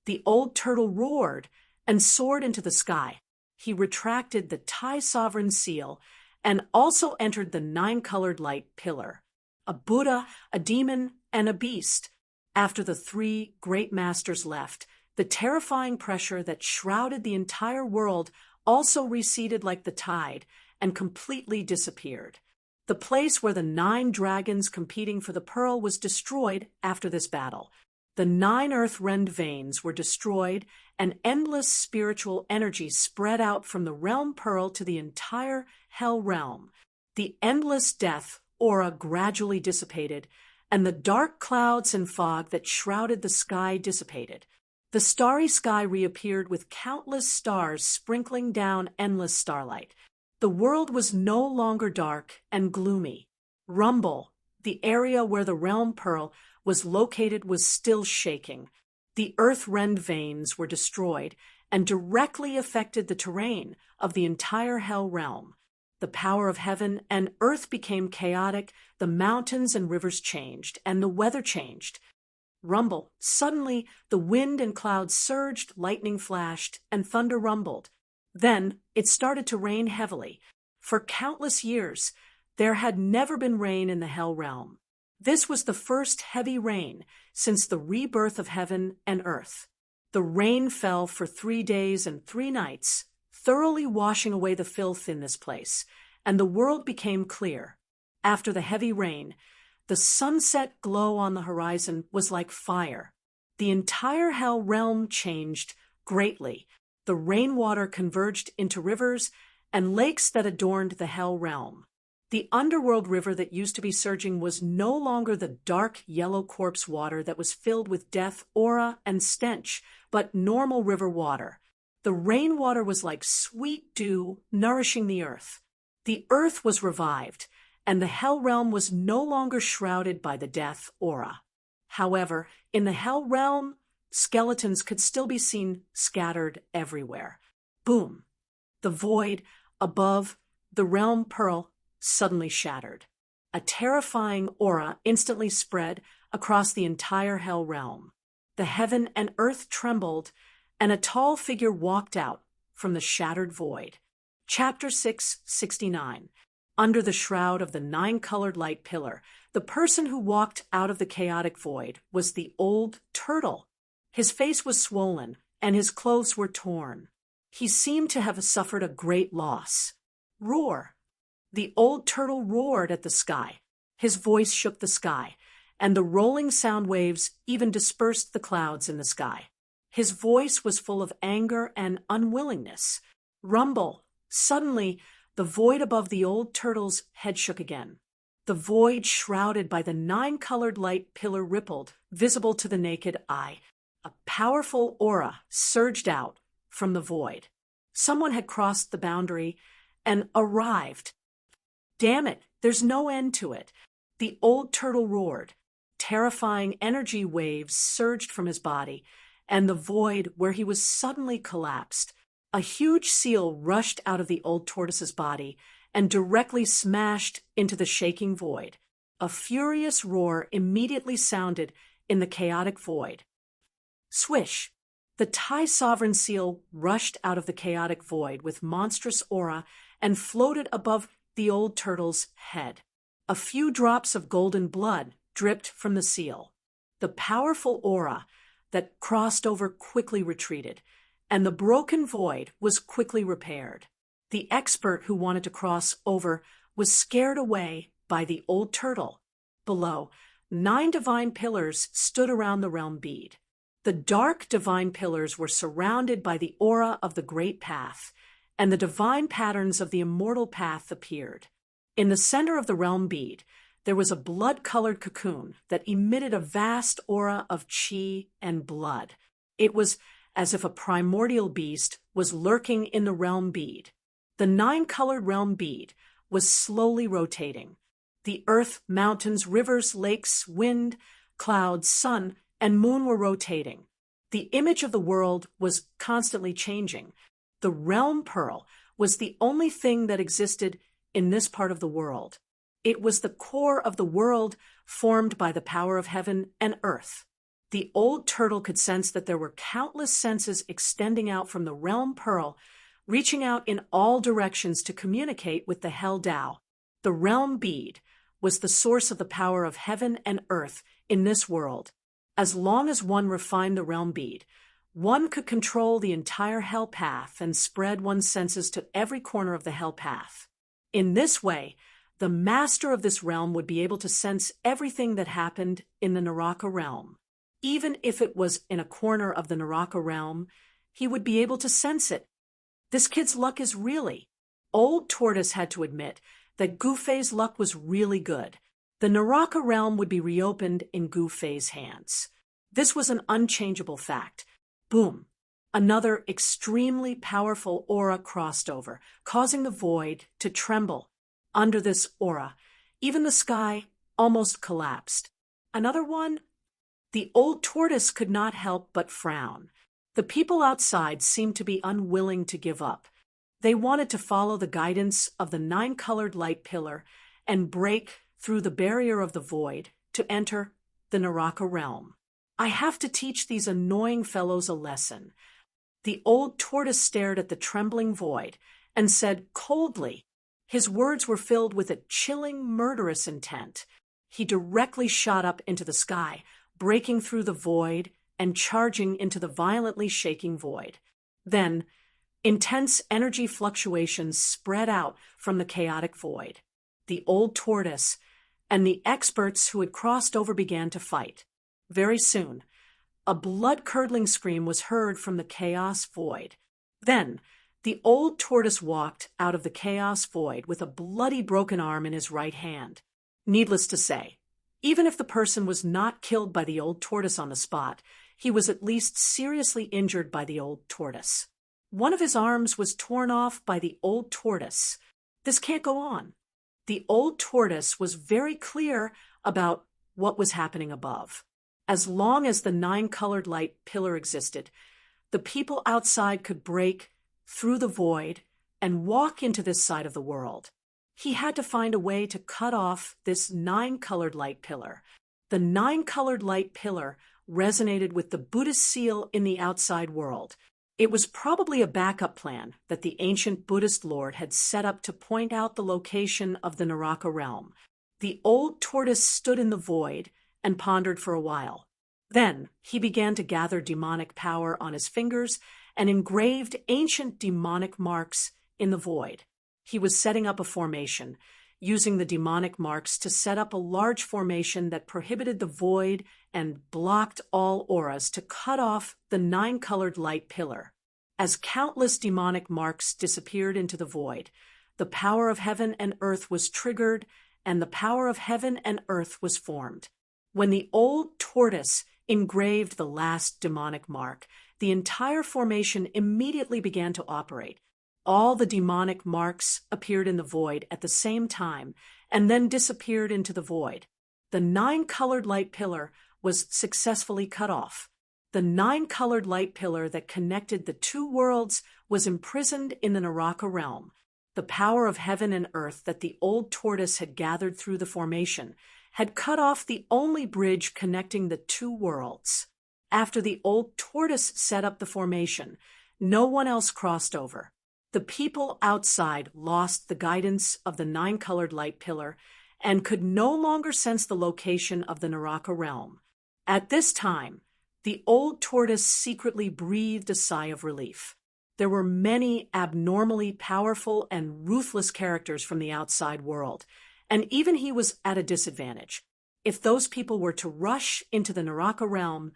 The old turtle roared and soared into the sky. He retracted the Tai Sovereign seal and also entered the 9-colored light pillar. A Buddha, a demon, and a beast. After the 3 great masters left, the terrifying pressure that shrouded the entire world also receded like the tide and completely disappeared. The place where the 9 dragons competing for the pearl was destroyed after this battle. The 9 earth-rend veins were destroyed, and endless spiritual energy spread out from the realm pearl to the entire hell realm. The endless death aura gradually dissipated, and the dark clouds and fog that shrouded the sky dissipated. The starry sky reappeared with countless stars sprinkling down endless starlight. The world was no longer dark and gloomy. Rumble, the area where the realm pearl was located, was still shaking. The earth-rend veins were destroyed and directly affected the terrain of the entire hell realm. The power of heaven and earth became chaotic, the mountains and rivers changed, and the weather changed. rumble. Suddenly, the wind and clouds surged, lightning flashed, and thunder rumbled. Then, it started to rain heavily. For countless years, there had never been rain in the Hell Realm. This was the first heavy rain since the rebirth of heaven and earth. The rain fell for 3 days and 3 nights, thoroughly washing away the filth in this place, and the world became clear. After the heavy rain, the sunset glow on the horizon was like fire. The entire Hell Realm changed greatly. The rainwater converged into rivers and lakes that adorned the Hell Realm. The underworld river that used to be surging was no longer the dark yellow corpse water that was filled with death, aura, and stench, but normal river water. The rainwater was like sweet dew nourishing the earth. The earth was revived, and the Hell Realm was no longer shrouded by the death aura. However, in the Hell Realm, skeletons could still be seen scattered everywhere. Boom! The void above the realm pearl suddenly shattered. A terrifying aura instantly spread across the entire Hell Realm. The heaven and earth trembled, and a tall figure walked out from the shattered void. Chapter 669. Under the shroud of the 9-colored light pillar, the person who walked out of the chaotic void was the old turtle. His face was swollen, and his clothes were torn. He seemed to have suffered a great loss. Roar! The old turtle roared at the sky. His voice shook the sky, and the rolling sound waves even dispersed the clouds in the sky. His voice was full of anger and unwillingness. Rumble! Suddenly, the void above the old turtle's head shook again. The void shrouded by the 9-colored light pillar rippled, visible to the naked eye. A powerful aura surged out from the void. Someone had crossed the boundary and arrived. Damn it, there's no end to it. The old turtle roared. Terrifying energy waves surged from his body, and the void where he was suddenly collapsed. A huge seal rushed out of the old tortoise's body and directly smashed into the shaking void. A furious roar immediately sounded in the chaotic void. Swish! The Thai sovereign seal rushed out of the chaotic void with monstrous aura and floated above the old turtle's head. A few drops of golden blood dripped from the seal. The powerful aura that crossed over quickly retreated, and the broken void was quickly repaired. The expert who wanted to cross over was scared away by the old turtle. Below, 9 divine pillars stood around the realm bead. The dark divine pillars were surrounded by the aura of the great path, and the divine patterns of the immortal path appeared. In the center of the realm bead, there was a blood-colored cocoon that emitted a vast aura of chi and blood. It was as if a primordial beast was lurking in the realm bead. The 9-colored realm bead was slowly rotating. The earth, mountains, rivers, lakes, wind, clouds, sun, and moon were rotating. The image of the world was constantly changing. The realm pearl was the only thing that existed in this part of the world. It was the core of the world formed by the power of heaven and earth. The old turtle could sense that there were countless senses extending out from the realm pearl, reaching out in all directions to communicate with the Hell Tao. The realm bead was the source of the power of heaven and earth in this world. As long as one refined the realm bead, one could control the entire hell path and spread one's senses to every corner of the hell path. In this way, the master of this realm would be able to sense everything that happened in the Naraka realm. Even if it was in a corner of the Naraka realm, he would be able to sense it. This kid's luck is really. Old Tortoise had to admit that Gu-Fei's luck was really good. The Naraka realm would be reopened in Gu-Fei's hands. This was an unchangeable fact. Boom! Another extremely powerful aura crossed over, causing the void to tremble. Under this aura, even the sky almost collapsed. Another one? The old tortoise could not help but frown. The people outside seemed to be unwilling to give up. They wanted to follow the guidance of the 9-colored light pillar and break through the barrier of the void to enter the Naraka realm. I have to teach these annoying fellows a lesson." The old tortoise stared at the trembling void and said coldly. His words were filled with a chilling, murderous intent. He directly shot up into the sky, breaking through the void and charging into the violently shaking void. Then, intense energy fluctuations spread out from the chaotic void. The old tortoise and the experts who had crossed over began to fight. Very soon, a blood-curdling scream was heard from the chaos void. Then, the old tortoise walked out of the chaos void with a bloody broken arm in his right hand. Needless to say, even if the person was not killed by the old tortoise on the spot, he was at least seriously injured by the old tortoise. One of his arms was torn off by the old tortoise. This can't go on. The old tortoise was very clear about what was happening above. As long as the 9-colored light pillar existed, the people outside could break through the void and walk into this side of the world. He had to find a way to cut off this 9-colored light pillar. The 9-colored light pillar resonated with the Buddhist seal in the outside world. It was probably a backup plan that the ancient Buddhist lord had set up to point out the location of the Naraka realm. The old tortoise stood in the void and pondered for a while. Then he began to gather demonic power on his fingers and engraved ancient demonic marks in the void. He was setting up a formation, using the demonic marks to set up a large formation that prohibited the void and blocked all auras to cut off the 9-colored light pillar. As countless demonic marks disappeared into the void, the power of heaven and earth was triggered, and the power of heaven and earth was formed. When the old tortoise engraved the last demonic mark, the entire formation immediately began to operate. All the demonic marks appeared in the void at the same time and then disappeared into the void. The 9-colored light pillar was successfully cut off. The 9-colored light pillar that connected the two worlds was imprisoned in the Naraka realm. The power of heaven and earth that the old tortoise had gathered through the formation had cut off the only bridge connecting the two worlds. After the old tortoise set up the formation, no one else crossed over. The people outside lost the guidance of the 9-colored light pillar and could no longer sense the location of the Naraka realm. At this time, the old tortoise secretly breathed a sigh of relief. There were many abnormally powerful and ruthless characters from the outside world, and even he was at a disadvantage. If those people were to rush into the Naraka realm,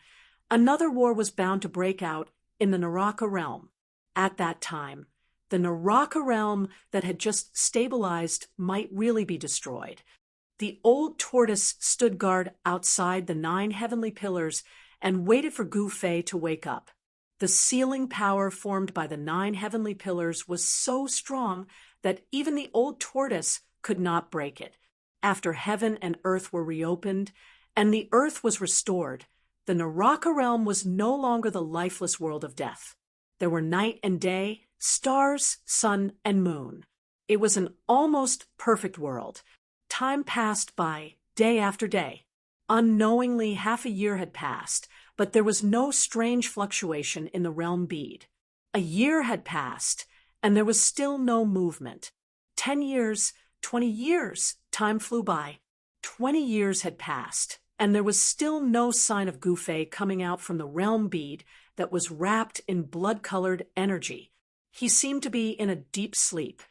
another war was bound to break out in the Naraka realm. At that time, the Naraka realm that had just stabilized might really be destroyed. The old tortoise stood guard outside the 9 heavenly pillars and waited for Gu Fei to wake up. The sealing power formed by the 9 heavenly pillars was so strong that even the old tortoise could not break it. After heaven and earth were reopened and the earth was restored, the Naraka realm was no longer the lifeless world of death. There were night and day, stars, sun, and moon. It was an almost perfect world. Time passed by, day after day. Unknowingly, half a year had passed, but there was no strange fluctuation in the realm bead. A year had passed, and there was still no movement. 10 years, 20 years, time flew by. 20 years had passed, and there was still no sign of Gu Fei coming out from the realm bead that was wrapped in blood-colored energy. He seemed to be in a deep sleep.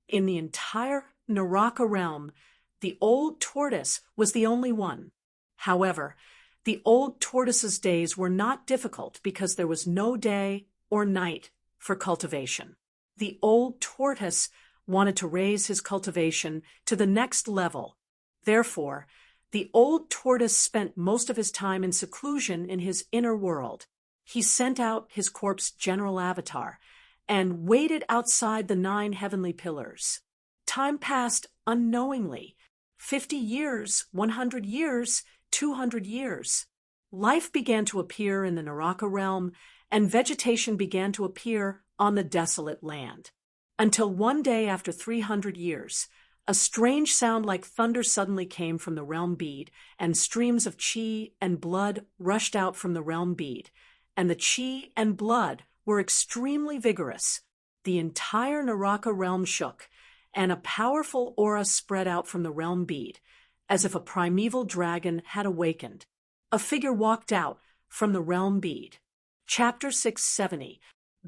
In the entire Naraka realm, the old tortoise was the only one. However, the old tortoise's days were not difficult because there was no day or night for cultivation. The old tortoise wanted to raise his cultivation to the next level. Therefore, the old tortoise spent most of his time in seclusion in his inner world. He sent out his corpse general avatar and waited outside the 9 heavenly pillars. Time passed unknowingly. 50 years, 100 years, 200 years. Life began to appear in the Naraka realm, and vegetation began to appear on the desolate land. Until one day after 300 years, A strange sound like thunder suddenly came from the realm bead, and streams of chi and blood rushed out from the realm bead, and the chi and blood were extremely vigorous. The entire Naraka realm shook, and a powerful aura spread out from the realm bead, as if a primeval dragon had awakened. A figure walked out from the realm bead. Chapter 670.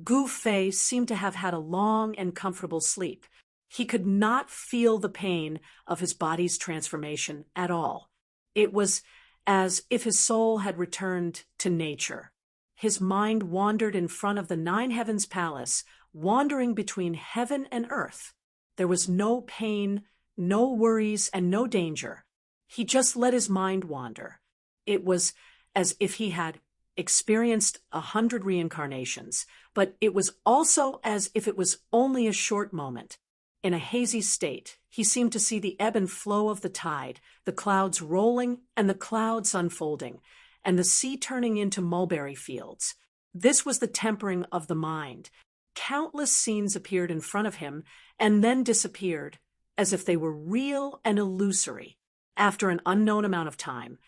Gu Fei seemed to have had a long and comfortable sleep. He could not feel the pain of his body's transformation at all. It was as if his soul had returned to nature. His mind wandered in front of the Nine Heavens Palace, wandering between heaven and earth. There was no pain, no worries, and no danger. He just let his mind wander. It was as if he had experienced 100 reincarnations, but it was also as if it was only a short moment. In a hazy state, he seemed to see the ebb and flow of the tide, the clouds rolling and the clouds unfolding, and the sea turning into mulberry fields. This was the tempering of the mind. Countless scenes appeared in front of him and then disappeared, as if they were real and illusory. After an unknown amount of time,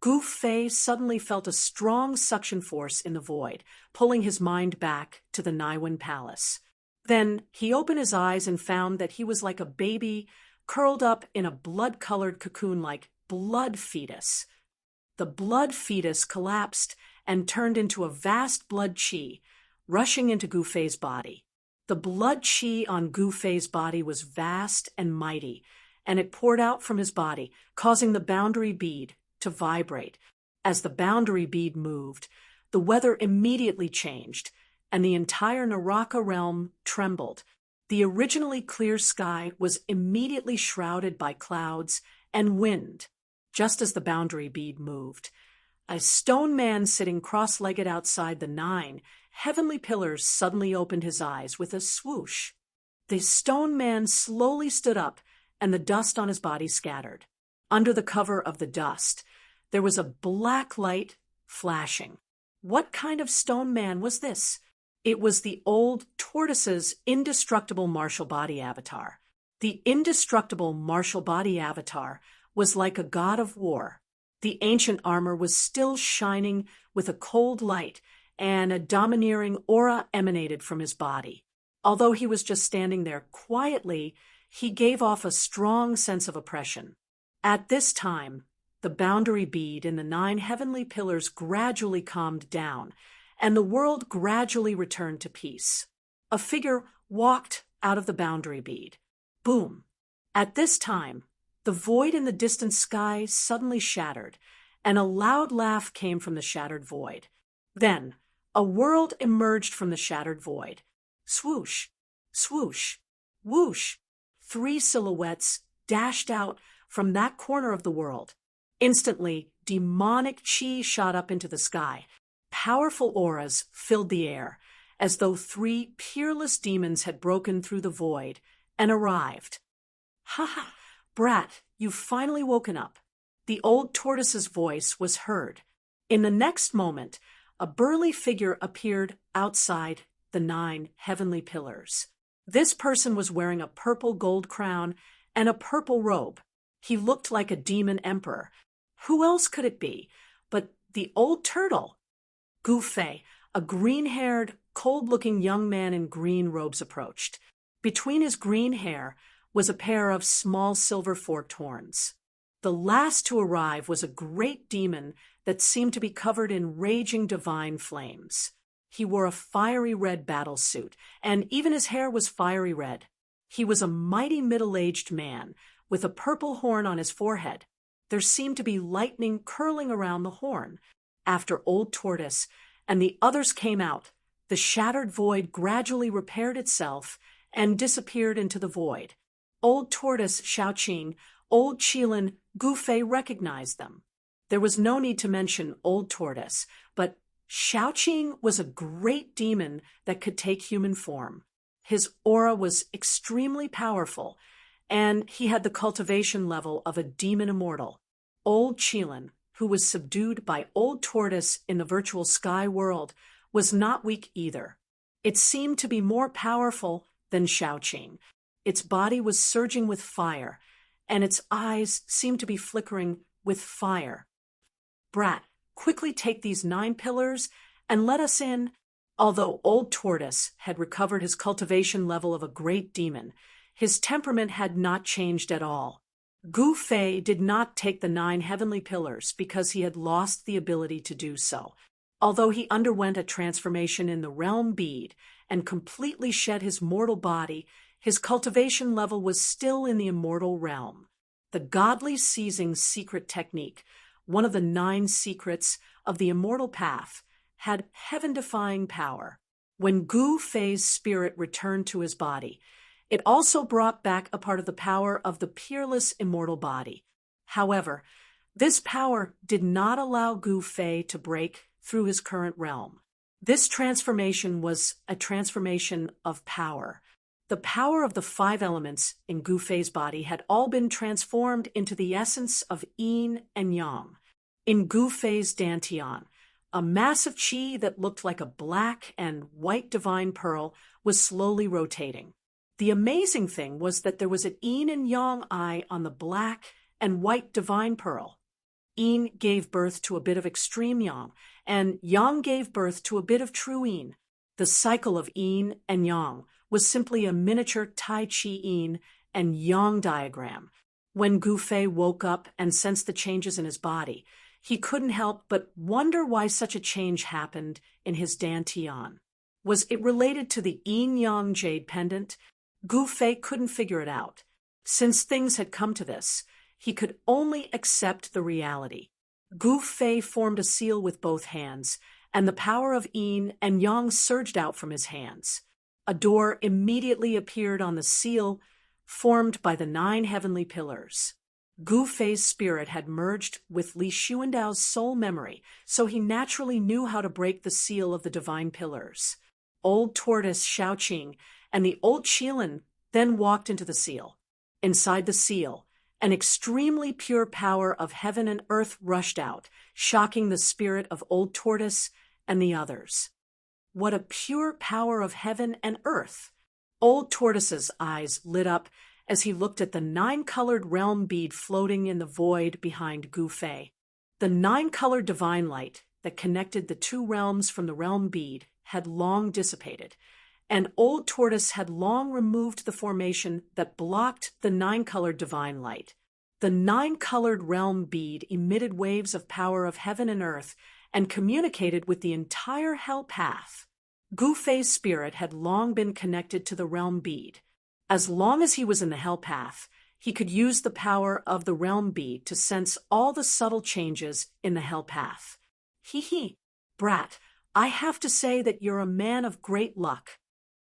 Gu Fei suddenly felt a strong suction force in the void, pulling his mind back to the Naiwen Palace. Then he opened his eyes and found that he was like a baby curled up in a blood-colored cocoon like blood fetus. The blood fetus collapsed and turned into a vast blood chi, rushing into Gu Fei's body. The blood chi on Gu Fei's body was vast and mighty, and it poured out from his body, causing the boundary bead to vibrate. As the boundary bead moved, the weather immediately changed, and the entire Naraka realm trembled. The originally clear sky was immediately shrouded by clouds and wind. Just as the boundary bead moved, a stone man sitting cross-legged outside the 9 heavenly pillars suddenly opened his eyes with a swoosh. The stone man slowly stood up, and the dust on his body scattered. Under the cover of the dust, there was a black light flashing. What kind of stone man was this? It was the old tortoise's indestructible martial body avatar. The indestructible martial body avatar was like a god of war. The ancient armor was still shining with a cold light, and a domineering aura emanated from his body. Although he was just standing there quietly, he gave off a strong sense of oppression. At this time, the boundary bead in the 9 heavenly pillars gradually calmed down, and the world gradually returned to peace. A figure walked out of the boundary bead. Boom! At this time, the void in the distant sky suddenly shattered, and a loud laugh came from the shattered void. Then, a world emerged from the shattered void. Swoosh! Swoosh! Whoosh! 3 silhouettes dashed out from that corner of the world. Instantly, demonic chi shot up into the sky. Powerful auras filled the air, as though 3 peerless demons had broken through the void and arrived. "Ha ha! Brat, you've finally woken up." The old tortoise's voice was heard. In the next moment, a burly figure appeared outside the 9 heavenly pillars. This person was wearing a purple gold crown and a purple robe. He looked like a demon emperor. Who else could it be but the old turtle? Gu Fei, a green-haired, cold-looking young man in green robes, approached. Between his green hair was a pair of small silver forked horns. The last to arrive was a great demon that seemed to be covered in raging divine flames. He wore a fiery red battle suit, and even his hair was fiery red. He was a mighty middle-aged man, with a purple horn on his forehead. There seemed to be lightning curling around the horn. After Old Tortoise and the others came out, the shattered void gradually repaired itself and disappeared into the void. Old Tortoise, Xiaoqing, Old Qilin, Gu Fei recognized them. There was no need to mention Old Tortoise, but Xiaoqing was a great demon that could take human form. His aura was extremely powerful, and he had the cultivation level of a demon immortal. Old Qilin, who was subdued by Old Tortoise in the virtual sky world, was not weak either. It seemed to be more powerful than Xiaoqing. Its body was surging with fire, and its eyes seemed to be flickering with fire. "Brat, quickly take these 9 pillars and let us in." Although Old Tortoise had recovered his cultivation level of a great demon, his temperament had not changed at all. Gu Fei did not take the 9 heavenly pillars because he had lost the ability to do so. Although he underwent a transformation in the realm bead and completely shed his mortal body, his cultivation level was still in the immortal realm. The godly seizing secret technique, one of the 9 secrets of the immortal path, had heaven-defying power. When Gu Fei's spirit returned to his body, it also brought back a part of the power of the peerless immortal body. However, this power did not allow Gu Fei to break through his current realm. This transformation was a transformation of power. The power of the 5 elements in Gu Fei's body had all been transformed into the essence of yin and yang. In Gu Fei's dantian, a mass of qi that looked like a black and white divine pearl was slowly rotating. The amazing thing was that there was an yin and yang eye on the black and white divine pearl. Yin gave birth to a bit of extreme yang, and yang gave birth to a bit of true yin. The cycle of yin and yang was simply a miniature Tai Chi yin and yang diagram. When Gu Fei woke up and sensed the changes in his body, he couldn't help but wonder why such a change happened in his dantian. Was it related to the yin-yang jade pendant? Gu Fei couldn't figure it out. Since things had come to this, he could only accept the reality. Gu Fei formed a seal with both hands, and the power of yin and yang surged out from his hands. A door immediately appeared on the seal, formed by the 9 heavenly pillars. Gu Fei's spirit had merged with Li Xuandao's soul memory, so he naturally knew how to break the seal of the divine pillars. Old Tortoise Shaoqing and the Old Qilin then walked into the seal. Inside the seal, an extremely pure power of heaven and earth rushed out, shocking the spirit of Old Tortoise and the others. What a pure power of heaven and earth! Old Tortoise's eyes lit up as he looked at the 9-colored realm bead floating in the void behind Gu Fei. The 9-colored divine light that connected the 2 realms from the realm bead had long dissipated, and Old Tortoise had long removed the formation that blocked the 9-colored divine light. The 9-colored realm bead emitted waves of power of heaven and earth and communicated with the entire hell path. Gu Fei's spirit had long been connected to the realm bead. As long as he was in the hell path, he could use the power of the realm bead to sense all the subtle changes in the hell path. Hee, Brat, I have to say that you're a man of great luck.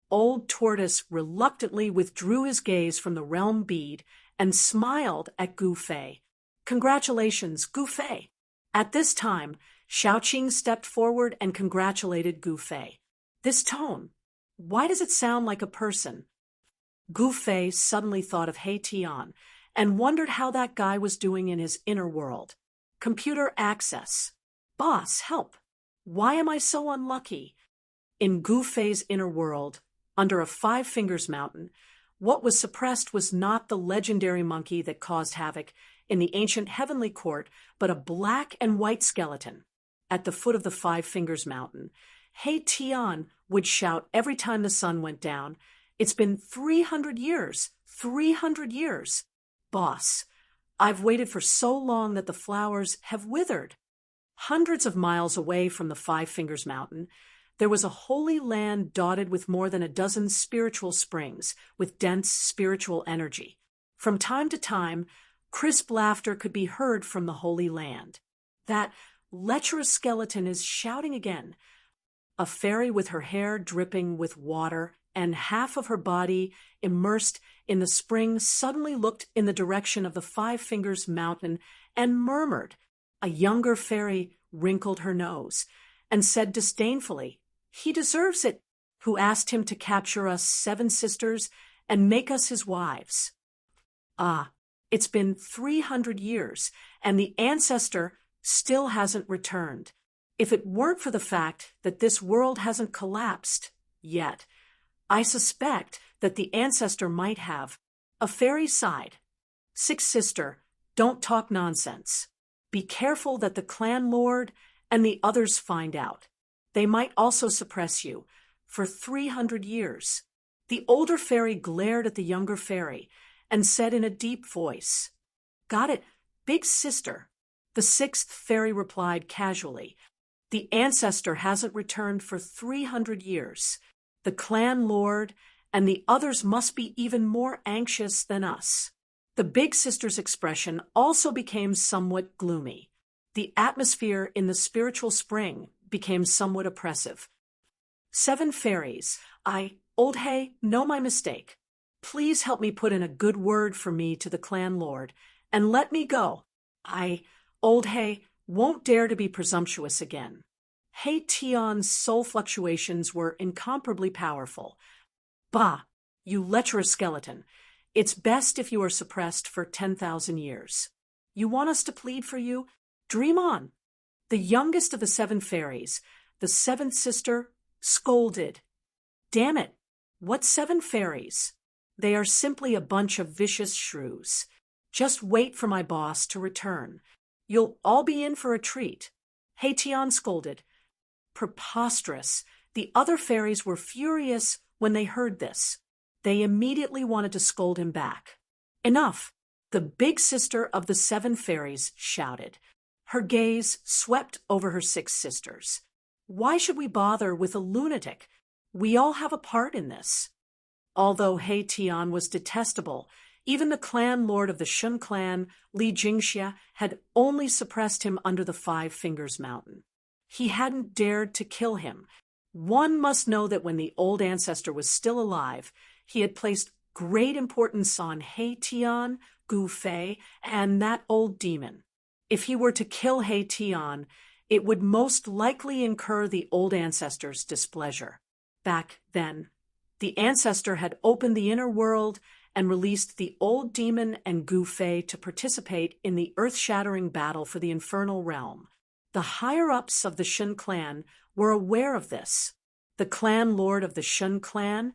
Old Tortoise reluctantly withdrew his gaze from the realm bead and smiled at Gu Fei. Congratulations, Gu Fei. At this time, Shaoqing stepped forward and congratulated Gu Fei. This tone, why does it sound like a person? Gu Fei suddenly thought of He Tian and wondered how that guy was doing in his inner world. Computer access. Boss, help. Why am I so unlucky? In Gu Fei's inner world, under a 5 Fingers mountain, what was suppressed was not the legendary monkey that caused havoc in the ancient heavenly court, but a black and white skeleton. At the foot of the 5 Fingers mountain, He Tian would shout every time the sun went down, "It's been 300 years, 300 years. Boss, I've waited for so long that the flowers have withered." Hundreds of miles away from the 5 Fingers mountain, there was a holy land dotted with more than a dozen spiritual springs with dense spiritual energy. From time to time, crisp laughter could be heard from the holy land. That lecherous skeleton is shouting again. A fairy with her hair dripping with water and half of her body immersed in the spring suddenly looked in the direction of the 5 Fingers mountain and murmured. A younger fairy wrinkled her nose and said disdainfully, "He deserves it, who asked him to capture us 7 sisters and make us his wives." Ah, it's been 300 years, and the ancestor still hasn't returned. If it weren't for the fact that this world hasn't collapsed yet, I suspect that the ancestor might have a fairy side. Sixth sister, don't talk nonsense. Be careful that the clan lord and the others find out. They might also suppress you for 300 years. The older fairy glared at the younger fairy and said in a deep voice, "Got it, big sister." The sixth fairy replied casually, "The ancestor hasn't returned for 300 years. The clan lord and the others must be even more anxious than us." The big sister's expression also became somewhat gloomy. The atmosphere in the spiritual spring became somewhat oppressive. Seven fairies, Old Hay, know my mistake. Please help me put in a good word for me to the clan lord, and let me go. Old Hay, won't dare to be presumptuous again. Hay Tion's soul fluctuations were incomparably powerful. Bah, you lecherous skeleton. It's best if you are suppressed for 10,000 years. You want us to plead for you? Dream on. The youngest of the seven fairies, the seventh sister, scolded. Damn it, what seven fairies? They are simply a bunch of vicious shrews. Just wait for my boss to return. You'll all be in for a treat. Hay Tion scolded. Preposterous. The other fairies were furious when they heard this. They immediately wanted to scold him back. Enough! The big sister of the seven fairies shouted. Her gaze swept over her six sisters. Why should we bother with a lunatic? We all have a part in this. Although Hay Tion was detestable, even the clan lord of the Shun clan, Li Jingxia, had only suppressed him under the Five Fingers Mountain. He hadn't dared to kill him. One must know that when the old ancestor was still alive, he had placed great importance on Hay Tion, Gu Fei, and that old demon. If he were to kill Hay Tion, it would most likely incur the old ancestor's displeasure. Back then, the ancestor had opened the inner world and released the old demon and Gu Fei to participate in the earth-shattering battle for the infernal realm. The higher-ups of the Shun clan were aware of this. The clan lord of the Shun clan,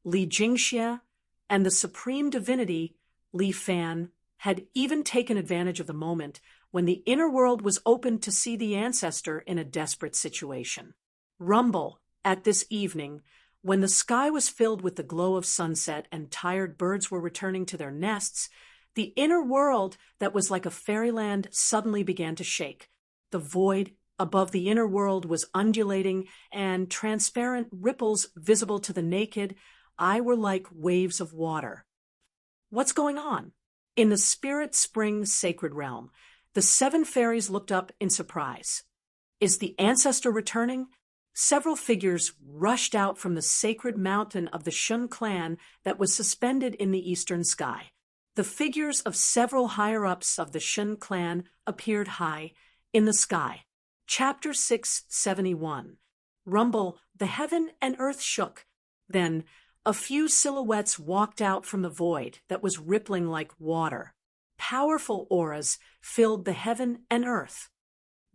Li Jingxia, and the supreme divinity, Li Fan, had even taken advantage of the moment when the inner world was opened to see the ancestor in a desperate situation. Rumble, at this evening, when the sky was filled with the glow of sunset and tired birds were returning to their nests, the inner world that was like a fairyland suddenly began to shake. The void above the inner world was undulating, and transparent ripples visible to the naked eye were like waves of water. What's going on? In the Spirit Spring sacred realm, the seven fairies looked up in surprise. Is the ancestor returning? Several figures rushed out from the sacred mountain of the Shun clan that was suspended in the eastern sky. The figures of several higher-ups of the Shun clan appeared high in the sky. Chapter 671. Rumble, the heaven and earth shook. Then a few silhouettes walked out from the void that was rippling like water. Powerful auras filled the heaven and earth.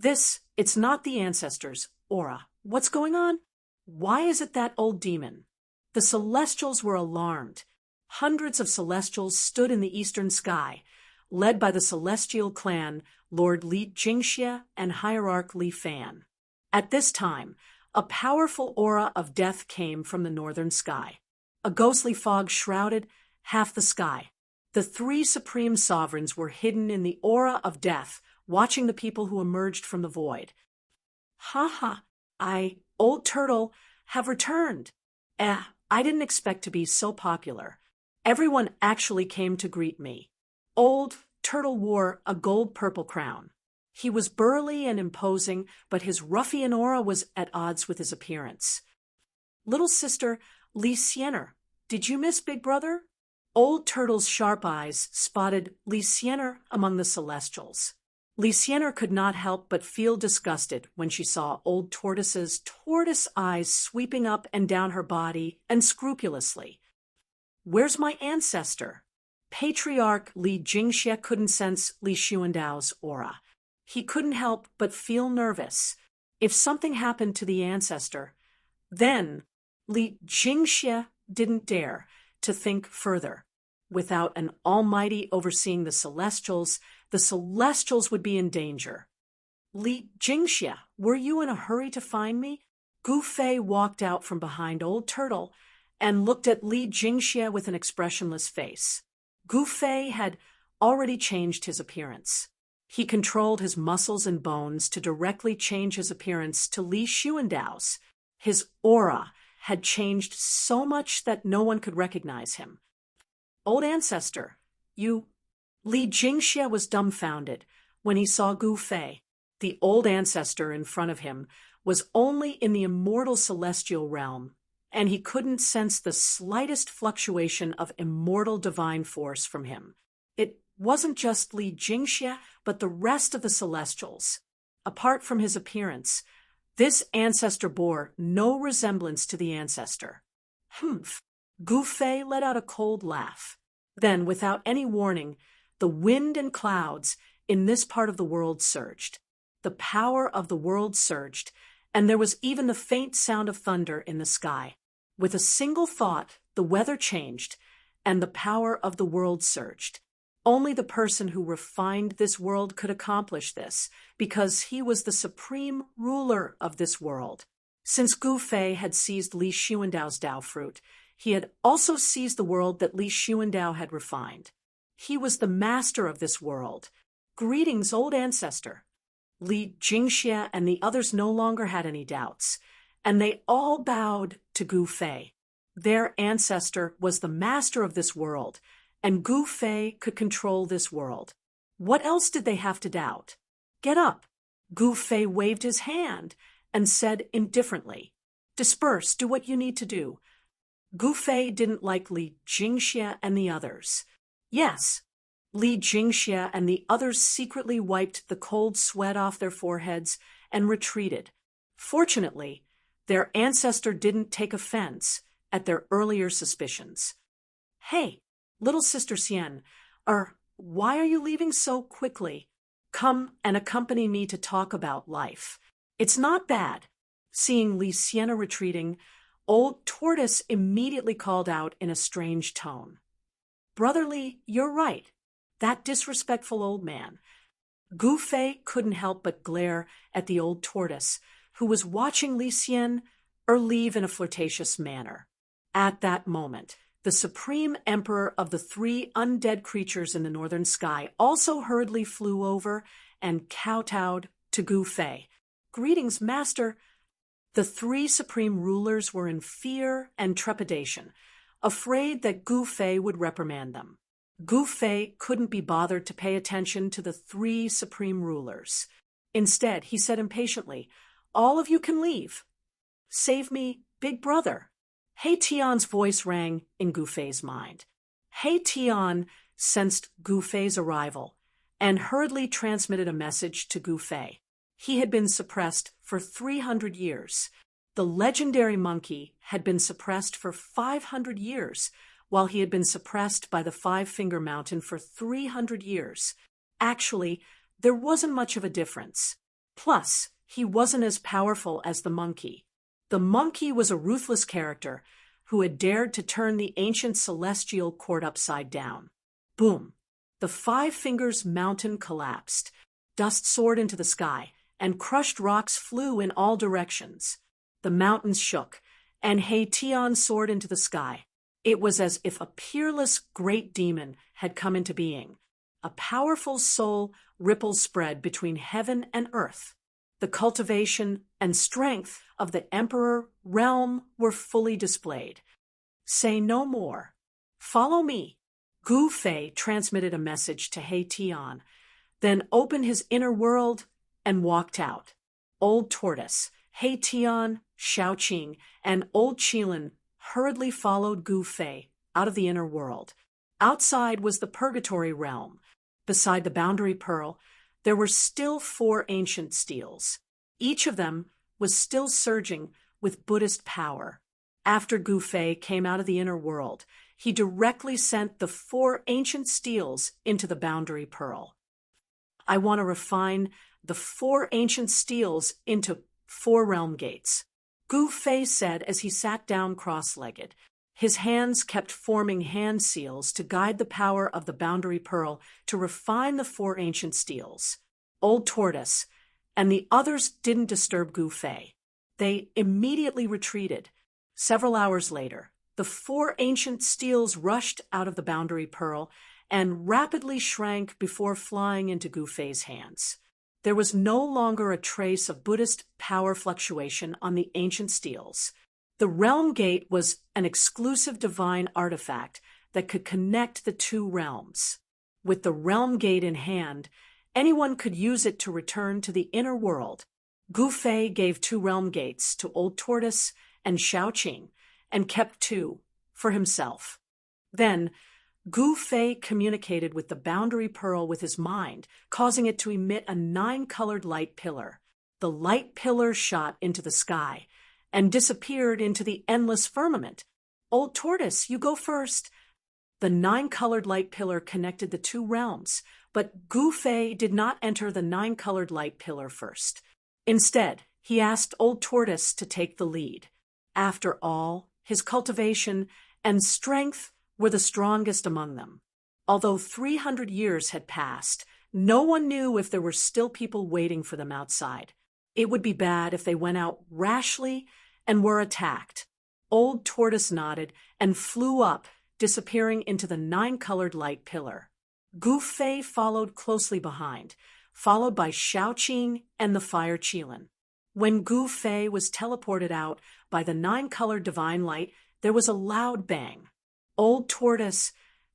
It's not the ancestor's aura. What's going on? Why is it that old demon? The celestials were alarmed. Hundreds of celestials stood in the eastern sky, led by the celestial clan, Lord Li Jingxia and Hierarch Li Fan. At this time, a powerful aura of death came from the northern sky. A ghostly fog shrouded half the sky. The three supreme sovereigns were hidden in the aura of death, watching the people who emerged from the void. Ha ha! Old Turtle, have returned. I didn't expect to be so popular. Everyone actually came to greet me. Old Turtle wore a gold-purple crown. He was burly and imposing, but his ruffian aura was at odds with his appearance. Little sister, Li Siener, did you miss Big Brother? Old Turtle's sharp eyes spotted Li Siener among the Celestials. Li Siener could not help but feel disgusted when she saw Old Tortoise's tortoise eyes sweeping up and down her body unscrupulously. Where's my ancestor? Patriarch Li Jingxia couldn't sense Li Xuandao's aura. He couldn't help but feel nervous. If something happened to the ancestor, then Li Jingxia didn't dare to think further. Without an almighty overseeing the Celestials would be in danger. Li Jingxia, were you in a hurry to find me? Gu Fei walked out from behind Old Turtle and looked at Li Jingxia with an expressionless face. Gu Fei had already changed his appearance. He controlled his muscles and bones to directly change his appearance to Li Xuandao's. His aura had changed so much that no one could recognize him. Old ancestor, you... Li Jingxia was dumbfounded when he saw Gu Fei. The old ancestor in front of him was only in the immortal celestial realm, and he couldn't sense the slightest fluctuation of immortal divine force from him. It wasn't just Li Jingxia, but the rest of the Celestials. Apart from his appearance, this ancestor bore no resemblance to the ancestor. Humph! Gu Fei let out a cold laugh. Then, without any warning, the wind and clouds in this part of the world surged. The power of the world surged, and there was even the faint sound of thunder in the sky. With a single thought, the weather changed, and the power of the world surged. Only the person who refined this world could accomplish this, because he was the supreme ruler of this world. Since Gu Fei had seized Li Xuandao's Dao fruit, he had also seized the world that Li Xuandao had refined. He was the master of this world. Greetings, old ancestor. Li Jingxia and the others no longer had any doubts, and they all bowed to Gu Fei. Their ancestor was the master of this world, and Gu Fei could control this world. What else did they have to doubt? Get up. Gu Fei waved his hand and said indifferently, disperse, do what you need to do. Gu Fei didn't like Li Jingxia and the others. Yes, Li Jingxia and the others secretly wiped the cold sweat off their foreheads and retreated. Fortunately, their ancestor didn't take offense at their earlier suspicions. Hey, little sister Xian, why are you leaving so quickly? Come and accompany me to talk about life. It's not bad. Seeing Li Sienna retreating, Old Tortoise immediately called out in a strange tone. Brother Li, you're right. That disrespectful old man. Gu Fei couldn't help but glare at the old tortoise, who was watching Li Xian leave in a flirtatious manner. At that moment, the supreme emperor of the 3 undead creatures in the northern sky also hurriedly flew over and kowtowed to Gu Fei. Greetings, master. The 3 supreme rulers were in fear and trepidation, afraid that Gu Fei would reprimand them. Gu Fei couldn't be bothered to pay attention to the 3 supreme rulers. Instead, he said impatiently, all of you can leave. Save me, big brother. Hei Tian's voice rang in Gu Fei's mind. Hei Tian sensed Gu Fei's arrival and hurriedly transmitted a message to Gu Fei. He had been suppressed for 300 years. The legendary monkey had been suppressed for 500 years, while he had been suppressed by the 5-Finger Mountain for 300 years. Actually, there wasn't much of a difference. Plus, he wasn't as powerful as the monkey. The monkey was a ruthless character who had dared to turn the ancient celestial court upside down. Boom! The 5-Fingers Mountain collapsed. Dust soared into the sky, and crushed rocks flew in all directions. The mountains shook, and Hei Tian soared into the sky. It was as if a peerless great demon had come into being. A powerful soul ripple spread between heaven and earth. The cultivation and strength of the emperor realm were fully displayed. Say no more. Follow me. Gu Fei transmitted a message to Hei Tian, then opened his inner world and walked out. Old Tortoise, Hei Tian, Xiao Qing, and Old Qilin hurriedly followed Gu Fei out of the inner world. Outside was the purgatory realm. Beside the boundary pearl, there were still 4 ancient steels. Each of them was still surging with Buddhist power. After Gu Fei came out of the inner world, he directly sent the 4 ancient steels into the boundary pearl. I want to refine the 4 ancient steels into 4 realm gates, Gu Fei said as he sat down cross-legged. His hands kept forming hand seals to guide the power of the boundary pearl to refine the four ancient steels. Old Tortoise and the others didn't disturb Gu Fei. They immediately retreated. Several hours later, the four ancient steels rushed out of the boundary pearl and rapidly shrank before flying into Gu Fei's hands. There was no longer a trace of Buddhist power fluctuation on the ancient steels. The Realm Gate was an exclusive divine artifact that could connect the two realms. With the Realm Gate in hand, anyone could use it to return to the inner world. Gu Fei gave 2 Realm Gates to Old Tortoise and Xiaoqing, and kept 2 for himself. Then, Gu Fei communicated with the boundary pearl with his mind, causing it to emit a 9-colored light pillar. The light pillar shot into the sky and disappeared into the endless firmament. Old Tortoise, you go first. The 9-colored light pillar connected the 2 realms, but Gu Fei did not enter the 9-colored light pillar first. Instead, he asked Old Tortoise to take the lead. After all, his cultivation and strength were the strongest among them. Although 300 years had passed, no one knew if there were still people waiting for them outside. It would be bad if they went out rashly and were attacked. Old Tortoise nodded and flew up, disappearing into the 9-colored light pillar. Gu Fei followed closely behind, followed by Xiaoqing and the Fire Qilin. When Gu Fei was teleported out by the 9-colored divine light, there was a loud bang. Old Tortoise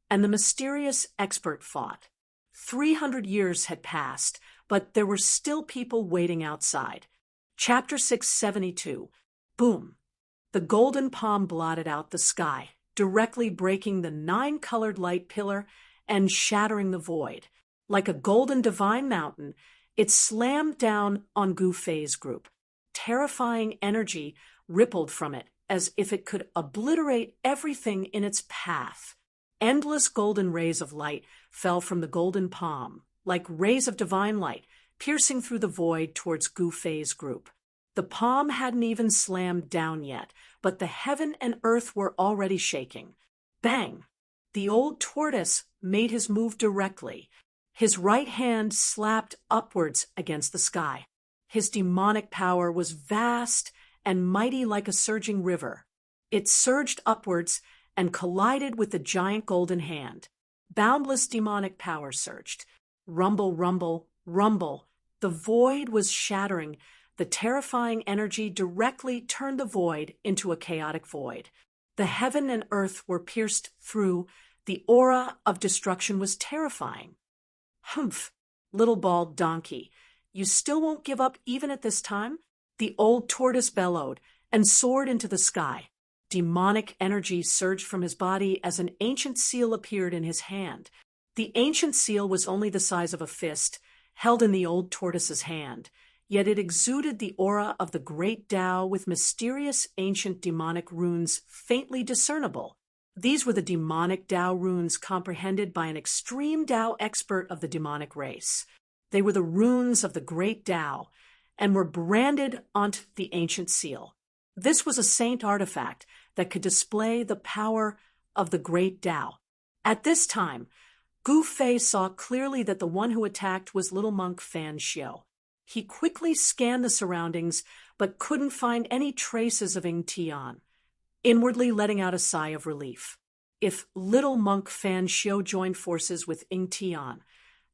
and the mysterious expert fought. 300 years had passed, but there were still people waiting outside. Chapter 672. Boom! The golden palm blotted out the sky, directly breaking the 9-colored light pillar and shattering the void. Like a golden divine mountain, it slammed down on Gu Fei's group. Terrifying energy rippled from it as if it could obliterate everything in its path. Endless golden rays of light fell from the golden palm, like rays of divine light, piercing through the void towards Gu Fei's group. The palm hadn't even slammed down yet, but the heaven and earth were already shaking. Bang! The Old Tortoise made his move directly. His right hand slapped upwards against the sky. His demonic power was vast and mighty like a surging river. It surged upwards and collided with the giant golden hand. Boundless demonic power surged. Rumble, rumble, rumble. The void was shattering. The terrifying energy directly turned the void into a chaotic void. The heaven and earth were pierced through. The aura of destruction was terrifying. Humph, little bald donkey, you still won't give up even at this time? The Old Tortoise bellowed and soared into the sky. Demonic energy surged from his body as an ancient seal appeared in his hand. The ancient seal was only the size of a fist, held in the Old Tortoise's hand. Yet it exuded the aura of the great Tao with mysterious ancient demonic runes faintly discernible. These were the demonic Tao runes comprehended by an extreme Tao expert of the demonic race. They were the runes of the great Tao and were branded onto the ancient seal. This was a saint artifact that could display the power of the great Tao. At this time, Gu Fei saw clearly that the one who attacked was little monk Fan Xiu. He quickly scanned the surroundings, but couldn't find any traces of Ying Tian, inwardly letting out a sigh of relief. If little monk Fan Xiu joined forces with Ying Tian,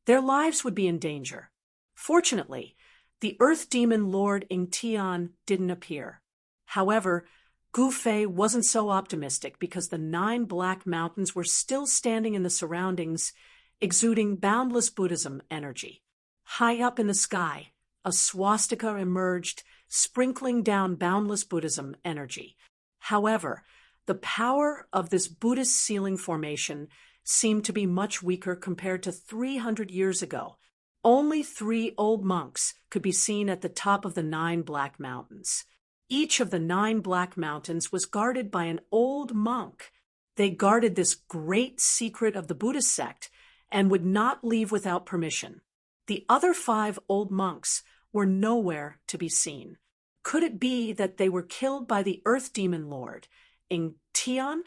their lives would be in danger. Fortunately, the Earth Demon Lord Ying Tian didn't appear. However, Gu Fei wasn't so optimistic because the 9 black mountains were still standing in the surroundings, exuding boundless Buddhism energy. High up in the sky, a swastika emerged, sprinkling down boundless Buddhism energy. However, the power of this Buddhist ceiling formation seemed to be much weaker compared to 300 years ago. Only 3 old monks could be seen at the top of the 9 black mountains. Each of the 9 black mountains was guarded by an old monk. They guarded this great secret of the Buddhist sect and would not leave without permission. The other 5 old monks were nowhere to be seen. Could it be that they were killed by the Earth Demon Lord, Ying Tian?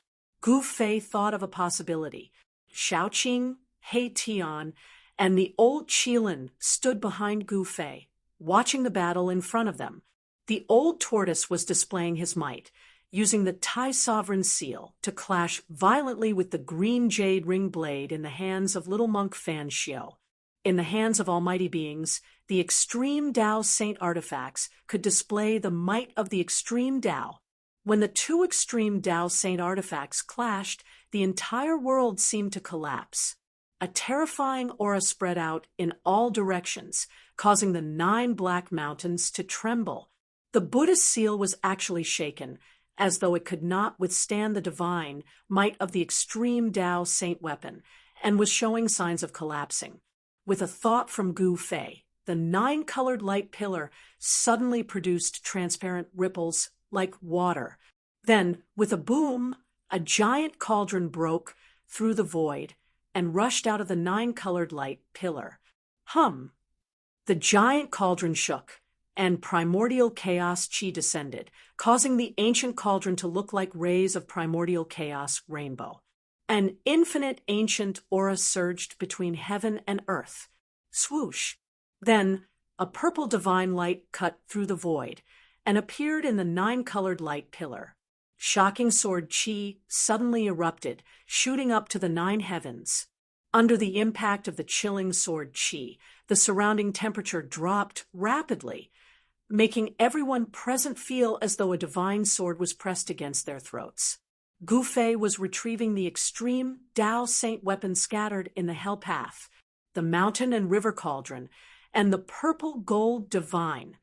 Gu Fei thought of a possibility. Xiaoqing, He Tian, and the old Qilin stood behind Gu Fei, watching the battle in front of them. The old tortoise was displaying his might, using the Tai Sovereign seal to clash violently with the green jade ring blade in the hands of little monk Fan Xiao. In the hands of almighty beings, the extreme Tao Saint artifacts could display the might of the extreme Tao. When the two extreme Tao Saint artifacts clashed, the entire world seemed to collapse. A terrifying aura spread out in all directions, causing the 9 black mountains to tremble. The Buddhist seal was actually shaken, as though it could not withstand the divine might of the extreme Tao Saint weapon, and was showing signs of collapsing. With a thought from Gu Fei, the 9-colored light pillar suddenly produced transparent ripples like water. Then, with a boom, a giant cauldron broke through the void and rushed out of the 9-colored light pillar. Hum! The giant cauldron shook, and primordial chaos chi descended, causing the ancient cauldron to look like rays of primordial chaos rainbow. An infinite ancient aura surged between heaven and earth. Swoosh! Then, a purple divine light cut through the void and appeared in the 9-colored light pillar. Shocking sword chi suddenly erupted, shooting up to the 9 heavens. Under the impact of the chilling sword chi, the surrounding temperature dropped rapidly, making everyone present feel as though a divine sword was pressed against their throats. Gu Fei was retrieving the extreme Tao Saint weapon scattered in the Hell Path, the mountain and river cauldron, and the purple gold divine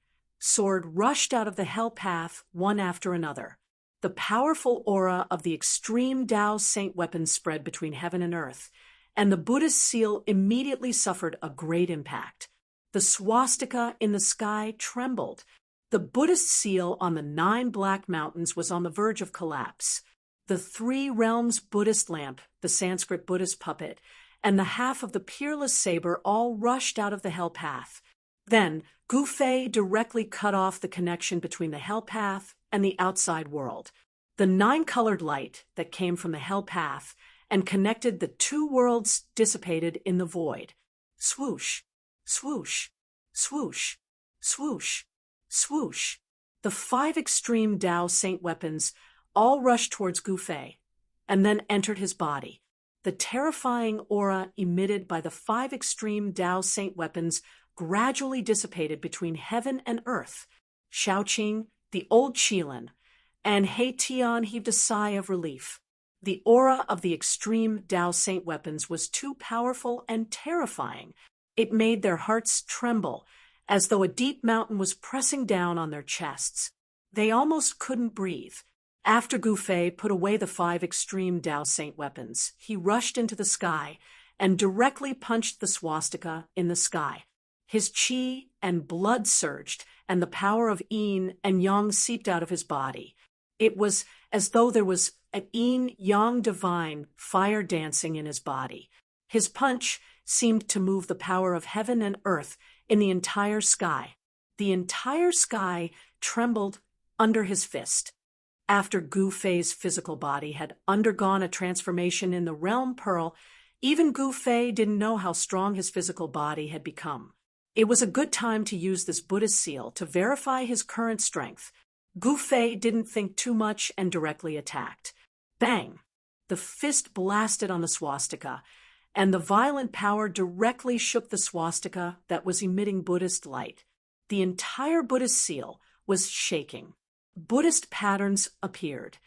sword rushed out of the Hell Path one after another. The powerful aura of the extreme Tao Saint weapon spread between heaven and earth, and the Buddhist seal immediately suffered a great impact. The swastika in the sky trembled. The Buddhist seal on the 9 black mountains was on the verge of collapse. The 3 realms Buddhist lamp, the Sanskrit Buddhist puppet, and the half of the peerless saber all rushed out of the Hell Path. Then, Gu Fei directly cut off the connection between the Hell Path and the outside world. The 9-colored light that came from the Hell Path and connected the 2 worlds dissipated in the void. Swoosh! Swoosh! Swoosh! Swoosh! Swoosh! The 5 extreme Tao Saint weapons all rushed towards Gu Fei, and then entered his body. The terrifying aura emitted by the 5 extreme Tao Saint weapons gradually dissipated between heaven and earth. Xiaoqing, the old Qilin, and He Tian heaved a sigh of relief. The aura of the extreme Tao Saint weapons was too powerful and terrifying. It made their hearts tremble, as though a deep mountain was pressing down on their chests. They almost couldn't breathe. After Gu Fei put away the 5 extreme Tao Saint weapons, he rushed into the sky and directly punched the swastika in the sky. His qi and blood surged, and the power of yin and yang seeped out of his body. It was as though there was an yin-yang divine fire dancing in his body. His punch seemed to move the power of heaven and earth in the entire sky. The entire sky trembled under his fist. After Gu Fei's physical body had undergone a transformation in the realm pearl, even Gu Fei didn't know how strong his physical body had become. It was a good time to use this Buddhist seal to verify his current strength. Gu Fei didn't think too much and directly attacked. Bang! The fist blasted on the swastika, and the violent power directly shook the swastika that was emitting Buddhist light. The entire Buddhist seal was shaking. Buddhist patterns appeared,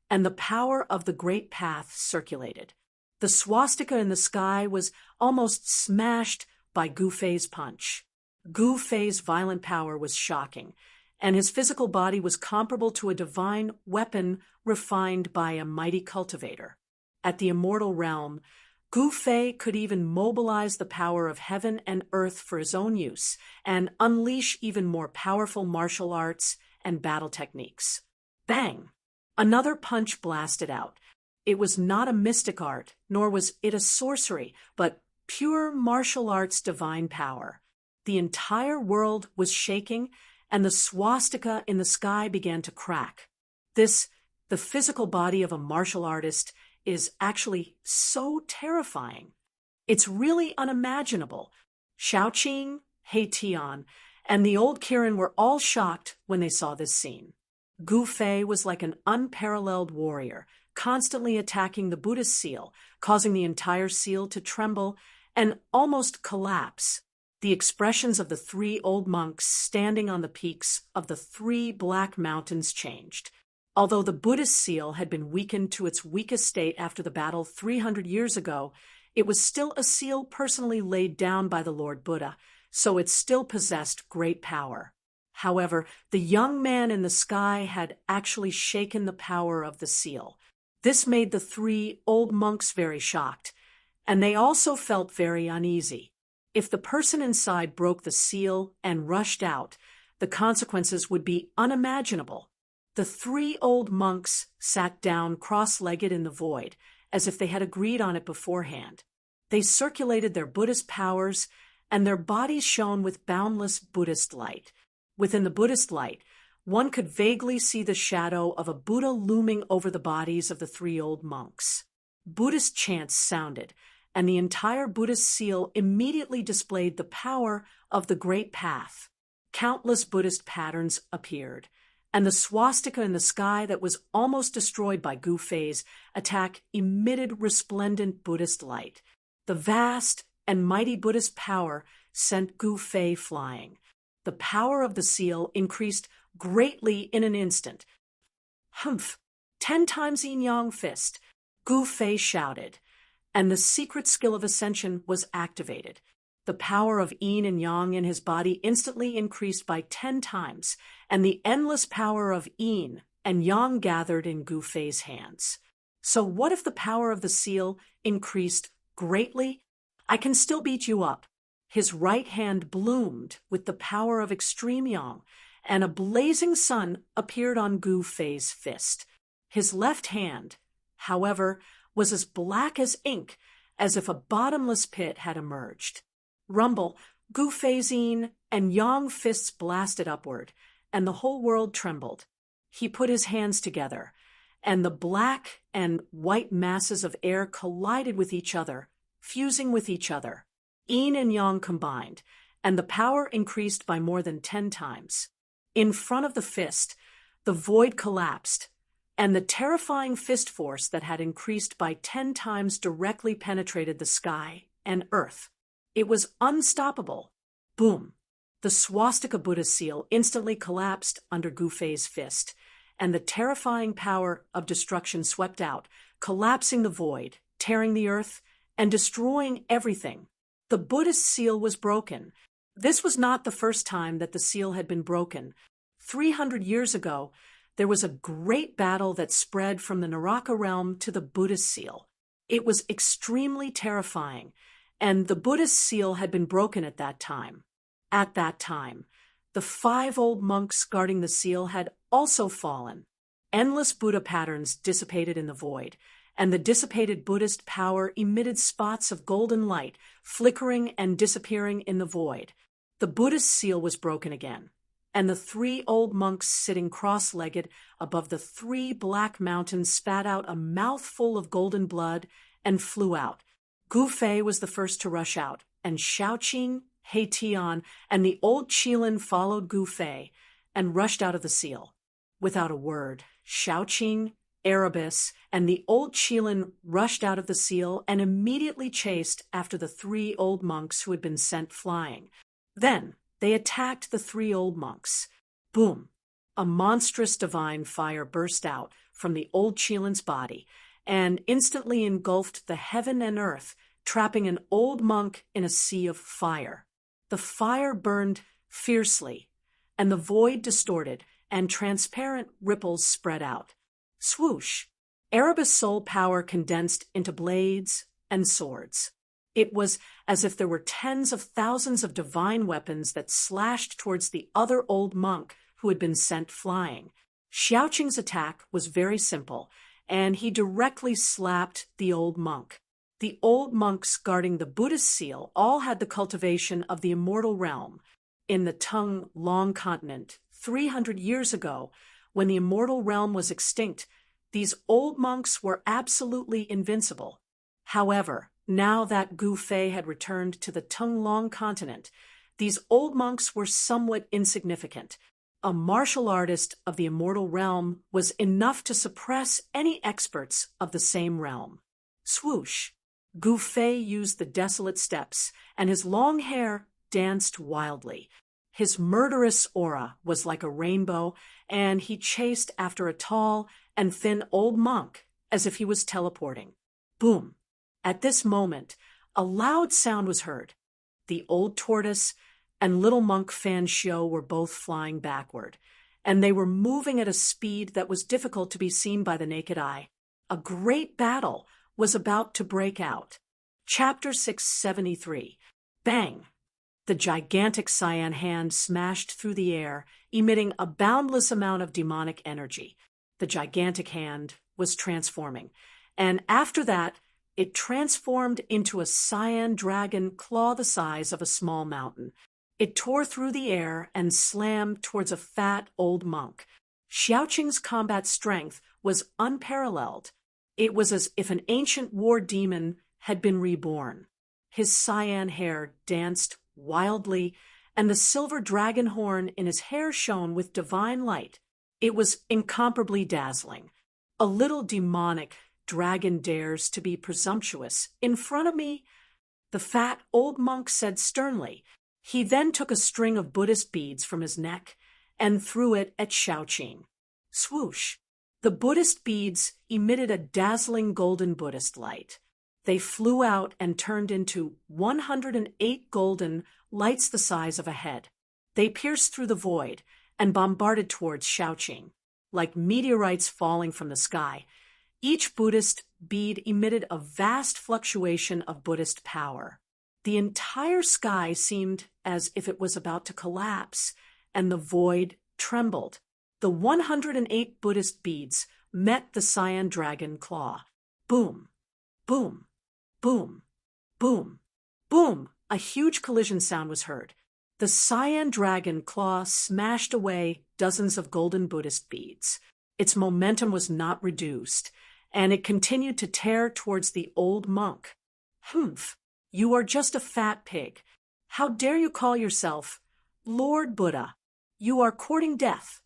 and the power of the Great Path circulated. The swastika in the sky was almost smashed by Gu Fei's punch. Gu Fei's violent power was shocking, and his physical body was comparable to a divine weapon refined by a mighty cultivator. At the immortal realm, Gu Fei could even mobilize the power of heaven and earth for his own use and unleash even more powerful martial arts and battle techniques. Bang! Another punch blasted out. It was not a mystic art, nor was it a sorcery, but pure martial arts divine power. The entire world was shaking, and the swastika in the sky began to crack. The physical body of a martial artist, is actually so terrifying. It's really unimaginable. Xiaoqing, He Tian, and the old Kirin were all shocked when they saw this scene. Gu Fei was like an unparalleled warrior, constantly attacking the Buddhist seal, causing the entire seal to tremble and almost collapse. The expressions of the three old monks standing on the peaks of the three black mountains changed. Although the Buddhist seal had been weakened to its weakest state after the battle 300 years ago, it was still a seal personally laid down by the Lord Buddha, so it still possessed great power. However, the young man in the sky had actually shaken the power of the seal. This made the three old monks very shocked, and they also felt very uneasy. If the person inside broke the seal and rushed out, the consequences would be unimaginable. The three old monks sat down cross-legged in the void, as if they had agreed on it beforehand. They circulated their Buddhist powers, and their bodies shone with boundless Buddhist light. Within the Buddhist light, one could vaguely see the shadow of a Buddha looming over the bodies of the three old monks. Buddhist chants sounded, and the entire Buddhist seal immediately displayed the power of the Great Path. Countless Buddhist patterns appeared, and the swastika in the sky that was almost destroyed by Gu Fei's attack emitted resplendent Buddhist light. The vast and mighty Buddhist power sent Gu Fei flying. The power of the seal increased greatly in an instant. Humph! 10 times yin-yang fist, Gu Fei shouted, and the secret skill of ascension was activated. The power of yin and yang in his body instantly increased by 10 times, and the endless power of yin and yang gathered in Gu Fei's hands. So what if the power of the seal increased greatly? I can still beat you up. His right hand bloomed with the power of extreme yang, and a blazing sun appeared on Gu Fei's fist. His left hand, however, was as black as ink, as if a bottomless pit had emerged. Rumble, Gu Fei's yin and yang fists blasted upward, and the whole world trembled. He put his hands together, and the black and white masses of air collided with each other, fusing with each other. Yin and yang combined, and the power increased by more than 10 times. In front of the fist, the void collapsed, and the terrifying fist force that had increased by 10 times directly penetrated the sky and earth. It was unstoppable. Boom! The swastika Buddha seal instantly collapsed under Gu Fei's fist, and the terrifying power of destruction swept out, collapsing the void, tearing the earth, and destroying everything. The Buddhist seal was broken. This was not the first time that the seal had been broken. 300 years ago, there was a great battle that spread from the Naraka realm to the Buddhist seal. It was extremely terrifying, and the Buddhist seal had been broken at that time. At that time, the 5 old monks guarding the seal had also fallen. Endless Buddha patterns dissipated in the void, and the dissipated Buddhist power emitted spots of golden light, flickering and disappearing in the void. The Buddhist seal was broken again, and the 3 old monks sitting cross-legged above the 3 black mountains spat out a mouthful of golden blood and flew out. Gu Fei was the first to rush out, and Xiaoqing, He Tian, and the old Qilin followed Gu Fei and rushed out of the seal. Without a word, Xiaoqing, Erebus, and the old Qilin rushed out of the seal and immediately chased after the 3 old monks who had been sent flying. Then they attacked the 3 old monks. Boom! A monstrous divine fire burst out from the old Qilin's body and instantly engulfed the heaven and earth, trapping an old monk in a sea of fire. The fire burned fiercely, and the void distorted, and transparent ripples spread out. Swoosh! Erebus' soul power condensed into blades and swords. It was as if there were tens of thousands of divine weapons that slashed towards the other old monk who had been sent flying. Xiaoqing's attack was very simple, and he directly slapped the old monk. The old monks guarding the Buddhist seal all had the cultivation of the immortal realm. In the Tung Long continent, 300 years ago, when the immortal realm was extinct, These old monks were absolutely invincible. However, now that Gu Fei had returned to the Tunglong continent, these old monks were somewhat insignificant. A martial artist of the immortal realm was enough to suppress any experts of the same realm. Swoosh! Gu Fei used the desolate steps, and his long hair danced wildly. His murderous aura was like a rainbow, and he chased after a tall and thin old monk as if he was teleporting. Boom! At this moment, a loud sound was heard. The old tortoise and little monk Fan Xiu were both flying backward, and they were moving at a speed that was difficult to be seen by the naked eye. A great battle was about to break out. Chapter 673. Bang! The gigantic cyan hand smashed through the air, emitting a boundless amount of demonic energy. The gigantic hand was transforming, and after that, it transformed into a cyan dragon claw the size of a small mountain. It tore through the air and slammed towards a fat old monk. Xiaoqing's combat strength was unparalleled. It was as if an ancient war demon had been reborn. His cyan hair danced wildly, and the silver dragon horn in his hair shone with divine light. It was incomparably dazzling. A little demonic dragon dares to be presumptuous in front of me, the fat old monk said sternly. He then took a string of Buddhist beads from his neck and threw it at Xiaoqing. Swoosh! The Buddhist beads emitted a dazzling golden Buddhist light. They flew out and turned into 108 golden lights the size of a head. They pierced through the void and bombarded towards Xiaoqing. Like meteorites falling from the sky, each Buddhist bead emitted a vast fluctuation of Buddhist power. The entire sky seemed as if it was about to collapse, and the void trembled. The 108 Buddhist beads met the cyan dragon claw. Boom! Boom! Boom! Boom! Boom! A huge collision sound was heard. The cyan dragon claw smashed away dozens of golden Buddhist beads. Its momentum was not reduced, and it continued to tear towards the old monk. Humph! You are just a fat pig. How dare you call yourself Lord Buddha? You are courting death.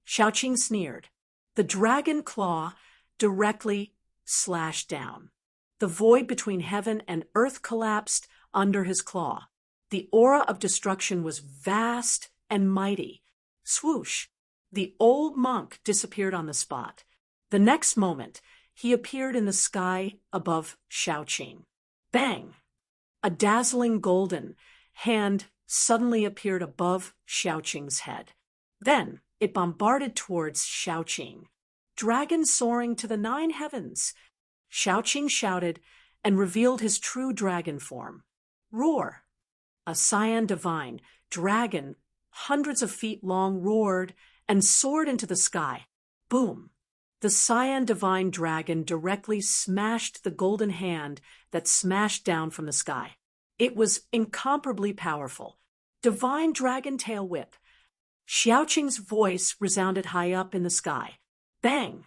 Xiaoqing sneered. The dragon claw directly slashed down. The void between heaven and earth collapsed under his claw. The aura of destruction was vast and mighty. Swoosh! The old monk disappeared on the spot. The next moment, he appeared in the sky above Xiaoqing. Bang! A dazzling golden hand suddenly appeared above Xiaoqing's head. Then it bombarded towards Xiaoqing. Dragon soaring to the 9 heavens! Xiaoqing shouted and revealed his true dragon form. Roar! A cyan divine dragon, hundreds of feet long, roared and soared into the sky. Boom! The cyan divine dragon directly smashed the golden hand that smashed down from the sky. It was incomparably powerful. Divine dragon tail whip. Xiaoqing's voice resounded high up in the sky. Bang!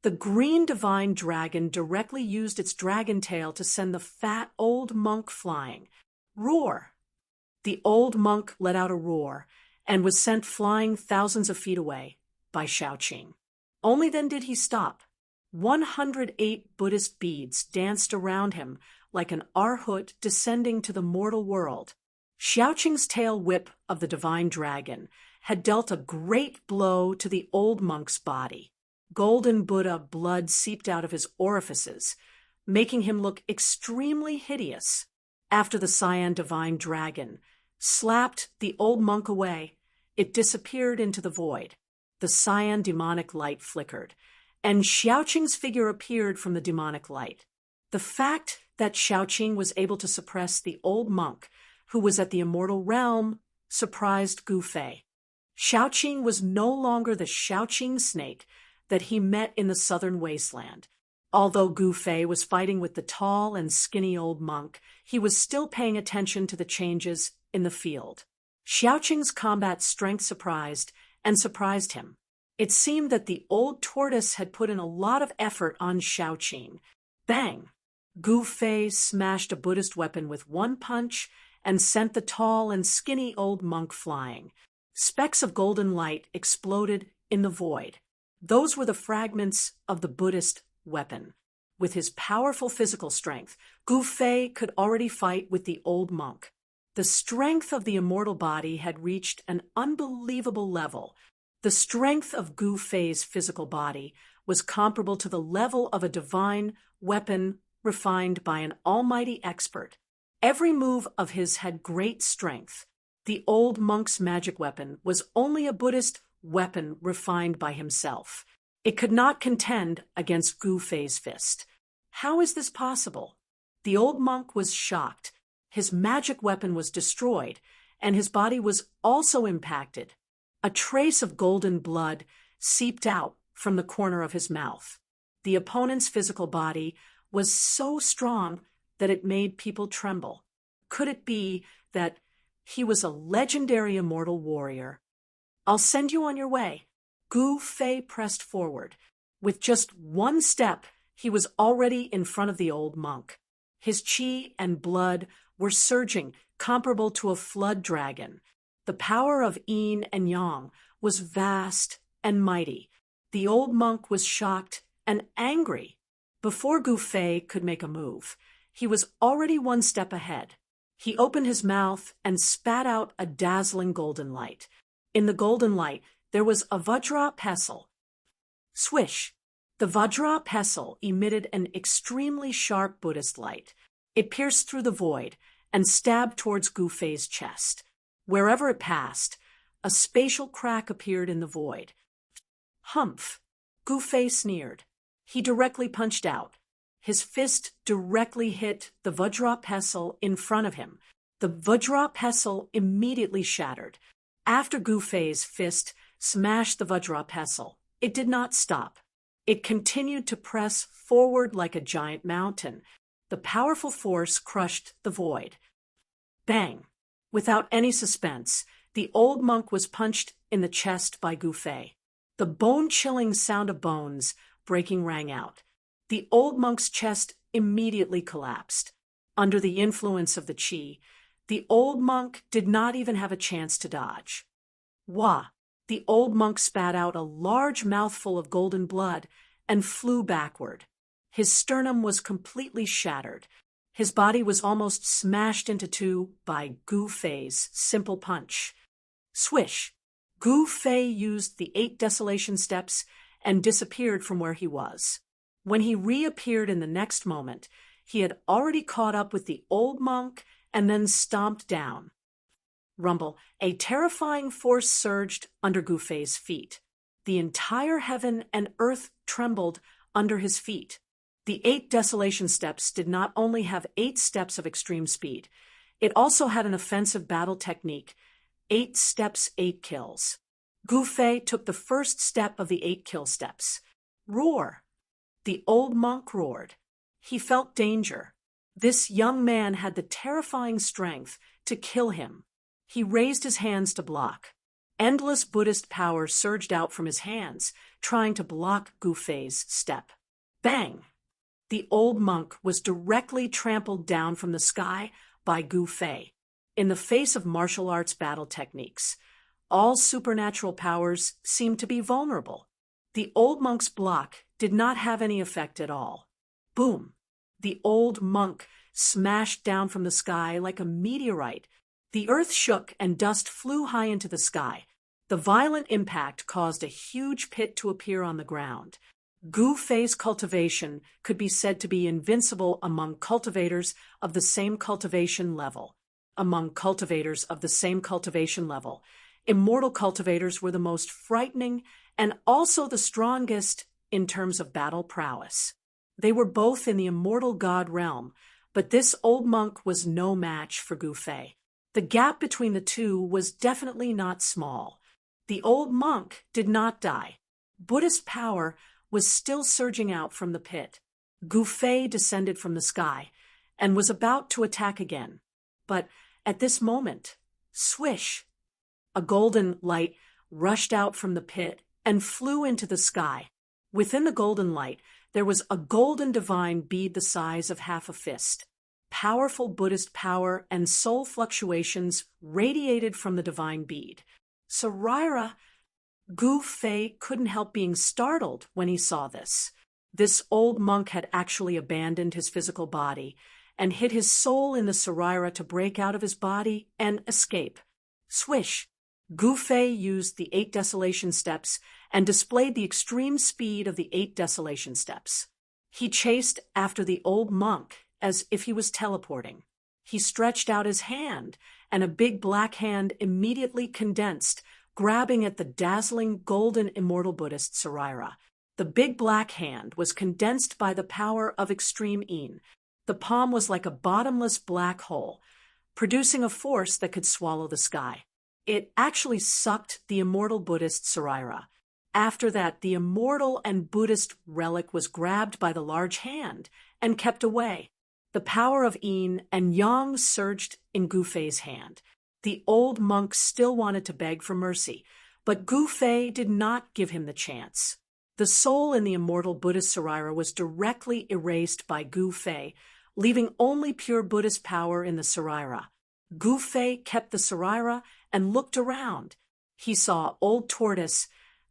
The green divine dragon directly used its dragon tail to send the fat old monk flying. Roar! The old monk let out a roar and was sent flying thousands of feet away by Xiaoqing. Only then did he stop. 108 Buddhist beads danced around him like an arhut descending to the mortal world. Xiaoqing's tail whip of the divine dragon had dealt a great blow to the old monk's body. Golden Buddha blood seeped out of his orifices, making him look extremely hideous. After the cyan divine dragon slapped the old monk away, it disappeared into the void. The cyan demonic light flickered, and Xiaoqing's figure appeared from the demonic light. The fact that Xiaoqing was able to suppress the old monk, who was at the immortal realm, surprised Gu Fei. Xiaoqing was no longer the Xiaoqing snake that he met in the southern wasteland. Although Gu Fei was fighting with the tall and skinny old monk, he was still paying attention to the changes in the field. Xiaoqing's combat strength surprised him. It seemed that the old tortoise had put in a lot of effort on Shaoqing. Bang! Gu Fei smashed a Buddhist weapon with one punch and sent the tall and skinny old monk flying. Specks of golden light exploded in the void. Those were the fragments of the Buddhist weapon. With his powerful physical strength, Gu Fei could already fight with the old monk. The strength of the immortal body had reached an unbelievable level. The strength of Gu Fei's physical body was comparable to the level of a divine weapon refined by an almighty expert. Every move of his had great strength. The old monk's magic weapon was only a Buddhist weapon refined by himself. It could not contend against Gu Fei's fist. How is this possible? The old monk was shocked. His magic weapon was destroyed, and his body was also impacted. A trace of golden blood seeped out from the corner of his mouth. The opponent's physical body was so strong that it made people tremble. Could it be that he was a legendary immortal warrior? "I'll send you on your way." Gu Fei pressed forward. With just one step, he was already in front of the old monk. His qi and blood were surging, comparable to a flood dragon. The power of yin and yang was vast and mighty. The old monk was shocked and angry. Before Gu Fei could make a move, he was already one step ahead. He opened his mouth and spat out a dazzling golden light. In the golden light, there was a Vajra pestle. Swish! The Vajra pestle emitted an extremely sharp Buddhist light. It pierced through the void and stabbed towards Gu Fei's chest. Wherever it passed, a spatial crack appeared in the void. Humph! Gu Fei sneered. He directly punched out. His fist directly hit the Vajra pestle in front of him. The Vajra pestle immediately shattered. After Gu Fei's fist smashed the Vajra pestle, it did not stop. It continued to press forward like a giant mountain. The powerful force crushed the void. Bang! Without any suspense, the old monk was punched in the chest by Gu Fei. The bone-chilling sound of bones breaking rang out. The old monk's chest immediately collapsed. Under the influence of the qi, the old monk did not even have a chance to dodge. Wah! The old monk spat out a large mouthful of golden blood and flew backward. His sternum was completely shattered. His body was almost smashed into two by Gu Fei's simple punch. Swish! Gu Fei used the 8 desolation steps and disappeared from where he was. When he reappeared in the next moment, he had already caught up with the old monk and then stomped down. Rumble! A terrifying force surged under Gu Fei's feet. The entire heaven and earth trembled under his feet. The 8 desolation steps did not only have 8 steps of extreme speed, it also had an offensive battle technique, 8 steps, 8 kills. Gu Fei took the first step of the 8 kill steps. Roar! The old monk roared. He felt danger. This young man had the terrifying strength to kill him. He raised his hands to block. Endless Buddhist power surged out from his hands, trying to block Gu Fei's step. Bang! The old monk was directly trampled down from the sky by Gu Fei. In the face of martial arts battle techniques, all supernatural powers seemed to be vulnerable. The old monk's block did not have any effect at all. Boom! The old monk smashed down from the sky like a meteorite. The earth shook and dust flew high into the sky. The violent impact caused a huge pit to appear on the ground. Gu Fei's cultivation could be said to be invincible among cultivators of the same cultivation level. Among cultivators of the same cultivation level, immortal cultivators were the most frightening and also the strongest in terms of battle prowess. They were both in the immortal god realm, but this old monk was no match for Gu Fei. The gap between the two was definitely not small. The old monk did not die. Buddhist power was still surging out from the pit. Gu Fei descended from the sky and was about to attack again. But at this moment, swish! A golden light rushed out from the pit and flew into the sky. Within the golden light, there was a golden divine bead the size of half a fist. Powerful Buddhist power and soul fluctuations radiated from the divine bead. Saraira, Gu Fei couldn't help being startled when he saw this. This old monk had actually abandoned his physical body and hid his soul in the Saraira to break out of his body and escape. Swish! Gu Fei used the 8 desolation steps and displayed the extreme speed of the 8 desolation steps. He chased after the old monk as if he was teleporting. He stretched out his hand, and a big black hand immediately condensed, grabbing at the dazzling golden immortal Buddhist Saraira. The big black hand was condensed by the power of extreme Yin. The palm was like a bottomless black hole, producing a force that could swallow the sky. It actually sucked the immortal Buddhist Saraira. After that, the immortal and Buddhist relic was grabbed by the large hand and kept away. The power of Yin and Yang surged in Gu Fei's hand. The old monk still wanted to beg for mercy, but Gu Fei did not give him the chance. The soul in the immortal Buddhist Saraira was directly erased by Gu Fei, leaving only pure Buddhist power in the Saraira. Gu Fei kept the Saraira and looked around. He saw Old Tortoise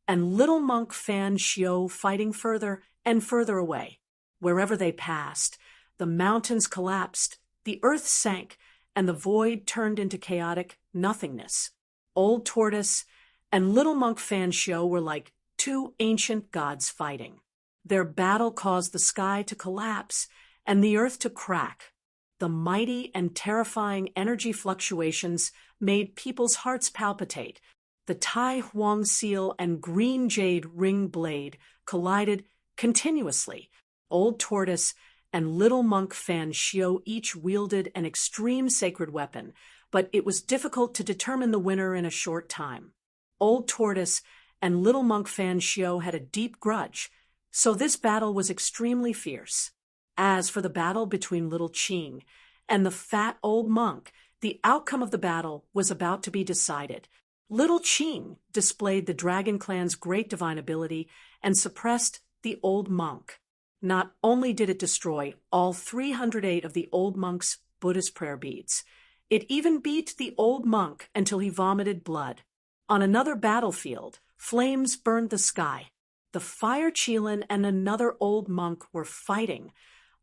and little monk Fan Xiao fighting further and further away. Wherever they passed, the mountains collapsed, the earth sank, and the void turned into chaotic nothingness. Old Tortoise and little monk Fan Xiao were like 2 ancient gods fighting. Their battle caused the sky to collapse and the earth to crack. The mighty and terrifying energy fluctuations made people's hearts palpitate. The Tai Huang seal and green jade ring blade collided continuously. Old Tortoise and little monk Fan Xiao each wielded an extreme sacred weapon, but it was difficult to determine the winner in a short time. Old Tortoise and little monk Fan Xiao had a deep grudge, so this battle was extremely fierce. As for the battle between little Qing and the fat old monk, the outcome of the battle was about to be decided. Little Qing displayed the Dragon Clan's great divine ability and suppressed the old monk. Not only did it destroy all 308 of the old monk's Buddhist prayer beads, it even beat the old monk until he vomited blood. On another battlefield, flames burned the sky. The Fire Qilin and another old monk were fighting,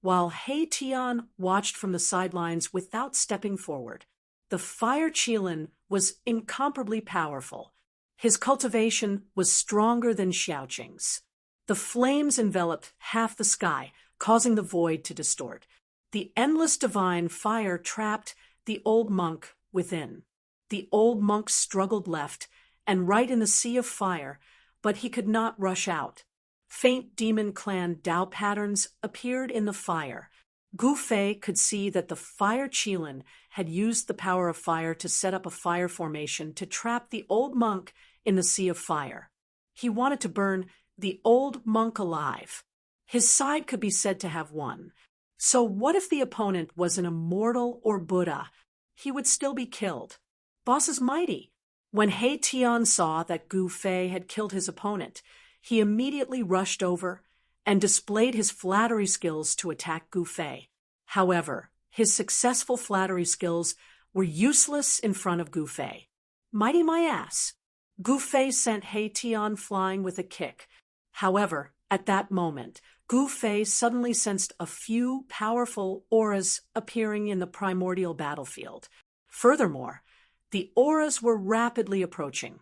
while He Tian watched from the sidelines without stepping forward. The Fire Qilin was incomparably powerful. His cultivation was stronger than Xiaoqing's. The flames enveloped half the sky, causing the void to distort. The endless divine fire trapped the old monk within. The old monk struggled left and right in the sea of fire, but he could not rush out. Faint demon clan Dao patterns appeared in the fire. Gu Fei could see that the Fire Qilin had used the power of fire to set up a fire formation to trap the old monk in the sea of fire. He wanted to burn the old monk alive. His side could be said to have won. So what if the opponent was an immortal or Buddha? He would still be killed. Boss is mighty. When He Tian saw that Gu Fei had killed his opponent, he immediately rushed over and displayed his flattery skills to attack Gu Fei. However, his successful flattery skills were useless in front of Gu Fei. Mighty my ass! Gu Fei sent He Tian flying with a kick. However, at that moment, Gu Fei suddenly sensed a few powerful auras appearing in the primordial battlefield. Furthermore, the auras were rapidly approaching.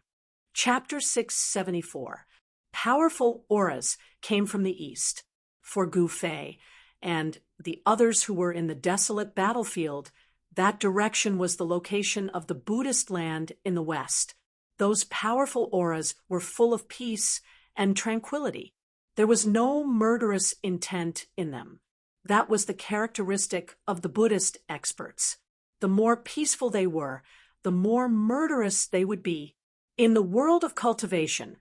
Chapter 674. Powerful auras came from the east. For Gu Fei and the others who were in the desolate battlefield, that direction was the location of the Buddhist land in the west. Those powerful auras were full of peace and tranquility. There was no murderous intent in them. That was the characteristic of the Buddhist experts. The more peaceful they were, the more murderous they would be. In the world of cultivation,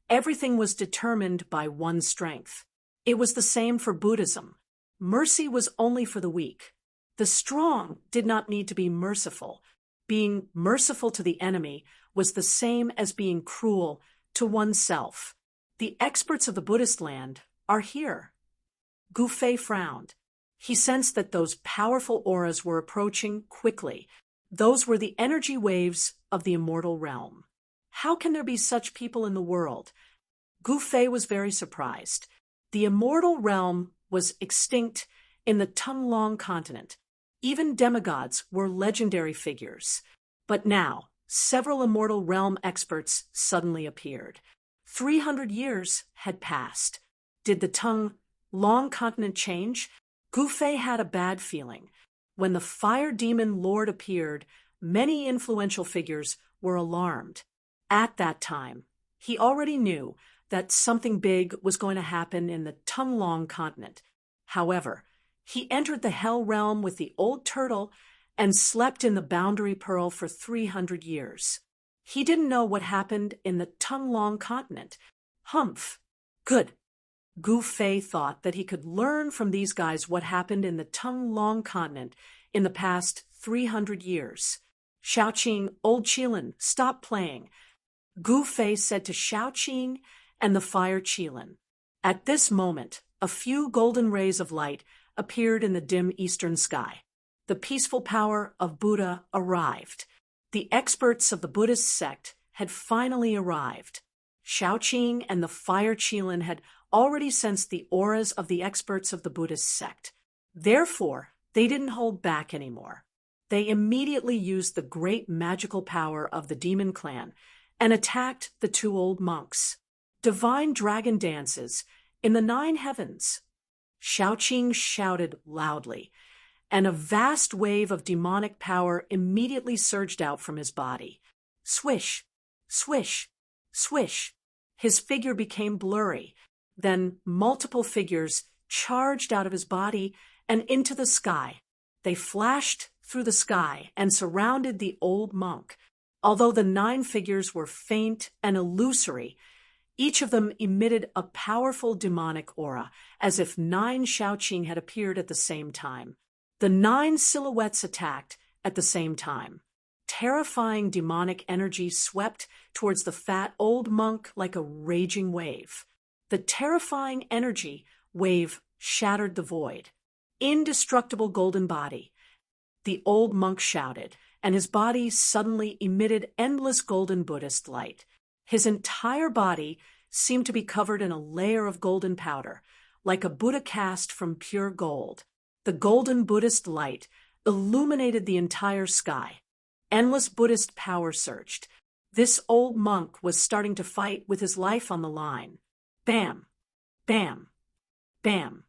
everything was determined by one's strength. It was the same for Buddhism. Mercy was only for the weak. The strong did not need to be merciful. Being merciful to the enemy was the same as being cruel to oneself. The experts of the Buddhist land are here. Gu Fei frowned. He sensed that those powerful auras were approaching quickly. Those were the energy waves of the immortal realm. How can there be such people in the world? Gu Fei was very surprised. The immortal realm was extinct in the Tunlong continent. Even demigods were legendary figures. But now, several immortal realm experts suddenly appeared. 300 years had passed. Did the Tunlong continent change? Gu Fei had a bad feeling. When the fire demon lord appeared, many influential figures were alarmed. At that time, he already knew that something big was going to happen in the Tunlong continent. However, he entered the Hell realm with the old turtle and slept in the Boundary Pearl for 300 years. He didn't know what happened in the Tunlong continent. Humph. Good. Gu Fei thought that he could learn from these guys what happened in the Tunlong continent in the past 300 years. Xiaoqing, old Qilin, stop playing. Gu Fei said to Xiaoqing and the fire Qilin. At this moment, a few golden rays of light appeared in the dim eastern sky. The peaceful power of Buddha arrived. The experts of the Buddhist sect had finally arrived. Xiaoqing and the fire Qilin had already sensed the auras of the experts of the Buddhist sect. Therefore, they didn't hold back anymore. They immediately used the great magical power of the demon clan and attacked the two old monks. Divine dragon dances in the 9 heavens. Xiaoqing shouted loudly, and a vast wave of demonic power immediately surged out from his body. Swish, swish, swish. His figure became blurry. Then multiple figures charged out of his body and into the sky. They flashed through the sky and surrounded the old monk. Although the 9 figures were faint and illusory, each of them emitted a powerful demonic aura, as if 9 Xiaoqing had appeared at the same time. The 9 silhouettes attacked at the same time. Terrifying demonic energy swept towards the fat old monk like a raging wave. The terrifying energy wave shattered the void. Indestructible golden body. The old monk shouted, and his body suddenly emitted endless golden Buddhist light. His entire body seemed to be covered in a layer of golden powder, like a Buddha cast from pure gold. The golden Buddhist light illuminated the entire sky. Endless Buddhist power surged. This old monk was starting to fight with his life on the line. Bam! Bam! Bam!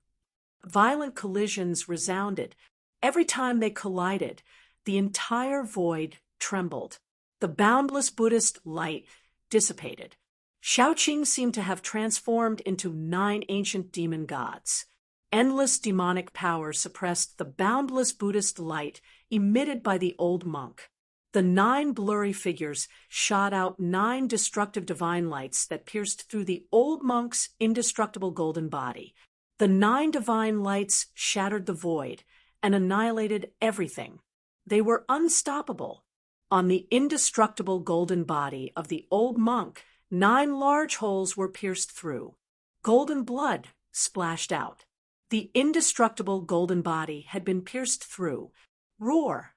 Violent collisions resounded. Every time they collided, the entire void trembled. The boundless Buddhist light dissipated. Xiaoqing seemed to have transformed into 9 ancient demon gods. Endless demonic power suppressed the boundless Buddhist light emitted by the old monk. The 9 blurry figures shot out 9 destructive divine lights that pierced through the old monk's indestructible golden body. The 9 divine lights shattered the void and annihilated everything. They were unstoppable. On the indestructible golden body of the old monk, 9 large holes were pierced through. Golden blood splashed out. The indestructible golden body had been pierced through. Roar!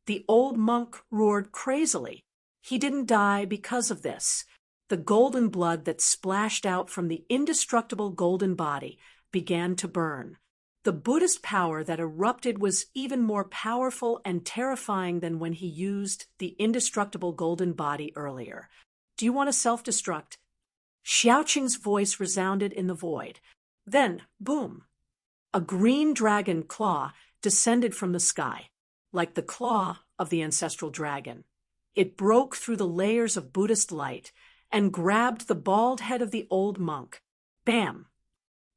The old monk roared crazily. He didn't die because of this. The golden blood that splashed out from the indestructible golden body began to burn. The Buddhist power that erupted was even more powerful and terrifying than when he used the indestructible golden body earlier. Do you want to self-destruct? Xiaoqing's voice resounded in the void. Then, boom! A green dragon claw descended from the sky, like the claw of the ancestral dragon. It broke through the layers of Buddhist light and grabbed the bald head of the old monk. Bam!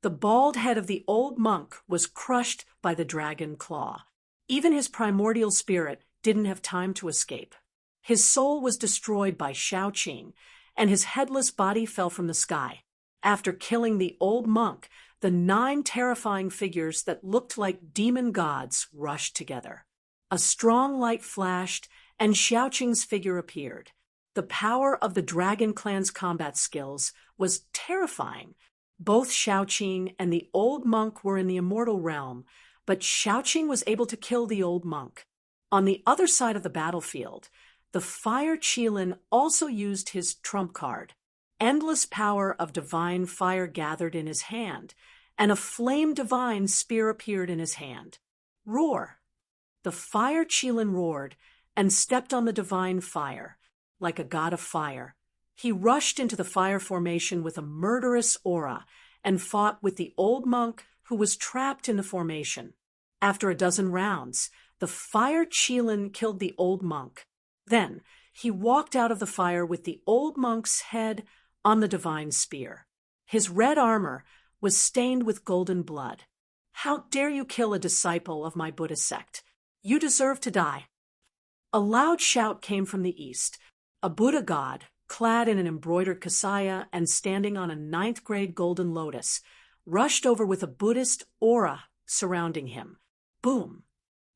The bald head of the old monk was crushed by the dragon claw. Even his primordial spirit didn't have time to escape. His soul was destroyed by Xiaoqing, and his headless body fell from the sky. After killing the old monk, the 9 terrifying figures that looked like demon gods rushed together. A strong light flashed, and Xiaoqing's figure appeared. The power of the Dragon Clan's combat skills was terrifying. Both Shaoqing and the old monk were in the immortal realm, but Shaoqing was able to kill the old monk. On the other side of the battlefield, the fire Qilin also used his trump card. Endless power of divine fire gathered in his hand, and a flame divine spear appeared in his hand. Roar! The fire Qilin roared and stepped on the divine fire, like a god of fire. He rushed into the fire formation with a murderous aura and fought with the old monk who was trapped in the formation. After a dozen rounds, the fire Qilin killed the old monk. Then he walked out of the fire with the old monk's head on the divine spear. His red armor was stained with golden blood. How dare you kill a disciple of my Buddhist sect? You deserve to die. A loud shout came from the east. A Buddha god, clad in an embroidered kasaya and standing on a 9th-grade golden lotus, rushed over with a Buddhist aura surrounding him. Boom!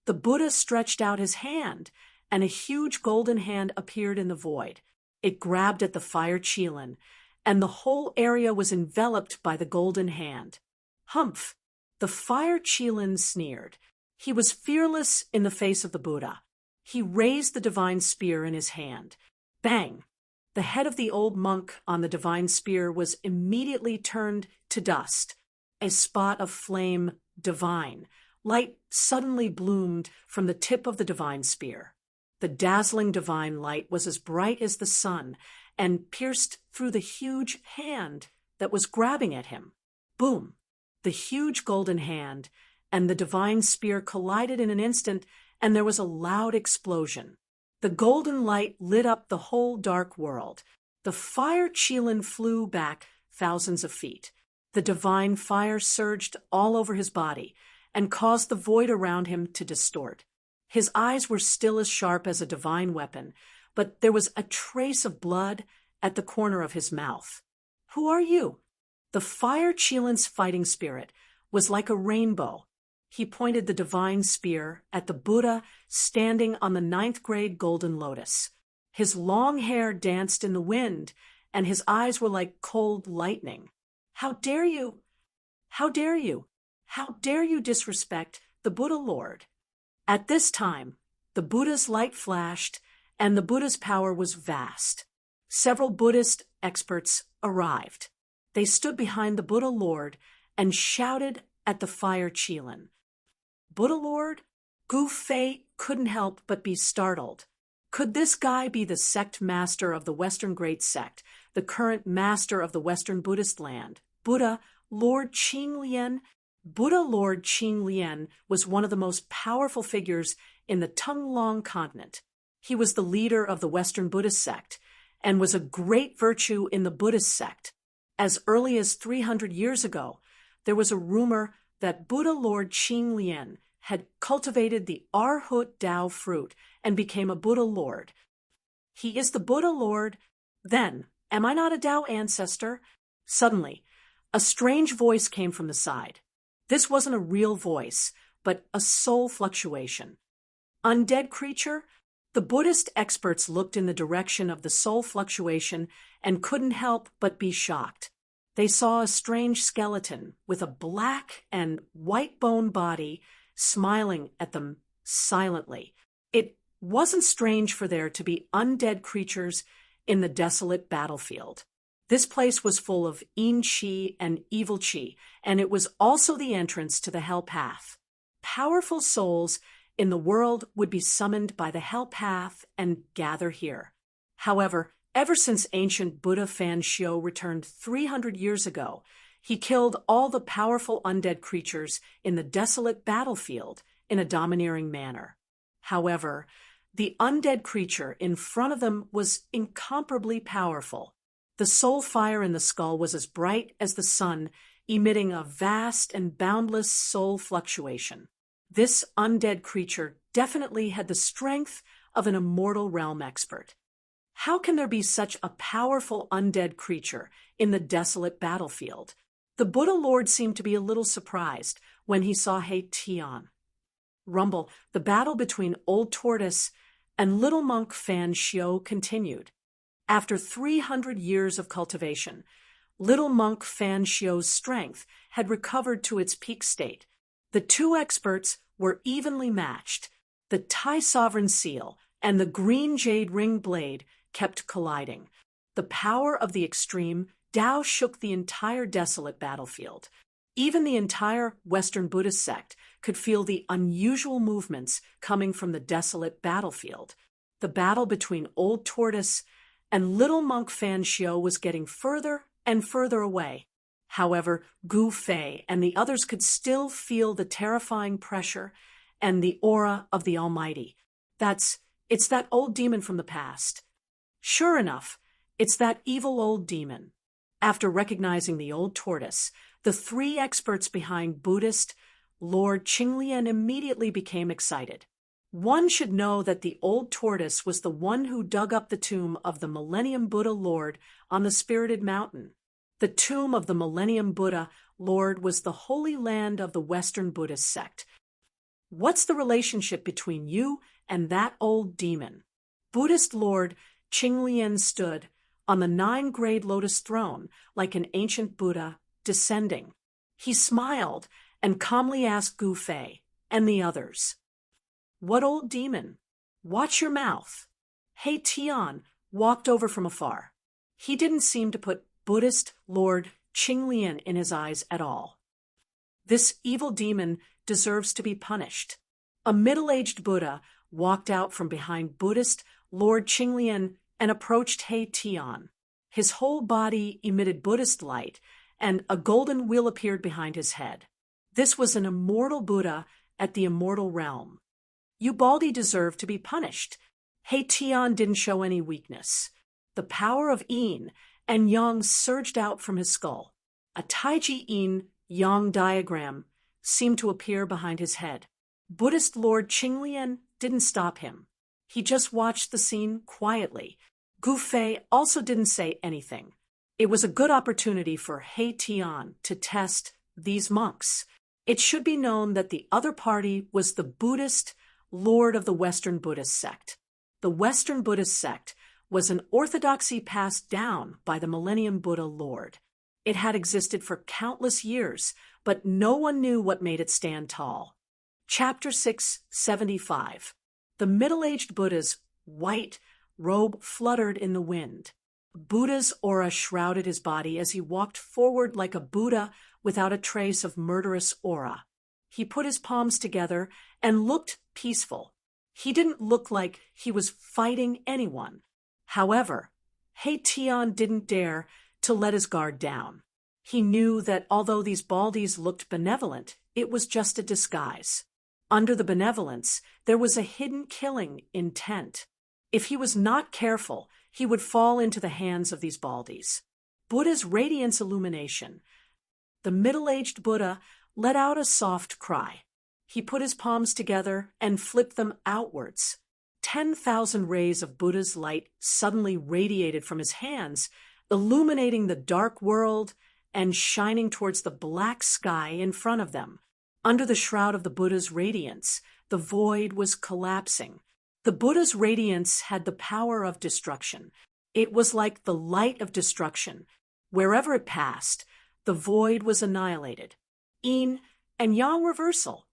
The Buddha stretched out his hand, and a huge golden hand appeared in the void. It grabbed at the fire Qilin, and the whole area was enveloped by the golden hand. Humph! The fire Qilin sneered. He was fearless in the face of the Buddha. He raised the divine spear in his hand. Bang! The head of the old monk on the divine spear was immediately turned to dust. A spot of flame divine. Light suddenly bloomed from the tip of the divine spear. The dazzling divine light was as bright as the sun and pierced through the huge hand that was grabbing at him. Boom! The huge golden hand and the divine spear collided in an instant, and there was a loud explosion. The golden light lit up the whole dark world. The fire Qilin flew back thousands of feet. The divine fire surged all over his body and caused the void around him to distort. His eyes were still as sharp as a divine weapon, but there was a trace of blood at the corner of his mouth. Who are you? The fire Qilin's fighting spirit was like a rainbow. He pointed the divine spear at the Buddha standing on the 9th-grade golden lotus. His long hair danced in the wind, and his eyes were like cold lightning. How dare you? How dare you? How dare you disrespect the Buddha Lord? At this time, the Buddha's light flashed, and the Buddha's power was vast. Several Buddhist experts arrived. They stood behind the Buddha Lord and shouted at the fire Qilin. Buddha Lord? Gu Fei couldn't help but be startled. Could this guy be the sect master of the Western Great Sect, the current master of the Western Buddhist land, Buddha Lord Qinglian? Buddha Lord Qinglian was one of the most powerful figures in the Tonglong continent. He was the leader of the Western Buddhist sect and was a great virtue in the Buddhist sect. As early as 300 years ago, there was a rumor that Buddha Lord Qinglian had cultivated the Arhut Dao fruit and became a Buddha Lord. He is the Buddha Lord. Then, am I not a Dao ancestor? Suddenly, a strange voice came from the side. This wasn't a real voice, but a soul fluctuation. Undead creature? The Buddhist experts looked in the direction of the soul fluctuation and couldn't help but be shocked. They saw a strange skeleton with a black and white bone body smiling at them silently. It wasn't strange for there to be undead creatures in the desolate battlefield. This place was full of Yin Qi and evil Qi, and it was also the entrance to the Hell Path. Powerful souls in the world would be summoned by the Hell Path and gather here. However, ever since ancient Buddha Fan Xiu returned 300 years ago, he killed all the powerful undead creatures in the desolate battlefield in a domineering manner. However, the undead creature in front of them was incomparably powerful. The soul fire in the skull was as bright as the sun, emitting a vast and boundless soul fluctuation. This undead creature definitely had the strength of an immortal realm expert. How can there be such a powerful undead creature in the desolate battlefield? The Buddha Lord seemed to be a little surprised when he saw He Tian. Rumble, the battle between Old Tortoise and Little Monk Fan Xiu continued. After 300 years of cultivation, Little monk Fan Xiu's strength had recovered to its peak state. The two experts were evenly matched. The Tai Sovereign Seal and the green jade ring blade kept colliding. The power of the extreme Tao shook the entire desolate battlefield. Even the entire Western Buddhist sect could feel the unusual movements coming from the desolate battlefield. The battle between Old Tortoise and Little Monk Fan Xiu was getting further and further away. However, Gu Fei and the others could still feel the terrifying pressure and the aura of the Almighty. It's that old demon from the past. Sure enough, it's that evil old demon. After recognizing the Old Tortoise, the three experts behind Buddhist Lord Qinglian immediately became excited. One should know that the Old Tortoise was the one who dug up the tomb of the Millennium Buddha Lord on the Spirited Mountain. The tomb of the Millennium Buddha Lord was the holy land of the Western Buddhist sect. What's the relationship between you and that old demon? Buddhist Lord Qinglian stood on the 9-grade lotus throne like an ancient Buddha descending. He smiled and calmly asked Gu Fei and the others, "What old demon? Watch your mouth." He Tian walked over from afar. He didn't seem to put Buddhist Lord Qinglian in his eyes at all. This evil demon deserves to be punished. A middle-aged Buddha walked out from behind Buddhist Lord Qinglian and approached He Tian. His whole body emitted Buddhist light, and a golden wheel appeared behind his head. This was an immortal Buddha at the immortal realm. You Baldi deserve to be punished. He Tian didn't show any weakness. The power of Yin and Yang surged out from his skull. A Taiji Yin Yang diagram seemed to appear behind his head. Buddhist Lord Qinglian didn't stop him. He just watched the scene quietly. Gu Fei also didn't say anything. It was a good opportunity for He Tian to test these monks. It should be known that the other party was the Buddhist Lord of the Western Buddhist sect. The Western Buddhist sect was an orthodoxy passed down by the Millennium Buddha Lord. It had existed for countless years, but no one knew what made it stand tall. Chapter 675. The middle-aged Buddha's white robe fluttered in the wind. Buddha's aura shrouded his body as he walked forward like a Buddha without a trace of murderous aura. He put his palms together and looked peaceful. He didn't look like he was fighting anyone. However, He Tian didn't dare to let his guard down. He knew that although these Baldis looked benevolent, it was just a disguise. Under the benevolence, there was a hidden killing intent. If he was not careful, he would fall into the hands of these Baldis. Buddha's radiance illumination. The middle-aged Buddha let out a soft cry. He put his palms together and flipped them outwards. 10,000 rays of Buddha's light suddenly radiated from his hands, illuminating the dark world and shining towards the black sky in front of them. Under the shroud of the Buddha's radiance, the void was collapsing. The Buddha's radiance had the power of destruction. It was like the light of destruction. Wherever it passed, the void was annihilated. Yin and Yang reversal.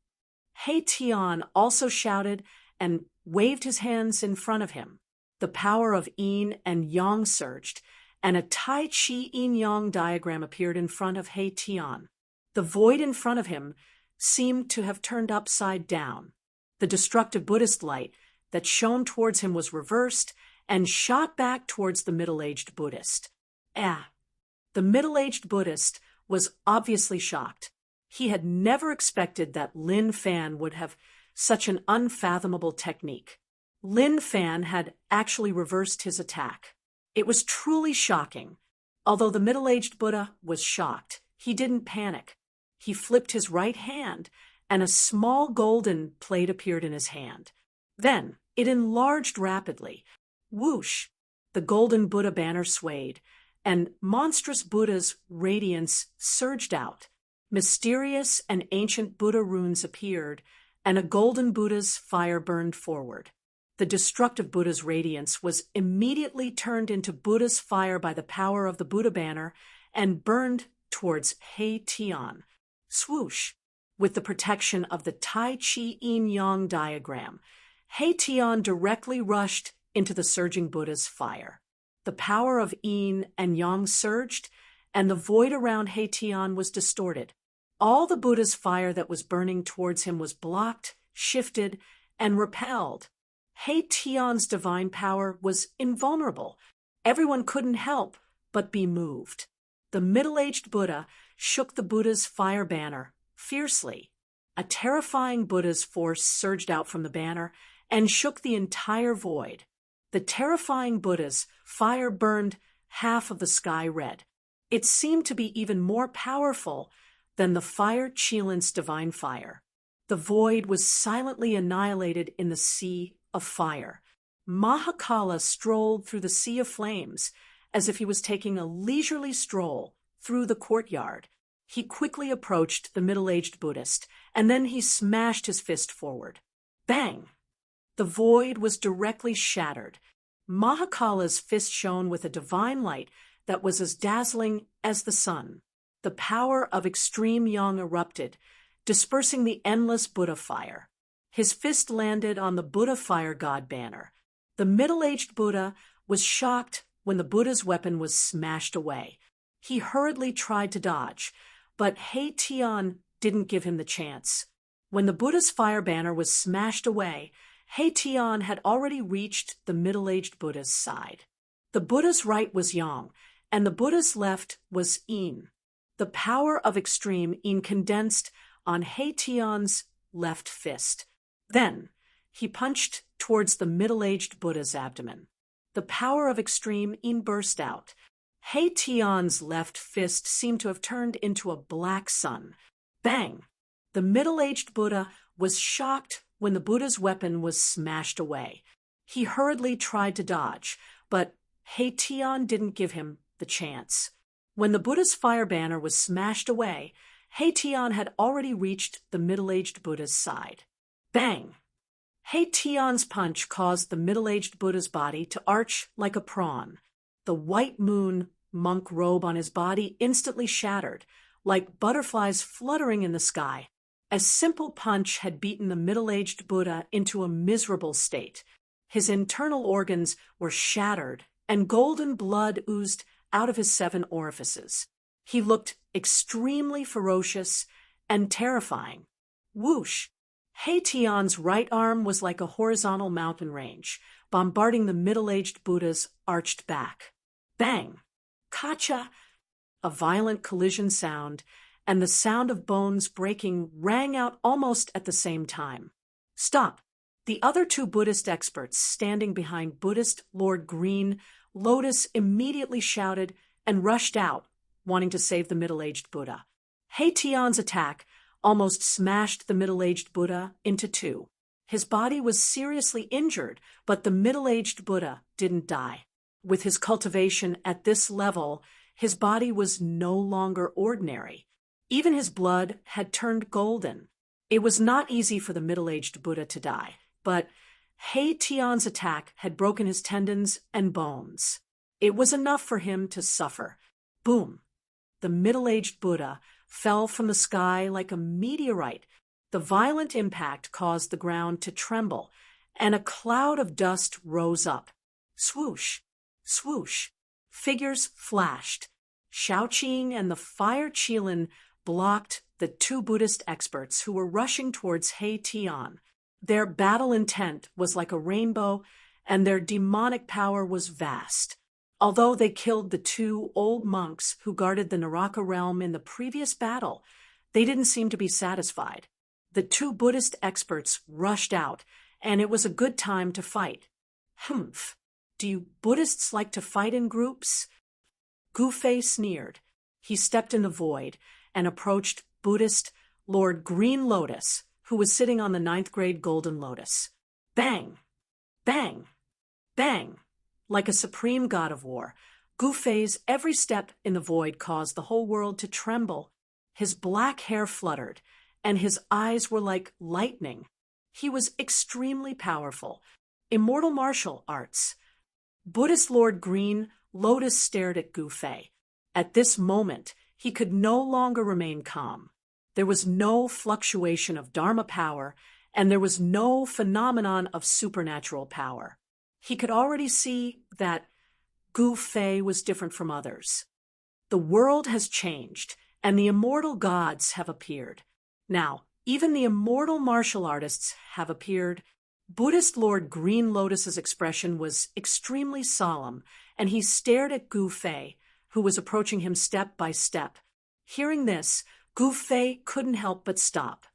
He Tian also shouted and waved his hands in front of him. The power of Yin and Yang surged, and a Tai Chi Yin-Yang diagram appeared in front of He Tian. The void in front of him seemed to have turned upside down. The destructive Buddhist light that shone towards him was reversed and shot back towards the middle-aged Buddhist. The middle-aged Buddhist was obviously shocked. He had never expected that Lin Fan would have such an unfathomable technique. Lin Fan had actually reversed his attack. It was truly shocking. Although the middle-aged Buddha was shocked, he didn't panic. He flipped his right hand, and a small golden plate appeared in his hand. Then it enlarged rapidly. Whoosh! The golden Buddha banner swayed, and monstrous Buddha's radiance surged out. Mysterious and ancient Buddha runes appeared, and a golden Buddha's fire burned forward. The destructive Buddha's radiance was immediately turned into Buddha's fire by the power of the Buddha banner and burned towards He Tian. Swoosh! With the protection of the Tai Chi Yin-Yang diagram, He Tian directly rushed into the surging Buddha's fire. The power of Yin and Yang surged, and the void around He Tian was distorted. All the Buddha's fire that was burning towards him was blocked, shifted, and repelled. He Tian's divine power was invulnerable. Everyone couldn't help but be moved. The middle-aged Buddha shook the Buddha's fire banner fiercely. A terrifying Buddha's force surged out from the banner and shook the entire void. The terrifying Buddha's fire burned half of the sky red. It seemed to be even more powerful than the fire Qilin's divine fire. The void was silently annihilated in the sea of fire. Mahakala strolled through the sea of flames as if he was taking a leisurely stroll through the courtyard. He quickly approached the middle-aged Buddhist, and then he smashed his fist forward. Bang! The void was directly shattered. Mahakala's fist shone with a divine light that was as dazzling as the sun. The power of extreme yang erupted, dispersing the endless Buddha fire. His fist landed on the Buddha fire god banner. The middle-aged Buddha was shocked when the Buddha's weapon was smashed away. He hurriedly tried to dodge, but He Tian didn't give him the chance. When the Buddha's fire banner was smashed away, He Tian had already reached the middle-aged Buddha's side. The Buddha's right was yang, and the Buddha's left was yin. The power of extreme yin condensed on He Tian's left fist. Then, he punched towards the middle-aged Buddha's abdomen. The power of extreme yin burst out. He Tian's left fist seemed to have turned into a black sun. Bang! The middle-aged Buddha was shocked when the Buddha's weapon was smashed away. He hurriedly tried to dodge, but He Tian didn't give him the chance. When the Buddha's fire banner was smashed away, He Tian had already reached the middle-aged Buddha's side. Bang! He Tian's punch caused the middle-aged Buddha's body to arch like a prawn. The white moon monk robe on his body instantly shattered, like butterflies fluttering in the sky. A simple punch had beaten the middle-aged Buddha into a miserable state. His internal organs were shattered, and golden blood oozed out of his 7 orifices. He looked extremely ferocious and terrifying. Whoosh! He Tian's right arm was like a horizontal mountain range, bombarding the middle-aged Buddha's arched back. Bang! Kacha! A violent collision sound, and the sound of bones breaking rang out almost at the same time. Stop! The other 2 Buddhist experts standing behind Buddhist Lord Green Lotus immediately shouted and rushed out, wanting to save the middle-aged Buddha. He Tian's attack almost smashed the middle-aged Buddha into 2. His body was seriously injured, but the middle-aged Buddha didn't die. With his cultivation at this level, his body was no longer ordinary. Even his blood had turned golden. It was not easy for the middle-aged Buddha to die, but He Tian's attack had broken his tendons and bones. It was enough for him to suffer. Boom! The middle-aged Buddha fell from the sky like a meteorite. The violent impact caused the ground to tremble, and a cloud of dust rose up. Swoosh! Swoosh! Figures flashed. Shaoqing and the fire Qilin blocked the 2 Buddhist experts who were rushing towards He Tian. Their battle intent was like a rainbow, and their demonic power was vast. Although they killed the 2 old monks who guarded the Naraka realm in the previous battle, they didn't seem to be satisfied. The 2 Buddhist experts rushed out, and it was a good time to fight. Humph! Do you Buddhists like to fight in groups? Gufei sneered. He stepped in the void and approached Buddhist Lord Green Lotus, who was sitting on the 9th grade golden lotus. Bang! Bang! Bang! Like a supreme god of war, Gufei's every step in the void caused the whole world to tremble. His black hair fluttered, and his eyes were like lightning. He was extremely powerful. Immortal martial arts. Buddhist Lord Green Lotus stared at Gufei. At this moment, he could no longer remain calm. There was no fluctuation of Dharma power, and there was no phenomenon of supernatural power. He could already see that Gu Fei was different from others. The world has changed, and the immortal gods have appeared. Now, even the immortal martial artists have appeared. Buddhist Lord Green Lotus's expression was extremely solemn, and he stared at Gu Fei, who was approaching him step by step. Hearing this, Gu Fei couldn't help but stop.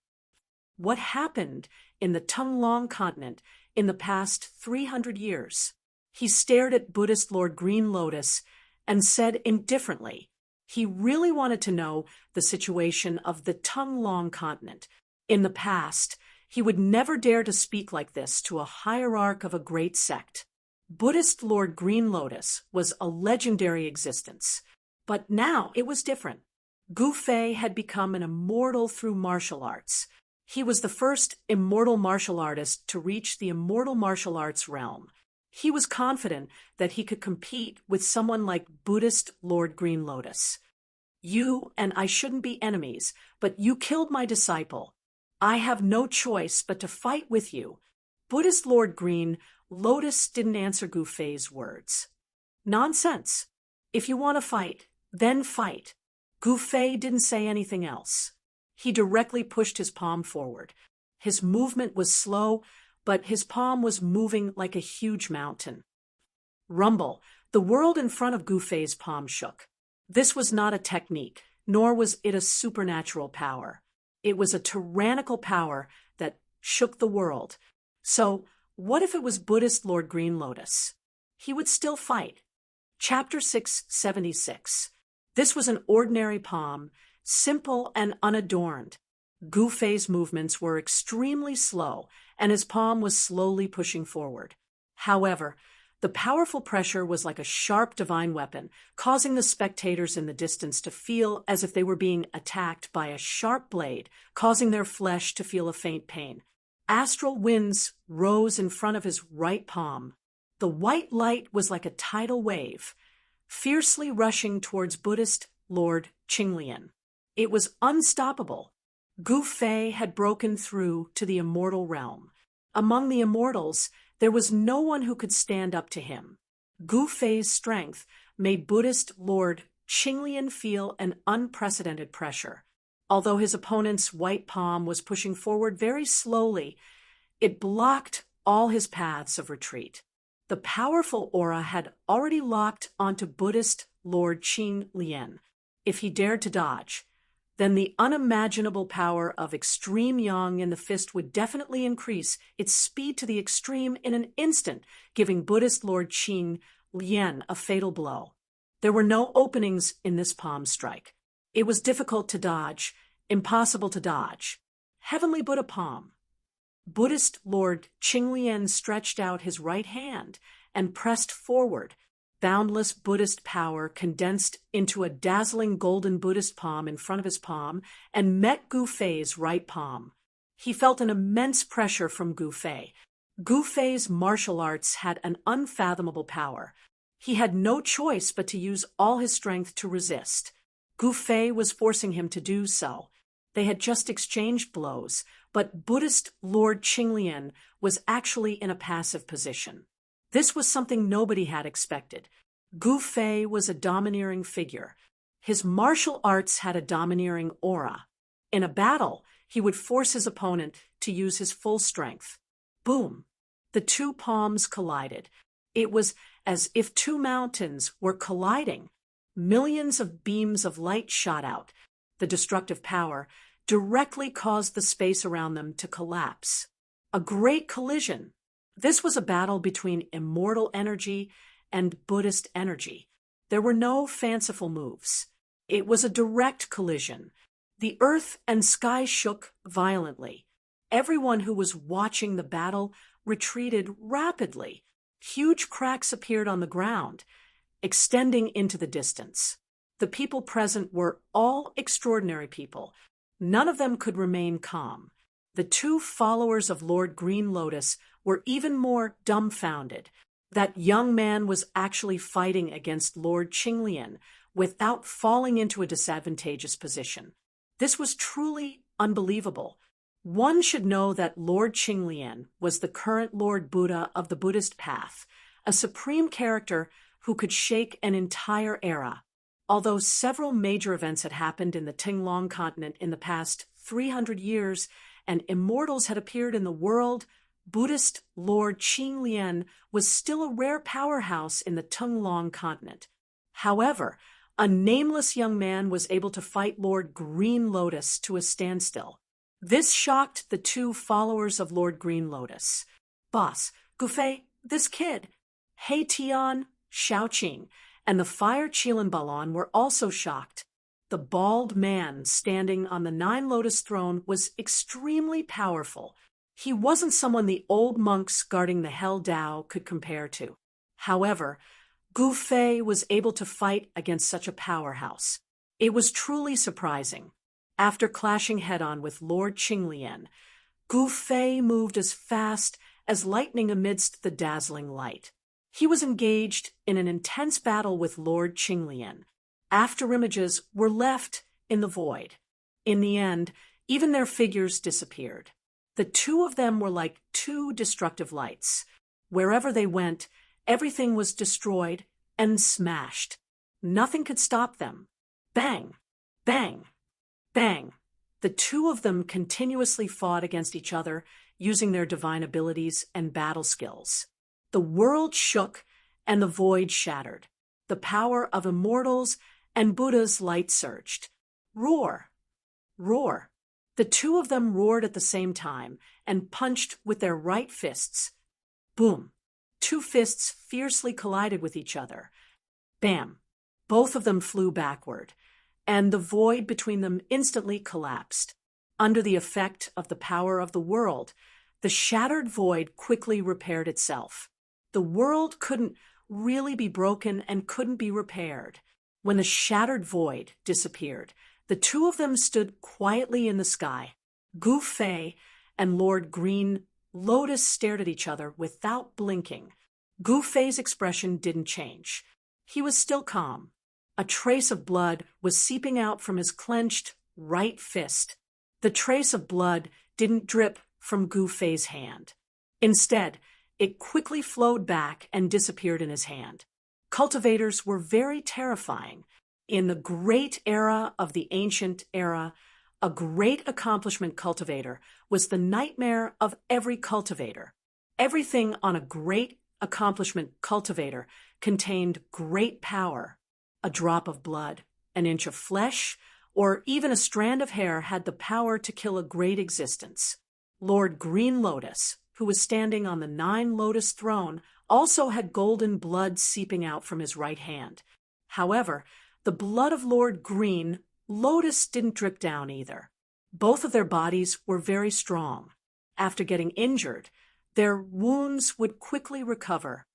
What happened in the Tunglong continent in the past 300 years? He stared at Buddhist Lord Green Lotus and said indifferently, he really wanted to know the situation of the Tunglong continent. In the past, he would never dare to speak like this to a hierarch of a great sect. Buddhist Lord Green Lotus was a legendary existence, but now it was different. Gu Fei had become an immortal through martial arts. He was the first immortal martial artist to reach the immortal martial arts realm. He was confident that he could compete with someone like Buddhist Lord Green Lotus. You and I shouldn't be enemies, but you killed my disciple. I have no choice but to fight with you. Buddhist Lord Green Lotus didn't answer Gu Fei's words. Nonsense. If you want to fight, then fight. Gu Fei didn't say anything else. He directly pushed his palm forward. His movement was slow, but his palm was moving like a huge mountain. Rumble. The world in front of Gu Fei's palm shook. This was not a technique, nor was it a supernatural power. It was a tyrannical power that shook the world. So, what if it was Buddhist Lord Green Lotus? He would still fight. Chapter 676. This was an ordinary palm, simple and unadorned. Gu Fei's movements were extremely slow, and his palm was slowly pushing forward. However, the powerful pressure was like a sharp divine weapon, causing the spectators in the distance to feel as if they were being attacked by a sharp blade, causing their flesh to feel a faint pain. Astral winds rose in front of his right palm. The white light was like a tidal wave, fiercely rushing towards Buddhist Lord Qinglian. It was unstoppable. Gu Fei had broken through to the immortal realm. Among the immortals, there was no one who could stand up to him. Gu Fei's strength made Buddhist Lord Qinglian feel an unprecedented pressure. Although his opponent's white palm was pushing forward very slowly, it blocked all his paths of retreat. The powerful aura had already locked onto Buddhist Lord Qinglian. If he dared to dodge, then the unimaginable power of extreme yang in the fist would definitely increase its speed to the extreme in an instant, giving Buddhist Lord Qinglian a fatal blow. There were no openings in this palm strike. It was difficult to dodge, impossible to dodge. Heavenly Buddha palm. Buddhist Lord Qinglian stretched out his right hand and pressed forward. Boundless Buddhist power condensed into a dazzling golden Buddhist palm in front of his palm and met Gu Fei's right palm. He felt an immense pressure from Gu Fei. Gu Fei's martial arts had an unfathomable power. He had no choice but to use all his strength to resist. Gu Fei was forcing him to do so. They had just exchanged blows, but Buddhist Lord Qinglian was actually in a passive position. This was something nobody had expected. Gu Fei was a domineering figure. His martial arts had a domineering aura. In a battle, he would force his opponent to use his full strength. Boom! The two palms collided. It was as if two mountains were colliding. Millions of beams of light shot out. The destructive power directly caused the space around them to collapse. A great collision. This was a battle between immortal energy and Buddhist energy. There were no fanciful moves. It was a direct collision. The earth and sky shook violently. Everyone who was watching the battle retreated rapidly. Huge cracks appeared on the ground, extending into the distance. The people present were all extraordinary people. None of them could remain calm. The two followers of Lord Green Lotus were even more dumbfounded. That young man was actually fighting against Lord Qinglian without falling into a disadvantageous position. This was truly unbelievable. One should know that Lord Qinglian was the current Lord Buddha of the Buddhist path, a supreme character who could shake an entire era. Although several major events had happened in the Tinglong continent in the past 300 years and immortals had appeared in the world, Buddhist Lord Qinglian was still a rare powerhouse in the Tinglong continent. However, a nameless young man was able to fight Lord Green Lotus to a standstill. This shocked the two followers of Lord Green Lotus. Boss, Gufei, this kid. He Tian, Shaoqing, and the fire Qilin Balon were also shocked. The bald man standing on the Nine Lotus throne was extremely powerful. He wasn't someone the old monks guarding the Hell Dao could compare to. However, Gu Fei was able to fight against such a powerhouse. It was truly surprising. After clashing head-on with Lord Qinglian, Gu Fei moved as fast as lightning amidst the dazzling light. He was engaged in an intense battle with Lord Qinglian. Afterimages were left in the void. In the end, even their figures disappeared. The two of them were like two destructive lights. Wherever they went, everything was destroyed and smashed. Nothing could stop them. Bang! Bang! Bang! The two of them continuously fought against each other using their divine abilities and battle skills. The world shook and the void shattered. The power of immortals and Buddha's light surged. Roar! Roar! The two of them roared at the same time and punched with their right fists. Boom! Two fists fiercely collided with each other. Bam! Both of them flew backward, and the void between them instantly collapsed. Under the effect of the power of the world, the shattered void quickly repaired itself. The world couldn't really be broken and couldn't be repaired. When the shattered void disappeared, the two of them stood quietly in the sky. Gu Fei and Lord Green Lotus stared at each other without blinking. Gu Fei's expression didn't change. He was still calm. A trace of blood was seeping out from his clenched right fist. The trace of blood didn't drip from Gu Fei's hand. Instead, it quickly flowed back and disappeared in his hand. Cultivators were very terrifying. In the great era of the ancient era, a great accomplishment cultivator was the nightmare of every cultivator. Everything on a great accomplishment cultivator contained great power. A drop of blood, an inch of flesh, or even a strand of hair had the power to kill a great existence. Lord Green Lotus, who was standing on the Nine Lotus throne, also had golden blood seeping out from his right hand. However, the blood of Lord Green Lotus didn't drip down either. Both of their bodies were very strong. After getting injured, their wounds would quickly recover.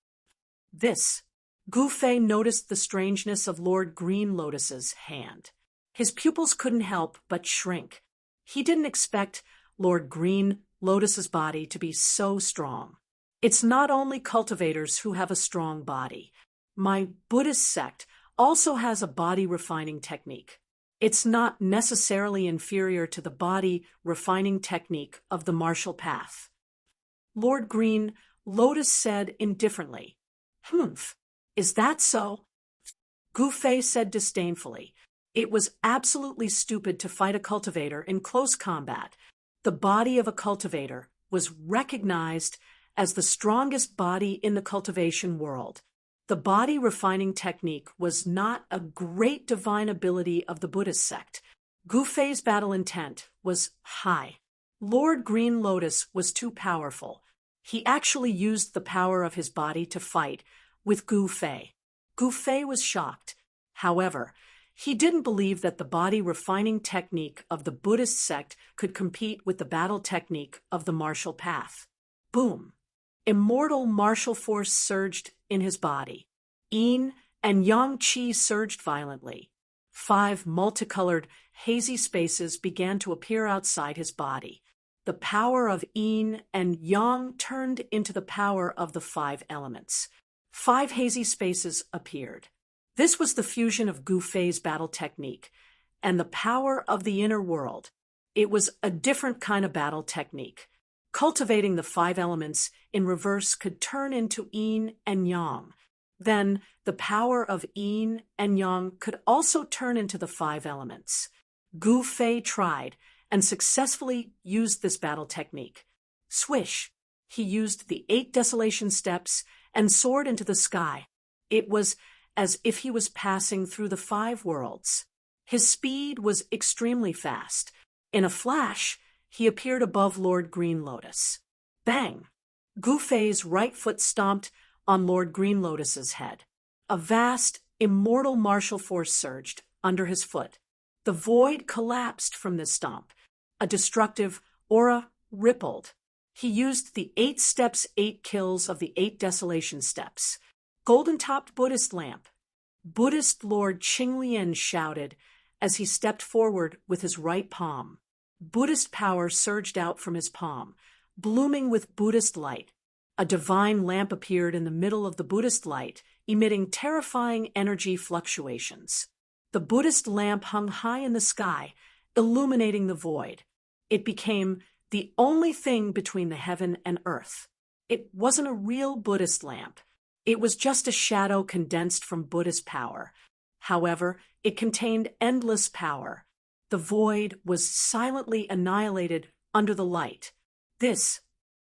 Gu Fei noticed the strangeness of Lord Green Lotus's hand. His pupils couldn't help but shrink. He didn't expect Lord Green Lotus's body to be so strong. It's not only cultivators who have a strong body. My Buddhist sect also has a body refining technique. It's not necessarily inferior to the body refining technique of the martial path. Lord Green Lotus said indifferently, "Humph, is that so?" Gu Fei said disdainfully, "It was absolutely stupid to fight a cultivator in close combat. The body of a cultivator was recognized as the strongest body in the cultivation world. The body refining technique was not a great divine ability of the Buddhist sect. Gu Fei's battle intent was high. Lord Green Lotus was too powerful. He actually used the power of his body to fight with Gu Fei. Gu Fei was shocked. However, he didn't believe that the body refining technique of the Buddhist sect could compete with the battle technique of the martial path. Boom! Immortal martial force surged in his body. Yin and Yang Qi surged violently. 5 multicolored, hazy spaces began to appear outside his body. The power of Yin and Yang turned into the power of the 5 elements. 5 hazy spaces appeared. This was the fusion of Gu Fei's battle technique and the power of the inner world. It was a different kind of battle technique. Cultivating the 5 elements in reverse could turn into yin and yang. Then, the power of yin and yang could also turn into the 5 elements. Gu Fei tried and successfully used this battle technique. Swish! He used the 8 desolation steps and soared into the sky. It was as if he was passing through the 5 worlds. His speed was extremely fast. In a flash, he appeared above Lord Green Lotus. Bang! Gu Fei's right foot stomped on Lord Green Lotus's head. A vast, immortal martial force surged under his foot. The void collapsed from this stomp. A destructive aura rippled. He used the 8 steps, 8 kills of the 8 desolation steps. Golden-topped Buddhist lamp. Buddhist Lord Qinglian shouted as he stepped forward with his right palm. Buddhist power surged out from his palm, blooming with Buddhist light. A divine lamp appeared in the middle of the Buddhist light, emitting terrifying energy fluctuations. The Buddhist lamp hung high in the sky, illuminating the void. It became the only thing between the heaven and earth. It wasn't a real Buddhist lamp. It was just a shadow condensed from Buddhist power. However, it contained endless power. The void was silently annihilated under the light. This,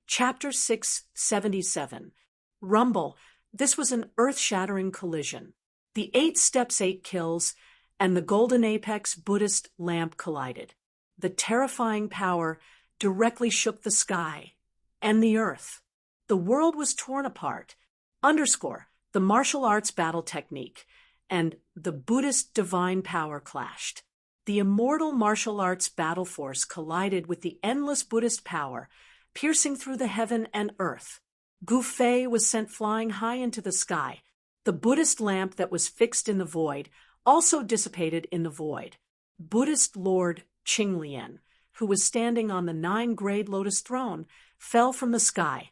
Chapter 677, Rumble. This was an earth-shattering collision. The 8 steps, 8 kills, and the golden apex Buddhist lamp collided. The terrifying power directly shook the sky and the earth. The world was torn apart. The martial arts battle technique and the Buddhist divine power clashed. The immortal martial arts battle force collided with the endless Buddhist power, piercing through the heaven and earth. Gu Fei was sent flying high into the sky. The Buddhist lamp that was fixed in the void also dissipated in the void. Buddhist Lord Qinglian, who was standing on the 9-grade lotus throne, fell from the sky.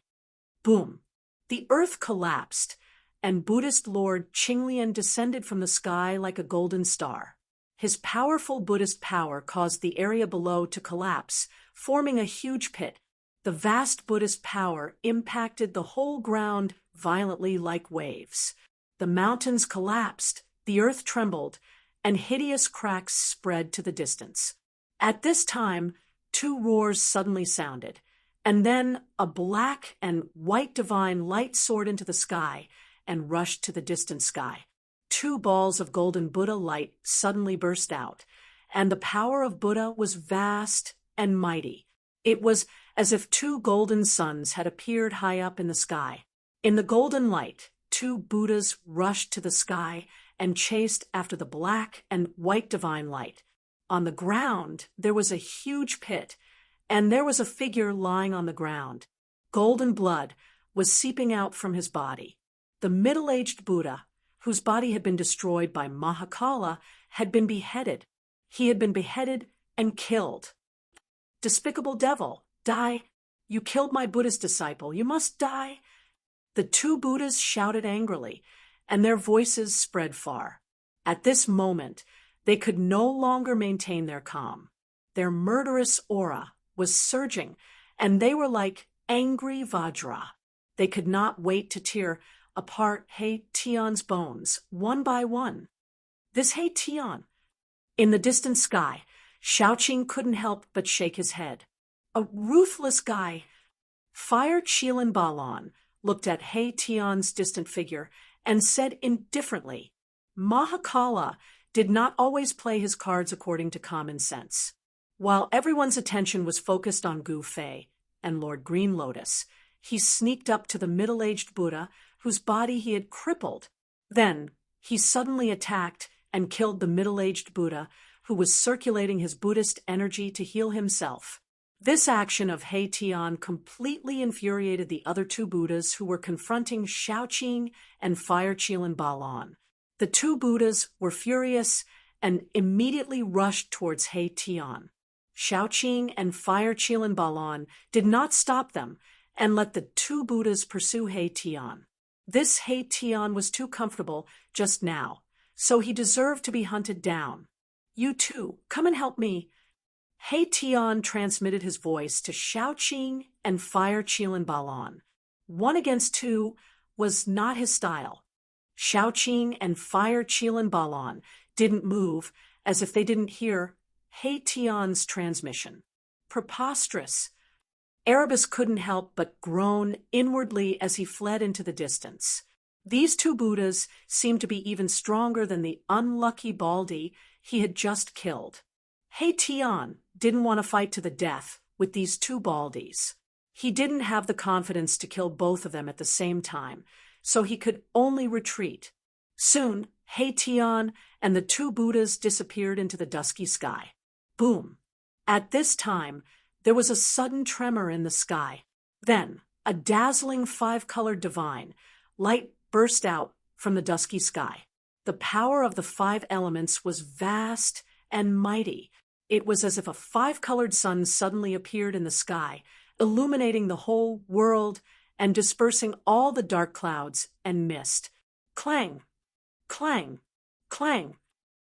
Boom! The earth collapsed, and Buddhist Lord Qinglian descended from the sky like a golden star. His powerful Buddhist power caused the area below to collapse, forming a huge pit. The vast Buddhist power impacted the whole ground violently like waves. The mountains collapsed, the earth trembled, and hideous cracks spread to the distance. At this time, 2 roars suddenly sounded, and then a black and white divine light soared into the sky and rushed to the distant sky. 2 balls of golden Buddha light suddenly burst out, and the power of Buddha was vast and mighty. It was as if 2 golden suns had appeared high up in the sky. In the golden light, 2 Buddhas rushed to the sky and chased after the black and white divine light. On the ground, there was a huge pit, and there was a figure lying on the ground. Golden blood was seeping out from his body. The middle-aged Buddha, whose body had been destroyed by Mahakala, had been beheaded. He had been beheaded and killed. Despicable devil, die! You killed my Buddhist disciple. You must die! The 2 Buddhas shouted angrily, and their voices spread far. At this moment, they could no longer maintain their calm. Their murderous aura was surging, and they were like angry Vajra. They could not wait to tear apart He Tian's bones, one by one. This He Tian. In the distant sky, Shaoqing couldn't help but shake his head. A ruthless guy. Fire Qilin Balan looked at He Tian's distant figure and said indifferently, Mahakala did not always play his cards according to common sense. While everyone's attention was focused on Gu Fei and Lord Green Lotus, he sneaked up to the middle-aged Buddha, whose body he had crippled. Then, he suddenly attacked and killed the middle-aged Buddha, who was circulating his Buddhist energy to heal himself. This action of He Tian completely infuriated the other 2 Buddhas who were confronting Shaoqing and Fire Qilin Balan. The 2 Buddhas were furious and immediately rushed towards He Tian. Shaoqing and Fire Qilin Balan did not stop them and let the 2 Buddhas pursue He Tian. This He Tian was too comfortable just now. so he deserved to be hunted down. You too, come and help me. He Tian transmitted his voice to Shaoqing and Fire Qilan Balan. 1 against 2 was not his style. Shaoqing and Fire Qilan Balan didn't move, as if they didn't hear He Tian's transmission. Preposterous. Erebus couldn't help but groan inwardly as he fled into the distance. These two Buddhas seemed to be even stronger than the unlucky Baldy he had just killed. He Tian didn't want to fight to the death with these two Baldies. He didn't have the confidence to kill both of them at the same time, so he could only retreat. Soon, He Tian and the two Buddhas disappeared into the dusky sky. Boom! At this time, there was a sudden tremor in the sky. Then, a dazzling 5-colored divine light burst out from the dusky sky. The power of the 5 elements was vast and mighty. It was as if a 5-colored sun suddenly appeared in the sky, illuminating the whole world and dispersing all the dark clouds and mist. Clang! Clang! Clang!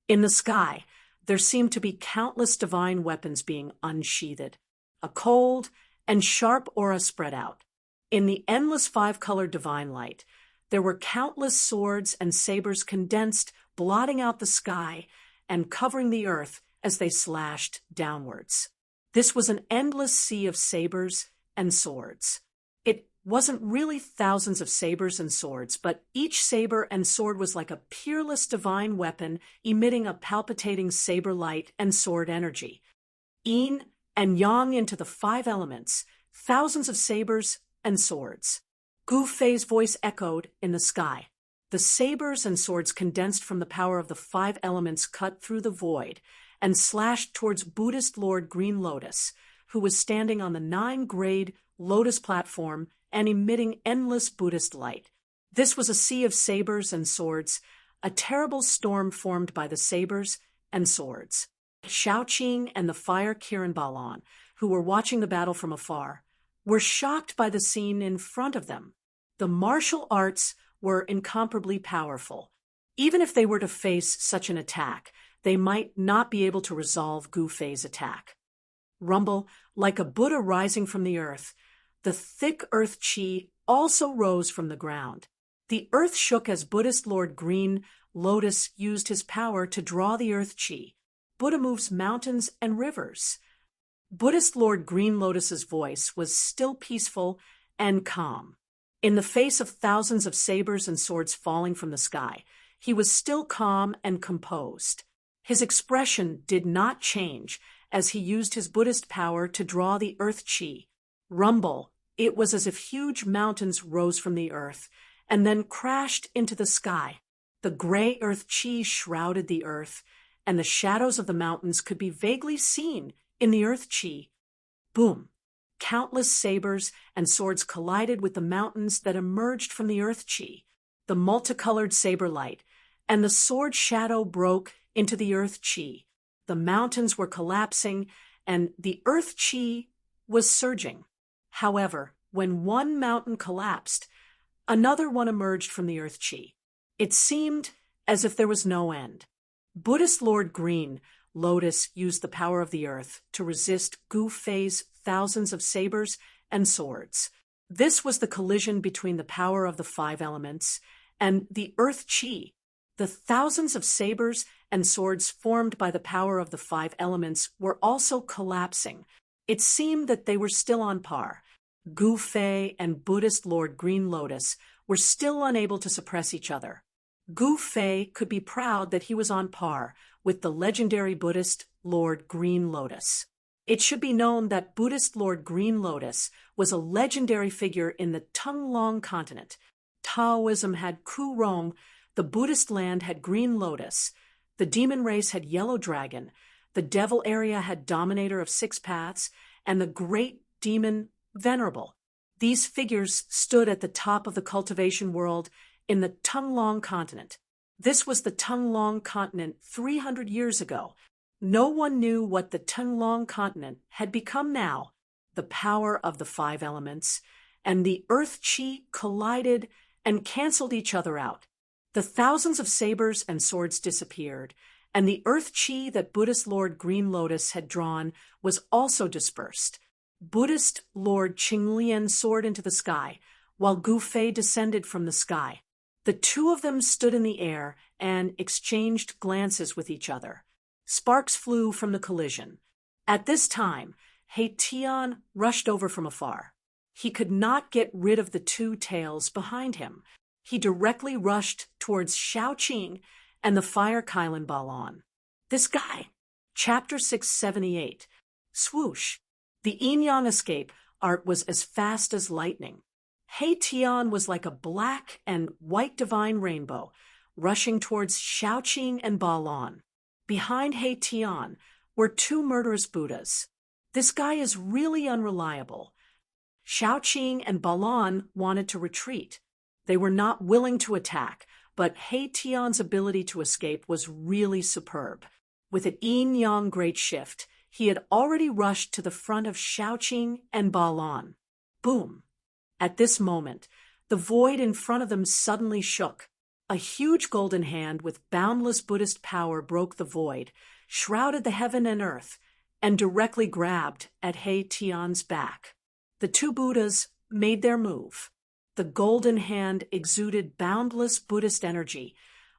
In the sky, there seemed to be countless divine weapons being unsheathed. A cold and sharp aura spread out. In the endless 5-colored divine light, there were countless swords and sabers condensed, blotting out the sky and covering the earth as they slashed downwards. This was an endless sea of sabers and swords. It wasn't really thousands of sabers and swords, but each saber and sword was like a peerless divine weapon emitting a palpitating saber light and sword energy. Yin and yang into the 5 elements, thousands of sabers and swords. Gu Fei's voice echoed in the sky. The sabers and swords condensed from the power of the 5 elements cut through the void and slashed towards Buddhist Lord Green Lotus, who was standing on the 9-grade lotus platform and emitting endless Buddhist light. This was a sea of sabers and swords, a terrible storm formed by the sabers and swords. Shaoqing and the Fire Kiran Balan, who were watching the battle from afar, were shocked by the scene in front of them. The martial arts were incomparably powerful. Even if they were to face such an attack, they might not be able to resolve Gu Fei's attack. Rumble, like a Buddha rising from the earth, the thick earth chi also rose from the ground. The earth shook as Buddhist Lord Green Lotus used his power to draw the earth chi. Buddha moves mountains and rivers. Buddhist Lord Green Lotus's voice was still peaceful and calm. In the face of thousands of sabers and swords falling from the sky, he was still calm and composed. His expression did not change as he used his Buddhist power to draw the earth chi. Rumble, it was as if huge mountains rose from the earth and then crashed into the sky. The gray earth chi shrouded the earth, and the shadows of the mountains could be vaguely seen in the earth chi. Boom! Countless sabers and swords collided with the mountains that emerged from the earth chi. The multicolored saber light and the sword shadow broke into the earth chi. The mountains were collapsing and the earth chi was surging. However, when one mountain collapsed, another one emerged from the earth chi. It seemed as if there was no end. Buddhist Lord Green Lotus used the power of the earth to resist Gu Fei's thousands of sabers and swords. This was the collision between the power of the 5 elements and the earth chi. The thousands of sabers and swords formed by the power of the 5 elements were also collapsing. It seemed that they were still on par. Gu Fei and Buddhist Lord Green Lotus were still unable to suppress each other. Gu Fei could be proud that he was on par with the legendary Buddhist Lord Green Lotus. It should be known that Buddhist Lord Green Lotus was a legendary figure in the Tunglong continent. Taoism had Ku Rong, the Buddhist land had Green Lotus, the demon race had Yellow Dragon, the devil area had Dominator of 6 Paths, and the great demon Venerable. These figures stood at the top of the cultivation world in the Tunglong continent. This was the Tunglong continent 300 years ago. No one knew what the Tunglong continent had become now. The power of the 5 elements and the earth chi collided and canceled each other out. The thousands of sabers and swords disappeared, and the earth chi that Buddhist Lord Green Lotus had drawn was also dispersed. Buddhist Lord Qinglian soared into the sky, while Gu Fei descended from the sky. The two of them stood in the air and exchanged glances with each other. Sparks flew from the collision. At this time, He Tian rushed over from afar. He could not get rid of the two tails behind him. He directly rushed towards Shaoqing and the fire Kylan Balan. This guy. Chapter 678. Swoosh. The yin-yang escape art was as fast as lightning. He Tian was like a black and white divine rainbow, rushing towards Shaoqing and Balan. Behind He Tian were two murderous Buddhas. This guy is really unreliable. Shaoqing and Balan wanted to retreat. They were not willing to attack, but He Tian's ability to escape was really superb. With an yin-yang great shift, he had already rushed to the front of Shaoqing and Balan. Boom! At this moment, the void in front of them suddenly shook. A huge golden hand with boundless Buddhist power broke the void, shrouded the heaven and earth, and directly grabbed at He Tian's back. The two Buddhas made their move. The golden hand exuded boundless Buddhist energy,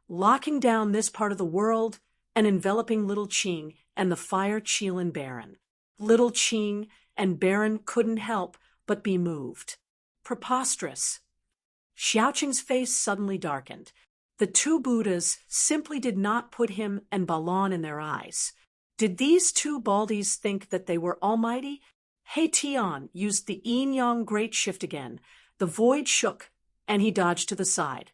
locking down this part of the world and enveloping Little Qing and the fire Qilin Baron. Little Qing and Baron couldn't help but be moved. Preposterous. Xiaoqing's face suddenly darkened. The two Buddhas simply did not put him and Balan in their eyes. Did these two baldies think that they were almighty? He Tian used the yin-yang great shift again. The void shook, and he dodged to the side.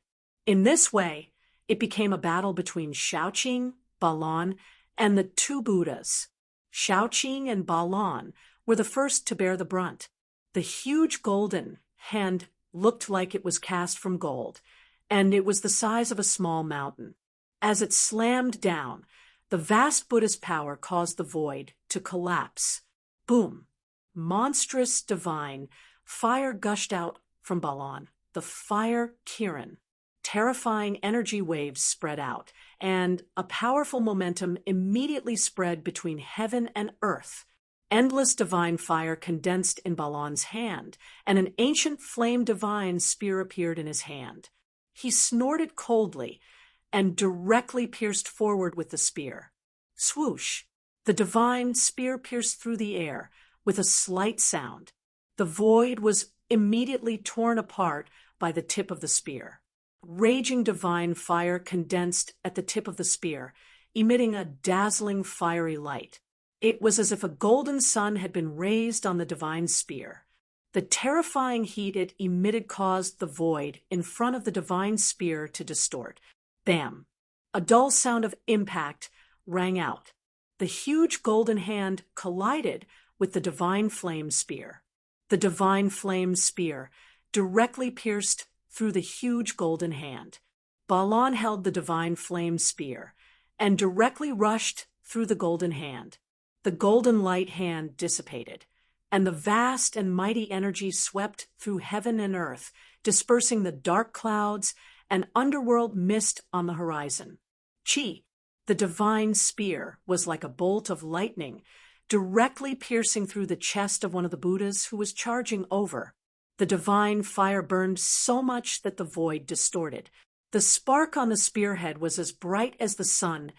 In this way, it became a battle between Shaoqing, Balan, and the two Buddhas. Shaoqing and Balan were the first to bear the brunt. The huge golden hand looked like it was cast from gold, and it was the size of a small mountain. As it slammed down, the vast Buddhist power caused the void to collapse. Boom! Monstrous divine fire gushed out from Balan, the fire Kirin. Terrifying energy waves spread out, and a powerful momentum immediately spread between heaven and earth. Endless divine fire condensed in Balan's hand, and an ancient flame divine spear appeared in his hand. He snorted coldly and directly pierced forward with the spear. Swoosh! The divine spear pierced through the air with a slight sound. The void was immediately torn apart by the tip of the spear. Raging divine fire condensed at the tip of the spear, emitting a dazzling fiery light. It was as if a golden sun had been raised on the divine spear. The terrifying heat it emitted caused the void in front of the divine spear to distort. Bam! A dull sound of impact rang out. The huge golden hand collided with the divine flame spear. The divine flame spear directly pierced through the huge golden hand. Balan held the divine flame spear and directly rushed through the golden hand. The golden light hand dissipated, and the vast and mighty energy swept through heaven and earth, dispersing the dark clouds and underworld mist on the horizon. Qi, the divine spear, was like a bolt of lightning, directly piercing through the chest of one of the Buddhas who was charging over. The divine fire burned so much that the void distorted. The spark on the spearhead was as bright as the sun,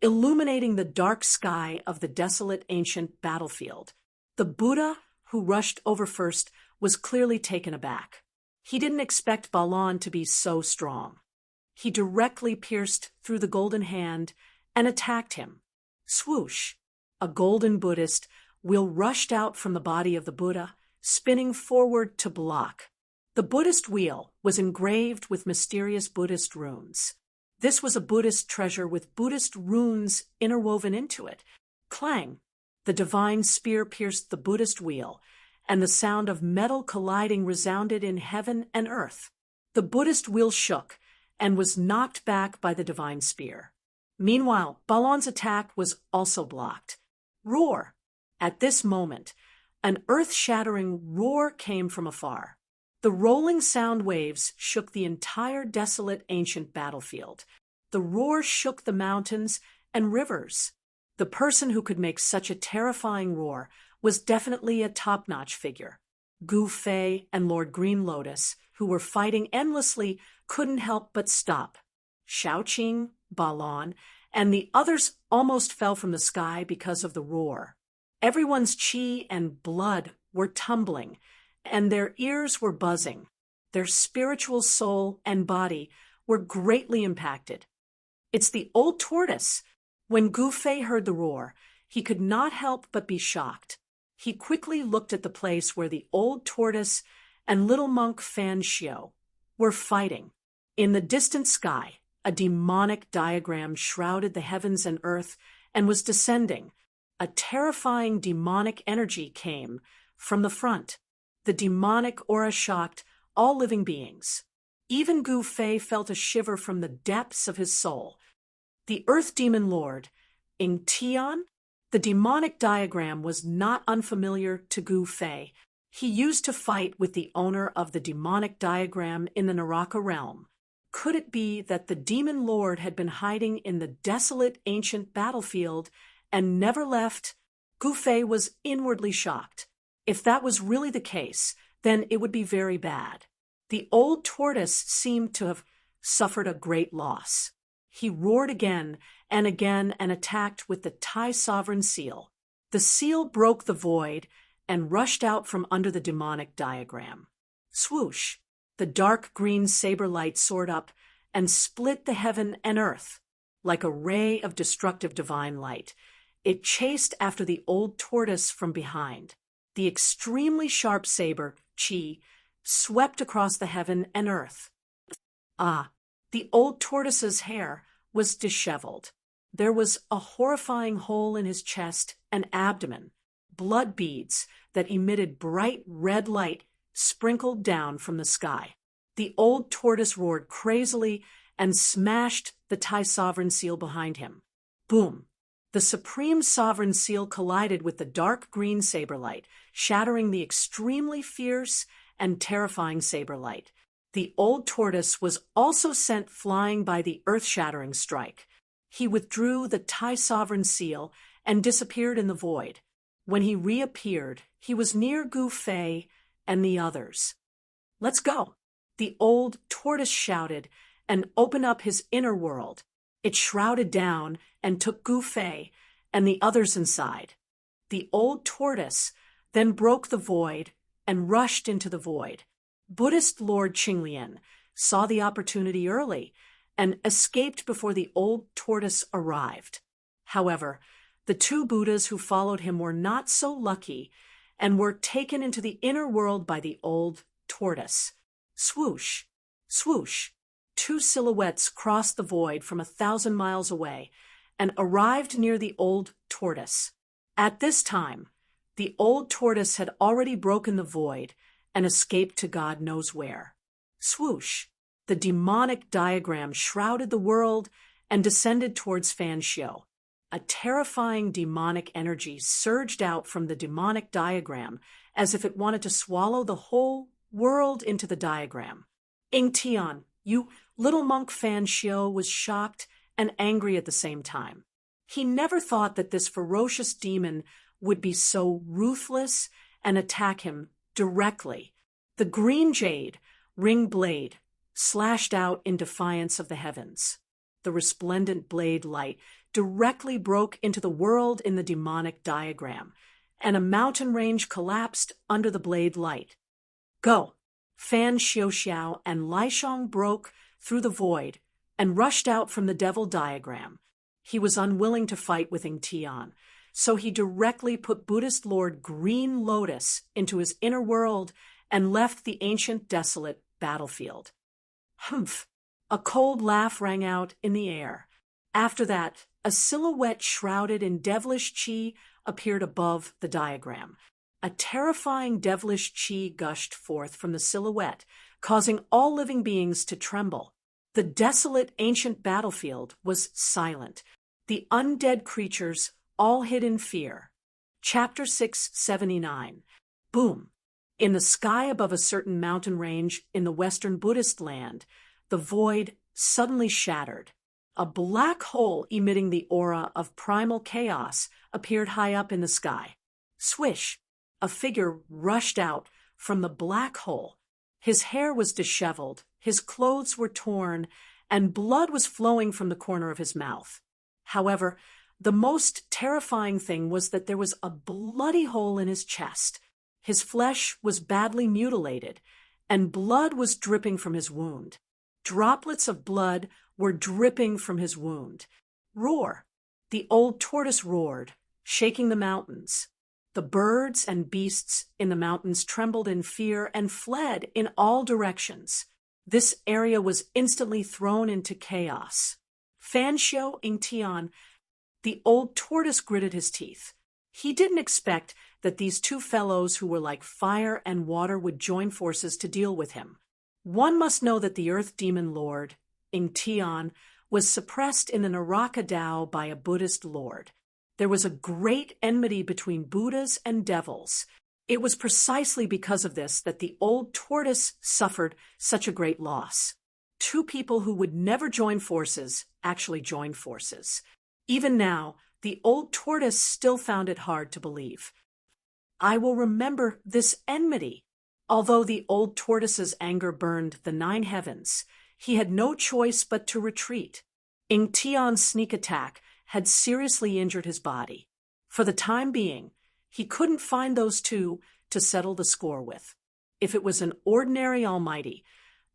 illuminating the dark sky of the desolate ancient battlefield. The Buddha, who rushed over first, was clearly taken aback. He didn't expect Balan to be so strong. He directly pierced through the golden hand and attacked him. Swoosh! A golden Buddhist wheel rushed out from the body of the Buddha, spinning forward to block. The Buddhist wheel was engraved with mysterious Buddhist runes. This was a Buddhist treasure with Buddhist runes interwoven into it. Clang! The divine spear pierced the Buddhist wheel, and the sound of metal colliding resounded in heaven and earth. The Buddhist wheel shook and was knocked back by the divine spear. Meanwhile, Balan's attack was also blocked. Roar! At this moment, an earth-shattering roar came from afar. The rolling sound waves shook the entire desolate ancient battlefield. The roar shook the mountains and rivers. The person who could make such a terrifying roar was definitely a top-notch figure. Gu Fei and Lord Green Lotus, who were fighting endlessly, couldn't help but stop. Shaoqing, Balon, and the others almost fell from the sky because of the roar. Everyone's qi and blood were tumbling, and their ears were buzzing. Their spiritual soul and body were greatly impacted. It's the old tortoise. When Gu Fei heard the roar, he could not help but be shocked. He quickly looked at the place where the old tortoise and little monk Fan Xiao were fighting. In the distant sky, a demonic diagram shrouded the heavens and earth and was descending. A terrifying demonic energy came from the front. The demonic aura shocked all living beings. Even Gu Fei felt a shiver from the depths of his soul. The Earth Demon Lord, Ingtian? The demonic diagram was not unfamiliar to Gu Fei. He used to fight with the owner of the demonic diagram in the Naraka realm. Could it be that the Demon Lord had been hiding in the desolate ancient battlefield and never left? Gu Fei was inwardly shocked. If that was really the case, then it would be very bad. The old tortoise seemed to have suffered a great loss. He roared again and attacked with the Tai Sovereign Seal. The seal broke the void and rushed out from under the demonic diagram. Swoosh! The dark green saber light soared up and split the heaven and earth. Like a ray of destructive divine light, it chased after the old tortoise from behind. The extremely sharp saber, Qi, swept across the heaven and earth. The old tortoise's hair was disheveled. There was a horrifying hole in his chest and abdomen. Blood beads that emitted bright red light sprinkled down from the sky. The old tortoise roared crazily and smashed the Tai Sovereign Seal behind him. Boom! The Supreme Sovereign Seal collided with the dark green saber light, shattering the extremely fierce and terrifying saber light. The old tortoise was also sent flying by the earth-shattering strike. He withdrew the Tai Sovereign Seal and disappeared in the void. When he reappeared, he was near Gu Fei and the others. "Let's go," the old tortoise shouted and opened up his inner world. It shrouded down and took Gu Fei and the others inside. The old tortoise then broke the void and rushed into the void. Buddhist Lord Qinglian saw the opportunity early and escaped before the old tortoise arrived. However, the two Buddhas who followed him were not so lucky and were taken into the inner world by the old tortoise. Swoosh! Swoosh! Two silhouettes crossed the void from 1,000 miles away and arrived near the old tortoise. At this time, the old tortoise had already broken the void and escaped to God knows where. Swoosh! The demonic diagram shrouded the world and descended towards Fan Xiao. A terrifying demonic energy surged out from the demonic diagram as if it wanted to swallow the whole world into the diagram. Ingtian, you little monk Fan Xiao was shocked and angry at the same time. He never thought that this ferocious demon would be so ruthless and attack him directly. The green jade, ring blade, slashed out in defiance of the heavens. The resplendent blade light directly broke into the world in the demonic diagram, and a mountain range collapsed under the blade light. Go! Fan Xiao and Laishong broke through the void and rushed out from the devil diagram. He was unwilling to fight with Ingtian, so he directly put Buddhist Lord Green Lotus into his inner world and left the ancient desolate battlefield. Humph! A cold laugh rang out in the air. After that, a silhouette shrouded in devilish qi appeared above the diagram. A terrifying devilish qi gushed forth from the silhouette, causing all living beings to tremble. The desolate ancient battlefield was silent. The undead creatures all hid in fear. Chapter 679. Boom! In the sky above a certain mountain range in the Western Buddhist land, the void suddenly shattered. A black hole emitting the aura of primal chaos appeared high up in the sky. Swish! A figure rushed out from the black hole. His hair was disheveled, his clothes were torn, and blood was flowing from the corner of his mouth. However, the most terrifying thing was that there was a bloody hole in his chest. His flesh was badly mutilated, and blood was dripping from his wound. Droplets of blood were dripping from his wound. Roar! The old tortoise roared, shaking the mountains. The birds and beasts in the mountains trembled in fear and fled in all directions. This area was instantly thrown into chaos. Fan Xiao Ingtian, the old tortoise, gritted his teeth. He didn't expect that these two fellows who were like fire and water would join forces to deal with him. One must know that the Earth Demon Lord, Ingtian, was suppressed in the Naraka Tao by a Buddhist lord. There was a great enmity between Buddhas and devils. It was precisely because of this that the old tortoise suffered such a great loss. Two people who would never join forces actually joined forces. Even now, the old tortoise still found it hard to believe. I will remember this enmity. Although the old tortoise's anger burned the 9 heavens, he had no choice but to retreat. Ingtian's sneak attack had seriously injured his body. For the time being, he couldn't find those two to settle the score with. If it was an ordinary almighty,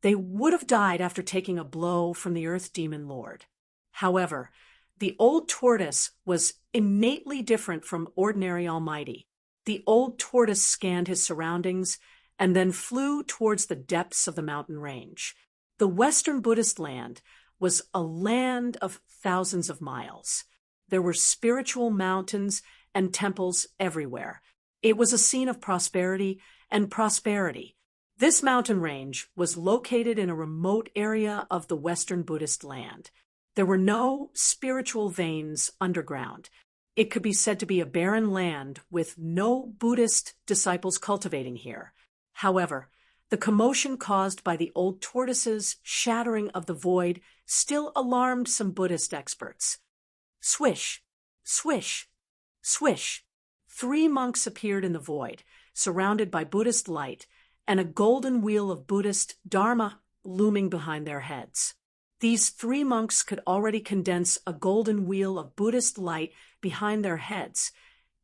they would have died after taking a blow from the Earth Demon Lord. However, the old tortoise was innately different from ordinary almighty. The old tortoise scanned his surroundings and then flew towards the depths of the mountain range. The Western Buddhist land was a land of thousands of miles. There were spiritual mountains and temples everywhere. It was a scene of prosperity and prosperity. This mountain range was located in a remote area of the Western Buddhist land. There were no spiritual veins underground. It could be said to be a barren land with no Buddhist disciples cultivating here. However, the commotion caused by the old tortoise's shattering of the void still alarmed some Buddhist experts. Swish, swish, swish. 3 monks appeared in the void, surrounded by Buddhist light, and a golden wheel of Buddhist Dharma looming behind their heads. These 3 monks could already condense a golden wheel of Buddhist light behind their heads,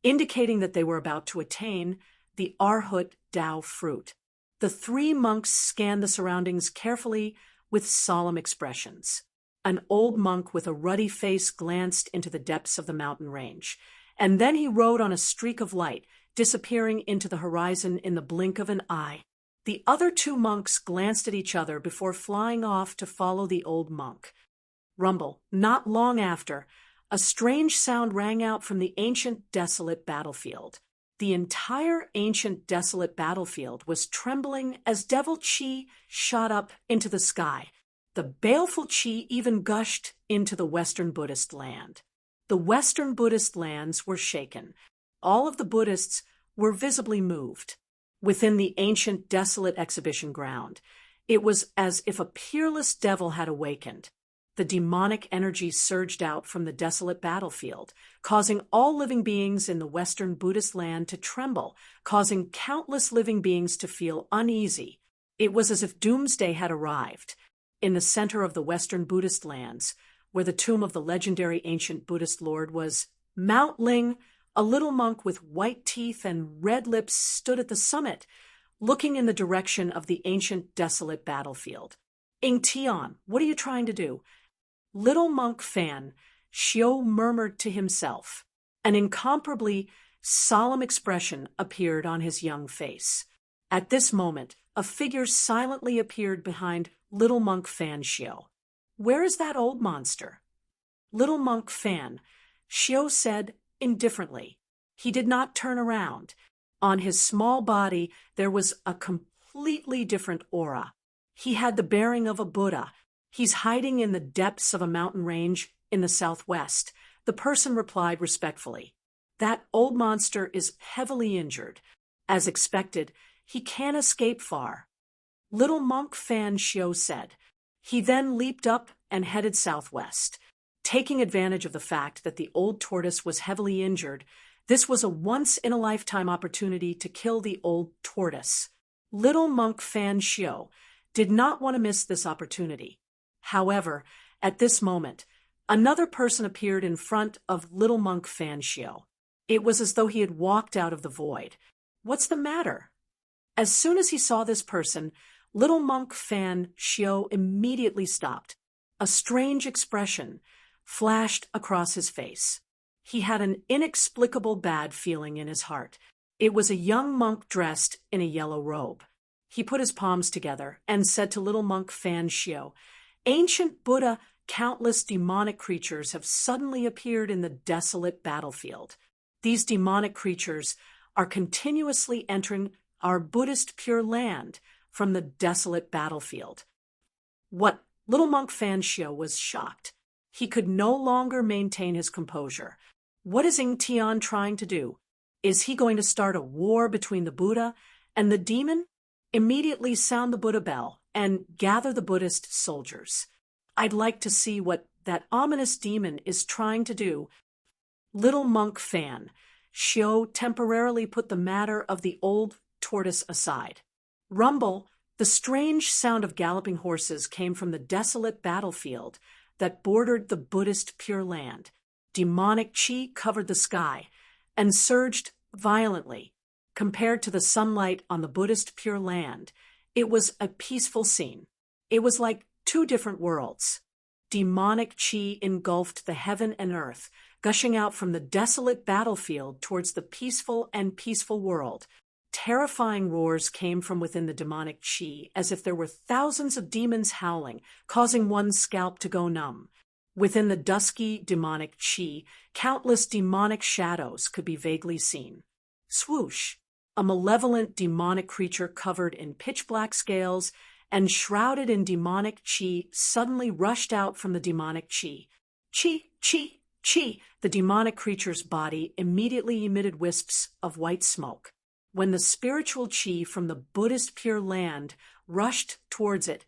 indicating that they were about to attain the Arhat Tao fruit. The 3 monks scanned the surroundings carefully with solemn expressions. An old monk with a ruddy face glanced into the depths of the mountain range, and then he rode on a streak of light, disappearing into the horizon in the blink of an eye. The other 2 monks glanced at each other before flying off to follow the old monk. Rumble, not long after, a strange sound rang out from the ancient desolate battlefield. The entire ancient desolate battlefield was trembling as devil chi shot up into the sky. The baleful chi even gushed into the Western Buddhist land. The Western Buddhist lands were shaken. All of the Buddhists were visibly moved. Within the ancient desolate exhibition ground, it was as if a peerless devil had awakened. The demonic energy surged out from the desolate battlefield, causing all living beings in the Western Buddhist land to tremble, causing countless living beings to feel uneasy. It was as if doomsday had arrived. In the center of the Western Buddhist lands, where the tomb of the legendary ancient Buddhist lord was, Mount Ling, a little monk with white teeth and red lips, stood at the summit, looking in the direction of the ancient desolate battlefield. Ingtian, what are you trying to do? Little monk Fan Xiao murmured to himself. An incomparably solemn expression appeared on his young face. At this moment, a figure silently appeared behind little monk Fan Xiao. Where is that old monster? Little monk Fan Xiao said indifferently. He did not turn around. On his small body, there was a completely different aura. He had the bearing of a Buddha. He's hiding in the depths of a mountain range in the southwest. The person replied respectfully. That old monster is heavily injured. As expected, He can't escape far. Little monk Fan Xiu said. He then leaped up and headed southwest. Taking advantage of the fact that the old tortoise was heavily injured, this was a once-in-a-lifetime opportunity to kill the old tortoise. Little monk Fan Xiu did not want to miss this opportunity. However, at this moment, another person appeared in front of little monk Fan Xiu. It was as though he had walked out of the void. What's the matter? As soon as he saw this person, little monk Fan Xiu immediately stopped. A strange expression flashed across his face. He had an inexplicable bad feeling in his heart. It was a young monk dressed in a yellow robe. He put his palms together and said to little monk Fan Xiu, "Ancient Buddha, countless demonic creatures have suddenly appeared in the desolate battlefield. These demonic creatures are continuously entering our Buddhist Pure Land from the desolate battlefield." What? Little monk Fan Xiu was shocked. He could no longer maintain his composure. What is Ing Tian trying to do? Is he going to start a war between the Buddha and the demon? Immediately sound the Buddha bell and gather the Buddhist soldiers. I'd like to see what that ominous demon is trying to do. Little monk Fan Xiu temporarily put the matter of the old tortoise aside. Rumble, the strange sound of galloping horses came from the desolate battlefield that bordered the Buddhist Pure Land. Demonic chi covered the sky and surged violently. Compared to the sunlight on the Buddhist Pure Land, it was a peaceful scene. It was like two different worlds. Demonic chi engulfed the heaven and earth, gushing out from the desolate battlefield towards the peaceful world. Terrifying roars came from within the demonic chi, as if there were thousands of demons howling, causing one's scalp to go numb. Within the dusky demonic chi, countless demonic shadows could be vaguely seen. Swoosh! A malevolent demonic creature covered in pitch-black scales and shrouded in demonic chi suddenly rushed out from the demonic chi. Chi, chi, chi! The demonic creature's body immediately emitted wisps of white smoke. When the spiritual chi from the Buddhist Pure Land rushed towards it,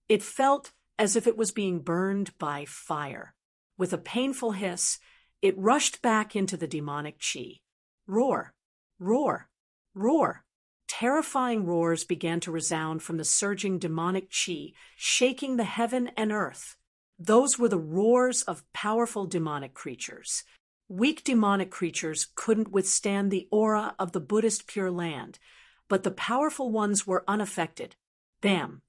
it felt as if it was being burned by fire. With a painful hiss, it rushed back into the demonic chi. Roar! Roar! Roar! Terrifying roars began to resound from the surging demonic chi, shaking the heaven and earth. Those were the roars of powerful demonic creatures. Weak demonic creatures couldn't withstand the aura of the Buddhist Pure Land, but the powerful ones were unaffected. Bam!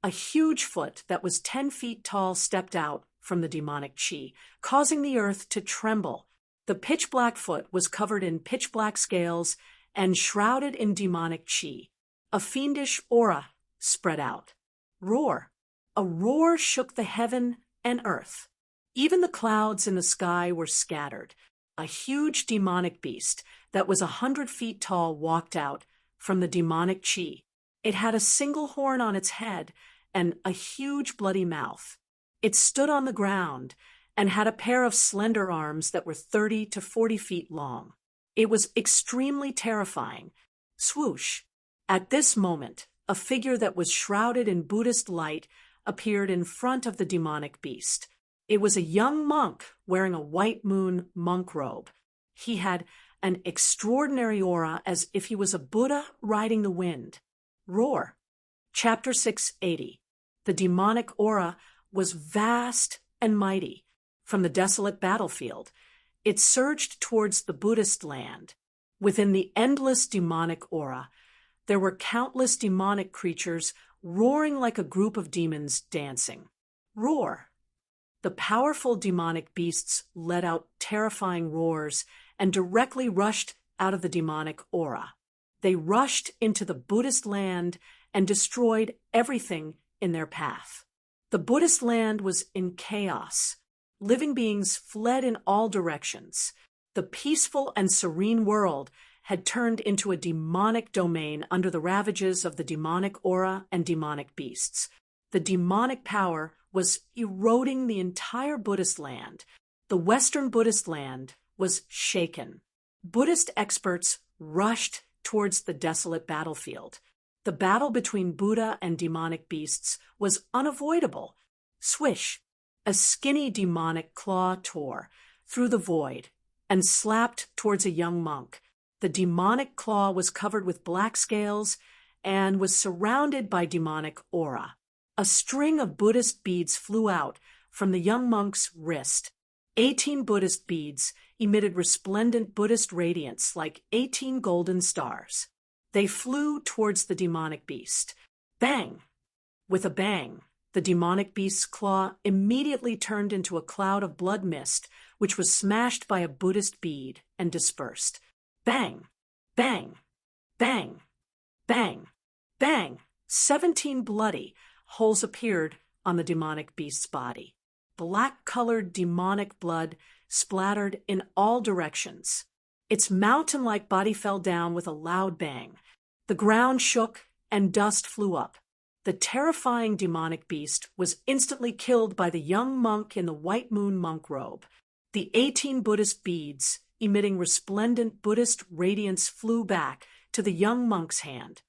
A huge foot that was 10 feet tall stepped out from the demonic chi, causing the earth to tremble. The pitch-black foot was covered in pitch-black scales and shrouded in demonic chi. A fiendish aura spread out. Roar! A roar shook the heaven and earth. Even the clouds in the sky were scattered. A huge demonic beast that was 100 feet tall walked out from the demonic chi. It had a single horn on its head and a huge bloody mouth. It stood on the ground and had a pair of slender arms that were 30 to 40 feet long. It was extremely terrifying. Swoosh! At this moment, a figure that was shrouded in Buddhist light appeared in front of the demonic beast. It was a young monk wearing a white moon monk robe. He had an extraordinary aura as if he was a Buddha riding the wind. Roar! Chapter 680. The demonic aura was vast and mighty. From the desolate battlefield, it surged towards the Buddhist land. Within the endless demonic aura, there were countless demonic creatures roaring like a group of demons dancing. Roar! The powerful demonic beasts let out terrifying roars and directly rushed out of the demonic aura. They rushed into the Buddhist land and destroyed everything in their path. The Buddhist land was in chaos. Living beings fled in all directions. The peaceful and serene world had turned into a demonic domain under the ravages of the demonic aura and demonic beasts. The demonic power was eroding the entire Buddhist land. The Western Buddhist land was shaken. Buddhist experts rushed towards the desolate battlefield. The battle between Buddha and demonic beasts was unavoidable. Swish! A skinny demonic claw tore through the void and slapped towards a young monk. The demonic claw was covered with black scales and was surrounded by demonic aura. A string of Buddhist beads flew out from the young monk's wrist. 18 Buddhist beads emitted resplendent Buddhist radiance like 18 golden stars. They flew towards the demonic beast. Bang! With a bang, the demonic beast's claw immediately turned into a cloud of blood mist, which was smashed by a Buddhist bead and dispersed. Bang! Bang! Bang! Bang! Bang! 17 bloody holes appeared on the demonic beast's body. Black-colored demonic blood splattered in all directions. Its mountain-like body fell down with a loud bang. The ground shook and dust flew up. The terrifying demonic beast was instantly killed by the young monk in the white moon monk robe. The 18 Buddhist beads, emitting resplendent Buddhist radiance, flew back to the young monk's hand.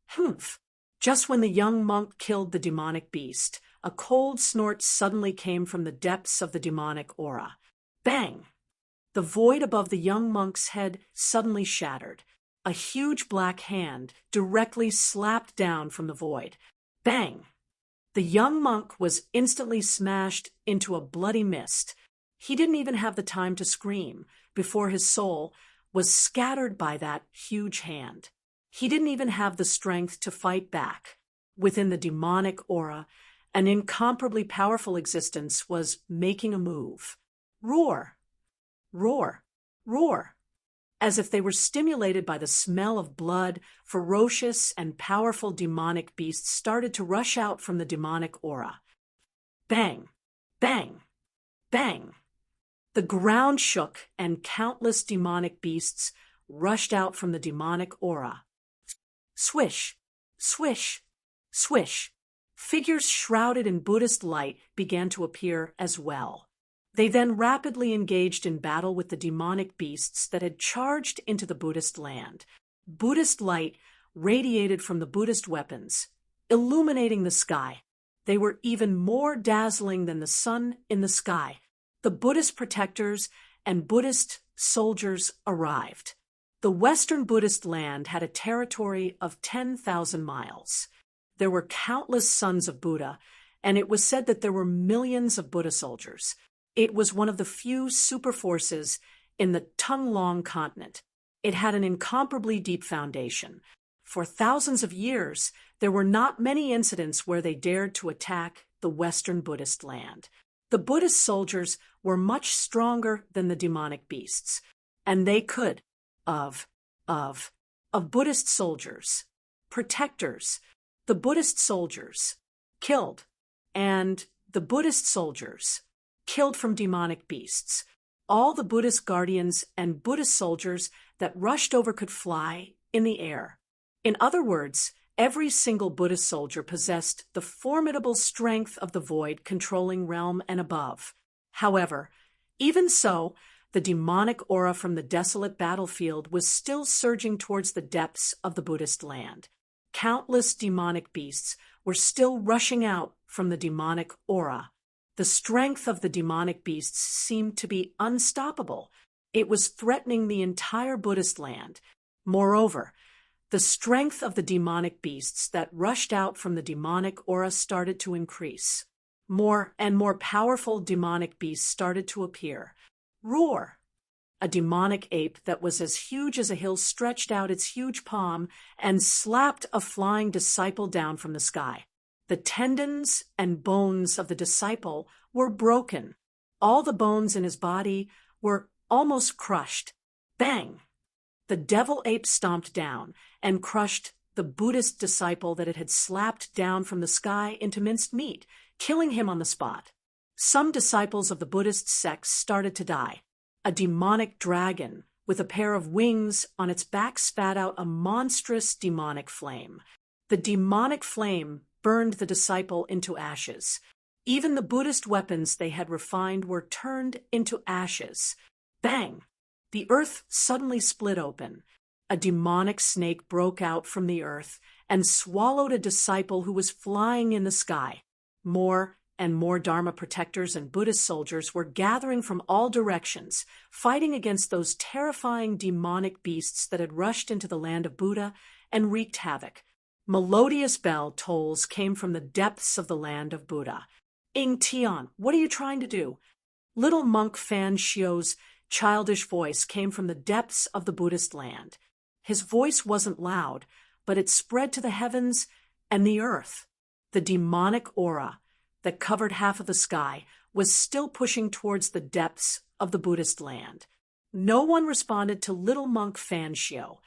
Humph! Just when the young monk killed the demonic beast, a cold snort suddenly came from the depths of the demonic aura. Bang! The void above the young monk's head suddenly shattered. A huge black hand directly slapped down from the void. Bang! The young monk was instantly smashed into a bloody mist. He didn't even have the time to scream before his soul was scattered by that huge hand. He didn't even have the strength to fight back. Within the demonic aura, an incomparably powerful existence was making a move. Roar! Roar! Roar! As if they were stimulated by the smell of blood, ferocious and powerful demonic beasts started to rush out from the demonic aura. Bang! Bang! Bang! The ground shook and countless demonic beasts rushed out from the demonic aura. Swish! Swish! Swish! Figures shrouded in Buddhist light began to appear as well. They then rapidly engaged in battle with the demonic beasts that had charged into the Buddhist land. Buddhist light radiated from the Buddhist weapons, illuminating the sky. They were even more dazzling than the sun in the sky. The Buddhist protectors and Buddhist soldiers arrived. The Western Buddhist land had a territory of 10,000 miles. There were countless sons of Buddha, and it was said that there were millions of Buddha soldiers. It was one of the few super forces in the Tung-Long continent. It had an incomparably deep foundation. For thousands of years, there were not many incidents where they dared to attack the Western Buddhist land. The Buddhist soldiers were much stronger than the demonic beasts, and they could, of Buddhist soldiers, protectors, the Buddhist soldiers, killed, and the Buddhist soldiers, killed from demonic beasts. All the Buddhist guardians and Buddhist soldiers that rushed over could fly in the air. In other words, every single Buddhist soldier possessed the formidable strength of the void controlling realm and above. However, even so, the demonic aura from the desolate battlefield was still surging towards the depths of the Buddhist land. Countless demonic beasts were still rushing out from the demonic aura. The strength of the demonic beasts seemed to be unstoppable. It was threatening the entire Buddhist land. Moreover, the strength of the demonic beasts that rushed out from the demonic aura started to increase. More and more powerful demonic beasts started to appear. Roar! A demonic ape that was as huge as a hill stretched out its huge palm and slapped a flying disciple down from the sky. The tendons and bones of the disciple were broken. All the bones in his body were almost crushed. Bang! The devil ape stomped down and crushed the Buddhist disciple that it had slapped down from the sky into minced meat, killing him on the spot. Some disciples of the Buddhist sect started to die. A demonic dragon with a pair of wings on its back spat out a monstrous demonic flame. The demonic flame burned the disciple into ashes. Even the Buddhist weapons they had refined were turned into ashes. Bang! The earth suddenly split open. A demonic snake broke out from the earth and swallowed a disciple who was flying in the sky. More and more Dharma protectors and Buddhist soldiers were gathering from all directions, fighting against those terrifying demonic beasts that had rushed into the land of Buddha and wreaked havoc. Melodious bell tolls came from the depths of the land of Buddha. "Ing Tian, what are you trying to do?" Little monk Fan Shio's childish voice came from the depths of the Buddhist land. His voice wasn't loud, but it spread to the heavens and the earth. The demonic aura that covered half of the sky was still pushing towards the depths of the Buddhist land. No one responded to little monk Fan Shio.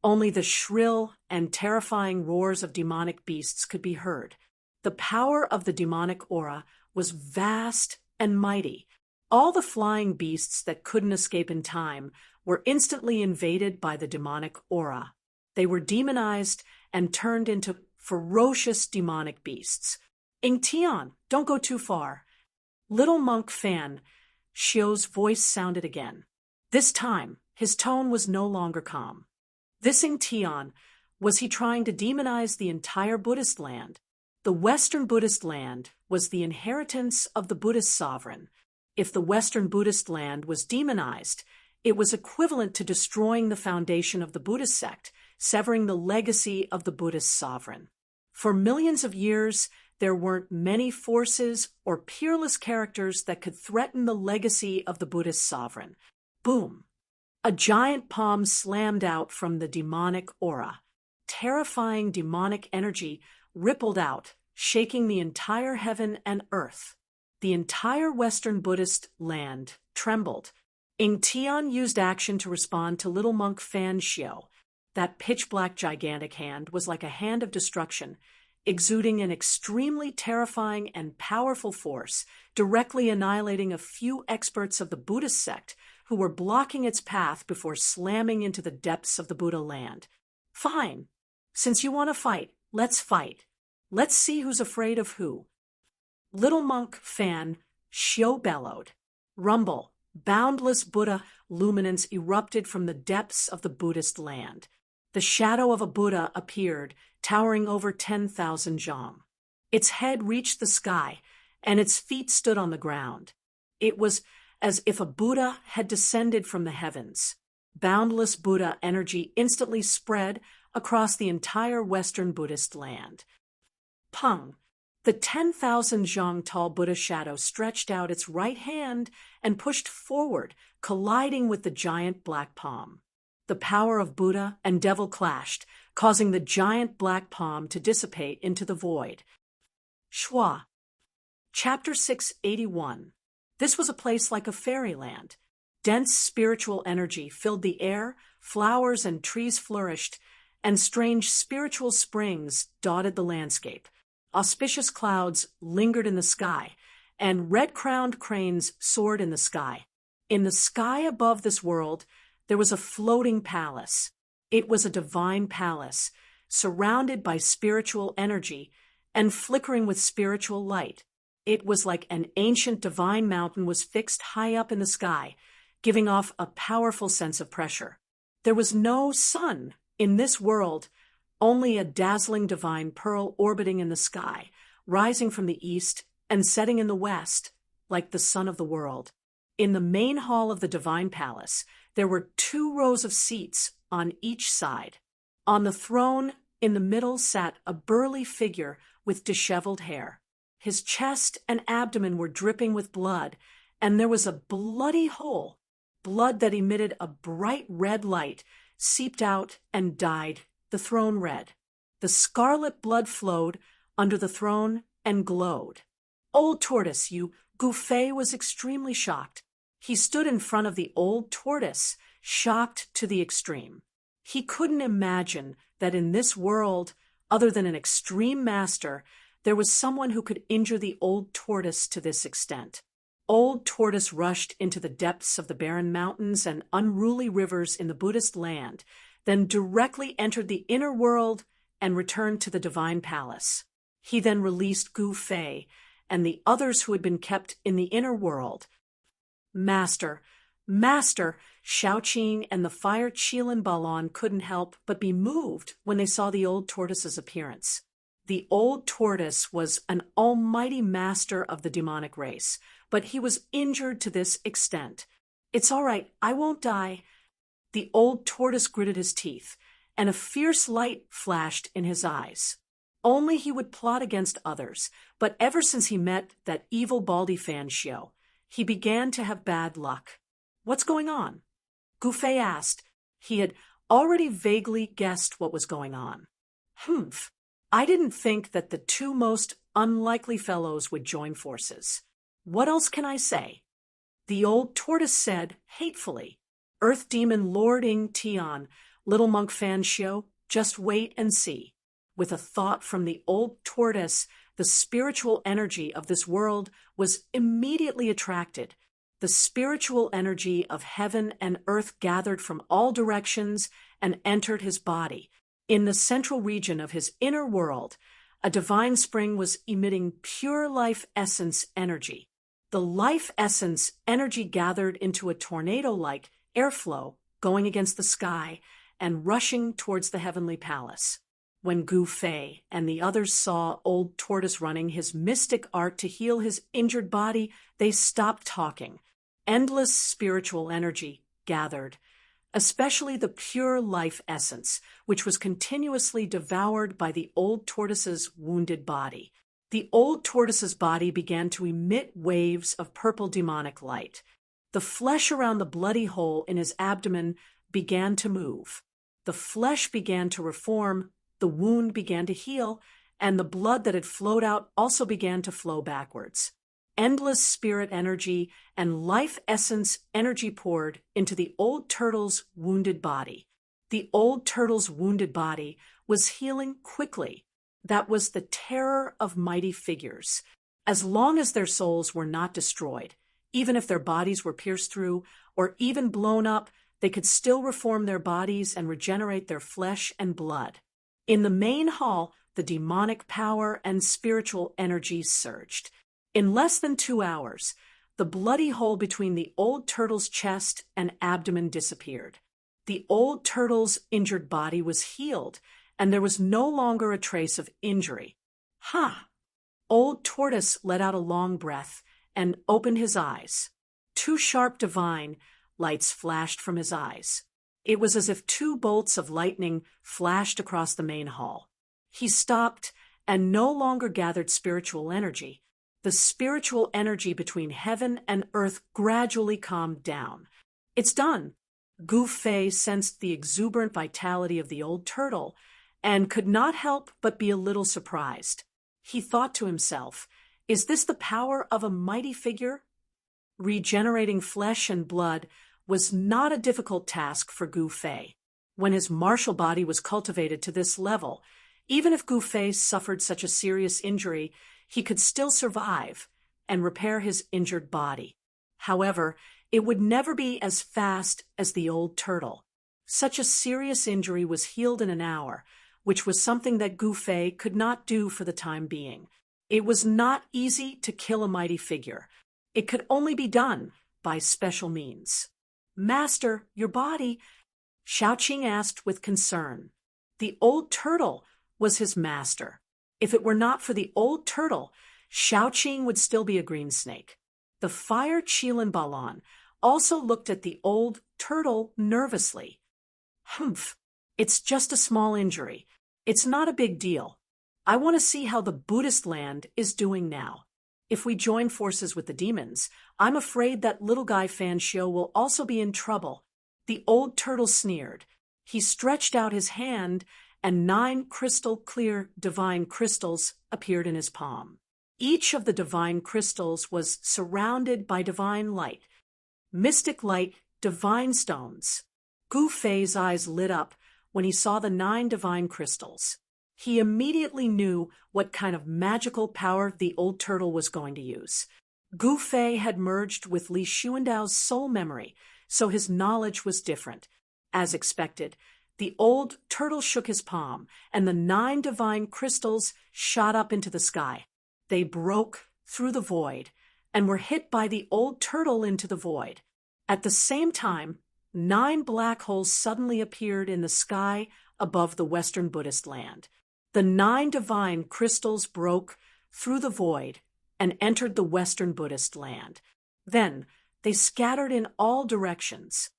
Only the shrill and terrifying roars of demonic beasts could be heard. The power of the demonic aura was vast and mighty. All the flying beasts that couldn't escape in time were instantly invaded by the demonic aura. They were demonized and turned into ferocious demonic beasts. "Ing Tian, don't go too far." Little monk Fan Shio's voice sounded again. This time, his tone was no longer calm. This Ing Tian, was he trying to demonize the entire Buddhist land? The Western Buddhist land was the inheritance of the Buddhist sovereign. If the Western Buddhist land was demonized, it was equivalent to destroying the foundation of the Buddhist sect, severing the legacy of the Buddhist sovereign. For millions of years, there weren't many forces or peerless characters that could threaten the legacy of the Buddhist sovereign. Boom! A giant palm slammed out from the demonic aura. Terrifying demonic energy rippled out, shaking the entire heaven and earth. The entire Western Buddhist land trembled. Ing Tian used action to respond to little monk Fan Shio. That pitch-black gigantic hand was like a hand of destruction, exuding an extremely terrifying and powerful force, directly annihilating a few experts of the Buddhist sect who were blocking its path before slamming into the depths of the Buddha land. "Fine. Since you want to fight, let's fight. Let's see who's afraid of who." Little monk Fan Shio bellowed. Rumble, boundless Buddha luminance erupted from the depths of the Buddhist land. The shadow of a Buddha appeared, towering over 10,000 jong. Its head reached the sky, and its feet stood on the ground. It was as if a Buddha had descended from the heavens. Boundless Buddha energy instantly spread across the entire Western Buddhist land. Pung! The 10,000 jong tall Buddha shadow stretched out its right hand and pushed forward, colliding with the giant black palm. The power of Buddha and devil clashed, causing the giant black palm to dissipate into the void. Schwa. Chapter 681. This was a place like a fairyland. Dense spiritual energy filled the air, flowers and trees flourished, and strange spiritual springs dotted the landscape. Auspicious clouds lingered in the sky, and red-crowned cranes soared in the sky. In the sky above this world, there was a floating palace. It was a divine palace, surrounded by spiritual energy and flickering with spiritual light. It was like an ancient divine mountain was fixed high up in the sky, giving off a powerful sense of pressure. There was no sun in this world, only a dazzling divine pearl orbiting in the sky, rising from the east and setting in the west, like the sun of the world. In the main hall of the divine palace, there were 2 rows of seats on each side. On the throne in the middle sat a burly figure with disheveled hair. His chest and abdomen were dripping with blood, and there was a bloody hole. Blood that emitted a bright red light seeped out and dyed the throne red. The scarlet blood flowed under the throne and glowed. "Old tortoise, you!" Gu Fei was extremely shocked. He stood in front of the old tortoise, shocked to the extreme. He couldn't imagine that in this world, other than an extreme master, there was someone who could injure the old tortoise to this extent. Old Tortoise rushed into the depths of the barren mountains and unruly rivers in the Buddhist land, then directly entered the inner world and returned to the divine palace. He then released Gu Fei and the others who had been kept in the inner world. Master, Xiaoqing and the fire Qilin Balon couldn't help but be moved when they saw the old tortoise's appearance. The old tortoise was an almighty master of the demonic race, but he was injured to this extent. "It's all right, I won't die." The old tortoise gritted his teeth, and a fierce light flashed in his eyes. Only he would plot against others, but ever since he met that evil Baldy Fan Xiao, he began to have bad luck. "What's going on?" Gu Fei asked. He had already vaguely guessed what was going on. "Humph. I didn't think that the two most unlikely fellows would join forces. What else can I say?" The old tortoise said hatefully. "Earth demon Lord Ing Tian, little monk Fan Xiao, just wait and see." With a thought from the old tortoise, the spiritual energy of this world was immediately attracted. The spiritual energy of heaven and earth gathered from all directions and entered his body. In the central region of his inner world, a divine spring was emitting pure life essence energy. The life essence energy gathered into a tornado-like airflow going against the sky and rushing towards the heavenly palace. When Gu Fei and the others saw old tortoise running his mystic art to heal his injured body, they stopped talking. Endless spiritual energy gathered, especially the pure life essence, which was continuously devoured by the old tortoise's wounded body. The old tortoise's body began to emit waves of purple demonic light. The flesh around the bloody hole in his abdomen began to move. The flesh began to reform, the wound began to heal, and the blood that had flowed out also began to flow backwards. Endless spirit energy and life essence energy poured into the old turtle's wounded body. The old turtle's wounded body was healing quickly. That was the terror of mighty figures. As long as their souls were not destroyed, even if their bodies were pierced through or even blown up, they could still reform their bodies and regenerate their flesh and blood. In the main hall, the demonic power and spiritual energy surged. In less than 2 hours, the bloody hole between the old turtle's chest and abdomen disappeared. The old turtle's injured body was healed, and there was no longer a trace of injury. "Ha!" Old tortoise let out a long breath and opened his eyes. 2 sharp divine lights flashed from his eyes. It was as if 2 bolts of lightning flashed across the main hall. He stopped and no longer gathered spiritual energy. The spiritual energy between heaven and earth gradually calmed down. "It's done." Gu Fei sensed the exuberant vitality of the old turtle and could not help but be a little surprised. He thought to himself, "Is this the power of a mighty figure?" Regenerating flesh and blood was not a difficult task for Gu Fei. When his martial body was cultivated to this level, even if Gu Fei suffered such a serious injury, he could still survive and repair his injured body. However, it would never be as fast as the old turtle. Such a serious injury was healed in an hour, which was something that Gu Fei could not do for the time being. It was not easy to kill a mighty figure. It could only be done by special means. "Master, your body," Xiaoqing asked with concern. The old turtle was his master. If it were not for the old turtle, Xiaoqing would still be a green snake. The fire Qilin Balon also looked at the old turtle nervously. "Humph, it's just a small injury. It's not a big deal. I want to see how the Buddhist land is doing now. If we join forces with the demons, I'm afraid that little guy Fan Xiao will also be in trouble." The old turtle sneered. He stretched out his hand, and 9 crystal clear divine crystals appeared in his palm. Each of the divine crystals was surrounded by divine light, mystic light, divine stones. Gu Fei's eyes lit up when he saw the 9 divine crystals. He immediately knew what kind of magical power the old turtle was going to use. Gu Fei had merged with Li Xuandao's soul memory, so his knowledge was different. As expected, the old turtle shook his palm, and the 9 divine crystals shot up into the sky. They broke through the void and were hit by the old turtle into the void. At the same time, 9 black holes suddenly appeared in the sky above the Western Buddhist land. The 9 divine crystals broke through the void and entered the Western Buddhist land. Then they scattered in all directions.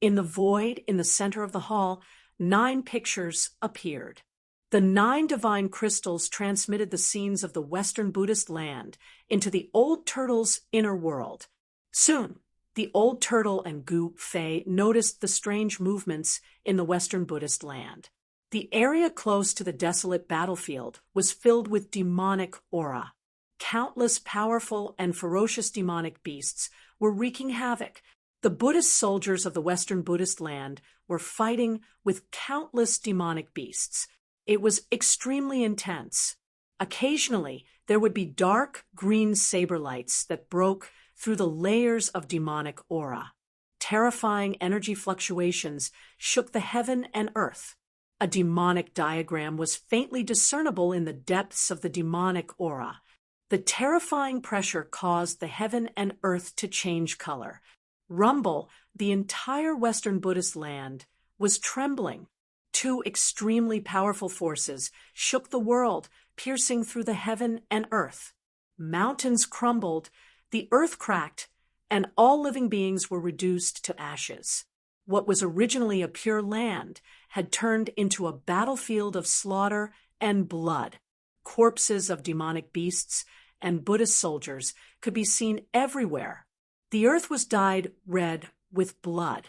In the void in the center of the hall, 9 pictures appeared. The 9 divine crystals transmitted the scenes of the Western Buddhist land into the old turtle's inner world. Soon, the old turtle and Gu Fei noticed the strange movements in the Western Buddhist land. The area close to the desolate battlefield was filled with demonic aura. Countless powerful and ferocious demonic beasts were wreaking havoc. The Buddhist soldiers of the Western Buddhist land were fighting with countless demonic beasts. It was extremely intense. Occasionally, there would be dark green saber lights that broke through the layers of demonic aura. Terrifying energy fluctuations shook the heaven and earth. A demonic diagram was faintly discernible in the depths of the demonic aura. The terrifying pressure caused the heaven and earth to change color. Rumble, the entire Western Buddhist land, was trembling. 2 extremely powerful forces shook the world, piercing through the heaven and earth. Mountains crumbled, the earth cracked, and all living beings were reduced to ashes. What was originally a pure land had turned into a battlefield of slaughter and blood. Corpses of demonic beasts and Buddhist soldiers could be seen everywhere. The earth was dyed red with blood.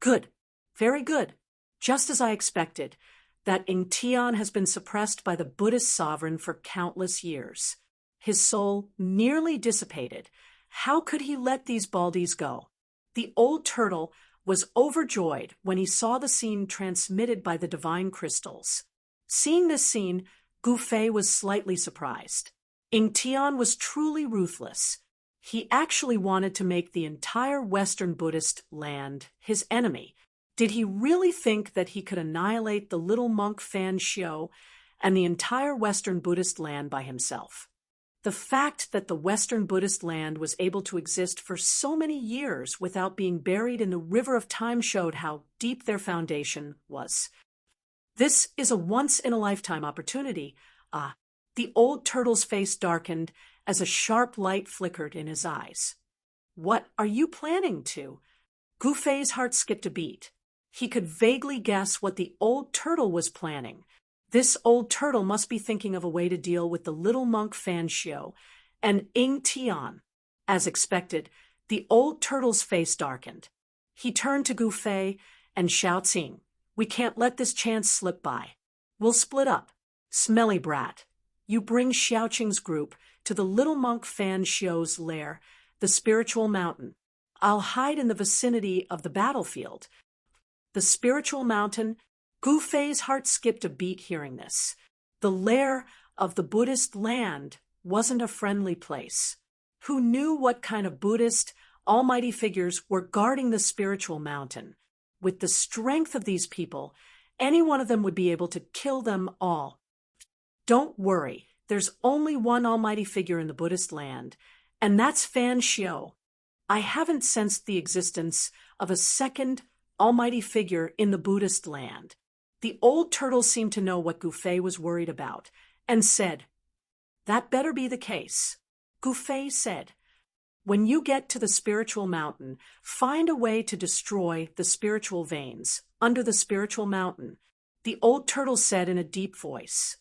Good, very good. Just as I expected, that Ingtian has been suppressed by the Buddhist sovereign for countless years. His soul nearly dissipated. How could he let these baldies go? The old turtle was overjoyed when he saw the scene transmitted by the divine crystals. Seeing this scene, Gu Fei was slightly surprised. Ingtian was truly ruthless. He actually wanted to make the entire Western Buddhist land his enemy. Did he really think that he could annihilate the little monk Fan Xiu and the entire Western Buddhist land by himself? The fact that the Western Buddhist land was able to exist for so many years without being buried in the river of time showed how deep their foundation was. This is a once-in-a-lifetime opportunity. The old turtle's face darkened as a sharp light flickered in his eyes. What are you planning to? Gu Fei's heart skipped a beat. He could vaguely guess what the old turtle was planning. This old turtle must be thinking of a way to deal with the little monk Fan Xiu and Ingtian. As expected, the old turtle's face darkened. He turned to Gu Fei and shouting, "We can't let this chance slip by. We'll split up. Smelly brat, you bring Xiaoqing's group to the little monk Fan Xiu's lair, the spiritual mountain. I'll hide in the vicinity of the battlefield." The spiritual mountain. Gu Fei's heart skipped a beat hearing this. The lair of the Buddhist land wasn't a friendly place. Who knew what kind of Buddhist, almighty figures were guarding the spiritual mountain? With the strength of these people, any one of them would be able to kill them all. Don't worry, there's only one almighty figure in the Buddhist land, and that's Fan Xiu. I haven't sensed the existence of a second almighty figure in the Buddhist land. The old turtle seemed to know what Gu Fei was worried about, and said, "That better be the case." Gu Fei said, "When you get to the spiritual mountain, find a way to destroy the spiritual veins under the spiritual mountain," the old turtle said in a deep voice.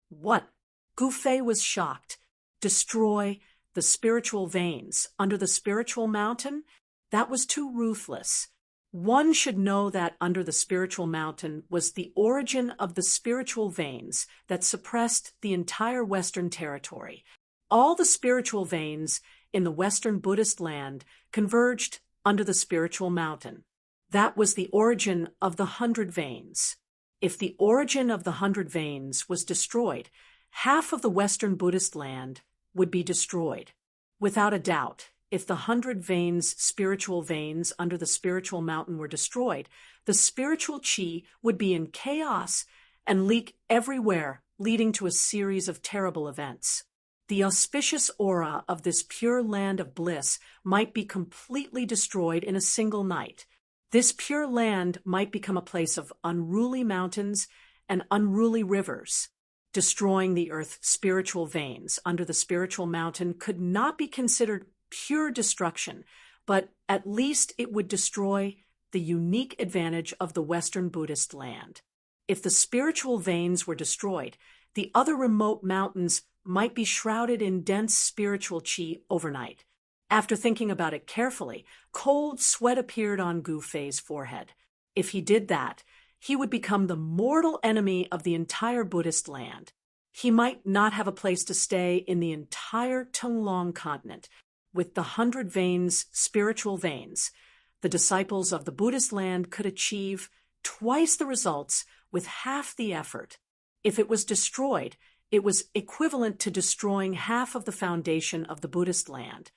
What? Gu Fei was shocked. Destroy the spiritual veins under the spiritual mountain? That was too ruthless. One should know that under the spiritual mountain was the origin of the spiritual veins that suppressed the entire Western territory. All the spiritual veins in the Western Buddhist land converged under the spiritual mountain. That was the origin of the 100 veins. If the origin of the 100 veins was destroyed, half of the Western Buddhist land would be destroyed. Without a doubt, if the 100 veins, spiritual veins under the spiritual mountain were destroyed, the spiritual qi would be in chaos and leak everywhere, leading to a series of terrible events. The auspicious aura of this pure land of bliss might be completely destroyed in a single night. This pure land might become a place of unruly mountains and unruly rivers. Destroying the earth's spiritual veins under the spiritual mountain could not be considered pure destruction, but at least it would destroy the unique advantage of the Western Buddhist land. If the spiritual veins were destroyed, the other remote mountains might be shrouded in dense spiritual qi overnight. After thinking about it carefully, cold sweat appeared on Gu Fei's forehead. If he did that, he would become the mortal enemy of the entire Buddhist land. He might not have a place to stay in the entire Tunglong continent. With the 100 veins, spiritual veins, the disciples of the Buddhist land could achieve twice the results with half the effort. If it was destroyed, it was equivalent to destroying half of the foundation of the Buddhist land.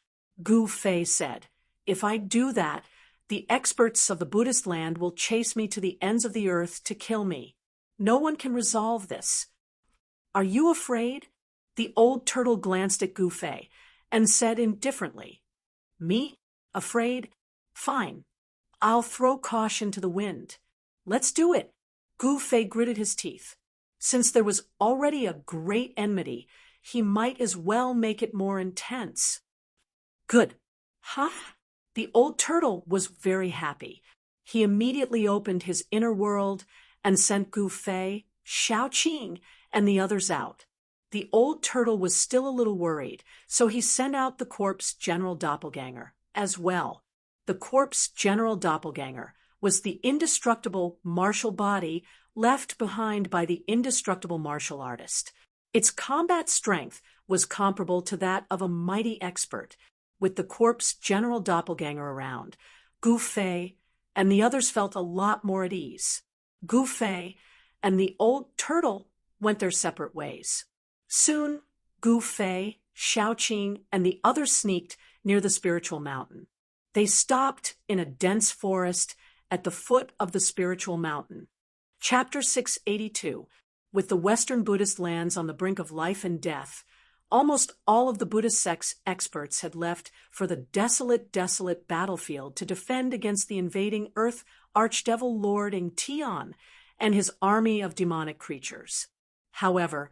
Gu Fei said, "If I do that, the experts of the Buddhist land will chase me to the ends of the earth to kill me. No one can resolve this." "Are you afraid?" The old turtle glanced at Gu Fei and said indifferently, "Me? Afraid? Fine. I'll throw caution to the wind. Let's do it." Gu Fei gritted his teeth. Since there was already a great enmity, he might as well make it more intense. "Good. Huh?" The old turtle was very happy. He immediately opened his inner world and sent Gu Fei, Xiaoqing, and the others out. The old turtle was still a little worried, so he sent out the corpse general doppelganger as well. The corpse general doppelganger was the indestructible martial body left behind by the indestructible martial artist. Its combat strength was comparable to that of a mighty expert. With the corpse general doppelganger around, Gu Fei and the others felt a lot more at ease. Gu Fei and the old turtle went their separate ways. Soon, Gu Fei, Xiaoqing, and the others sneaked near the spiritual mountain. They stopped in a dense forest at the foot of the spiritual mountain. Chapter 682. With the Western Buddhist lands on the brink of life and death, almost all of the Buddhist sect's experts had left for the desolate battlefield to defend against the invading Earth Archdevil Lord Tian and his army of demonic creatures. However,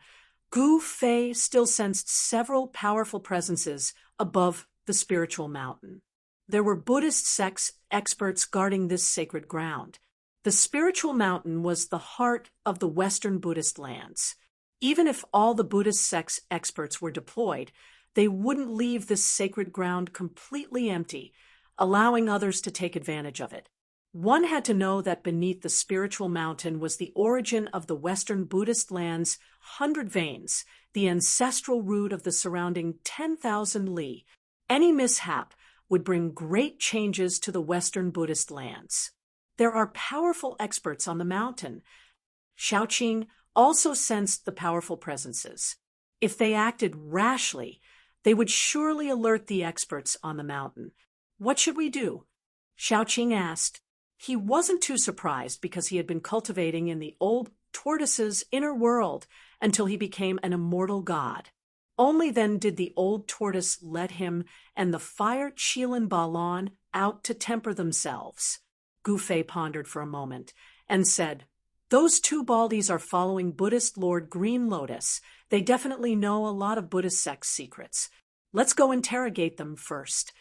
Gu Fei still sensed several powerful presences above the spiritual mountain. There were Buddhist sects experts guarding this sacred ground. The spiritual mountain was the heart of the Western Buddhist lands. Even if all the Buddhist sects experts were deployed, they wouldn't leave this sacred ground completely empty, allowing others to take advantage of it. One had to know that beneath the spiritual mountain was the origin of the Western Buddhist land's 100 veins, the ancestral root of the surrounding 10,000 li. Any mishap would bring great changes to the Western Buddhist lands. There are powerful experts on the mountain. Xiaoqing also sensed the powerful presences. If they acted rashly, they would surely alert the experts on the mountain. "What should we do?" Xiaoqing asked. He wasn't too surprised because he had been cultivating in the old tortoise's inner world until he became an immortal god. Only then did the old tortoise let him and the fire Qilin Balon out to temper themselves. Gu Fei pondered for a moment and said, "Those two baldies are following Buddhist Lord Green Lotus. They definitely know a lot of Buddhist sect secrets. Let's go interrogate them first."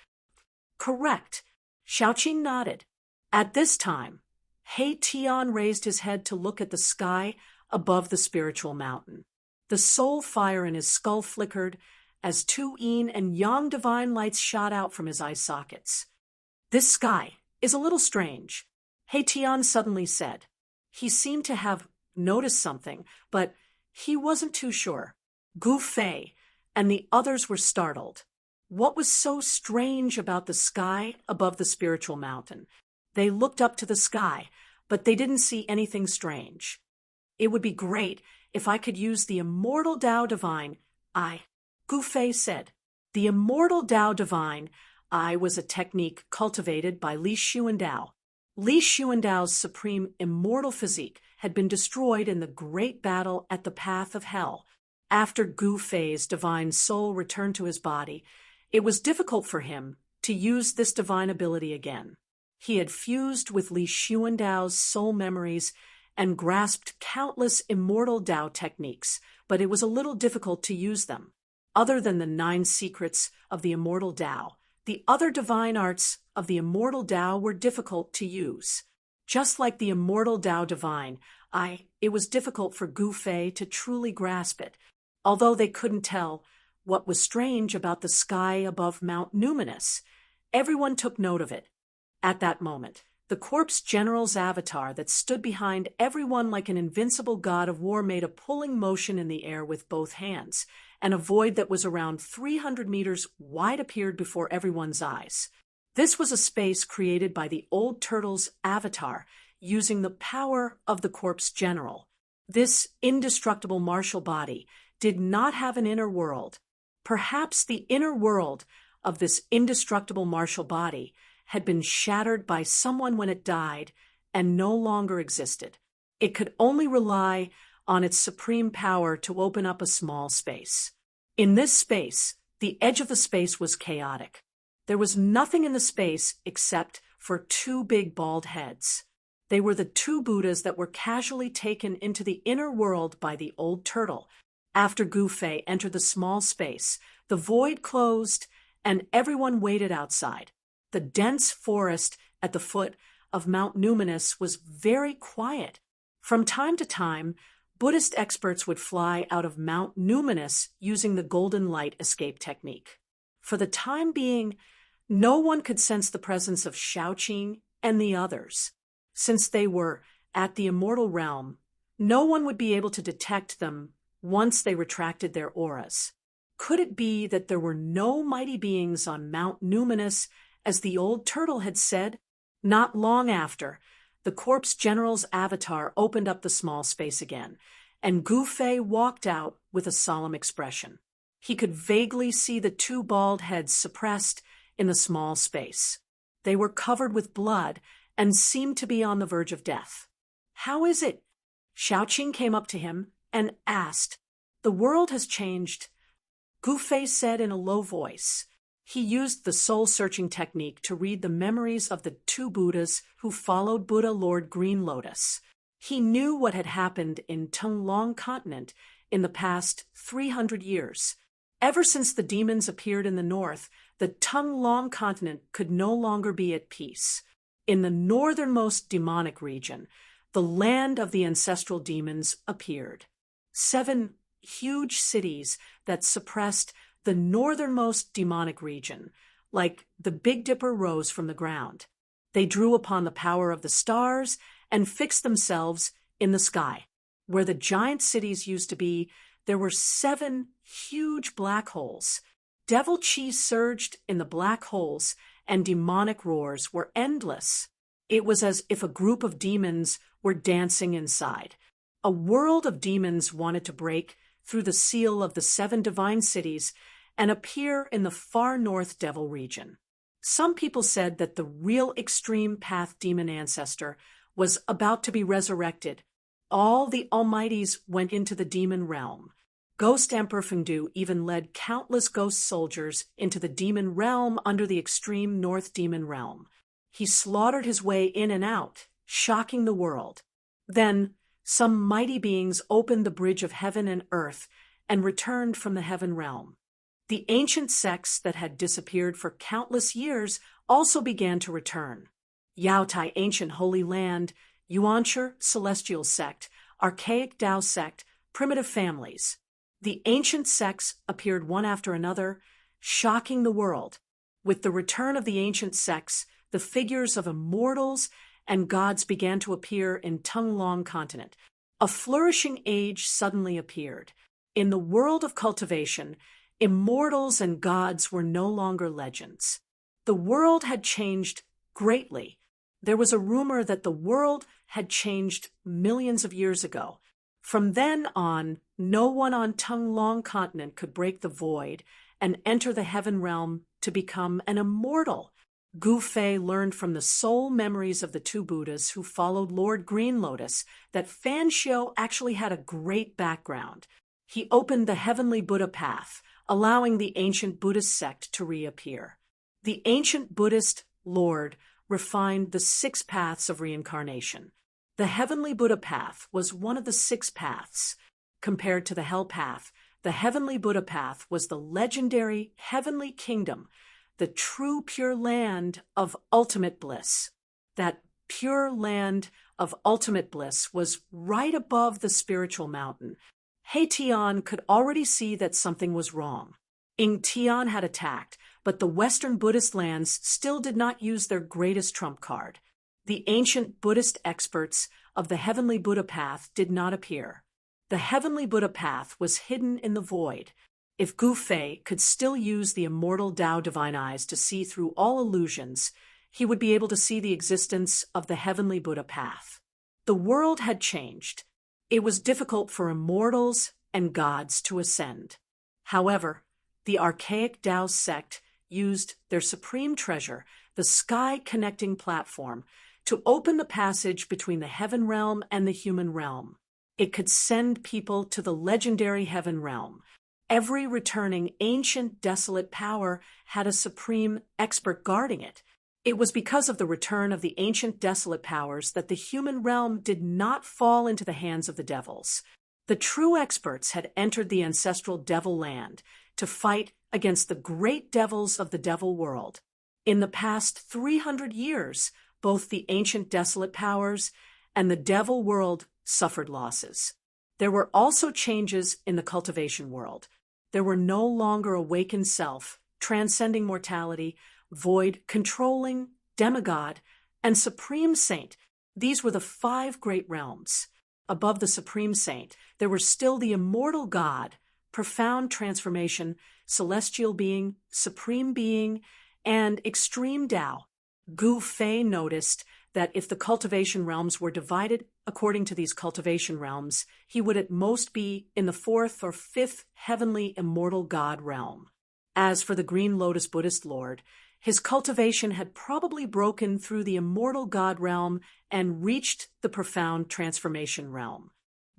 "Correct." Xiaoqing nodded. At this time, Tian raised his head to look at the sky above the spiritual mountain. The soul fire in his skull flickered as two yin and yang divine lights shot out from his eye sockets. "This sky is a little strange," Tian suddenly said. He seemed to have noticed something, but he wasn't too sure. Gu Fei and the others were startled. What was so strange about the sky above the spiritual mountain? They looked up to the sky, but they didn't see anything strange. "It would be great if I could use the immortal Tao Divine I," Gu Fei said. The immortal Tao Divine I was a technique cultivated by Li Xuandao. Li Xuandao's supreme immortal physique had been destroyed in the great battle at the path of hell. After Gu Fei's divine soul returned to his body, it was difficult for him to use this divine ability again. He had fused with Li Xuandao's soul memories and grasped countless immortal Dao techniques, but it was a little difficult to use them. Other than the 9 secrets of the immortal Dao, the other divine arts of the immortal Dao were difficult to use. Just like the immortal Dao divine, it was difficult for Gu Fei to truly grasp it, although they couldn't tell what was strange about the sky above Mount Numinous. Everyone took note of it. At that moment, the corpse general's avatar that stood behind everyone like an invincible god of war made a pulling motion in the air with both hands, and a void that was around 300 meters wide appeared before everyone's eyes. This was a space created by the old turtle's avatar, using the power of the corpse general. This indestructible martial body did not have an inner world. Perhaps the inner world of this indestructible martial body had been shattered by someone when it died and no longer existed. It could only rely on its supreme power to open up a small space. In this space, the edge of the space was chaotic. There was nothing in the space except for 2 big bald heads. They were the 2 Buddhas that were casually taken into the inner world by the old turtle. After Gu Fei entered the small space, the void closed and everyone waited outside. The dense forest at the foot of Mount Numinous was very quiet. From time to time, Buddhist experts would fly out of Mount Numinous using the golden light escape technique. For the time being, no one could sense the presence of Shaoqing and the others. Since they were at the immortal realm, no one would be able to detect them once they retracted their auras. Could it be that there were no mighty beings on Mount Numinous, as the old turtle had said? Not long after, the corpse general's avatar opened up the small space again, and Gu Fei walked out with a solemn expression. He could vaguely see the 2 bald heads suppressed in the small space. They were covered with blood and seemed to be on the verge of death. "How is it?" Shaoqing came up to him and asked. "The world has changed," Gu Fei said in a low voice. He used the soul-searching technique to read the memories of the 2 Buddhas who followed Buddha Lord Green Lotus. He knew what had happened in Tunglong Continent in the past 300 years. Ever since the demons appeared in the north, the Tunglong Continent could no longer be at peace. In the northernmost demonic region, the land of the ancestral demons appeared. 7 huge cities that suppressed the northernmost demonic region, like the Big Dipper, rose from the ground. They drew upon the power of the stars and fixed themselves in the sky. Where the giant cities used to be, there were 7 huge black holes. Devil chi surged in the black holes, and demonic roars were endless. It was as if a group of demons were dancing inside. A world of demons wanted to break through the seal of the 7 divine cities and appear in the far north devil region. Some people said that the real extreme path demon ancestor was about to be resurrected. All the almighties went into the demon realm. Ghost Emperor Fengdu even led countless ghost soldiers into the demon realm under the extreme north demon realm. He slaughtered his way in and out, shocking the world. Then some mighty beings opened the bridge of heaven and earth and returned from the heaven realm. The ancient sects that had disappeared for countless years also began to return. Yaotai, ancient holy land; Yuanshi, celestial sect; archaic Tao sect; primitive families. The ancient sects appeared one after another, shocking the world. With the return of the ancient sects, the figures of immortals and gods began to appear in Tunglong Continent. A flourishing age suddenly appeared. In the world of cultivation, immortals and gods were no longer legends. The world had changed greatly. There was a rumor that the world had changed millions of years ago. From then on, no one on Tunglong Continent could break the void and enter the heaven realm to become an immortal. Gu Fei learned from the soul memories of the 2 Buddhas who followed Lord Green Lotus that Fan Xiu actually had a great background. He opened the heavenly Buddha path, allowing the ancient Buddhist sect to reappear. The ancient Buddhist Lord refined the 6 paths of reincarnation. The Heavenly Buddha path was one of the 6 paths. Compared to the Hell path, the Heavenly Buddha path was the legendary Heavenly Kingdom, the true pure land of ultimate bliss. That pure land of ultimate bliss was right above the spiritual mountain. He Tian could already see that something was wrong. Ing Tian had attacked, but the Western Buddhist lands still did not use their greatest trump card. The ancient Buddhist experts of the Heavenly Buddha path did not appear. The Heavenly Buddha path was hidden in the void. If Gu Fei could still use the immortal Tao divine eyes to see through all illusions, he would be able to see the existence of the Heavenly Buddha path. The world had changed. It was difficult for immortals and gods to ascend. However, the archaic Tao sect used their supreme treasure, the sky-connecting platform, to open the passage between the heaven realm and the human realm. It could send people to the legendary heaven realm. Every returning ancient desolate power had a supreme expert guarding it. It was because of the return of the ancient desolate powers that the human realm did not fall into the hands of the devils. The true experts had entered the ancestral devil land to fight against the great devils of the devil world. In the past 300 years, both the ancient desolate powers and the devil world suffered losses. There were also changes in the cultivation world. There were no longer awakened self, transcending mortality, void, controlling, demigod, and supreme saint. These were the 5 great realms. Above the supreme saint, there were still the immortal God, profound transformation, celestial being, supreme being, and extreme Tao. Gu Fei noticed that if the cultivation realms were divided according to these cultivation realms, he would at most be in the 4th or 5th heavenly immortal God realm. As for the Green Lotus Buddhist Lord, his cultivation had probably broken through the immortal God realm and reached the profound transformation realm.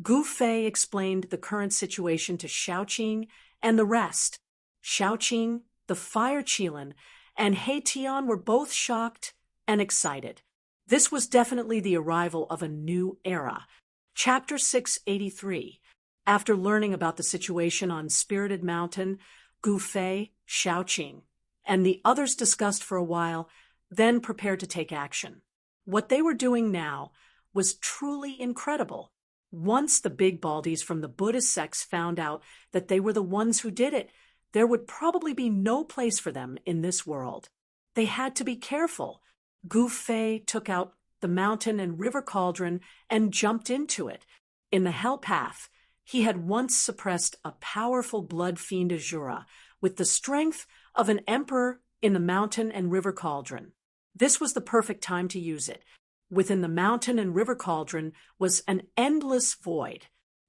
Gu Fei explained the current situation to Shaoqing and the rest. Shaoqing, the Fire Qilin, and He Tian were both shocked and excited. This was definitely the arrival of a new era. Chapter 683. After learning about the situation on Spirited Mountain, Gu Fei, Shaoqing, and the others discussed for a while, then prepared to take action. What they were doing now was truly incredible. Once the big baldies from the Buddhist sects found out that they were the ones who did it, there would probably be no place for them in this world. They had to be careful. Gu Fei took out the mountain and river cauldron and jumped into it. In the Hell Path, he had once suppressed a powerful blood fiend Azura with the strength of an emperor in the mountain and river cauldron. This was the perfect time to use it. Within the mountain and river cauldron was an endless void.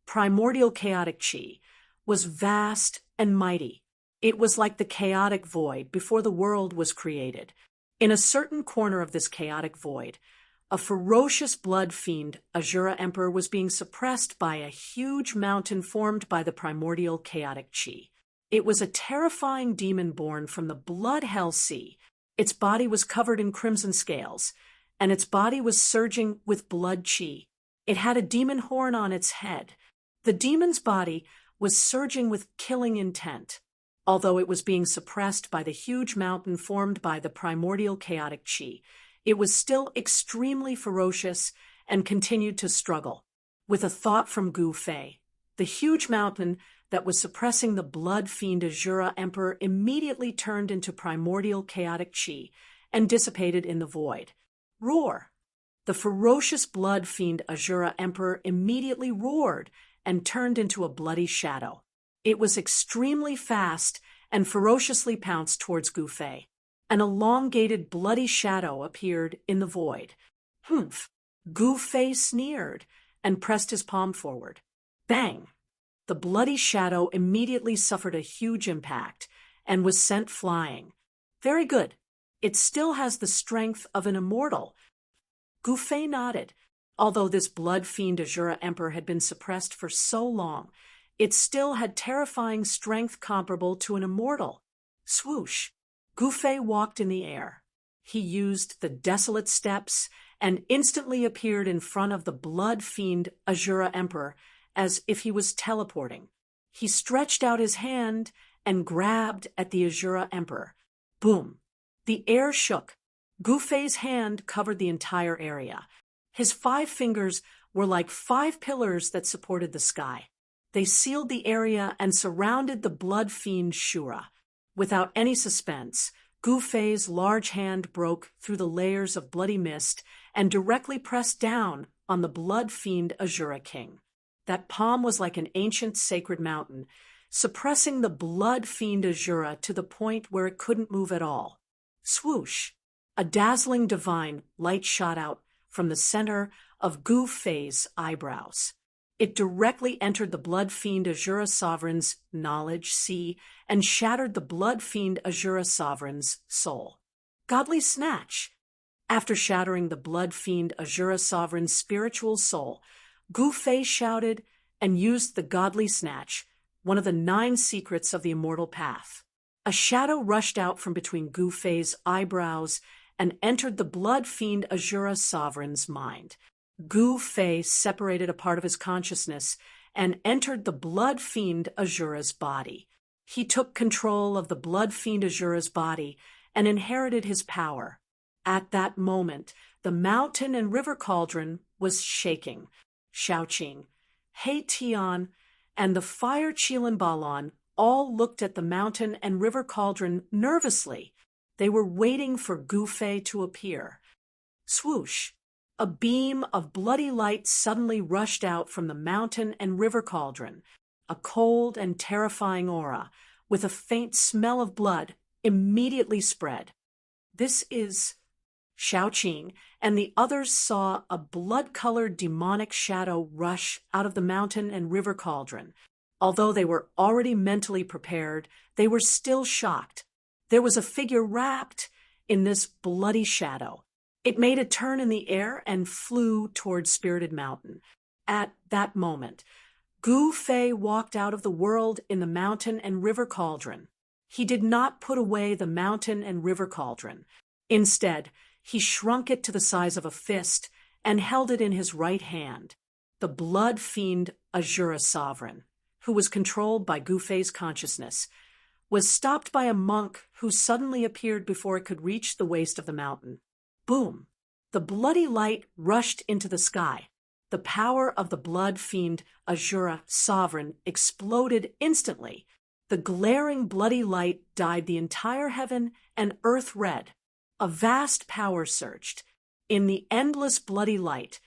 Primordial chaotic chi was vast and mighty. It was like the chaotic void before the world was created. In a certain corner of this chaotic void, a ferocious blood fiend, Azura Emperor, was being suppressed by a huge mountain formed by the primordial chaotic chi. It was a terrifying demon born from the blood hell sea. Its body was covered in crimson scales, and its body was surging with blood chi. It had a demon horn on its head. The demon's body was surging with killing intent. Although it was being suppressed by the huge mountain formed by the primordial chaotic chi, it was still extremely ferocious and continued to struggle. With a thought from Gu Fei, the huge mountain that was suppressing the blood fiend Azura Emperor immediately turned into primordial chaotic chi and dissipated in the void. Roar! The ferocious blood fiend Azura Emperor immediately roared and turned into a bloody shadow. It was extremely fast and ferociously pounced towards Gu Fei. An elongated, bloody shadow appeared in the void. Humph! Gu Fei sneered and pressed his palm forward. Bang! The bloody shadow immediately suffered a huge impact and was sent flying. Very good. It still has the strength of an immortal. Gu Fei nodded. Although this blood fiend Azura Emperor had been suppressed for so long, it still had terrifying strength comparable to an immortal. Swoosh! Gu Fei walked in the air. He used the desolate steps and instantly appeared in front of the blood fiend Azura Emperor as if he was teleporting. He stretched out his hand and grabbed at the Azura Emperor. Boom! The air shook. Gufei's hand covered the entire area. His 5 fingers were like 5 pillars that supported the sky. They sealed the area and surrounded the blood fiend Shura. Without any suspense, Gufei's large hand broke through the layers of bloody mist and directly pressed down on the blood fiend Azura King. That palm was like an ancient sacred mountain, suppressing the blood fiend Azura to the point where it couldn't move at all. Swoosh! A dazzling divine light shot out from the center of Gufei's eyebrows. It directly entered the blood fiend Azura Sovereign's knowledge sea and shattered the blood fiend Azura Sovereign's soul. Godly snatch! After shattering the blood fiend Azura Sovereign's spiritual soul, Gufei shouted and used the godly snatch, one of the 9 secrets of the immortal path. A shadow rushed out from between Gufei's eyebrows and entered the blood fiend Azura Sovereign's mind. Gufei separated a part of his consciousness and entered the blood fiend Azura's body. He took control of the blood fiend Azura's body and inherited his power. At that moment, the mountain and river cauldron was shaking. Shaoqing, He Tian, and the fire Qilin Balon all looked at the mountain and river cauldron nervously. They were waiting for Gufei to appear. Swoosh! A beam of bloody light suddenly rushed out from the mountain and river cauldron. A cold and terrifying aura, with a faint smell of blood, immediately spread. This is... Shaoqing and the others saw a blood-colored demonic shadow rush out of the mountain and river cauldron. Although they were already mentally prepared, they were still shocked. There was a figure wrapped in this bloody shadow. It made a turn in the air and flew toward Spirited Mountain. At that moment, Gufei walked out of the world in the mountain and river cauldron. He did not put away the mountain and river cauldron. Instead, he shrunk it to the size of a fist and held it in his right hand. The blood fiend Azura Sovereign, who was controlled by Gufei's consciousness, was stopped by a monk who suddenly appeared before it could reach the waist of the mountain. Boom! The bloody light rushed into the sky. The power of the blood fiend Azura Sovereign exploded instantly. The glaring bloody light dyed the entire heaven and earth red. A vast power surged. In the endless bloody light,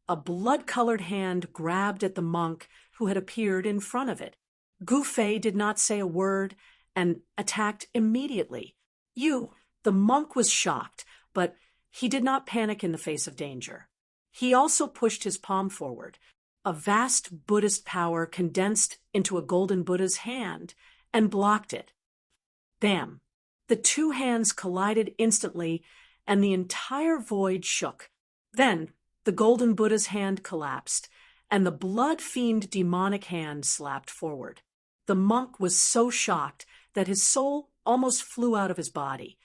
a blood-colored hand grabbed at the monk who had appeared in front of it. Gufei did not say a word and attacked immediately. The monk was shocked, but he did not panic in the face of danger. He also pushed his palm forward. A vast Buddhist power condensed into a golden Buddha's hand and blocked it. Bam! The 2 hands collided instantly, and the entire void shook. Then, the golden Buddha's hand collapsed, and the blood fiend demonic hand slapped forward. The monk was so shocked that his soul almost flew out of his body.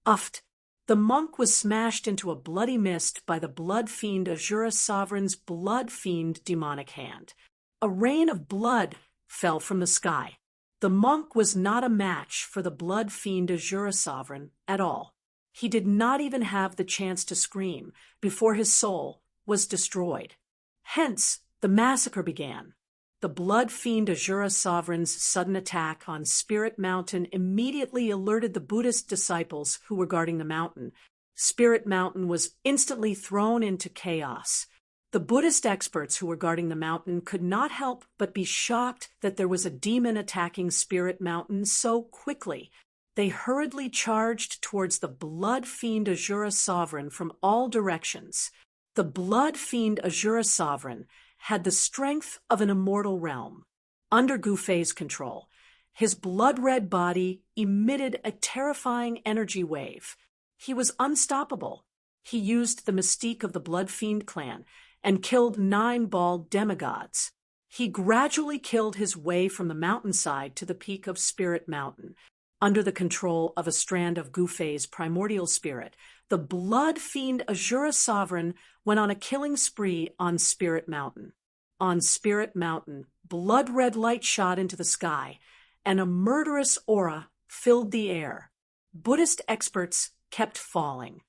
Uffed! The monk was smashed into a bloody mist by the blood fiend Azura Sovereign's blood fiend demonic hand. A rain of blood fell from the sky. The monk was not a match for the blood fiend Azura Sovereign at all. He did not even have the chance to scream before his soul was destroyed. Hence, the massacre began. The blood fiend Azura Sovereign's sudden attack on Spirit Mountain immediately alerted the Buddhist disciples who were guarding the mountain. Spirit Mountain was instantly thrown into chaos. The Buddhist experts who were guarding the mountain could not help but be shocked that there was a demon attacking Spirit Mountain so quickly. They hurriedly charged towards the blood fiend Azura Sovereign from all directions. The blood fiend Azura Sovereign had the strength of an immortal realm. Under Gufei's control, his blood-red body emitted a terrifying energy wave. He was unstoppable. He used the mystique of the Blood Fiend clan and killed 9 bald demigods. He gradually killed his way from the mountainside to the peak of Spirit Mountain. Under the control of a strand of Gufei's primordial spirit, the blood fiend Azura Sovereign went on a killing spree on Spirit Mountain. On Spirit Mountain, blood-red light shot into the sky, and a murderous aura filled the air. Buddhist experts kept falling.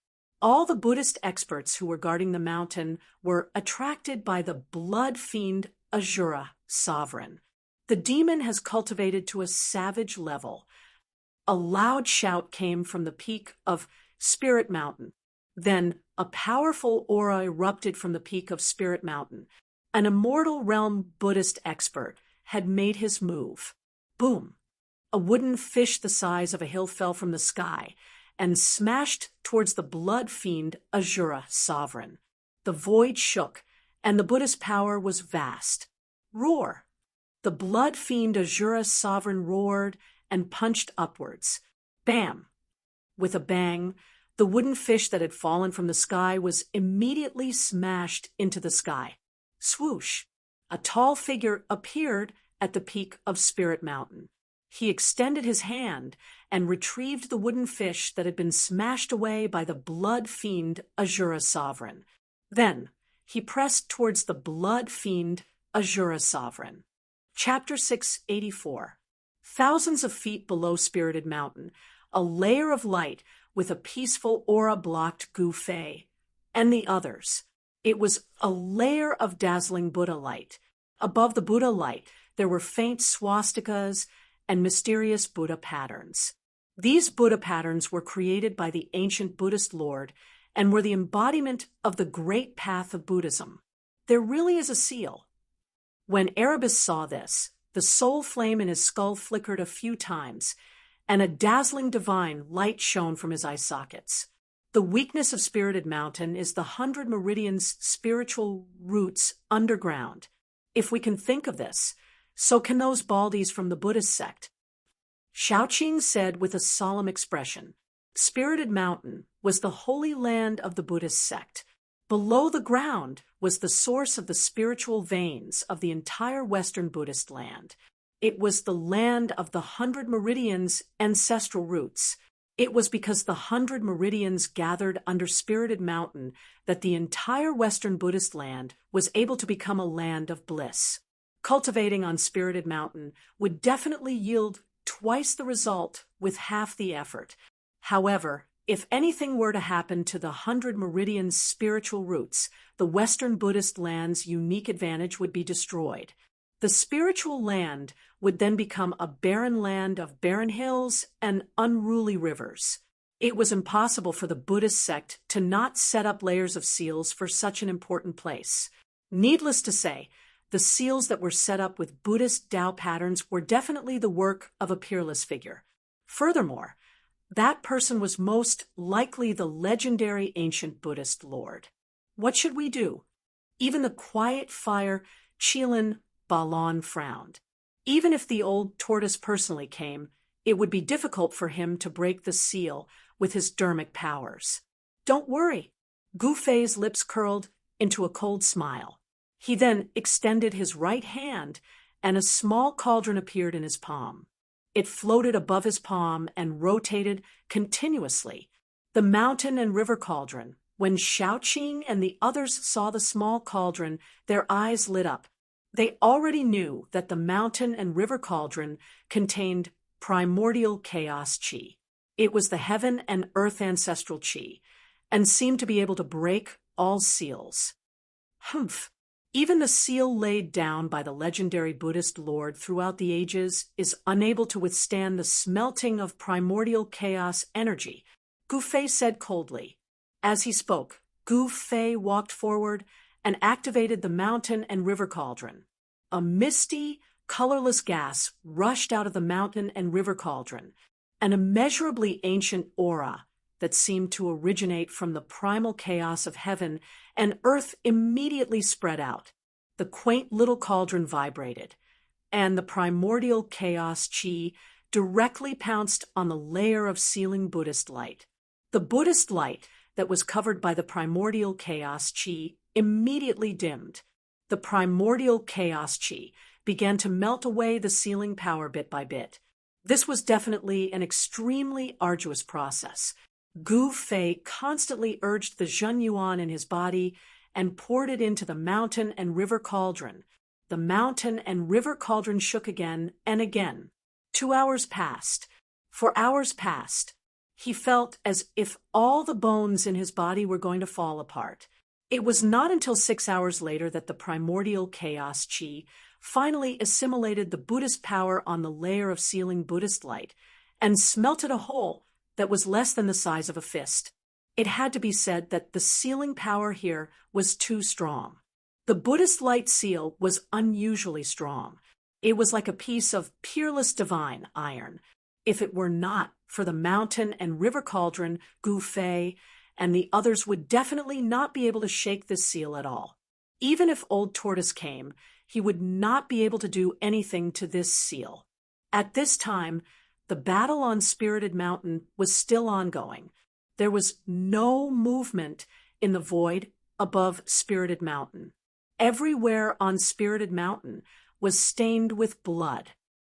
All the Buddhist experts who were guarding the mountain were attracted by the blood fiend Azura Sovereign. The demon has cultivated to a savage level. A loud shout came from the peak of Spirit Mountain. Then a powerful aura erupted from the peak of Spirit Mountain. An immortal realm Buddhist expert had made his move. Boom! A wooden fish the size of a hill fell from the sky and smashed towards the blood fiend Azura Sovereign. The void shook, and the Buddhist power was vast. Roar! The blood fiend Azura Sovereign roared and punched upwards. Bam! With a bang, the wooden fish that had fallen from the sky was immediately smashed into the sky. Swoosh! A tall figure appeared at the peak of Spirit Mountain. He extended his hand and retrieved the wooden fish that had been smashed away by the blood fiend Azura Sovereign. Then he pressed towards the blood fiend Azura Sovereign. Chapter 684. Thousands of feet below Spirited Mountain, a layer of light with a peaceful aura blocked Gufei and the others. It was a layer of dazzling Buddha light. Above the Buddha light, there were faint swastikas and mysterious Buddha patterns. These Buddha patterns were created by the ancient Buddhist Lord and were the embodiment of the great path of Buddhism. There really is a seal. When Erebus saw this, the soul flame in his skull flickered a few times, and a dazzling divine light shone from his eye sockets. The weakness of Spirited Mountain is the 100 meridians' spiritual roots underground. If we can think of this, so can those baldies from the Buddhist sect. Shaoqing said with a solemn expression, Spirited Mountain was the holy land of the Buddhist sect. Below the ground was the source of the spiritual veins of the entire Western Buddhist land. It was the land of the 100 meridians' ancestral roots. It was because the 100 meridians gathered under Spirited Mountain that the entire Western Buddhist land was able to become a land of bliss. Cultivating on Spirited Mountain would definitely yield twice the result with half the effort. However, if anything were to happen to the 100 meridians' spiritual roots, the Western Buddhist land's unique advantage would be destroyed. The spiritual land would then become a barren land of barren hills and unruly rivers. It was impossible for the Buddhist sect to not set up layers of seals for such an important place. Needless to say, the seals that were set up with Buddhist Tao patterns were definitely the work of a peerless figure. Furthermore, that person was most likely the legendary ancient Buddhist Lord. What should we do? Even the quiet fire Chilin Balon frowned. Even if the old tortoise personally came, it would be difficult for him to break the seal with his dermic powers. Don't worry. Gufei's lips curled into a cold smile. He then extended his right hand, and a small cauldron appeared in his palm. It floated above his palm and rotated continuously. The mountain and river cauldron. When Shaoqing and the others saw the small cauldron, their eyes lit up. They already knew that the mountain and river cauldron contained primordial chaos chi. It was the heaven and earth ancestral chi, and seemed to be able to break all seals. Humph! Even the seal laid down by the legendary Buddhist Lord throughout the ages is unable to withstand the smelting of primordial chaos energy, Gufei said coldly. As he spoke, Gufei walked forward and activated the mountain and river cauldron. A misty, colorless gas rushed out of the mountain and river cauldron, an immeasurably ancient aura that seemed to originate from the primal chaos of heaven and earth immediately spread out. The quaint little cauldron vibrated, and the primordial chaos chi directly pounced on the layer of sealing Buddhist light. The Buddhist light that was covered by the primordial chaos chi immediately dimmed. The primordial chaos chi began to melt away the sealing power bit by bit. This was definitely an extremely arduous process. Gu Fei constantly urged the Zhen Yuan in his body and poured it into the mountain and river cauldron. The mountain and river cauldron shook again and again. 2 hours passed. 4 hours passed. He felt as if all the bones in his body were going to fall apart. It was not until 6 hours later that the primordial chaos chi finally assimilated the Buddhist power on the layer of sealing Buddhist light and smelted a hole that was less than the size of a fist. It had to be said that the sealing power here was too strong. The Buddhist light seal was unusually strong. It was like a piece of peerless divine iron. If it were not for the mountain and river cauldron, Gu Fei and the others would definitely not be able to shake this seal at all. Even if Old Tortoise came, he would not be able to do anything to this seal. At this time, the battle on Spirited Mountain was still ongoing. There was no movement in the void above Spirited Mountain. Everywhere on Spirited Mountain was stained with blood.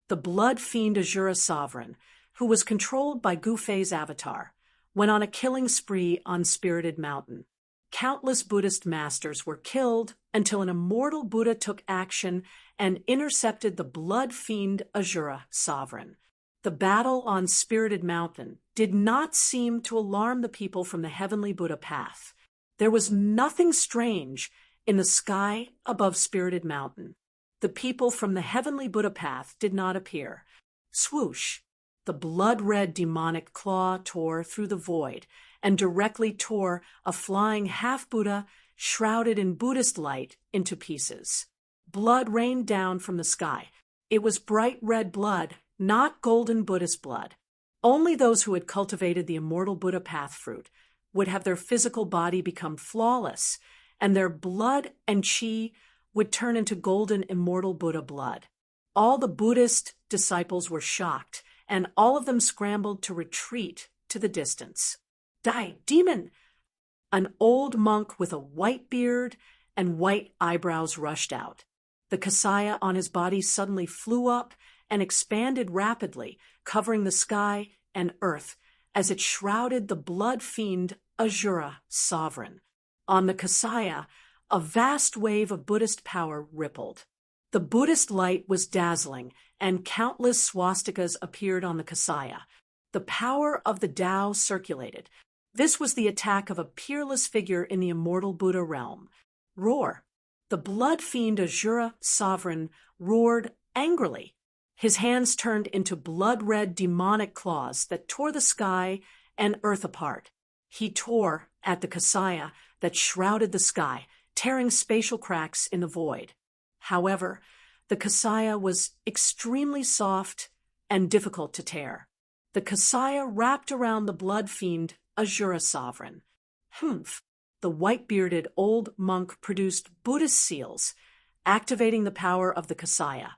The blood fiend Azura Sovereign, who was controlled by Gu Fei's avatar, went on a killing spree on Spirited Mountain. Countless Buddhist masters were killed until an immortal Buddha took action and intercepted the blood fiend Azura Sovereign. The battle on Spirited Mountain did not seem to alarm the people from the heavenly Buddha path. There was nothing strange in the sky above Spirited Mountain. The people from the heavenly Buddha path did not appear. Swoosh! The blood-red demonic claw tore through the void and directly tore a flying half-Buddha shrouded in Buddhist light into pieces. Blood rained down from the sky. It was bright red blood, not golden Buddhist blood. Only those who had cultivated the immortal Buddha path fruit would have their physical body become flawless, and their blood and chi would turn into golden immortal Buddha blood. All the Buddhist disciples were shocked, and all of them scrambled to retreat to the distance. Die, demon! An old monk with a white beard and white eyebrows rushed out. The kasaya on his body suddenly flew up and expanded rapidly, covering the sky and earth as it shrouded the blood fiend Azura Sovereign. On the kasaya, a vast wave of Buddhist power rippled. The Buddhist light was dazzling, and countless swastikas appeared on the kasaya. The power of the Tao circulated. This was the attack of a peerless figure in the immortal Buddha realm. Roar! The blood fiend Azura Sovereign roared angrily. His hands turned into blood-red demonic claws that tore the sky and earth apart. He tore at the kasaya that shrouded the sky, tearing spatial cracks in the void. However, the kasaya was extremely soft and difficult to tear. The kasaya wrapped around the blood fiend Azura Sovereign. Humph! The white-bearded old monk produced Buddhist seals, activating the power of the kasaya.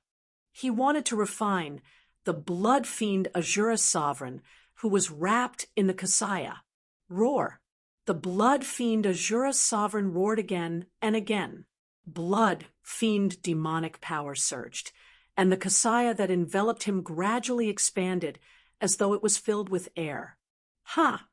He wanted to refine the blood fiend Azura Sovereign, who was wrapped in the kasaya. Roar! The blood fiend Azura Sovereign roared again and again. Blood fiend demonic power surged, and the kasaya that enveloped him gradually expanded as though it was filled with air. Ha!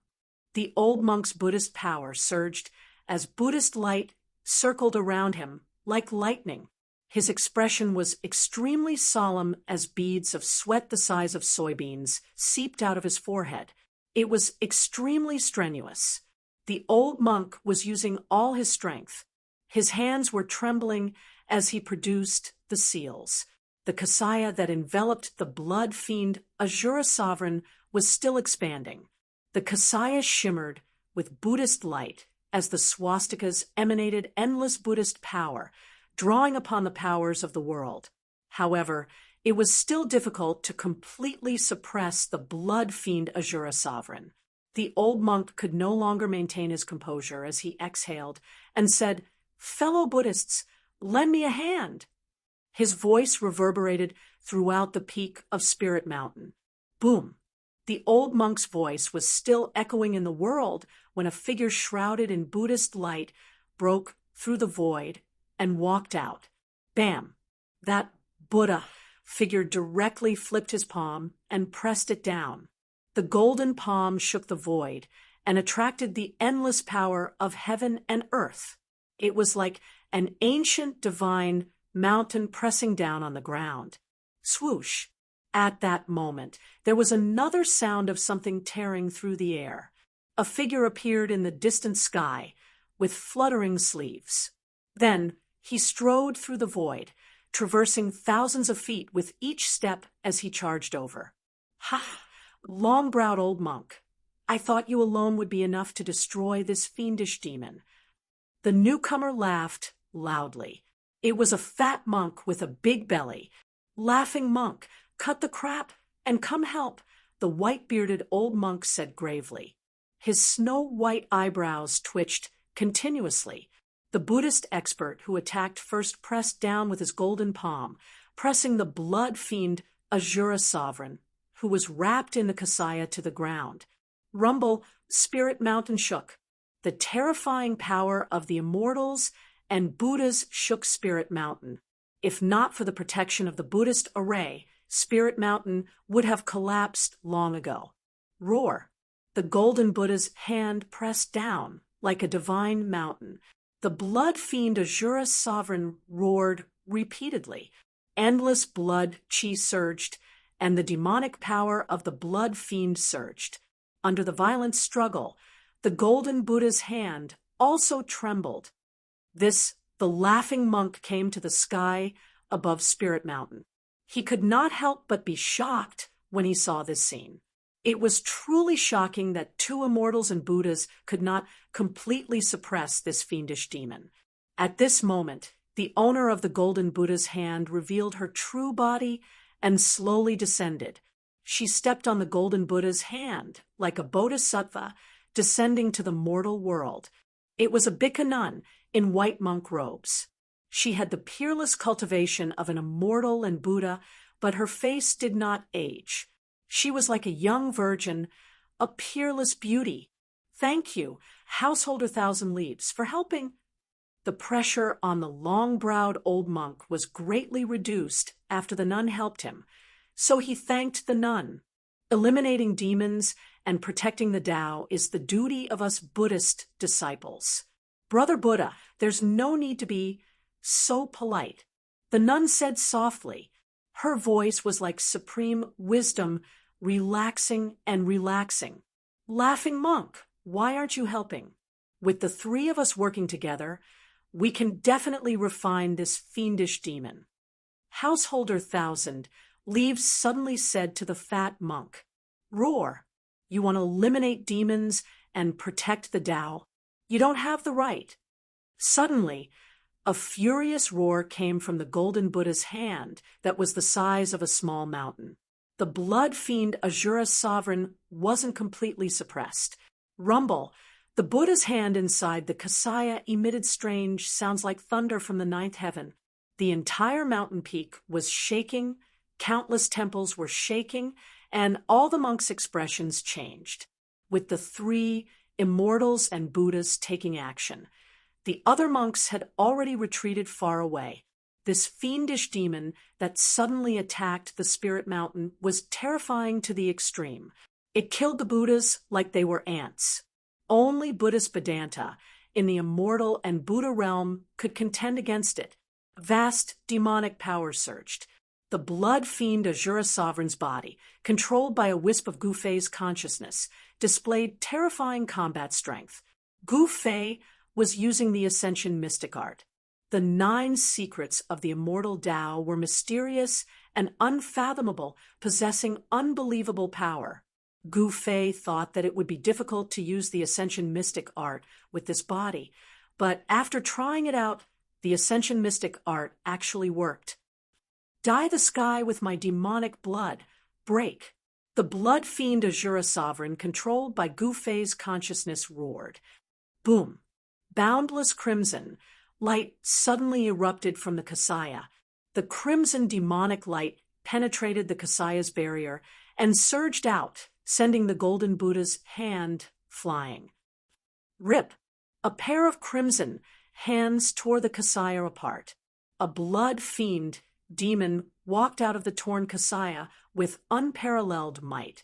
The old monk's Buddhist power surged as Buddhist light circled around him like lightning. His expression was extremely solemn as beads of sweat the size of soybeans seeped out of his forehead. It was extremely strenuous. The old monk was using all his strength. His hands were trembling as he produced the seals. The kasaya that enveloped the blood fiend Azura Sovereign was still expanding. The kasaya shimmered with Buddhist light as the swastikas emanated endless Buddhist power, drawing upon the powers of the world. However, it was still difficult to completely suppress the blood fiend Azura Sovereign. The old monk could no longer maintain his composure as he exhaled and said, "Fellow Buddhists, lend me a hand." His voice reverberated throughout the peak of Spirit Mountain. Boom! The old monk's voice was still echoing in the world when a figure shrouded in Buddhist light broke through the void and walked out. Bam! That Buddha figure directly flipped his palm and pressed it down. The golden palm shook the void and attracted the endless power of heaven and earth. It was like an ancient divine mountain pressing down on the ground. Swoosh! At that moment, there was another sound of something tearing through the air. A figure appeared in the distant sky, with fluttering sleeves. Then he strode through the void, traversing thousands of feet with each step as he charged over. Ha! Long-browed old monk, I thought you alone would be enough to destroy this fiendish demon. The newcomer laughed loudly. It was a fat monk with a big belly. Laughing monk, cut the crap and come help, the white-bearded old monk said gravely. His snow-white eyebrows twitched continuously. The Buddhist expert who attacked first pressed down with his golden palm, pressing the blood-fiend Asura sovereign, who was wrapped in the Kasaya, to the ground. Rumble, Spirit Mountain shook. The terrifying power of the immortals and Buddhas shook Spirit Mountain. If not for the protection of the Buddhist array, Spirit Mountain would have collapsed long ago. Roar! The golden Buddha's hand pressed down like a divine mountain. The blood-fiend Asura sovereign roared repeatedly. Endless blood chi surged, and the demonic power of the blood-fiend surged. Under the violent struggle, the golden Buddha's hand also trembled. The laughing monk came to the sky above Spirit Mountain. He could not help but be shocked when he saw this scene. It was truly shocking that two immortals and Buddhas could not completely suppress this fiendish demon. At this moment, the owner of the golden Buddha's hand revealed her true body and slowly descended. She stepped on the golden Buddha's hand like a bodhisattva descending to the mortal world. It was a Bhikkhu nun in white monk robes. She had the peerless cultivation of an immortal and Buddha, but her face did not age. She was like a young virgin, a peerless beauty. Thank you, Householder Thousand Leaves, for helping. The pressure on the long-browed old monk was greatly reduced after the nun helped him, so he thanked the nun. Eliminating demons and protecting the Tao is the duty of us Buddhist disciples. Brother Buddha, there's no need to be so polite. The nun said softly. Her voice was like supreme wisdom, relaxing and relaxing. Laughing monk, why aren't you helping? With the three of us working together, we can definitely refine this fiendish demon. Householder Thousand Leaves suddenly said to the fat monk, Roar, you want to eliminate demons and protect the Tao? You don't have the right. Suddenly, a furious roar came from the golden Buddha's hand that was the size of a small mountain. The blood-fiend Asura sovereign wasn't completely suppressed. Rumble, the Buddha's hand inside the Kasaya emitted strange sounds like thunder from the ninth heaven. The entire mountain peak was shaking, countless temples were shaking, and all the monks' expressions changed. With the three immortals and Buddhas taking action, the other monks had already retreated far away. This fiendish demon that suddenly attacked the Spirit Mountain was terrifying to the extreme. It killed the Buddhas like they were ants. Only Buddhist Vedanta in the immortal and Buddha realm could contend against it. Vast demonic power surged. The blood-fiend Asura sovereign's body, controlled by a wisp of Gu Fei's consciousness, displayed terrifying combat strength. Gu Fei was using the Ascension mystic art. The 9 secrets of the immortal Tao were mysterious and unfathomable, possessing unbelievable power. Gu Fei thought that it would be difficult to use the Ascension mystic art with this body, but after trying it out, the Ascension mystic art actually worked. Dye the sky with my demonic blood. Break. The blood-fiend Asura sovereign, controlled by Gu Fei's consciousness, roared. Boom. Boundless crimson light suddenly erupted from the Kasaya. The crimson demonic light penetrated the Kasaya's barrier and surged out, sending the golden Buddha's hand flying. Rip! A pair of crimson hands tore the Kasaya apart. A blood-fiend demon walked out of the torn Kasaya with unparalleled might.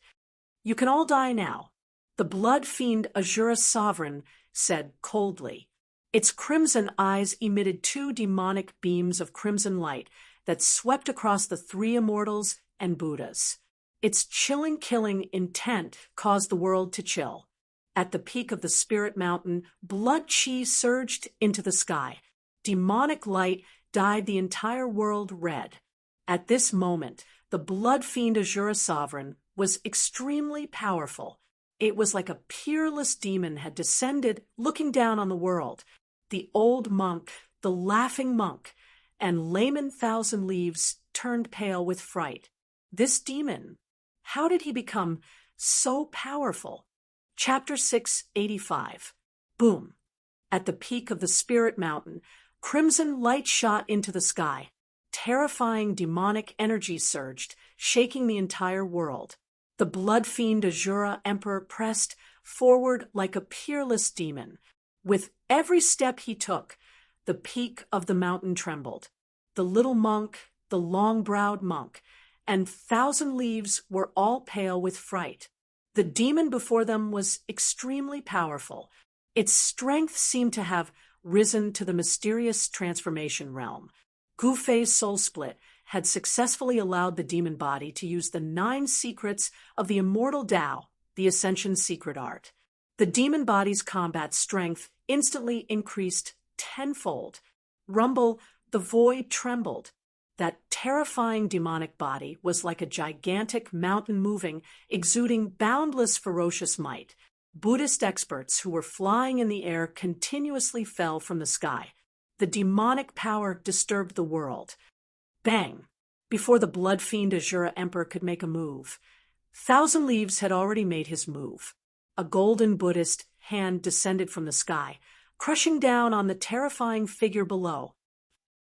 "You can all die now," the blood fiend Azura Sovereign said coldly. Its crimson eyes emitted two demonic beams of crimson light that swept across the three immortals and Buddhas. Its chilling, killing intent caused the world to chill. At the peak of the Spirit Mountain, blood chi surged into the sky. Demonic light dyed the entire world red. At this moment, the blood fiend Azura Sovereign was extremely powerful. It was like a peerless demon had descended, looking down on the world. The old monk, the laughing monk, and Layman Thousand Leaves turned pale with fright. This demon, how did he become so powerful? Chapter 685. Boom. At the peak of the Spirit Mountain, crimson light shot into the sky. Terrifying demonic energy surged, shaking the entire world. The blood fiend Azura Emperor pressed forward like a peerless demon. With every step he took, the peak of the mountain trembled. The little monk, the long-browed monk, and Thousand Leaves were all pale with fright. The demon before them was extremely powerful. Its strength seemed to have risen to the mysterious transformation realm. Gufei's soul split had successfully allowed the demon body to use the 9 secrets of the immortal Tao, the Ascension secret art. The demon body's combat strength instantly increased tenfold. Rumble, the void trembled. That terrifying demonic body was like a gigantic mountain moving, exuding boundless ferocious might. Buddhist experts who were flying in the air continuously fell from the sky. The demonic power disturbed the world. Bang! Before the blood fiend Azura Emperor could make a move. Thousand Leaves had already made his move. A golden Buddhist hand descended from the sky, crushing down on the terrifying figure below.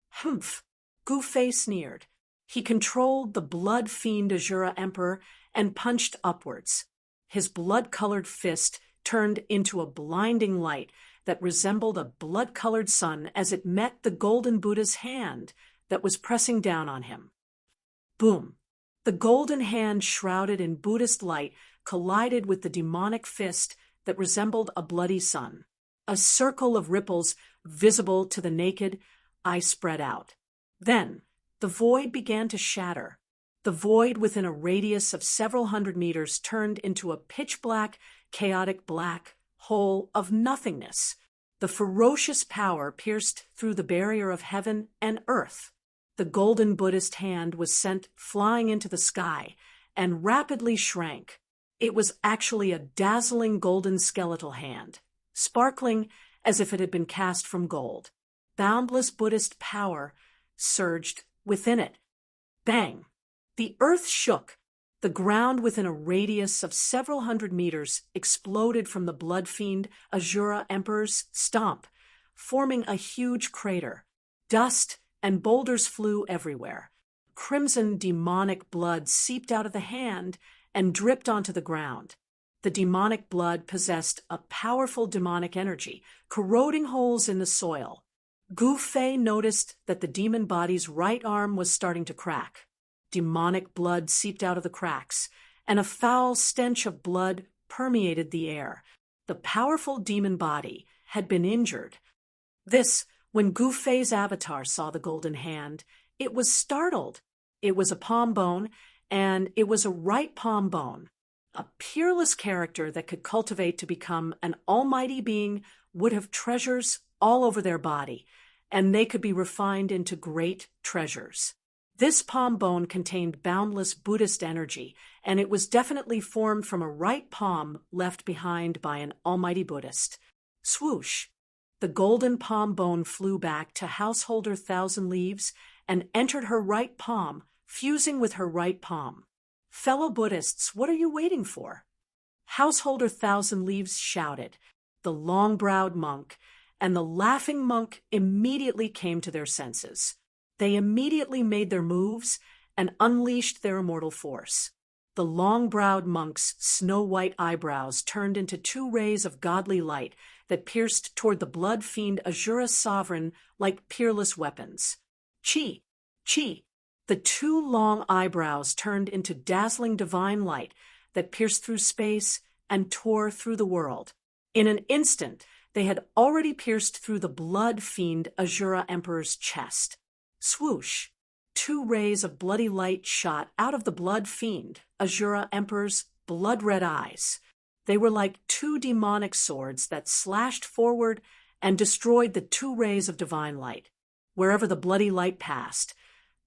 Humph! Gufei sneered. He controlled the blood fiend Azura Emperor and punched upwards. His blood-colored fist turned into a blinding light that resembled a blood-colored sun as it met the golden Buddha's hand that was pressing down on him. Boom! The golden hand shrouded in Buddhist light collided with the demonic fist that resembled a bloody sun. A circle of ripples visible to the naked eye spread out. Then, the void began to shatter. The void within a radius of several hundred meters turned into a pitch-black, chaotic black hole of nothingness. The ferocious power pierced through the barrier of heaven and earth. The golden Buddhist hand was sent flying into the sky and rapidly shrank. It was actually a dazzling golden skeletal hand, sparkling as if it had been cast from gold. Boundless Buddhist power surged within it. Bang! The earth shook. The ground within a radius of several hundred meters exploded from the blood fiend Azura Emperor's stomp, forming a huge crater. Dust and boulders flew everywhere. Crimson demonic blood seeped out of the hand and dripped onto the ground. The demonic blood possessed a powerful demonic energy, corroding holes in the soil. Gufei noticed that the demon body's right arm was starting to crack. Demonic blood seeped out of the cracks, and a foul stench of blood permeated the air. The powerful demon body had been injured. When Gufei's avatar saw the golden hand, it was startled. It was a palm bone, and it was a right palm bone. A peerless character that could cultivate to become an almighty being would have treasures all over their body, and they could be refined into great treasures. This palm bone contained boundless Buddhist energy, and it was definitely formed from a right palm left behind by an almighty Buddhist. Swoosh! The golden palm bone flew back to Householder Thousand Leaves and entered her right palm, fusing with her right palm. Fellow Buddhists, what are you waiting for? Householder Thousand Leaves shouted. The long-browed monk and the laughing monk immediately came to their senses. They immediately made their moves and unleashed their immortal force. The long-browed monk's snow-white eyebrows turned into 2 rays of godly light that pierced toward the blood fiend Azura Sovereign like peerless weapons. Chi! Chi! The two long eyebrows turned into dazzling divine light that pierced through space and tore through the world. In an instant, they had already pierced through the blood fiend Azura Emperor's chest. Swoosh! Two rays of bloody light shot out of the blood fiend Azura Emperor's blood-red eyes. They were like two demonic swords that slashed forward and destroyed the two rays of divine light. Wherever the bloody light passed,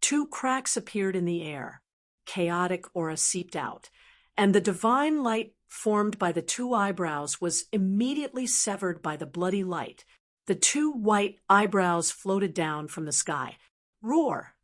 two cracks appeared in the air. Chaotic aura seeped out, and the divine light formed by the two eyebrows was immediately severed by the bloody light. The two white eyebrows floated down from the sky. Roar!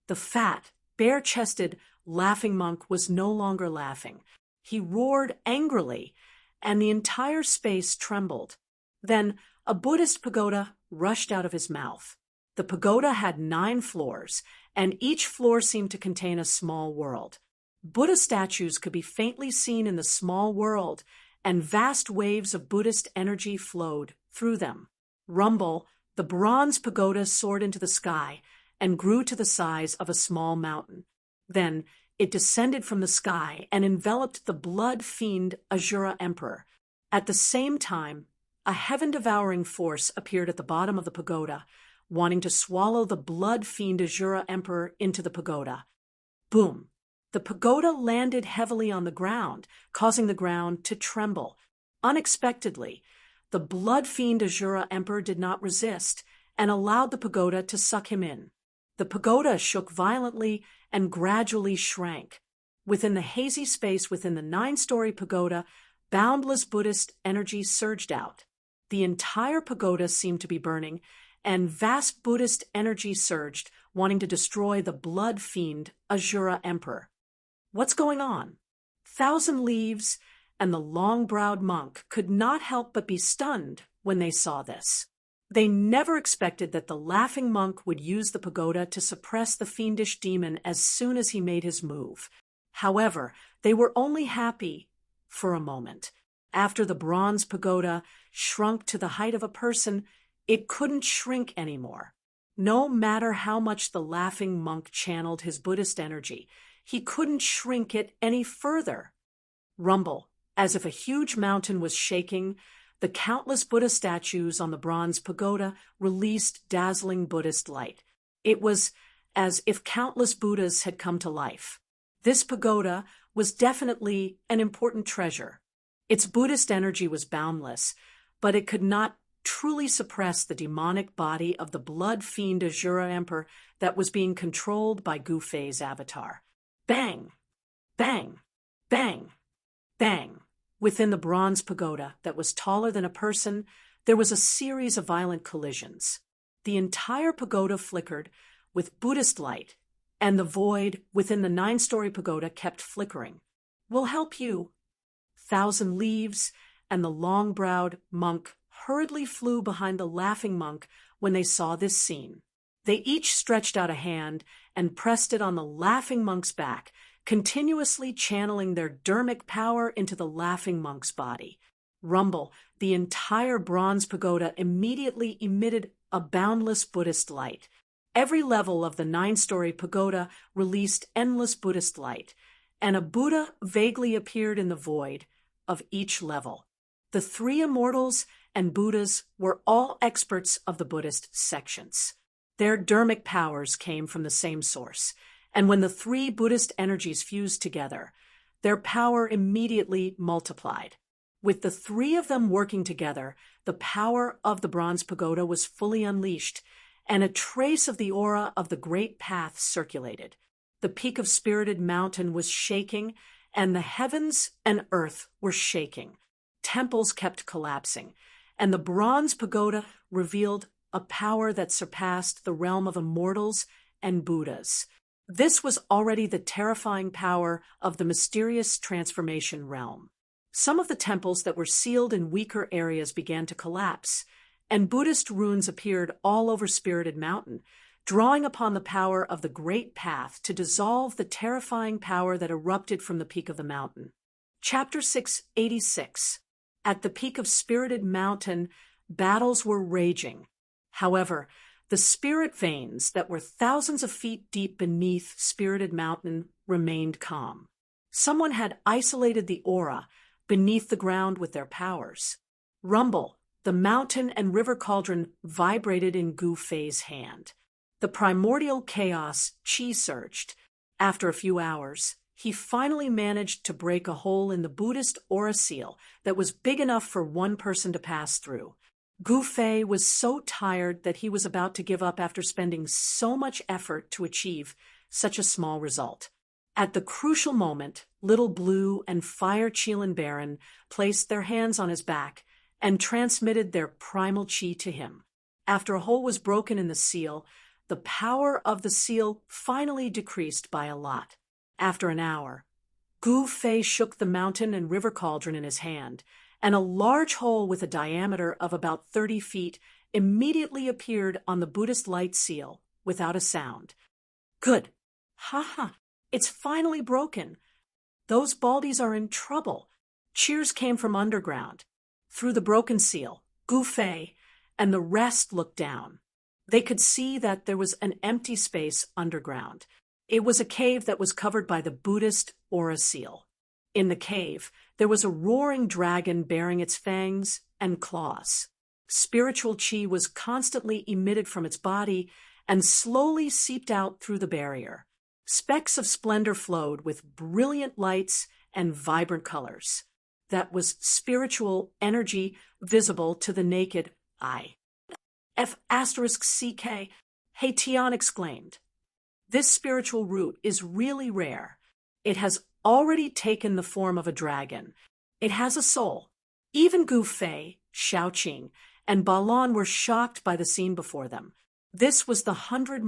The fat, bare-chested, laughing monk was no longer laughing. He roared angrily, and the entire space trembled. Then a Buddhist pagoda rushed out of his mouth. The pagoda had 9 floors, and each floor seemed to contain a small world. Buddha statues could be faintly seen in the small world, and vast waves of Buddhist energy flowed through them. Rumble, the bronze pagoda soared into the sky and grew to the size of a small mountain. Then it descended from the sky and enveloped the blood fiend Azura Emperor. At the same time, a heaven-devouring force appeared at the bottom of the pagoda, wanting to swallow the blood fiend Azura Emperor into the pagoda. Boom! The pagoda landed heavily on the ground, causing the ground to tremble. Unexpectedly, the blood fiend Azura Emperor did not resist and allowed the pagoda to suck him in. The pagoda shook violently and gradually shrank. Within the hazy space within the 9-story pagoda, boundless Buddhist energy surged out. The entire pagoda seemed to be burning, and vast Buddhist energy surged, wanting to destroy the blood fiend Azura Emperor. What's going on? Thousand Leaves and the long-browed monk could not help but be stunned when they saw this. They never expected that the laughing monk would use the pagoda to suppress the fiendish demon as soon as he made his move. However, they were only happy for a moment. After the bronze pagoda shrunk to the height of a person, it couldn't shrink anymore. No matter how much the laughing monk channeled his Buddhist energy, he couldn't shrink it any further. Rumble, as if a huge mountain was shaking, the countless Buddha statues on the bronze pagoda released dazzling Buddhist light. It was as if countless Buddhas had come to life. This pagoda was definitely an important treasure. Its Buddhist energy was boundless, but it could not truly suppress the demonic body of the blood fiend Azura Emperor that was being controlled by Gu Fei's avatar. Bang! Bang! Bang! Bang! Within the bronze pagoda that was taller than a person, there was a series of violent collisions. The entire pagoda flickered with Buddhist light, and the void within the 9-story pagoda kept flickering. We'll help you. Thousand Leaves and the long-browed monk hurriedly flew behind the laughing monk when they saw this scene. They each stretched out a hand and pressed it on the laughing monk's back, continuously channeling their dermic power into the laughing monk's body. Rumble, the entire bronze pagoda immediately emitted a boundless Buddhist light. Every level of the 9-story pagoda released endless Buddhist light, and a Buddha vaguely appeared in the void of each level. The 3 immortals and Buddhas were all experts of the Buddhist sections. Their dermic powers came from the same source, and when the 3 Buddhist energies fused together, their power immediately multiplied. With the 3 of them working together, the power of the bronze pagoda was fully unleashed, and a trace of the aura of the great path circulated. The peak of Spirited Mountain was shaking, and the heavens and earth were shaking. Temples kept collapsing, and the bronze pagoda revealed a power that surpassed the realm of immortals and Buddhas. This was already the terrifying power of the mysterious transformation realm. Some of the temples that were sealed in weaker areas began to collapse, and Buddhist runes appeared all over Spirited Mountain, drawing upon the power of the Great Path to dissolve the terrifying power that erupted from the peak of the mountain. Chapter 686. At the peak of Spirited Mountain, battles were raging. However, The spirit veins that were thousands of feet deep beneath Spirited Mountain remained calm. Someone had isolated the aura beneath the ground with their powers. Rumble, the mountain and river cauldron vibrated in Gu Fei's hand. The primordial chaos chi surged. After a few hours, he finally managed to break a hole in the Buddhist aura seal that was big enough for one person to pass through. Gu Fei was so tired that he was about to give up after spending so much effort to achieve such a small result. At the crucial moment, Little Blue and Fire Qilin Baron placed their hands on his back and transmitted their primal chi to him. After a hole was broken in the seal, the power of the seal finally decreased by a lot. After an hour, Gu Fei shook the mountain and river cauldron in his hand, and a large hole with a diameter of about 30 feet immediately appeared on the Buddhist light seal without a sound. Good. Ha! It's finally broken. Those baldies are in trouble. Cheers came from underground. Through the broken seal, Gu Fei and the rest looked down. They could see that there was an empty space underground. It was a cave that was covered by the Buddhist aura seal. In the cave, there was a roaring dragon bearing its fangs and claws. Spiritual chi was constantly emitted from its body and slowly seeped out through the barrier. Specks of splendor flowed with brilliant lights and vibrant colors. That was spiritual energy visible to the naked eye. F***CK, Hey Tian exclaimed. This spiritual root is really rare. It has already taken the form of a dragon. It has a soul. Even Gu Fei, Shaoqing, and Balon were shocked by the scene before them. This was the 100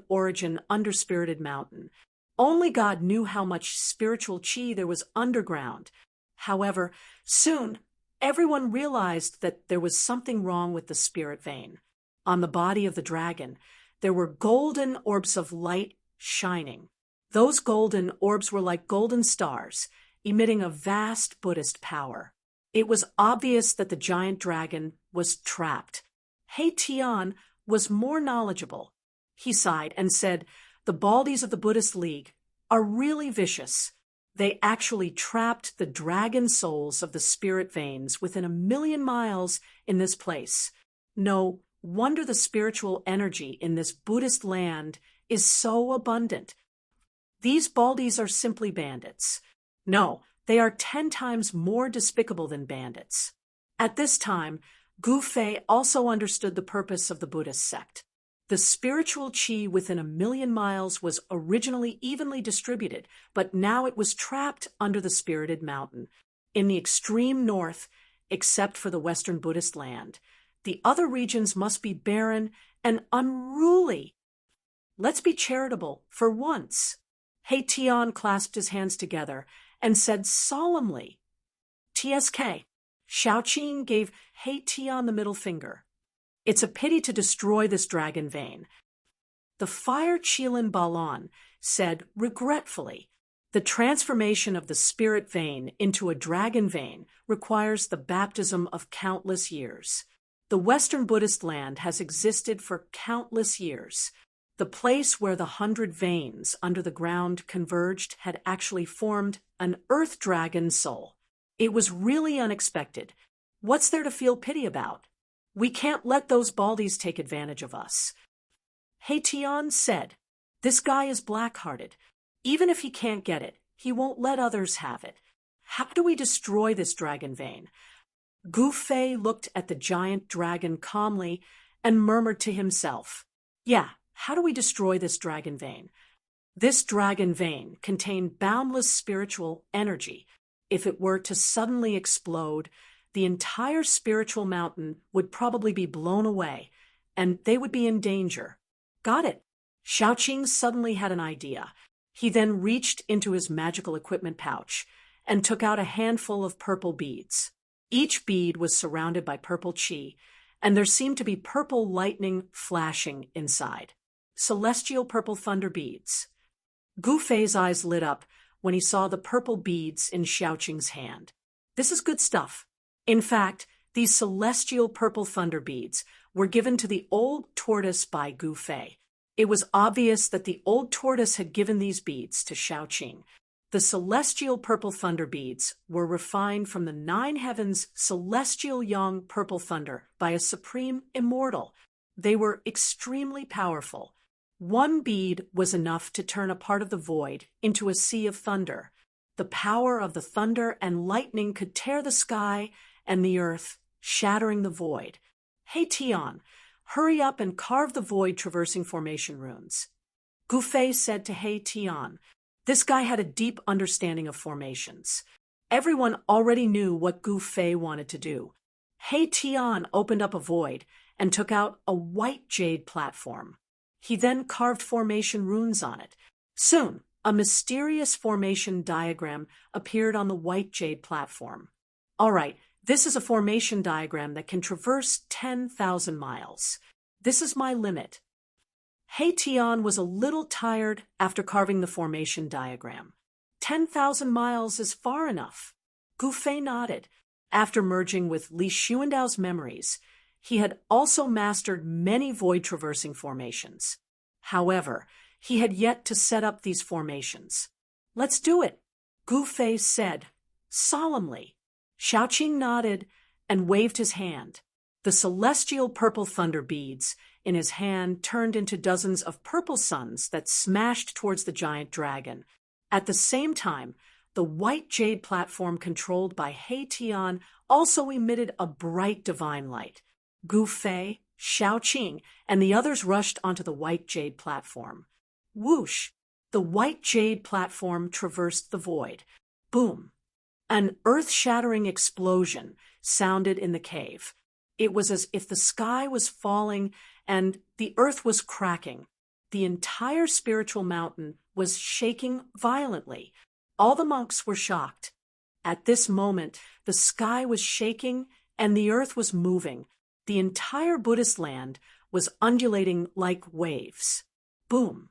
origin under Spirited Mountain. Only God knew how much spiritual chi there was underground. However, soon, everyone realized that there was something wrong with the spirit vein. On the body of the dragon, there were golden orbs of light shining. Those golden orbs were like golden stars, emitting a vast Buddhist power. It was obvious that the giant dragon was trapped. Hey Tian was more knowledgeable. He sighed and said, "The baldies of the Buddhist League are really vicious. They actually trapped the dragon souls of the spirit veins within 1,000,000 miles in this place. No wonder the spiritual energy in this Buddhist land is so abundant. These baldies are simply bandits. No, they are 10 times more despicable than bandits." At this time, Gu Fei also understood the purpose of the Buddhist sect. The spiritual chi within 1,000,000 miles was originally evenly distributed, but now it was trapped under the Spirited Mountain, in the extreme north, except for the Western Buddhist land. The other regions must be barren and unruly. Let's be charitable for once. Hey Tian clasped his hands together and said solemnly, "TSK." Shaoqing gave Hey Tian the middle finger. "It's a pity to destroy this dragon vein." The Fire Qilin Balan said regretfully, "The transformation of the spirit vein into a dragon vein requires the baptism of countless years. The Western Buddhist land has existed for countless years. The place where the 100 veins under the ground converged had actually formed an earth dragon soul. It was really unexpected. What's there to feel pity about? We can't let those baldies take advantage of us." Hey Tian said, "This guy is black-hearted. Even if he can't get it, he won't let others have it. How do we destroy this dragon vein?" Gu Fei looked at the giant dragon calmly and murmured to himself, "Yeah, how do we destroy this dragon vein?" This dragon vein contained boundless spiritual energy. If it were to suddenly explode, the entire spiritual mountain would probably be blown away, and they would be in danger. Got it. Shaoqing suddenly had an idea. He then reached into his magical equipment pouch and took out a handful of purple beads. Each bead was surrounded by purple chi, and there seemed to be purple lightning flashing inside. Celestial purple thunder beads. Gu Fei's eyes lit up when he saw the purple beads in Shaoqing's hand. This is good stuff. In fact, these celestial purple thunder beads were given to the old tortoise by Gu Fei. It was obvious that the old tortoise had given these beads to Xiaoqing. The celestial purple thunder beads were refined from the nine heavens' celestial young purple thunder by a supreme immortal. They were extremely powerful. One bead was enough to turn a part of the void into a sea of thunder. The power of the thunder and lightning could tear the sky and the earth, shattering the void. Hey Tian, hurry up and carve the void traversing formation runes. Gu Fei said to He Tian. This guy had a deep understanding of formations. Everyone already knew what Gu Fei wanted to do. He Tian opened up a void and took out a white jade platform. He then carved formation runes on it. Soon, a mysterious formation diagram appeared on the white jade platform. All right, this is a formation diagram that can traverse 10,000 miles. This is my limit. He Tian was a little tired after carving the formation diagram. 10,000 miles is far enough. Gu Fei nodded. After merging with Li Xuandao's memories, he had also mastered many void-traversing formations. However, he had yet to set up these formations. Let's do it, Gu Fei said, solemnly. Xiaoqing nodded and waved his hand. The celestial purple thunder beads in his hand turned into dozens of purple suns that smashed towards the giant dragon. At the same time, the white jade platform controlled by He Tian also emitted a bright divine light. Gu Fei, Xiaoqing, and the others rushed onto the white jade platform. Whoosh! The white jade platform traversed the void. Boom! An earth-shattering explosion sounded in the cave. It was as if the sky was falling and the earth was cracking. The entire spiritual mountain was shaking violently. All the monks were shocked. At this moment, the sky was shaking and the earth was moving. The entire Buddhist land was undulating like waves. Boom!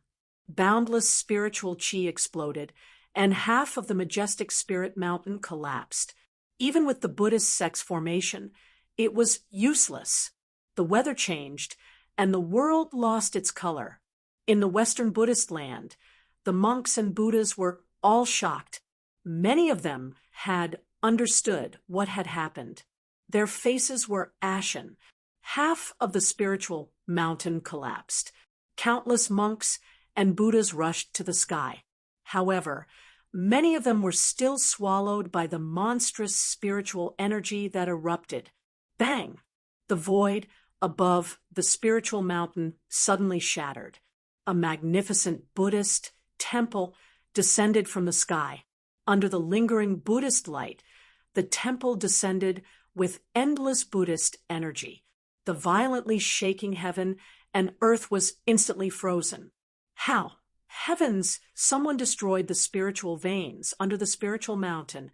Boundless spiritual qi exploded, and half of the majestic spirit mountain collapsed. Even with the Buddhist sect's formation, it was useless. The weather changed, and the world lost its color. In the Western Buddhist land, the monks and Buddhas were all shocked. Many of them had understood what had happened. Their faces were ashen. Half of the spiritual mountain collapsed. Countless monks and Buddhas rushed to the sky. However, many of them were still swallowed by the monstrous spiritual energy that erupted. Bang! The void above the spiritual mountain suddenly shattered. A magnificent Buddhist temple descended from the sky. Under the lingering Buddhist light, the temple descended with endless Buddhist energy. The violently shaking heaven and earth was instantly frozen. How? Heavens! Someone destroyed the spiritual veins under the spiritual mountain.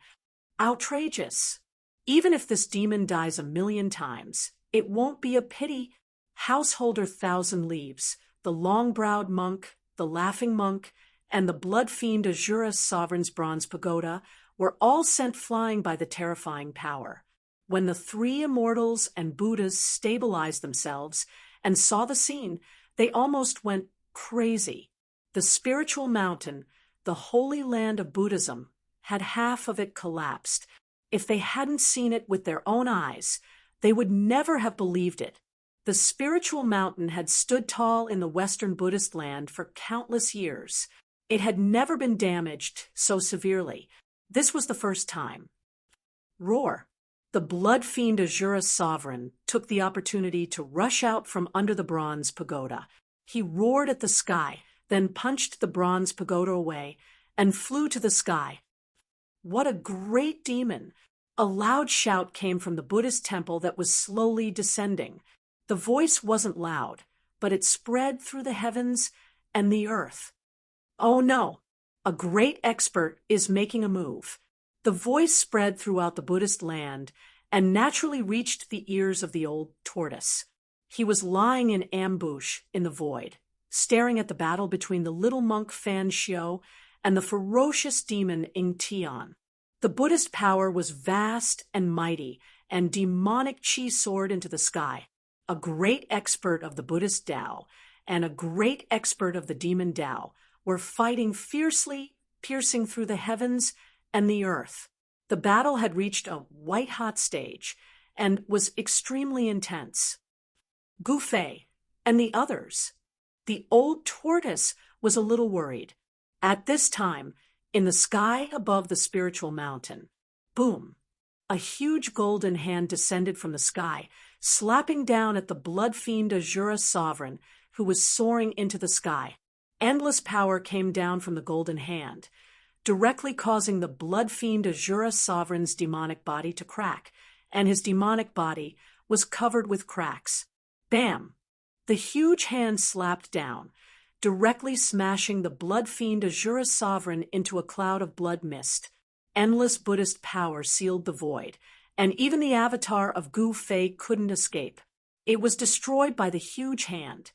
Outrageous! Even if this demon dies 1,000,000 times, it won't be a pity. Householder Thousand Leaves, the long-browed monk, the laughing monk, and the blood fiend Azura's sovereign's bronze pagoda were all sent flying by the terrifying power. When the three immortals and Buddhas stabilized themselves and saw the scene, they almost went crazy. The spiritual mountain, the holy land of Buddhism, had half of it collapsed. If they hadn't seen it with their own eyes, they would never have believed it. The spiritual mountain had stood tall in the Western Buddhist land for countless years. It had never been damaged so severely. This was the first time. Roar! The blood fiend Azura's sovereign took the opportunity to rush out from under the bronze pagoda. He roared at the sky, then punched the bronze pagoda away and flew to the sky. What a great demon! A loud shout came from the Buddhist temple that was slowly descending. The voice wasn't loud, but it spread through the heavens and the earth. Oh no! A great expert is making a move. The voice spread throughout the Buddhist land and naturally reached the ears of the old tortoise. He was lying in ambush in the void, staring at the battle between the little monk Fan Xiu and the ferocious demon Ing Tian. The Buddhist power was vast and mighty, and demonic qi soared into the sky. a great expert of the Buddhist Tao and a great expert of the demon Tao, were fighting fiercely, piercing through the heavens and the earth. The battle had reached a white-hot stage and was extremely intense. Gu Fei and the others. The old tortoise was a little worried. At this time, in the sky above the spiritual mountain, boom, a huge golden hand descended from the sky, slapping down at the blood fiend Azura sovereign who was soaring into the sky. Endless power came down from the golden hand, directly causing the blood fiend Azura sovereign's demonic body to crack, and his demonic body was covered with cracks. Bam! The huge hand slapped down, directly smashing the blood fiend Azura sovereign into a cloud of blood mist. Endless Buddhist power sealed the void, and even the avatar of Gu Fei couldn't escape. It was destroyed by the huge hand.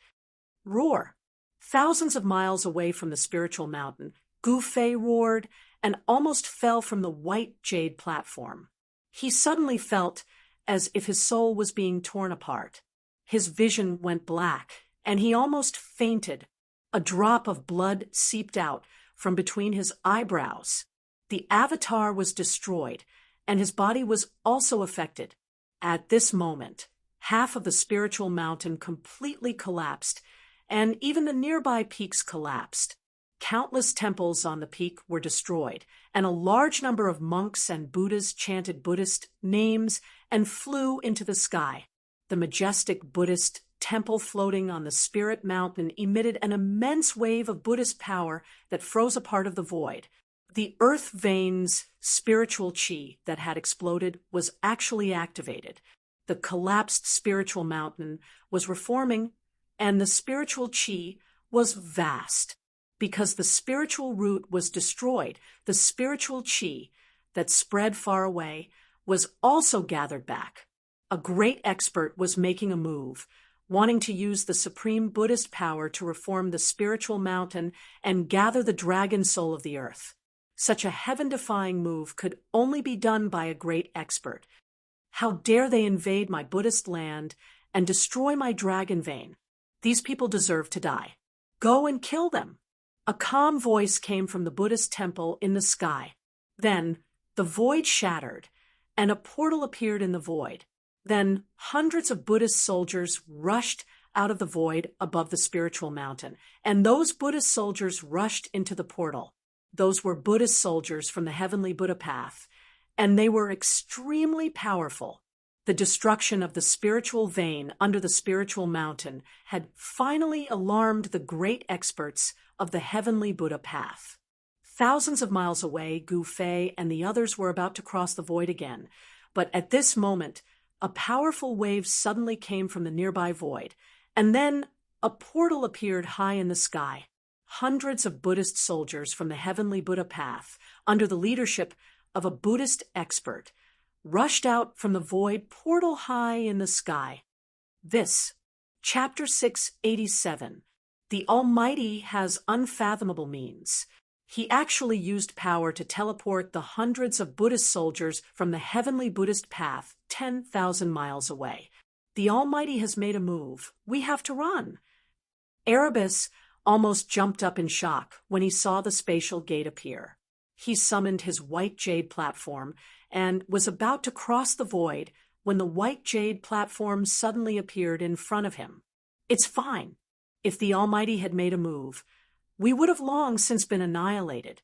Roar! Thousands of miles away from the spiritual mountain, Gu Fei roared and almost fell from the white jade platform. He suddenly felt as if his soul was being torn apart. His vision went black, and he almost fainted. A drop of blood seeped out from between his eyebrows. The avatar was destroyed, and his body was also affected. At this moment, half of the spiritual mountain completely collapsed, and even the nearby peaks collapsed. Countless temples on the peak were destroyed, and a large number of monks and Buddhas chanted Buddhist names and flew into the sky. The majestic Buddhist temple floating on the spirit mountain emitted an immense wave of Buddhist power that froze a part of the void. The earth vein's spiritual chi that had exploded was actually activated. The collapsed spiritual mountain was reforming, and the spiritual chi was vast. Because the spiritual root was destroyed, the spiritual chi that spread far away was also gathered back. A great expert was making a move, wanting to use the supreme Buddhist power to reform the spiritual mountain and gather the dragon soul of the earth. Such a heaven-defying move could only be done by a great expert. How dare they invade my Buddhist land and destroy my dragon vein? These people deserve to die. Go and kill them. A calm voice came from the Buddhist temple in the sky. Then the void shattered, and a portal appeared in the void. Then hundreds of Buddhist soldiers rushed out of the void above the spiritual mountain, and those Buddhist soldiers rushed into the portal. Those were Buddhist soldiers from the heavenly Buddha path, and they were extremely powerful. The destruction of the spiritual vein under the spiritual mountain had finally alarmed the great experts of the heavenly Buddha path. Thousands of miles away, Gu Fei and the others were about to cross the void again, but at this moment, a powerful wave suddenly came from the nearby void, and then a portal appeared high in the sky. Hundreds of Buddhist soldiers from the heavenly Buddha path, under the leadership of a Buddhist expert, rushed out from the void portal high in the sky. This, Chapter 687, the Almighty has unfathomable means. He actually used power to teleport the hundreds of Buddhist soldiers from the heavenly Buddhist path 10,000 miles away. The Almighty has made a move. We have to run. Erebus almost jumped up in shock when he saw the spatial gate appear. He summoned his white jade platform and was about to cross the void when the white jade platform suddenly appeared in front of him. It's fine. If the Almighty had made a move, we would have long since been annihilated.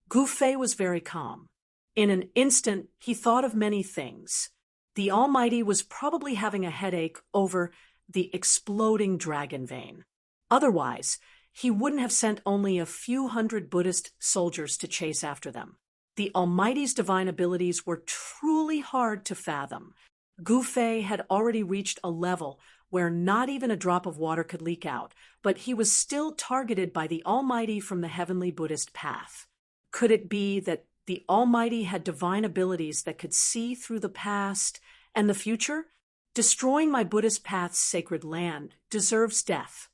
Gu Fei was very calm. In an instant, he thought of many things. The Almighty was probably having a headache over the exploding dragon vein. Otherwise, he wouldn't have sent only a few hundred Buddhist soldiers to chase after them. The Almighty's divine abilities were truly hard to fathom. Gu Fei had already reached a level where not even a drop of water could leak out, but he was still targeted by the Almighty from the heavenly Buddhist path. Could it be that the Almighty had divine abilities that could see through the past and the future? Destroying my Buddhist path's sacred land deserves death.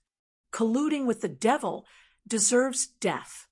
Colluding with the devil deserves death.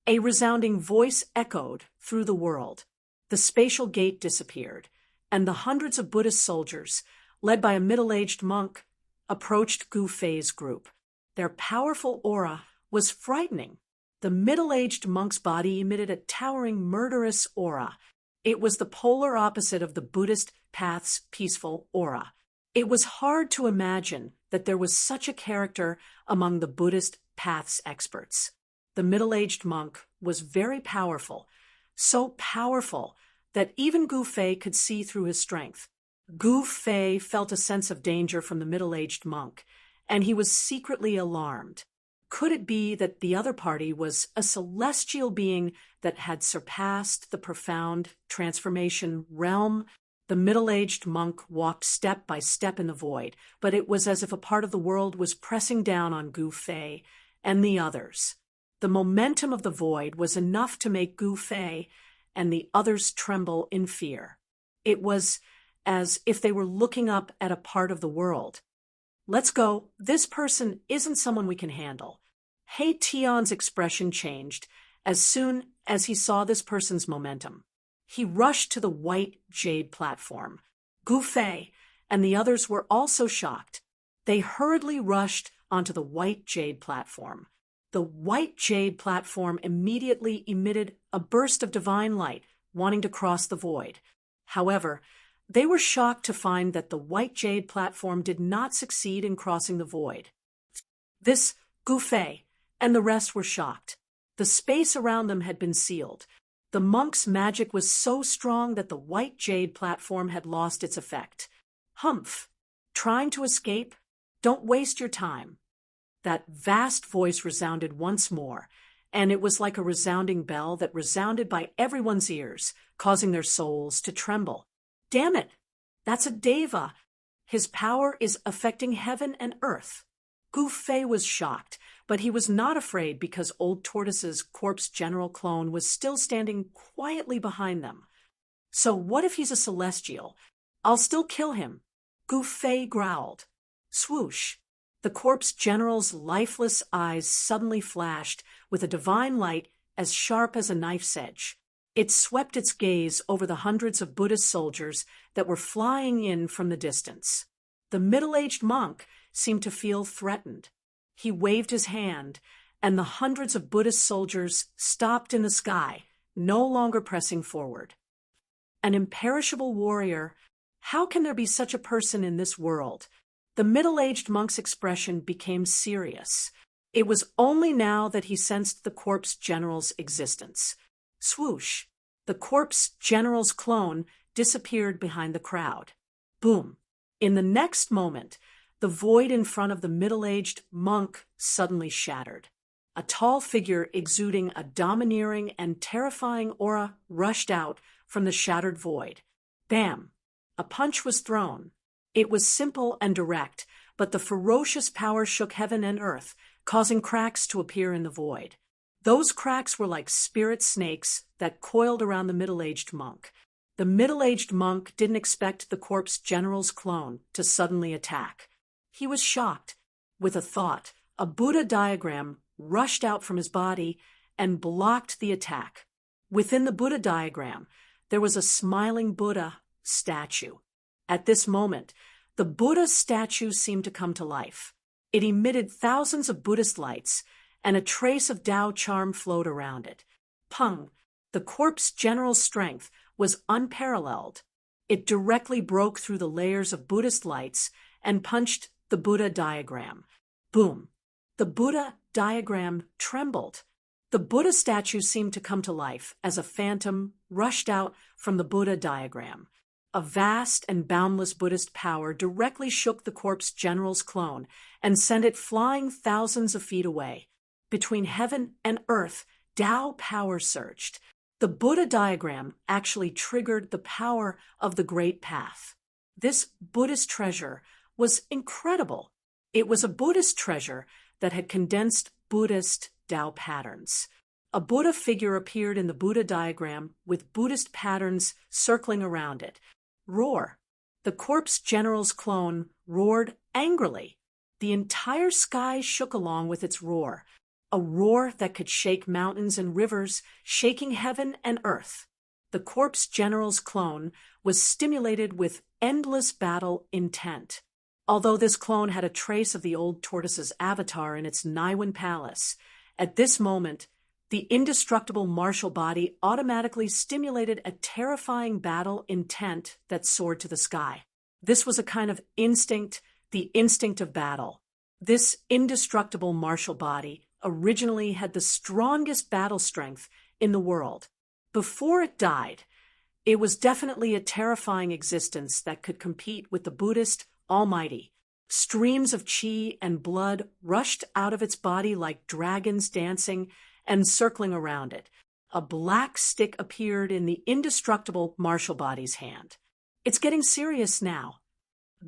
A resounding voice echoed through the world. The spatial gate disappeared, and the hundreds of Buddhist soldiers, led by a middle-aged monk, approached Gu Fei's group. Their powerful aura was frightening. The middle-aged monk's body emitted a towering, murderous aura. It was the polar opposite of the Buddhist path's peaceful aura. It was hard to imagine that there was such a character among the Buddhist path's experts. The middle-aged monk was very powerful, so powerful that even Gu Fei could see through his strength. Gu Fei felt a sense of danger from the middle-aged monk, and he was secretly alarmed. Could it be that the other party was a celestial being that had surpassed the profound transformation realm? The middle-aged monk walked step by step in the void, but it was as if a part of the world was pressing down on Gu Fei and the others. The momentum of the void was enough to make Gu Fei and the others tremble in fear. It was as if they were looking up at a part of the world. "Let's go. This person isn't someone we can handle." He Tian's expression changed as soon as he saw this person's momentum. He rushed to the white jade platform. Gu Fei and the others were also shocked. They hurriedly rushed onto the white jade platform. The white jade platform immediately emitted a burst of divine light, wanting to cross the void. However, they were shocked to find that the white jade platform did not succeed in crossing the void. This Gu Fei and the rest were shocked. The space around them had been sealed. The monk's magic was so strong that the white jade platform had lost its effect. "Humph! Trying to escape? Don't waste your time." That vast voice resounded once more, and it was like a resounding bell that resounded by everyone's ears, causing their souls to tremble. "Damn it! That's a deva! His power is affecting heaven and earth." Gu Fei was shocked, but he was not afraid because Old Tortoise's corpse general clone was still standing quietly behind them. "So what if he's a celestial? I'll still kill him," Gu Fei growled. Swoosh! The corpse general's lifeless eyes suddenly flashed with a divine light as sharp as a knife's edge. It swept its gaze over the hundreds of Buddhist soldiers that were flying in from the distance. The middle-aged monk seemed to feel threatened. He waved his hand, and the hundreds of Buddhist soldiers stopped in the sky, no longer pressing forward. An imperishable warrior, how can there be such a person in this world? The middle-aged monk's expression became serious. It was only now that he sensed the corpse general's existence. Swoosh! The corpse general's clone disappeared behind the crowd. Boom! In the next moment, the void in front of the middle-aged monk suddenly shattered. A tall figure exuding a domineering and terrifying aura rushed out from the shattered void. Bam! A punch was thrown. It was simple and direct, but the ferocious power shook heaven and earth, causing cracks to appear in the void. Those cracks were like spirit snakes that coiled around the middle-aged monk. The middle-aged monk didn't expect the corpse general's clone to suddenly attack. He was shocked. With a thought, a Buddha diagram rushed out from his body and blocked the attack. Within the Buddha diagram, there was a smiling Buddha statue. At this moment, the Buddha statue seemed to come to life. It emitted thousands of Buddhist lights, and a trace of Tao charm flowed around it. Pung! The corpse general's strength was unparalleled. It directly broke through the layers of Buddhist lights and punched the Buddha diagram. Boom! The Buddha diagram trembled. The Buddha statue seemed to come to life as a phantom rushed out from the Buddha diagram. A vast and boundless Buddhist power directly shook the corpse general's clone and sent it flying thousands of feet away. Between heaven and earth, Tao power surged. The Buddha diagram actually triggered the power of the Great Path. This Buddhist treasure was incredible. It was a Buddhist treasure that had condensed Buddhist Tao patterns. A Buddha figure appeared in the Buddha diagram with Buddhist patterns circling around it. Roar! The corpse general's clone roared angrily. The entire sky shook along with its roar, a roar that could shake mountains and rivers, shaking heaven and earth. The corpse general's clone was stimulated with endless battle intent. Although this clone had a trace of the old tortoise's avatar in its Niwen palace, at this moment, the indestructible martial body automatically stimulated a terrifying battle intent that soared to the sky. This was a kind of instinct, the instinct of battle. This indestructible martial body originally had the strongest battle strength in the world. Before it died, it was definitely a terrifying existence that could compete with the Buddhist Almighty. Streams of qi and blood rushed out of its body like dragons dancing and circling around it. A black stick appeared in the indestructible martial body's hand. "It's getting serious now,"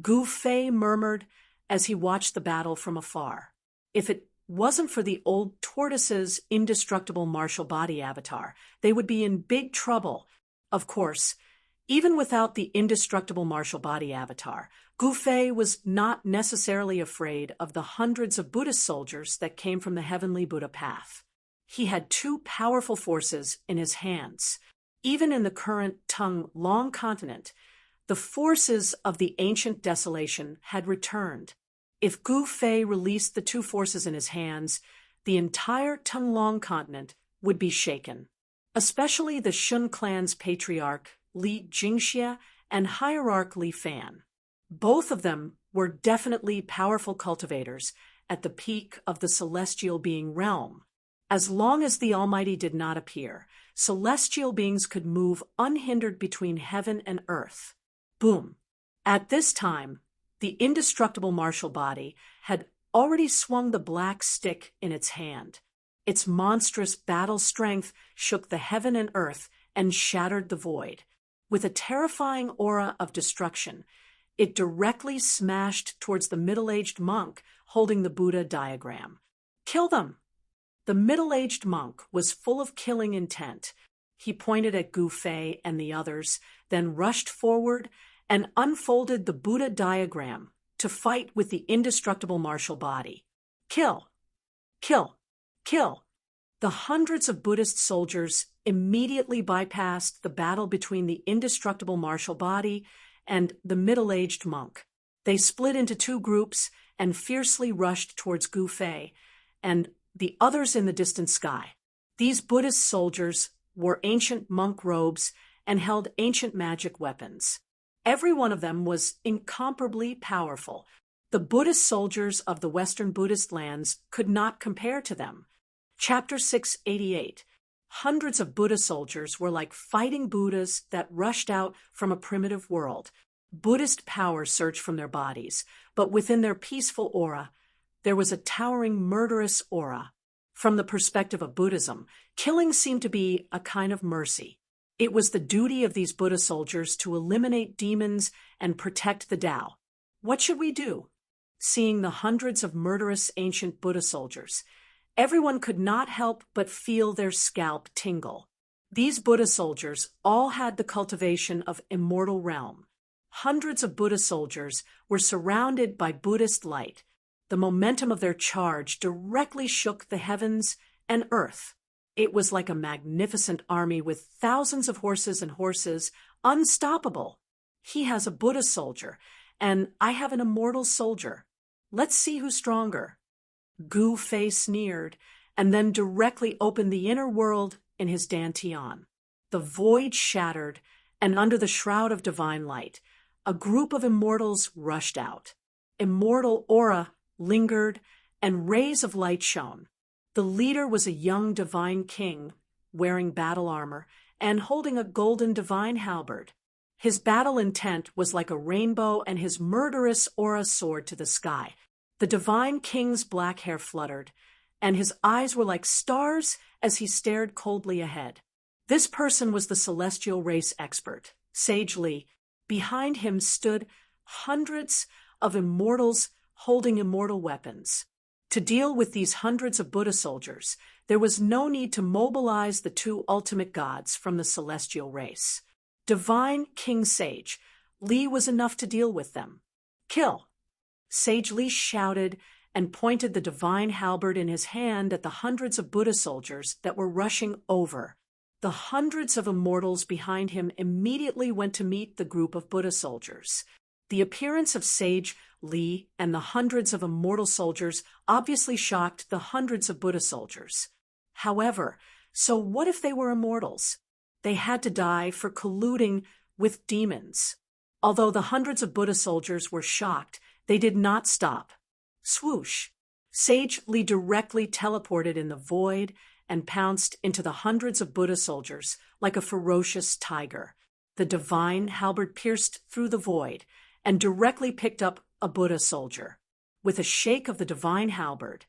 Gu Fei murmured as he watched the battle from afar. If it wasn't for the old tortoise's indestructible martial body avatar, they would be in big trouble. Of course, even without the indestructible martial body avatar, Gu Fei was not necessarily afraid of the hundreds of Buddhist soldiers that came from the heavenly Buddha path. He had two powerful forces in his hands. Even in the current Tung Long continent, the forces of the ancient desolation had returned. If Gu Fei released the two forces in his hands, the entire Tung Long continent would be shaken. Especially the Shun clan's patriarch Li Jingxia and hierarch Li Fan. Both of them were definitely powerful cultivators at the peak of the celestial being realm. As long as the Almighty did not appear, celestial beings could move unhindered between heaven and earth. Boom. At this time, the indestructible martial body had already swung the black stick in its hand. Its monstrous battle strength shook the heaven and earth and shattered the void. With a terrifying aura of destruction, it directly smashed towards the middle-aged monk holding the Buddha diagram. "Kill them!" The middle-aged monk was full of killing intent. He pointed at Gu Fei and the others, then rushed forward and unfolded the Buddha diagram to fight with the indestructible martial body. "Kill! Kill! Kill!" The hundreds of Buddhist soldiers immediately bypassed the battle between the indestructible martial body and the middle-aged monk. They split into two groups and fiercely rushed towards Gu Fei and the others in the distant sky. These Buddhist soldiers wore ancient monk robes and held ancient magic weapons. Every one of them was incomparably powerful. The Buddhist soldiers of the Western Buddhist lands could not compare to them. Chapter 688. Hundreds of Buddha soldiers were like fighting Buddhas that rushed out from a primitive world. Buddhist power surged from their bodies, but within their peaceful aura, there was a towering murderous aura. From the perspective of Buddhism, killing seemed to be a kind of mercy. It was the duty of these Buddha soldiers to eliminate demons and protect the Tao. What should we do? Seeing the hundreds of murderous ancient Buddha soldiers, everyone could not help but feel their scalp tingle. These Buddha soldiers all had the cultivation of immortal realm. Hundreds of Buddha soldiers were surrounded by Buddhist light. The momentum of their charge directly shook the heavens and earth. It was like a magnificent army with thousands of horses and horses, unstoppable. He has a Buddha soldier, and I have an immortal soldier. Let's see who's stronger. Gu Fei sneered, and then directly opened the inner world in his dantian. The void shattered, and under the shroud of divine light, a group of immortals rushed out. Immortal aura lingered, and rays of light shone. The leader was a young divine king, wearing battle armor and holding a golden divine halberd. His battle intent was like a rainbow, and his murderous aura soared to the sky. The divine king's black hair fluttered, and his eyes were like stars as he stared coldly ahead. This person was the celestial race expert, Sage Li. Behind him stood hundreds of immortals holding immortal weapons. To deal with these hundreds of Buddha soldiers, there was no need to mobilize the two ultimate gods from the celestial race. Divine King Sage Li was enough to deal with them. "Kill!" Sage Li shouted and pointed the divine halberd in his hand at the hundreds of Buddha soldiers that were rushing over. The hundreds of immortals behind him immediately went to meet the group of Buddha soldiers. The appearance of Sage Li and the hundreds of immortal soldiers obviously shocked the hundreds of Buddha soldiers. However, so what if they were immortals? They had to die for colluding with demons. Although the hundreds of Buddha soldiers were shocked, they did not stop. Swoosh! Sage Li directly teleported in the void and pounced into the hundreds of Buddha soldiers like a ferocious tiger. The divine halberd pierced through the void and directly picked up a Buddha soldier. With a shake of the divine halberd,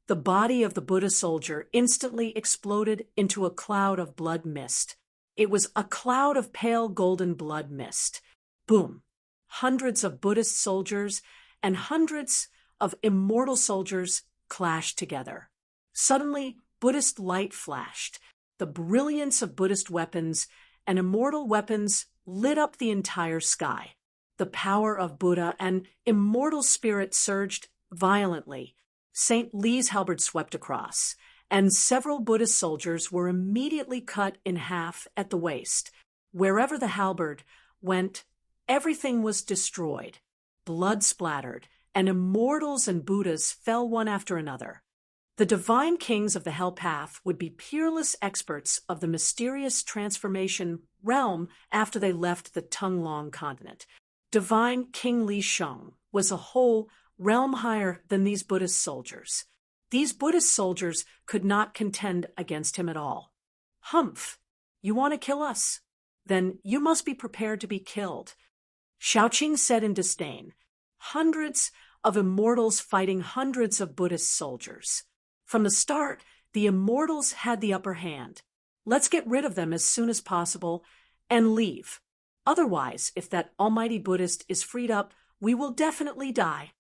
the body of the Buddha soldier instantly exploded into a cloud of blood mist. It was a cloud of pale golden blood mist. Boom! Hundreds of Buddhist soldiers and hundreds of immortal soldiers clashed together. Suddenly, Buddhist light flashed. The brilliance of Buddhist weapons and immortal weapons lit up the entire sky. The power of Buddha and immortal spirit surged violently. St. Li's halberd swept across, and several Buddhist soldiers were immediately cut in half at the waist. Wherever the halberd went, everything was destroyed. Blood splattered, and immortals and Buddhas fell one after another. The divine kings of the Hell Path would be peerless experts of the mysterious transformation realm after they left the Tunglong continent. Divine King Li Sheng was a whole realm higher than these Buddhist soldiers. These Buddhist soldiers could not contend against him at all. Humph! You want to kill us? Then you must be prepared to be killed. Shaoqing said in disdain. Hundreds of immortals fighting hundreds of Buddhist soldiers. From the start, the immortals had the upper hand. Let's get rid of them as soon as possible and leave. Otherwise, if that almighty Buddhist is freed up, we will definitely die.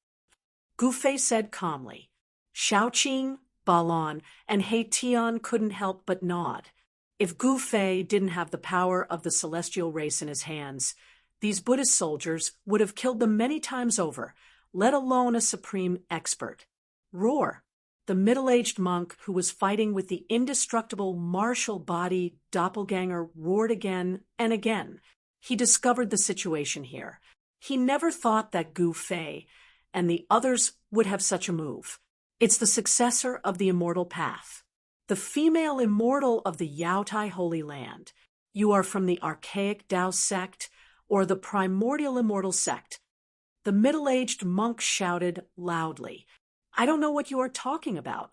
Gufei said calmly. Shaoqing, Balon, and He Tian couldn't help but nod. If Gufei didn't have the power of the celestial race in his hands, these Buddhist soldiers would have killed them many times over, let alone a supreme expert. Roar! The middle-aged monk who was fighting with the indestructible martial body doppelganger roared again and again. He discovered the situation here. He never thought that Gu Fei and the others would have such a move. It's the successor of the immortal path. The female immortal of the Yaotai Holy Land. You are from the archaic Dao sect or the primordial immortal sect. The middle-aged monk shouted loudly. I don't know what you are talking about.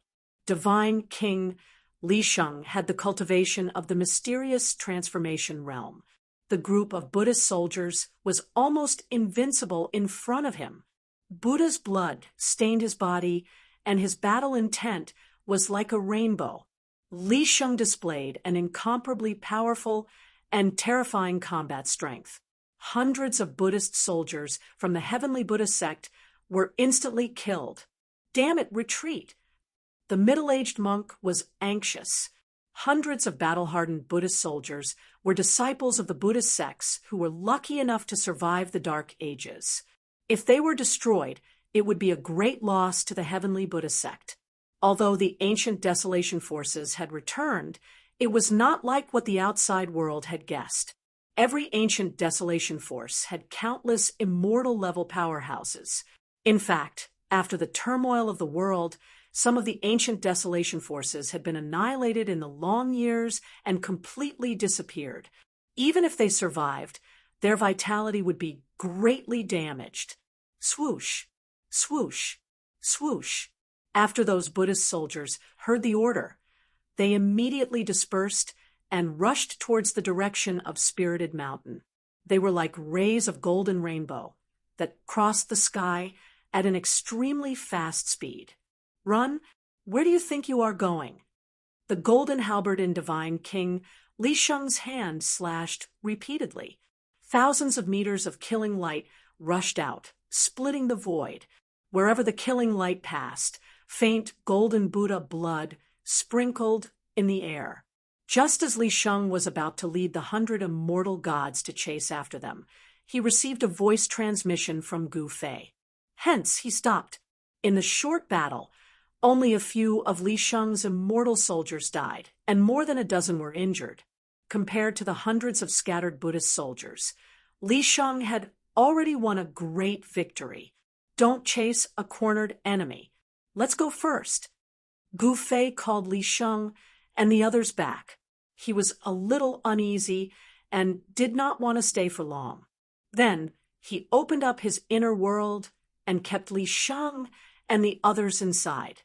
Divine King Li Sheng had the cultivation of the mysterious transformation realm. The group of Buddhist soldiers was almost invincible in front of him. Buddha's blood stained his body, and his battle intent was like a rainbow. Li Sheng displayed an incomparably powerful and terrifying combat strength. Hundreds of Buddhist soldiers from the Heavenly Buddha sect were instantly killed. Damn it, retreat! The middle-aged monk was anxious. Hundreds of battle-hardened Buddhist soldiers were disciples of the Buddhist sects who were lucky enough to survive the Dark Ages. If they were destroyed, it would be a great loss to the Heavenly Buddha sect. Although the ancient desolation forces had returned, it was not like what the outside world had guessed. Every ancient desolation force had countless immortal-level powerhouses. In fact, after the turmoil of the world, some of the ancient desolation forces had been annihilated in the long years and completely disappeared. Even if they survived, their vitality would be greatly damaged. Swoosh, swoosh, swoosh. After those Buddhist soldiers heard the order, they immediately dispersed and rushed towards the direction of Spirited Mountain. They were like rays of golden rainbow that crossed the sky at an extremely fast speed. Run? Where do you think you are going? The golden halberd in Divine King Li Sheng's hand slashed repeatedly. Thousands of meters of killing light rushed out, splitting the void. Wherever the killing light passed, faint golden Buddha blood sprinkled in the air. Just as Li Sheng was about to lead the 100 immortal gods to chase after them, he received a voice transmission from Gu Fei. Hence, he stopped. In the short battle, only a few of Li Sheng's immortal soldiers died, and more than a dozen were injured. compared to the hundreds of scattered Buddhist soldiers. Li Sheng had already won a great victory. Don't chase a cornered enemy. Let's go first. Gu Fei called Li Sheng and the others back. He was a little uneasy and did not want to stay for long. Then he opened up his inner world and kept Li Sheng and the others inside.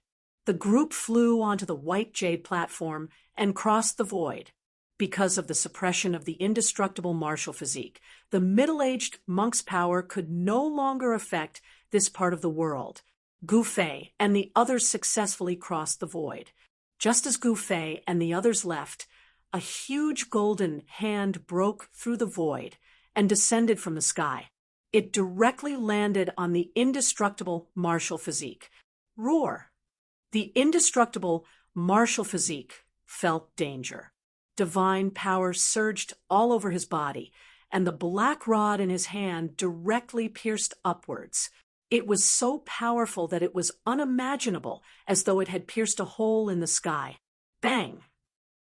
The group flew onto the white jade platform and crossed the void. Because of the suppression of the indestructible martial physique, the middle-aged monk's power could no longer affect this part of the world. Gu Fei and the others successfully crossed the void. Just as Gu Fei and the others left, a huge golden hand broke through the void and descended from the sky. It directly landed on the indestructible martial physique. Roar! The indestructible martial physique felt danger. Divine power surged all over his body, and the black rod in his hand directly pierced upwards. It was so powerful that it was unimaginable, as though it had pierced a hole in the sky. Bang!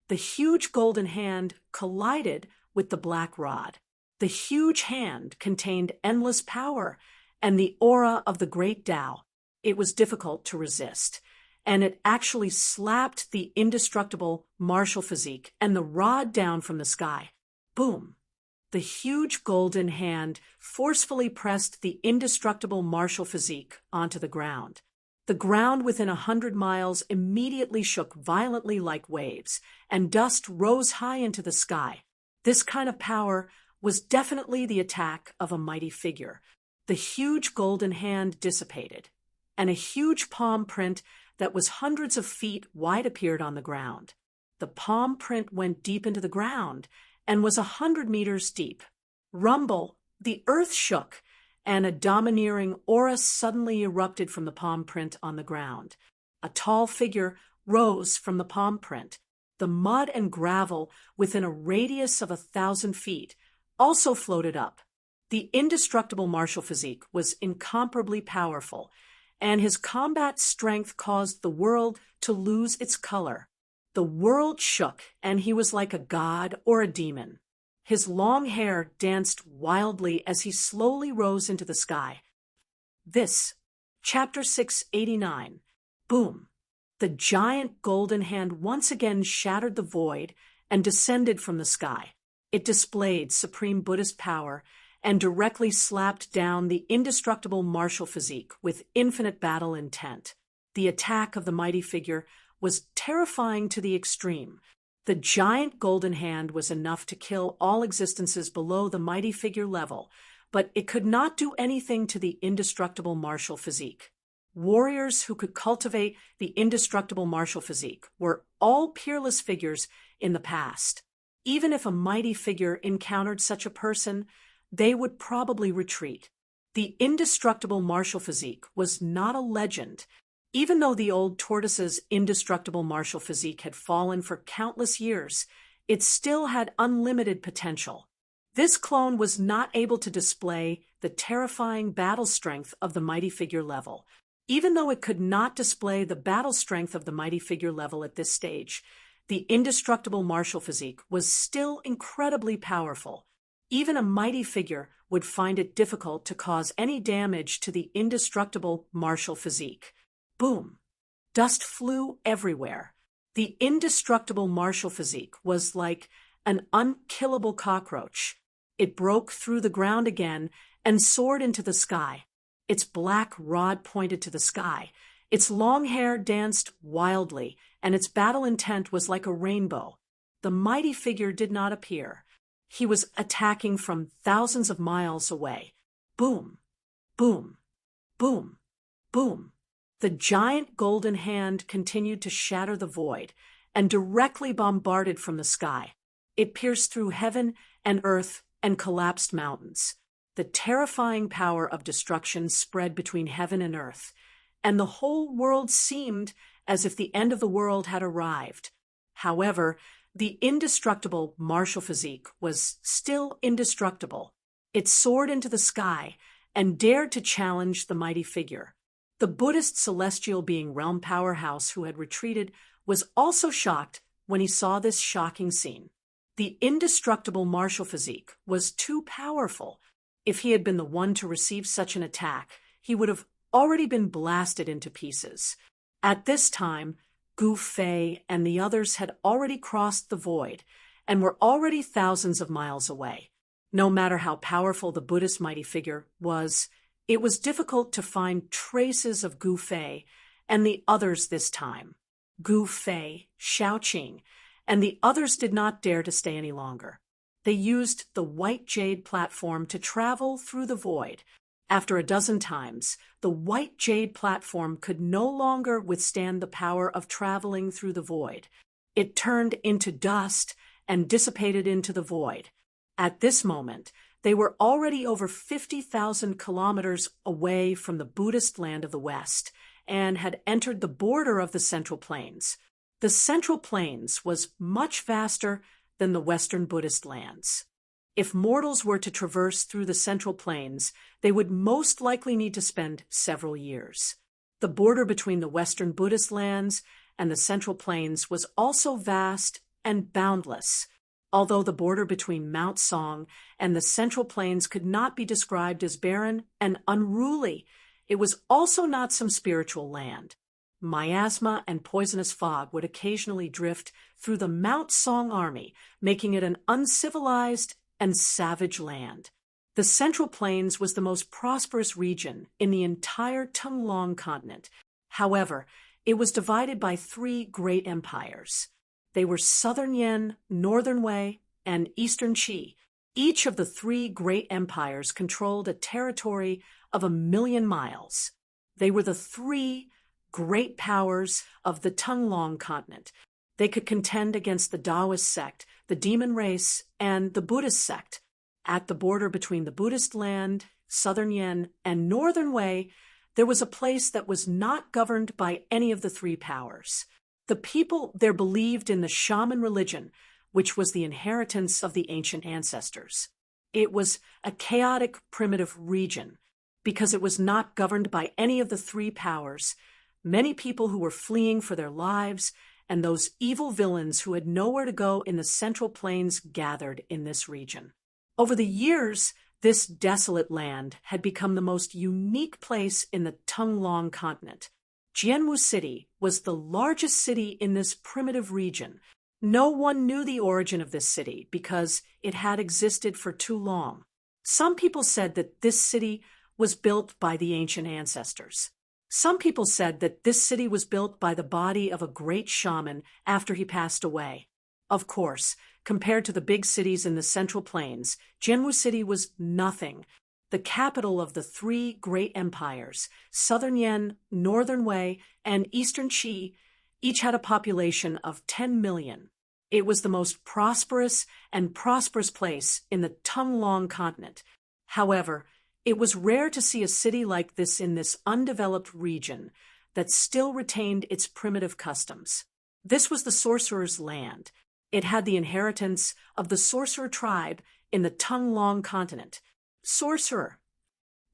The huge golden hand collided with the black rod. The huge hand contained endless power and the aura of the great Tao. It was difficult to resist, and it actually slapped the indestructible martial physique and the rod down from the sky. Boom! The huge golden hand forcefully pressed the indestructible martial physique onto the ground. The ground within 100 miles immediately shook violently like waves, and dust rose high into the sky. This kind of power was definitely the attack of a mighty figure. The huge golden hand dissipated, and a huge palm print that was hundreds of feet wide appeared on the ground. The palm print went deep into the ground and was 100 meters deep. Rumble! The earth shook, and a domineering aura suddenly erupted from the palm print on the ground. A tall figure rose from the palm print. The mud and gravel within a radius of 1,000 feet also floated up. The indestructible martial physique was incomparably powerful, and his combat strength caused the world to lose its color. The world shook, and he was like a god or a demon. His long hair danced wildly as he slowly rose into the sky. This, Chapter 689, Boom! The giant golden hand once again shattered the void and descended from the sky. It displayed supreme Buddhist power and directly slapped down the indestructible martial physique with infinite battle intent. The attack of the mighty figure was terrifying to the extreme. The giant golden hand was enough to kill all existences below the mighty figure level, but it could not do anything to the indestructible martial physique. Warriors who could cultivate the indestructible martial physique were all peerless figures in the past. Even if a mighty figure encountered such a person, they would probably retreat. The indestructible martial physique was not a legend. Even though the old tortoise's indestructible martial physique had fallen for countless years, it still had unlimited potential. This clone was not able to display the terrifying battle strength of the mighty figure level. Even though it could not display the battle strength of the mighty figure level at this stage, the indestructible martial physique was still incredibly powerful. Even a mighty figure would find it difficult to cause any damage to the indestructible martial physique. Boom! Dust flew everywhere. The indestructible martial physique was like an unkillable cockroach. It broke through the ground again and soared into the sky. Its black rod pointed to the sky. Its long hair danced wildly, and its battle intent was like a rainbow. The mighty figure did not appear. He was attacking from thousands of miles away. Boom! Boom! Boom! Boom! The giant golden hand continued to shatter the void and directly bombarded from the sky. It pierced through heaven and earth and collapsed mountains. The terrifying power of destruction spread between heaven and earth, and the whole world seemed as if the end of the world had arrived. However, the indestructible martial physique was still indestructible. It soared into the sky and dared to challenge the mighty figure. The Buddhist celestial being realm powerhouse who had retreated was also shocked when he saw this shocking scene. The indestructible martial physique was too powerful. If he had been the one to receive such an attack, he would have already been blasted into pieces. At this time, Gu Fei and the others had already crossed the void and were already thousands of miles away. No matter how powerful the Buddhist mighty figure was, it was difficult to find traces of Gu Fei and the others this time. Gu Fei, Shaoqing, and the others did not dare to stay any longer. They used the white jade platform to travel through the void. After a dozen times, the white jade platform could no longer withstand the power of traveling through the void. It turned into dust and dissipated into the void. At this moment, they were already over 50,000 kilometers away from the Buddhist land of the West and had entered the border of the Central Plains. The Central Plains was much vaster than the Western Buddhist lands. If mortals were to traverse through the Central Plains, they would most likely need to spend several years. The border between the Western Buddhist lands and the Central Plains was also vast and boundless. Although the border between Mount Song and the Central Plains could not be described as barren and unruly, it was also not some spiritual land. Miasma and poisonous fog would occasionally drift through the Mount Song army, making it an uncivilized and savage land. The Central Plains was the most prosperous region in the entire Tunglong continent. However, it was divided by three great empires. They were Southern Yan, Northern Wei, and Eastern Qi. Each of the three great empires controlled a territory of 1,000,000 miles. They were the three great powers of the Tunglong continent. They could contend against the Taoist sect, the demon race, and the Buddhist sect. At the border between the Buddhist land, Southern Yan, and Northern Wei, there was a place that was not governed by any of the three powers. The people there believed in the shaman religion, which was the inheritance of the ancient ancestors. It was a chaotic, primitive region. Because it was not governed by any of the three powers, many people who were fleeing for their lives and those evil villains who had nowhere to go in the Central Plains gathered in this region. Over the years, this desolate land had become the most unique place in the Tunglong continent. Jianwu City was the largest city in this primitive region. No one knew the origin of this city because it had existed for too long. Some people said that this city was built by the ancient ancestors. Some people said that this city was built by the body of a great shaman after he passed away. Of course, compared to the big cities in the Central Plains, Jianwu City was nothing. The capital of the three great empires, Southern Yan, Northern Wei, and Eastern Qi, each had a population of 10 million. It was the most prosperous place in the Tunglong continent. However, it was rare to see a city like this in this undeveloped region that still retained its primitive customs. This was the sorcerer's land. It had the inheritance of the sorcerer tribe in the Tunglong continent. Sorcerer.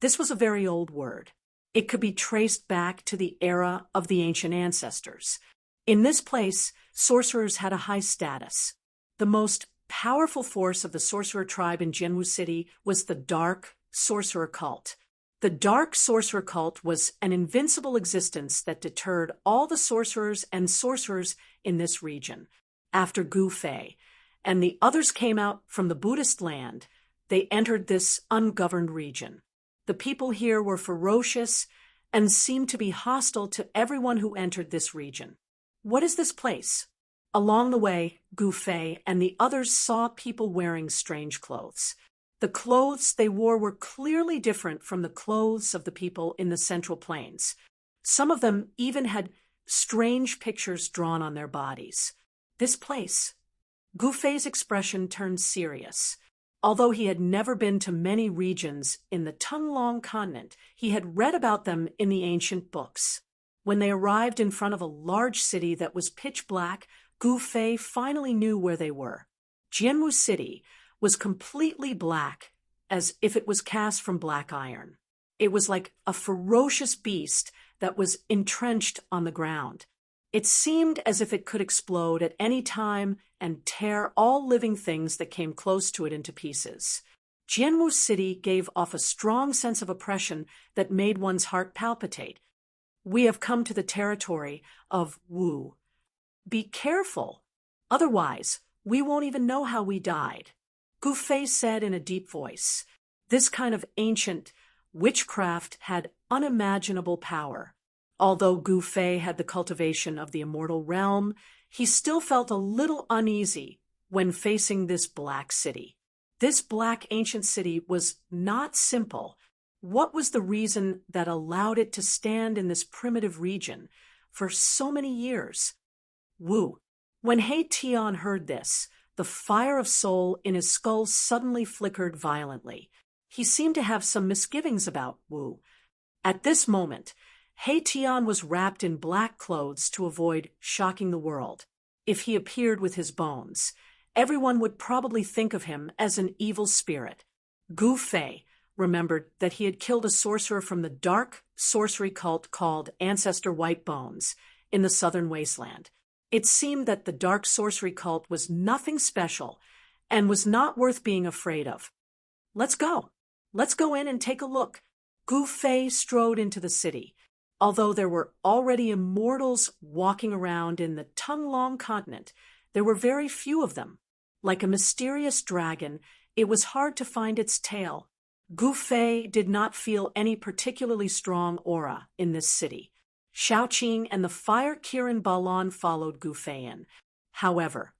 This was a very old word. It could be traced back to the era of the ancient ancestors. In this place, sorcerers had a high status. The most powerful force of the sorcerer tribe in Jianwu City was the dark sorcerer cult. The dark sorcerer cult was an invincible existence that deterred all the sorcerers and sorcerers in this region. After Gu Fei and the others came out from the Buddhist land, they entered this ungoverned region. The people here were ferocious and seemed to be hostile to everyone who entered this region. What is this place? Along the way, Gu Fei and the others saw people wearing strange clothes. The clothes they wore were clearly different from the clothes of the people in the Central Plains. Some of them even had strange pictures drawn on their bodies. This place. Gu Fei's expression turned serious. Although he had never been to many regions in the Tunglong continent, he had read about them in the ancient books. When they arrived in front of a large city that was pitch black, Gu Fei finally knew where they were. Jianwu City was completely black, as if it was cast from black iron. It was like a ferocious beast that was entrenched on the ground. It seemed as if it could explode at any time and tear all living things that came close to it into pieces. Jianwu City gave off a strong sense of oppression that made one's heart palpitate. We have come to the territory of Wu. Be careful, otherwise we won't even know how we died, Gu Fei said in a deep voice. This kind of ancient witchcraft had unimaginable power. Although Gu Fei had the cultivation of the immortal realm, he still felt a little uneasy when facing this black city. This black ancient city was not simple. What was the reason that allowed it to stand in this primitive region for so many years? Wu. When He Tian heard this, the fire of soul in his skull suddenly flickered violently. He seemed to have some misgivings about Wu. At this moment, He Tian was wrapped in black clothes to avoid shocking the world. If he appeared with his bones, everyone would probably think of him as an evil spirit. Gu Fei remembered that he had killed a sorcerer from the dark sorcery cult called Ancestor White Bones in the southern wasteland. It seemed that the dark sorcery cult was nothing special and was not worth being afraid of. Let's go. Let's go in and take a look. Gu Fei strode into the city. Although there were already immortals walking around in the Tonglong continent, there were very few of them. Like a mysterious dragon, it was hard to find its tail. Gu Fei did not feel any particularly strong aura in this city. Shaoqing and the fire Kirin Balan followed Gu Fei in. However,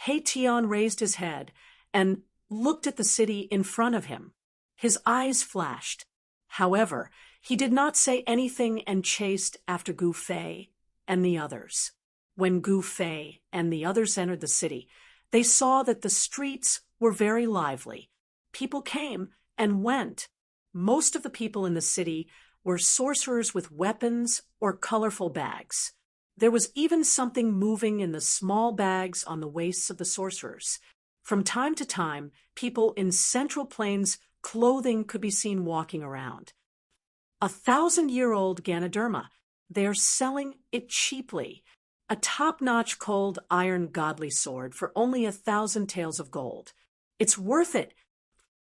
He Tian raised his head and looked at the city in front of him. His eyes flashed. However, he did not say anything and chased after Gu Fei and the others. When Gu Fei and the others entered the city, they saw that the streets were very lively. People came and went. Most of the people in the city were sorcerers with weapons or colorful bags. There was even something moving in the small bags on the waists of the sorcerers. From time to time, people in Central Plains clothing could be seen walking around. 1,000-year-old Ganoderma. They are selling it cheaply. A top-notch cold iron godly sword for only 1,000 taels of gold. It's worth it.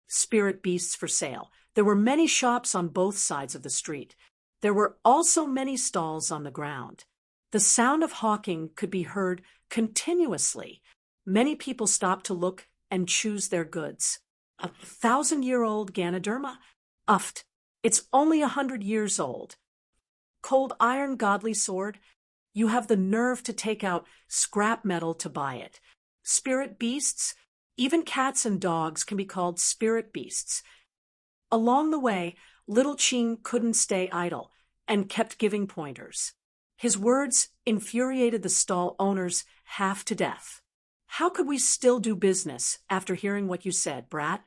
Spirit beasts for sale. There were many shops on both sides of the street. There were also many stalls on the ground. The sound of hawking could be heard continuously. Many people stopped to look and choose their goods. 1,000-year-old Ganoderma? Uffed. It's only 100 years old. Cold iron godly sword? You have the nerve to take out scrap metal to buy it. Spirit beasts? Even cats and dogs can be called spirit beasts. Along the way, little Qing couldn't stay idle and kept giving pointers. His words infuriated the stall owners half to death. How could we still do business after hearing what you said, brat?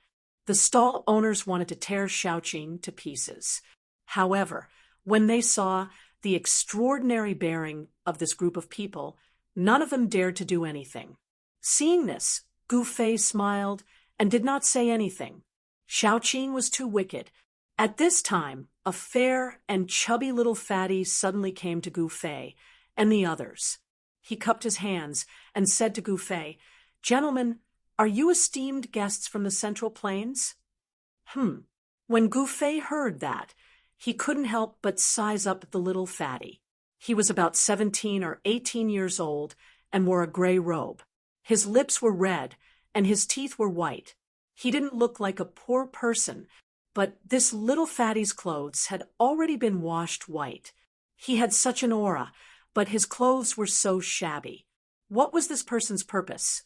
The stall owners wanted to tear Shaoqing to pieces. However, when they saw the extraordinary bearing of this group of people, none of them dared to do anything. Seeing this, Gu Fei smiled and did not say anything. Shaoqing was too wicked. At this time, a fair and chubby little fatty suddenly came to Gu Fei and the others. He cupped his hands and said to Gu Fei, "Gentlemen, are you esteemed guests from the Central Plains?" When Gu Fei heard that, he couldn't help but size up the little fatty. He was about 17 or 18 years old and wore a gray robe. His lips were red and his teeth were white. He didn't look like a poor person, but this little fatty's clothes had already been washed white. He had such an aura, but his clothes were so shabby. What was this person's purpose?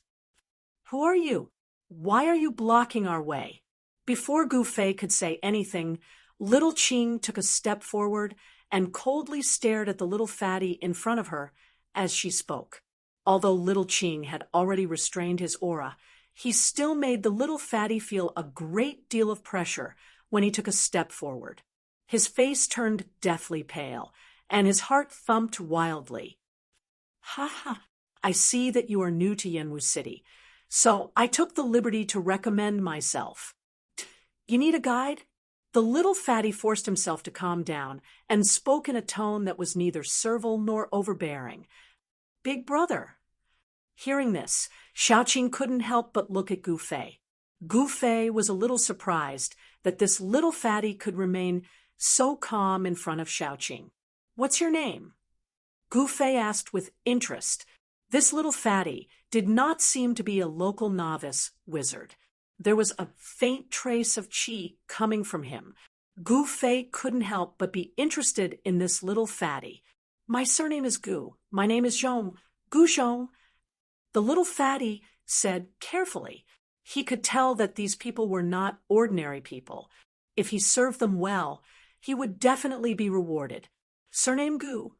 "Who are you? Why are you blocking our way?" Before Gu Fei could say anything, little Qing took a step forward and coldly stared at the little fatty in front of her as she spoke. Although little Qing had already restrained his aura, he still made the little fatty feel a great deal of pressure when he took a step forward. His face turned deathly pale, and his heart thumped wildly. "Ha ha, I see that you are new to Yanwu City, so I took the liberty to recommend myself. You need a guide?" The little fatty forced himself to calm down and spoke in a tone that was neither servile nor overbearing. big brother. Hearing this, Xiaoqing couldn't help but look at Gu Fei. Gu Fei was a little surprised that this little fatty could remain so calm in front of Xiaoqing. "What's your name?" Gu Fei asked with interest. This little fatty did not seem to be a local novice wizard. There was a faint trace of qi coming from him. Gu Fei couldn't help but be interested in this little fatty. "My surname is Gu. My name is Zhong. Gu Zhong." The little fatty said carefully. He could tell that these people were not ordinary people. If he served them well, he would definitely be rewarded. "Surname Gu."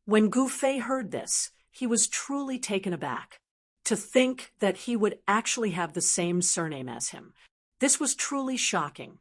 When Gu Fei heard this, he was truly taken aback. To think that he would actually have the same surname as him. This was truly shocking.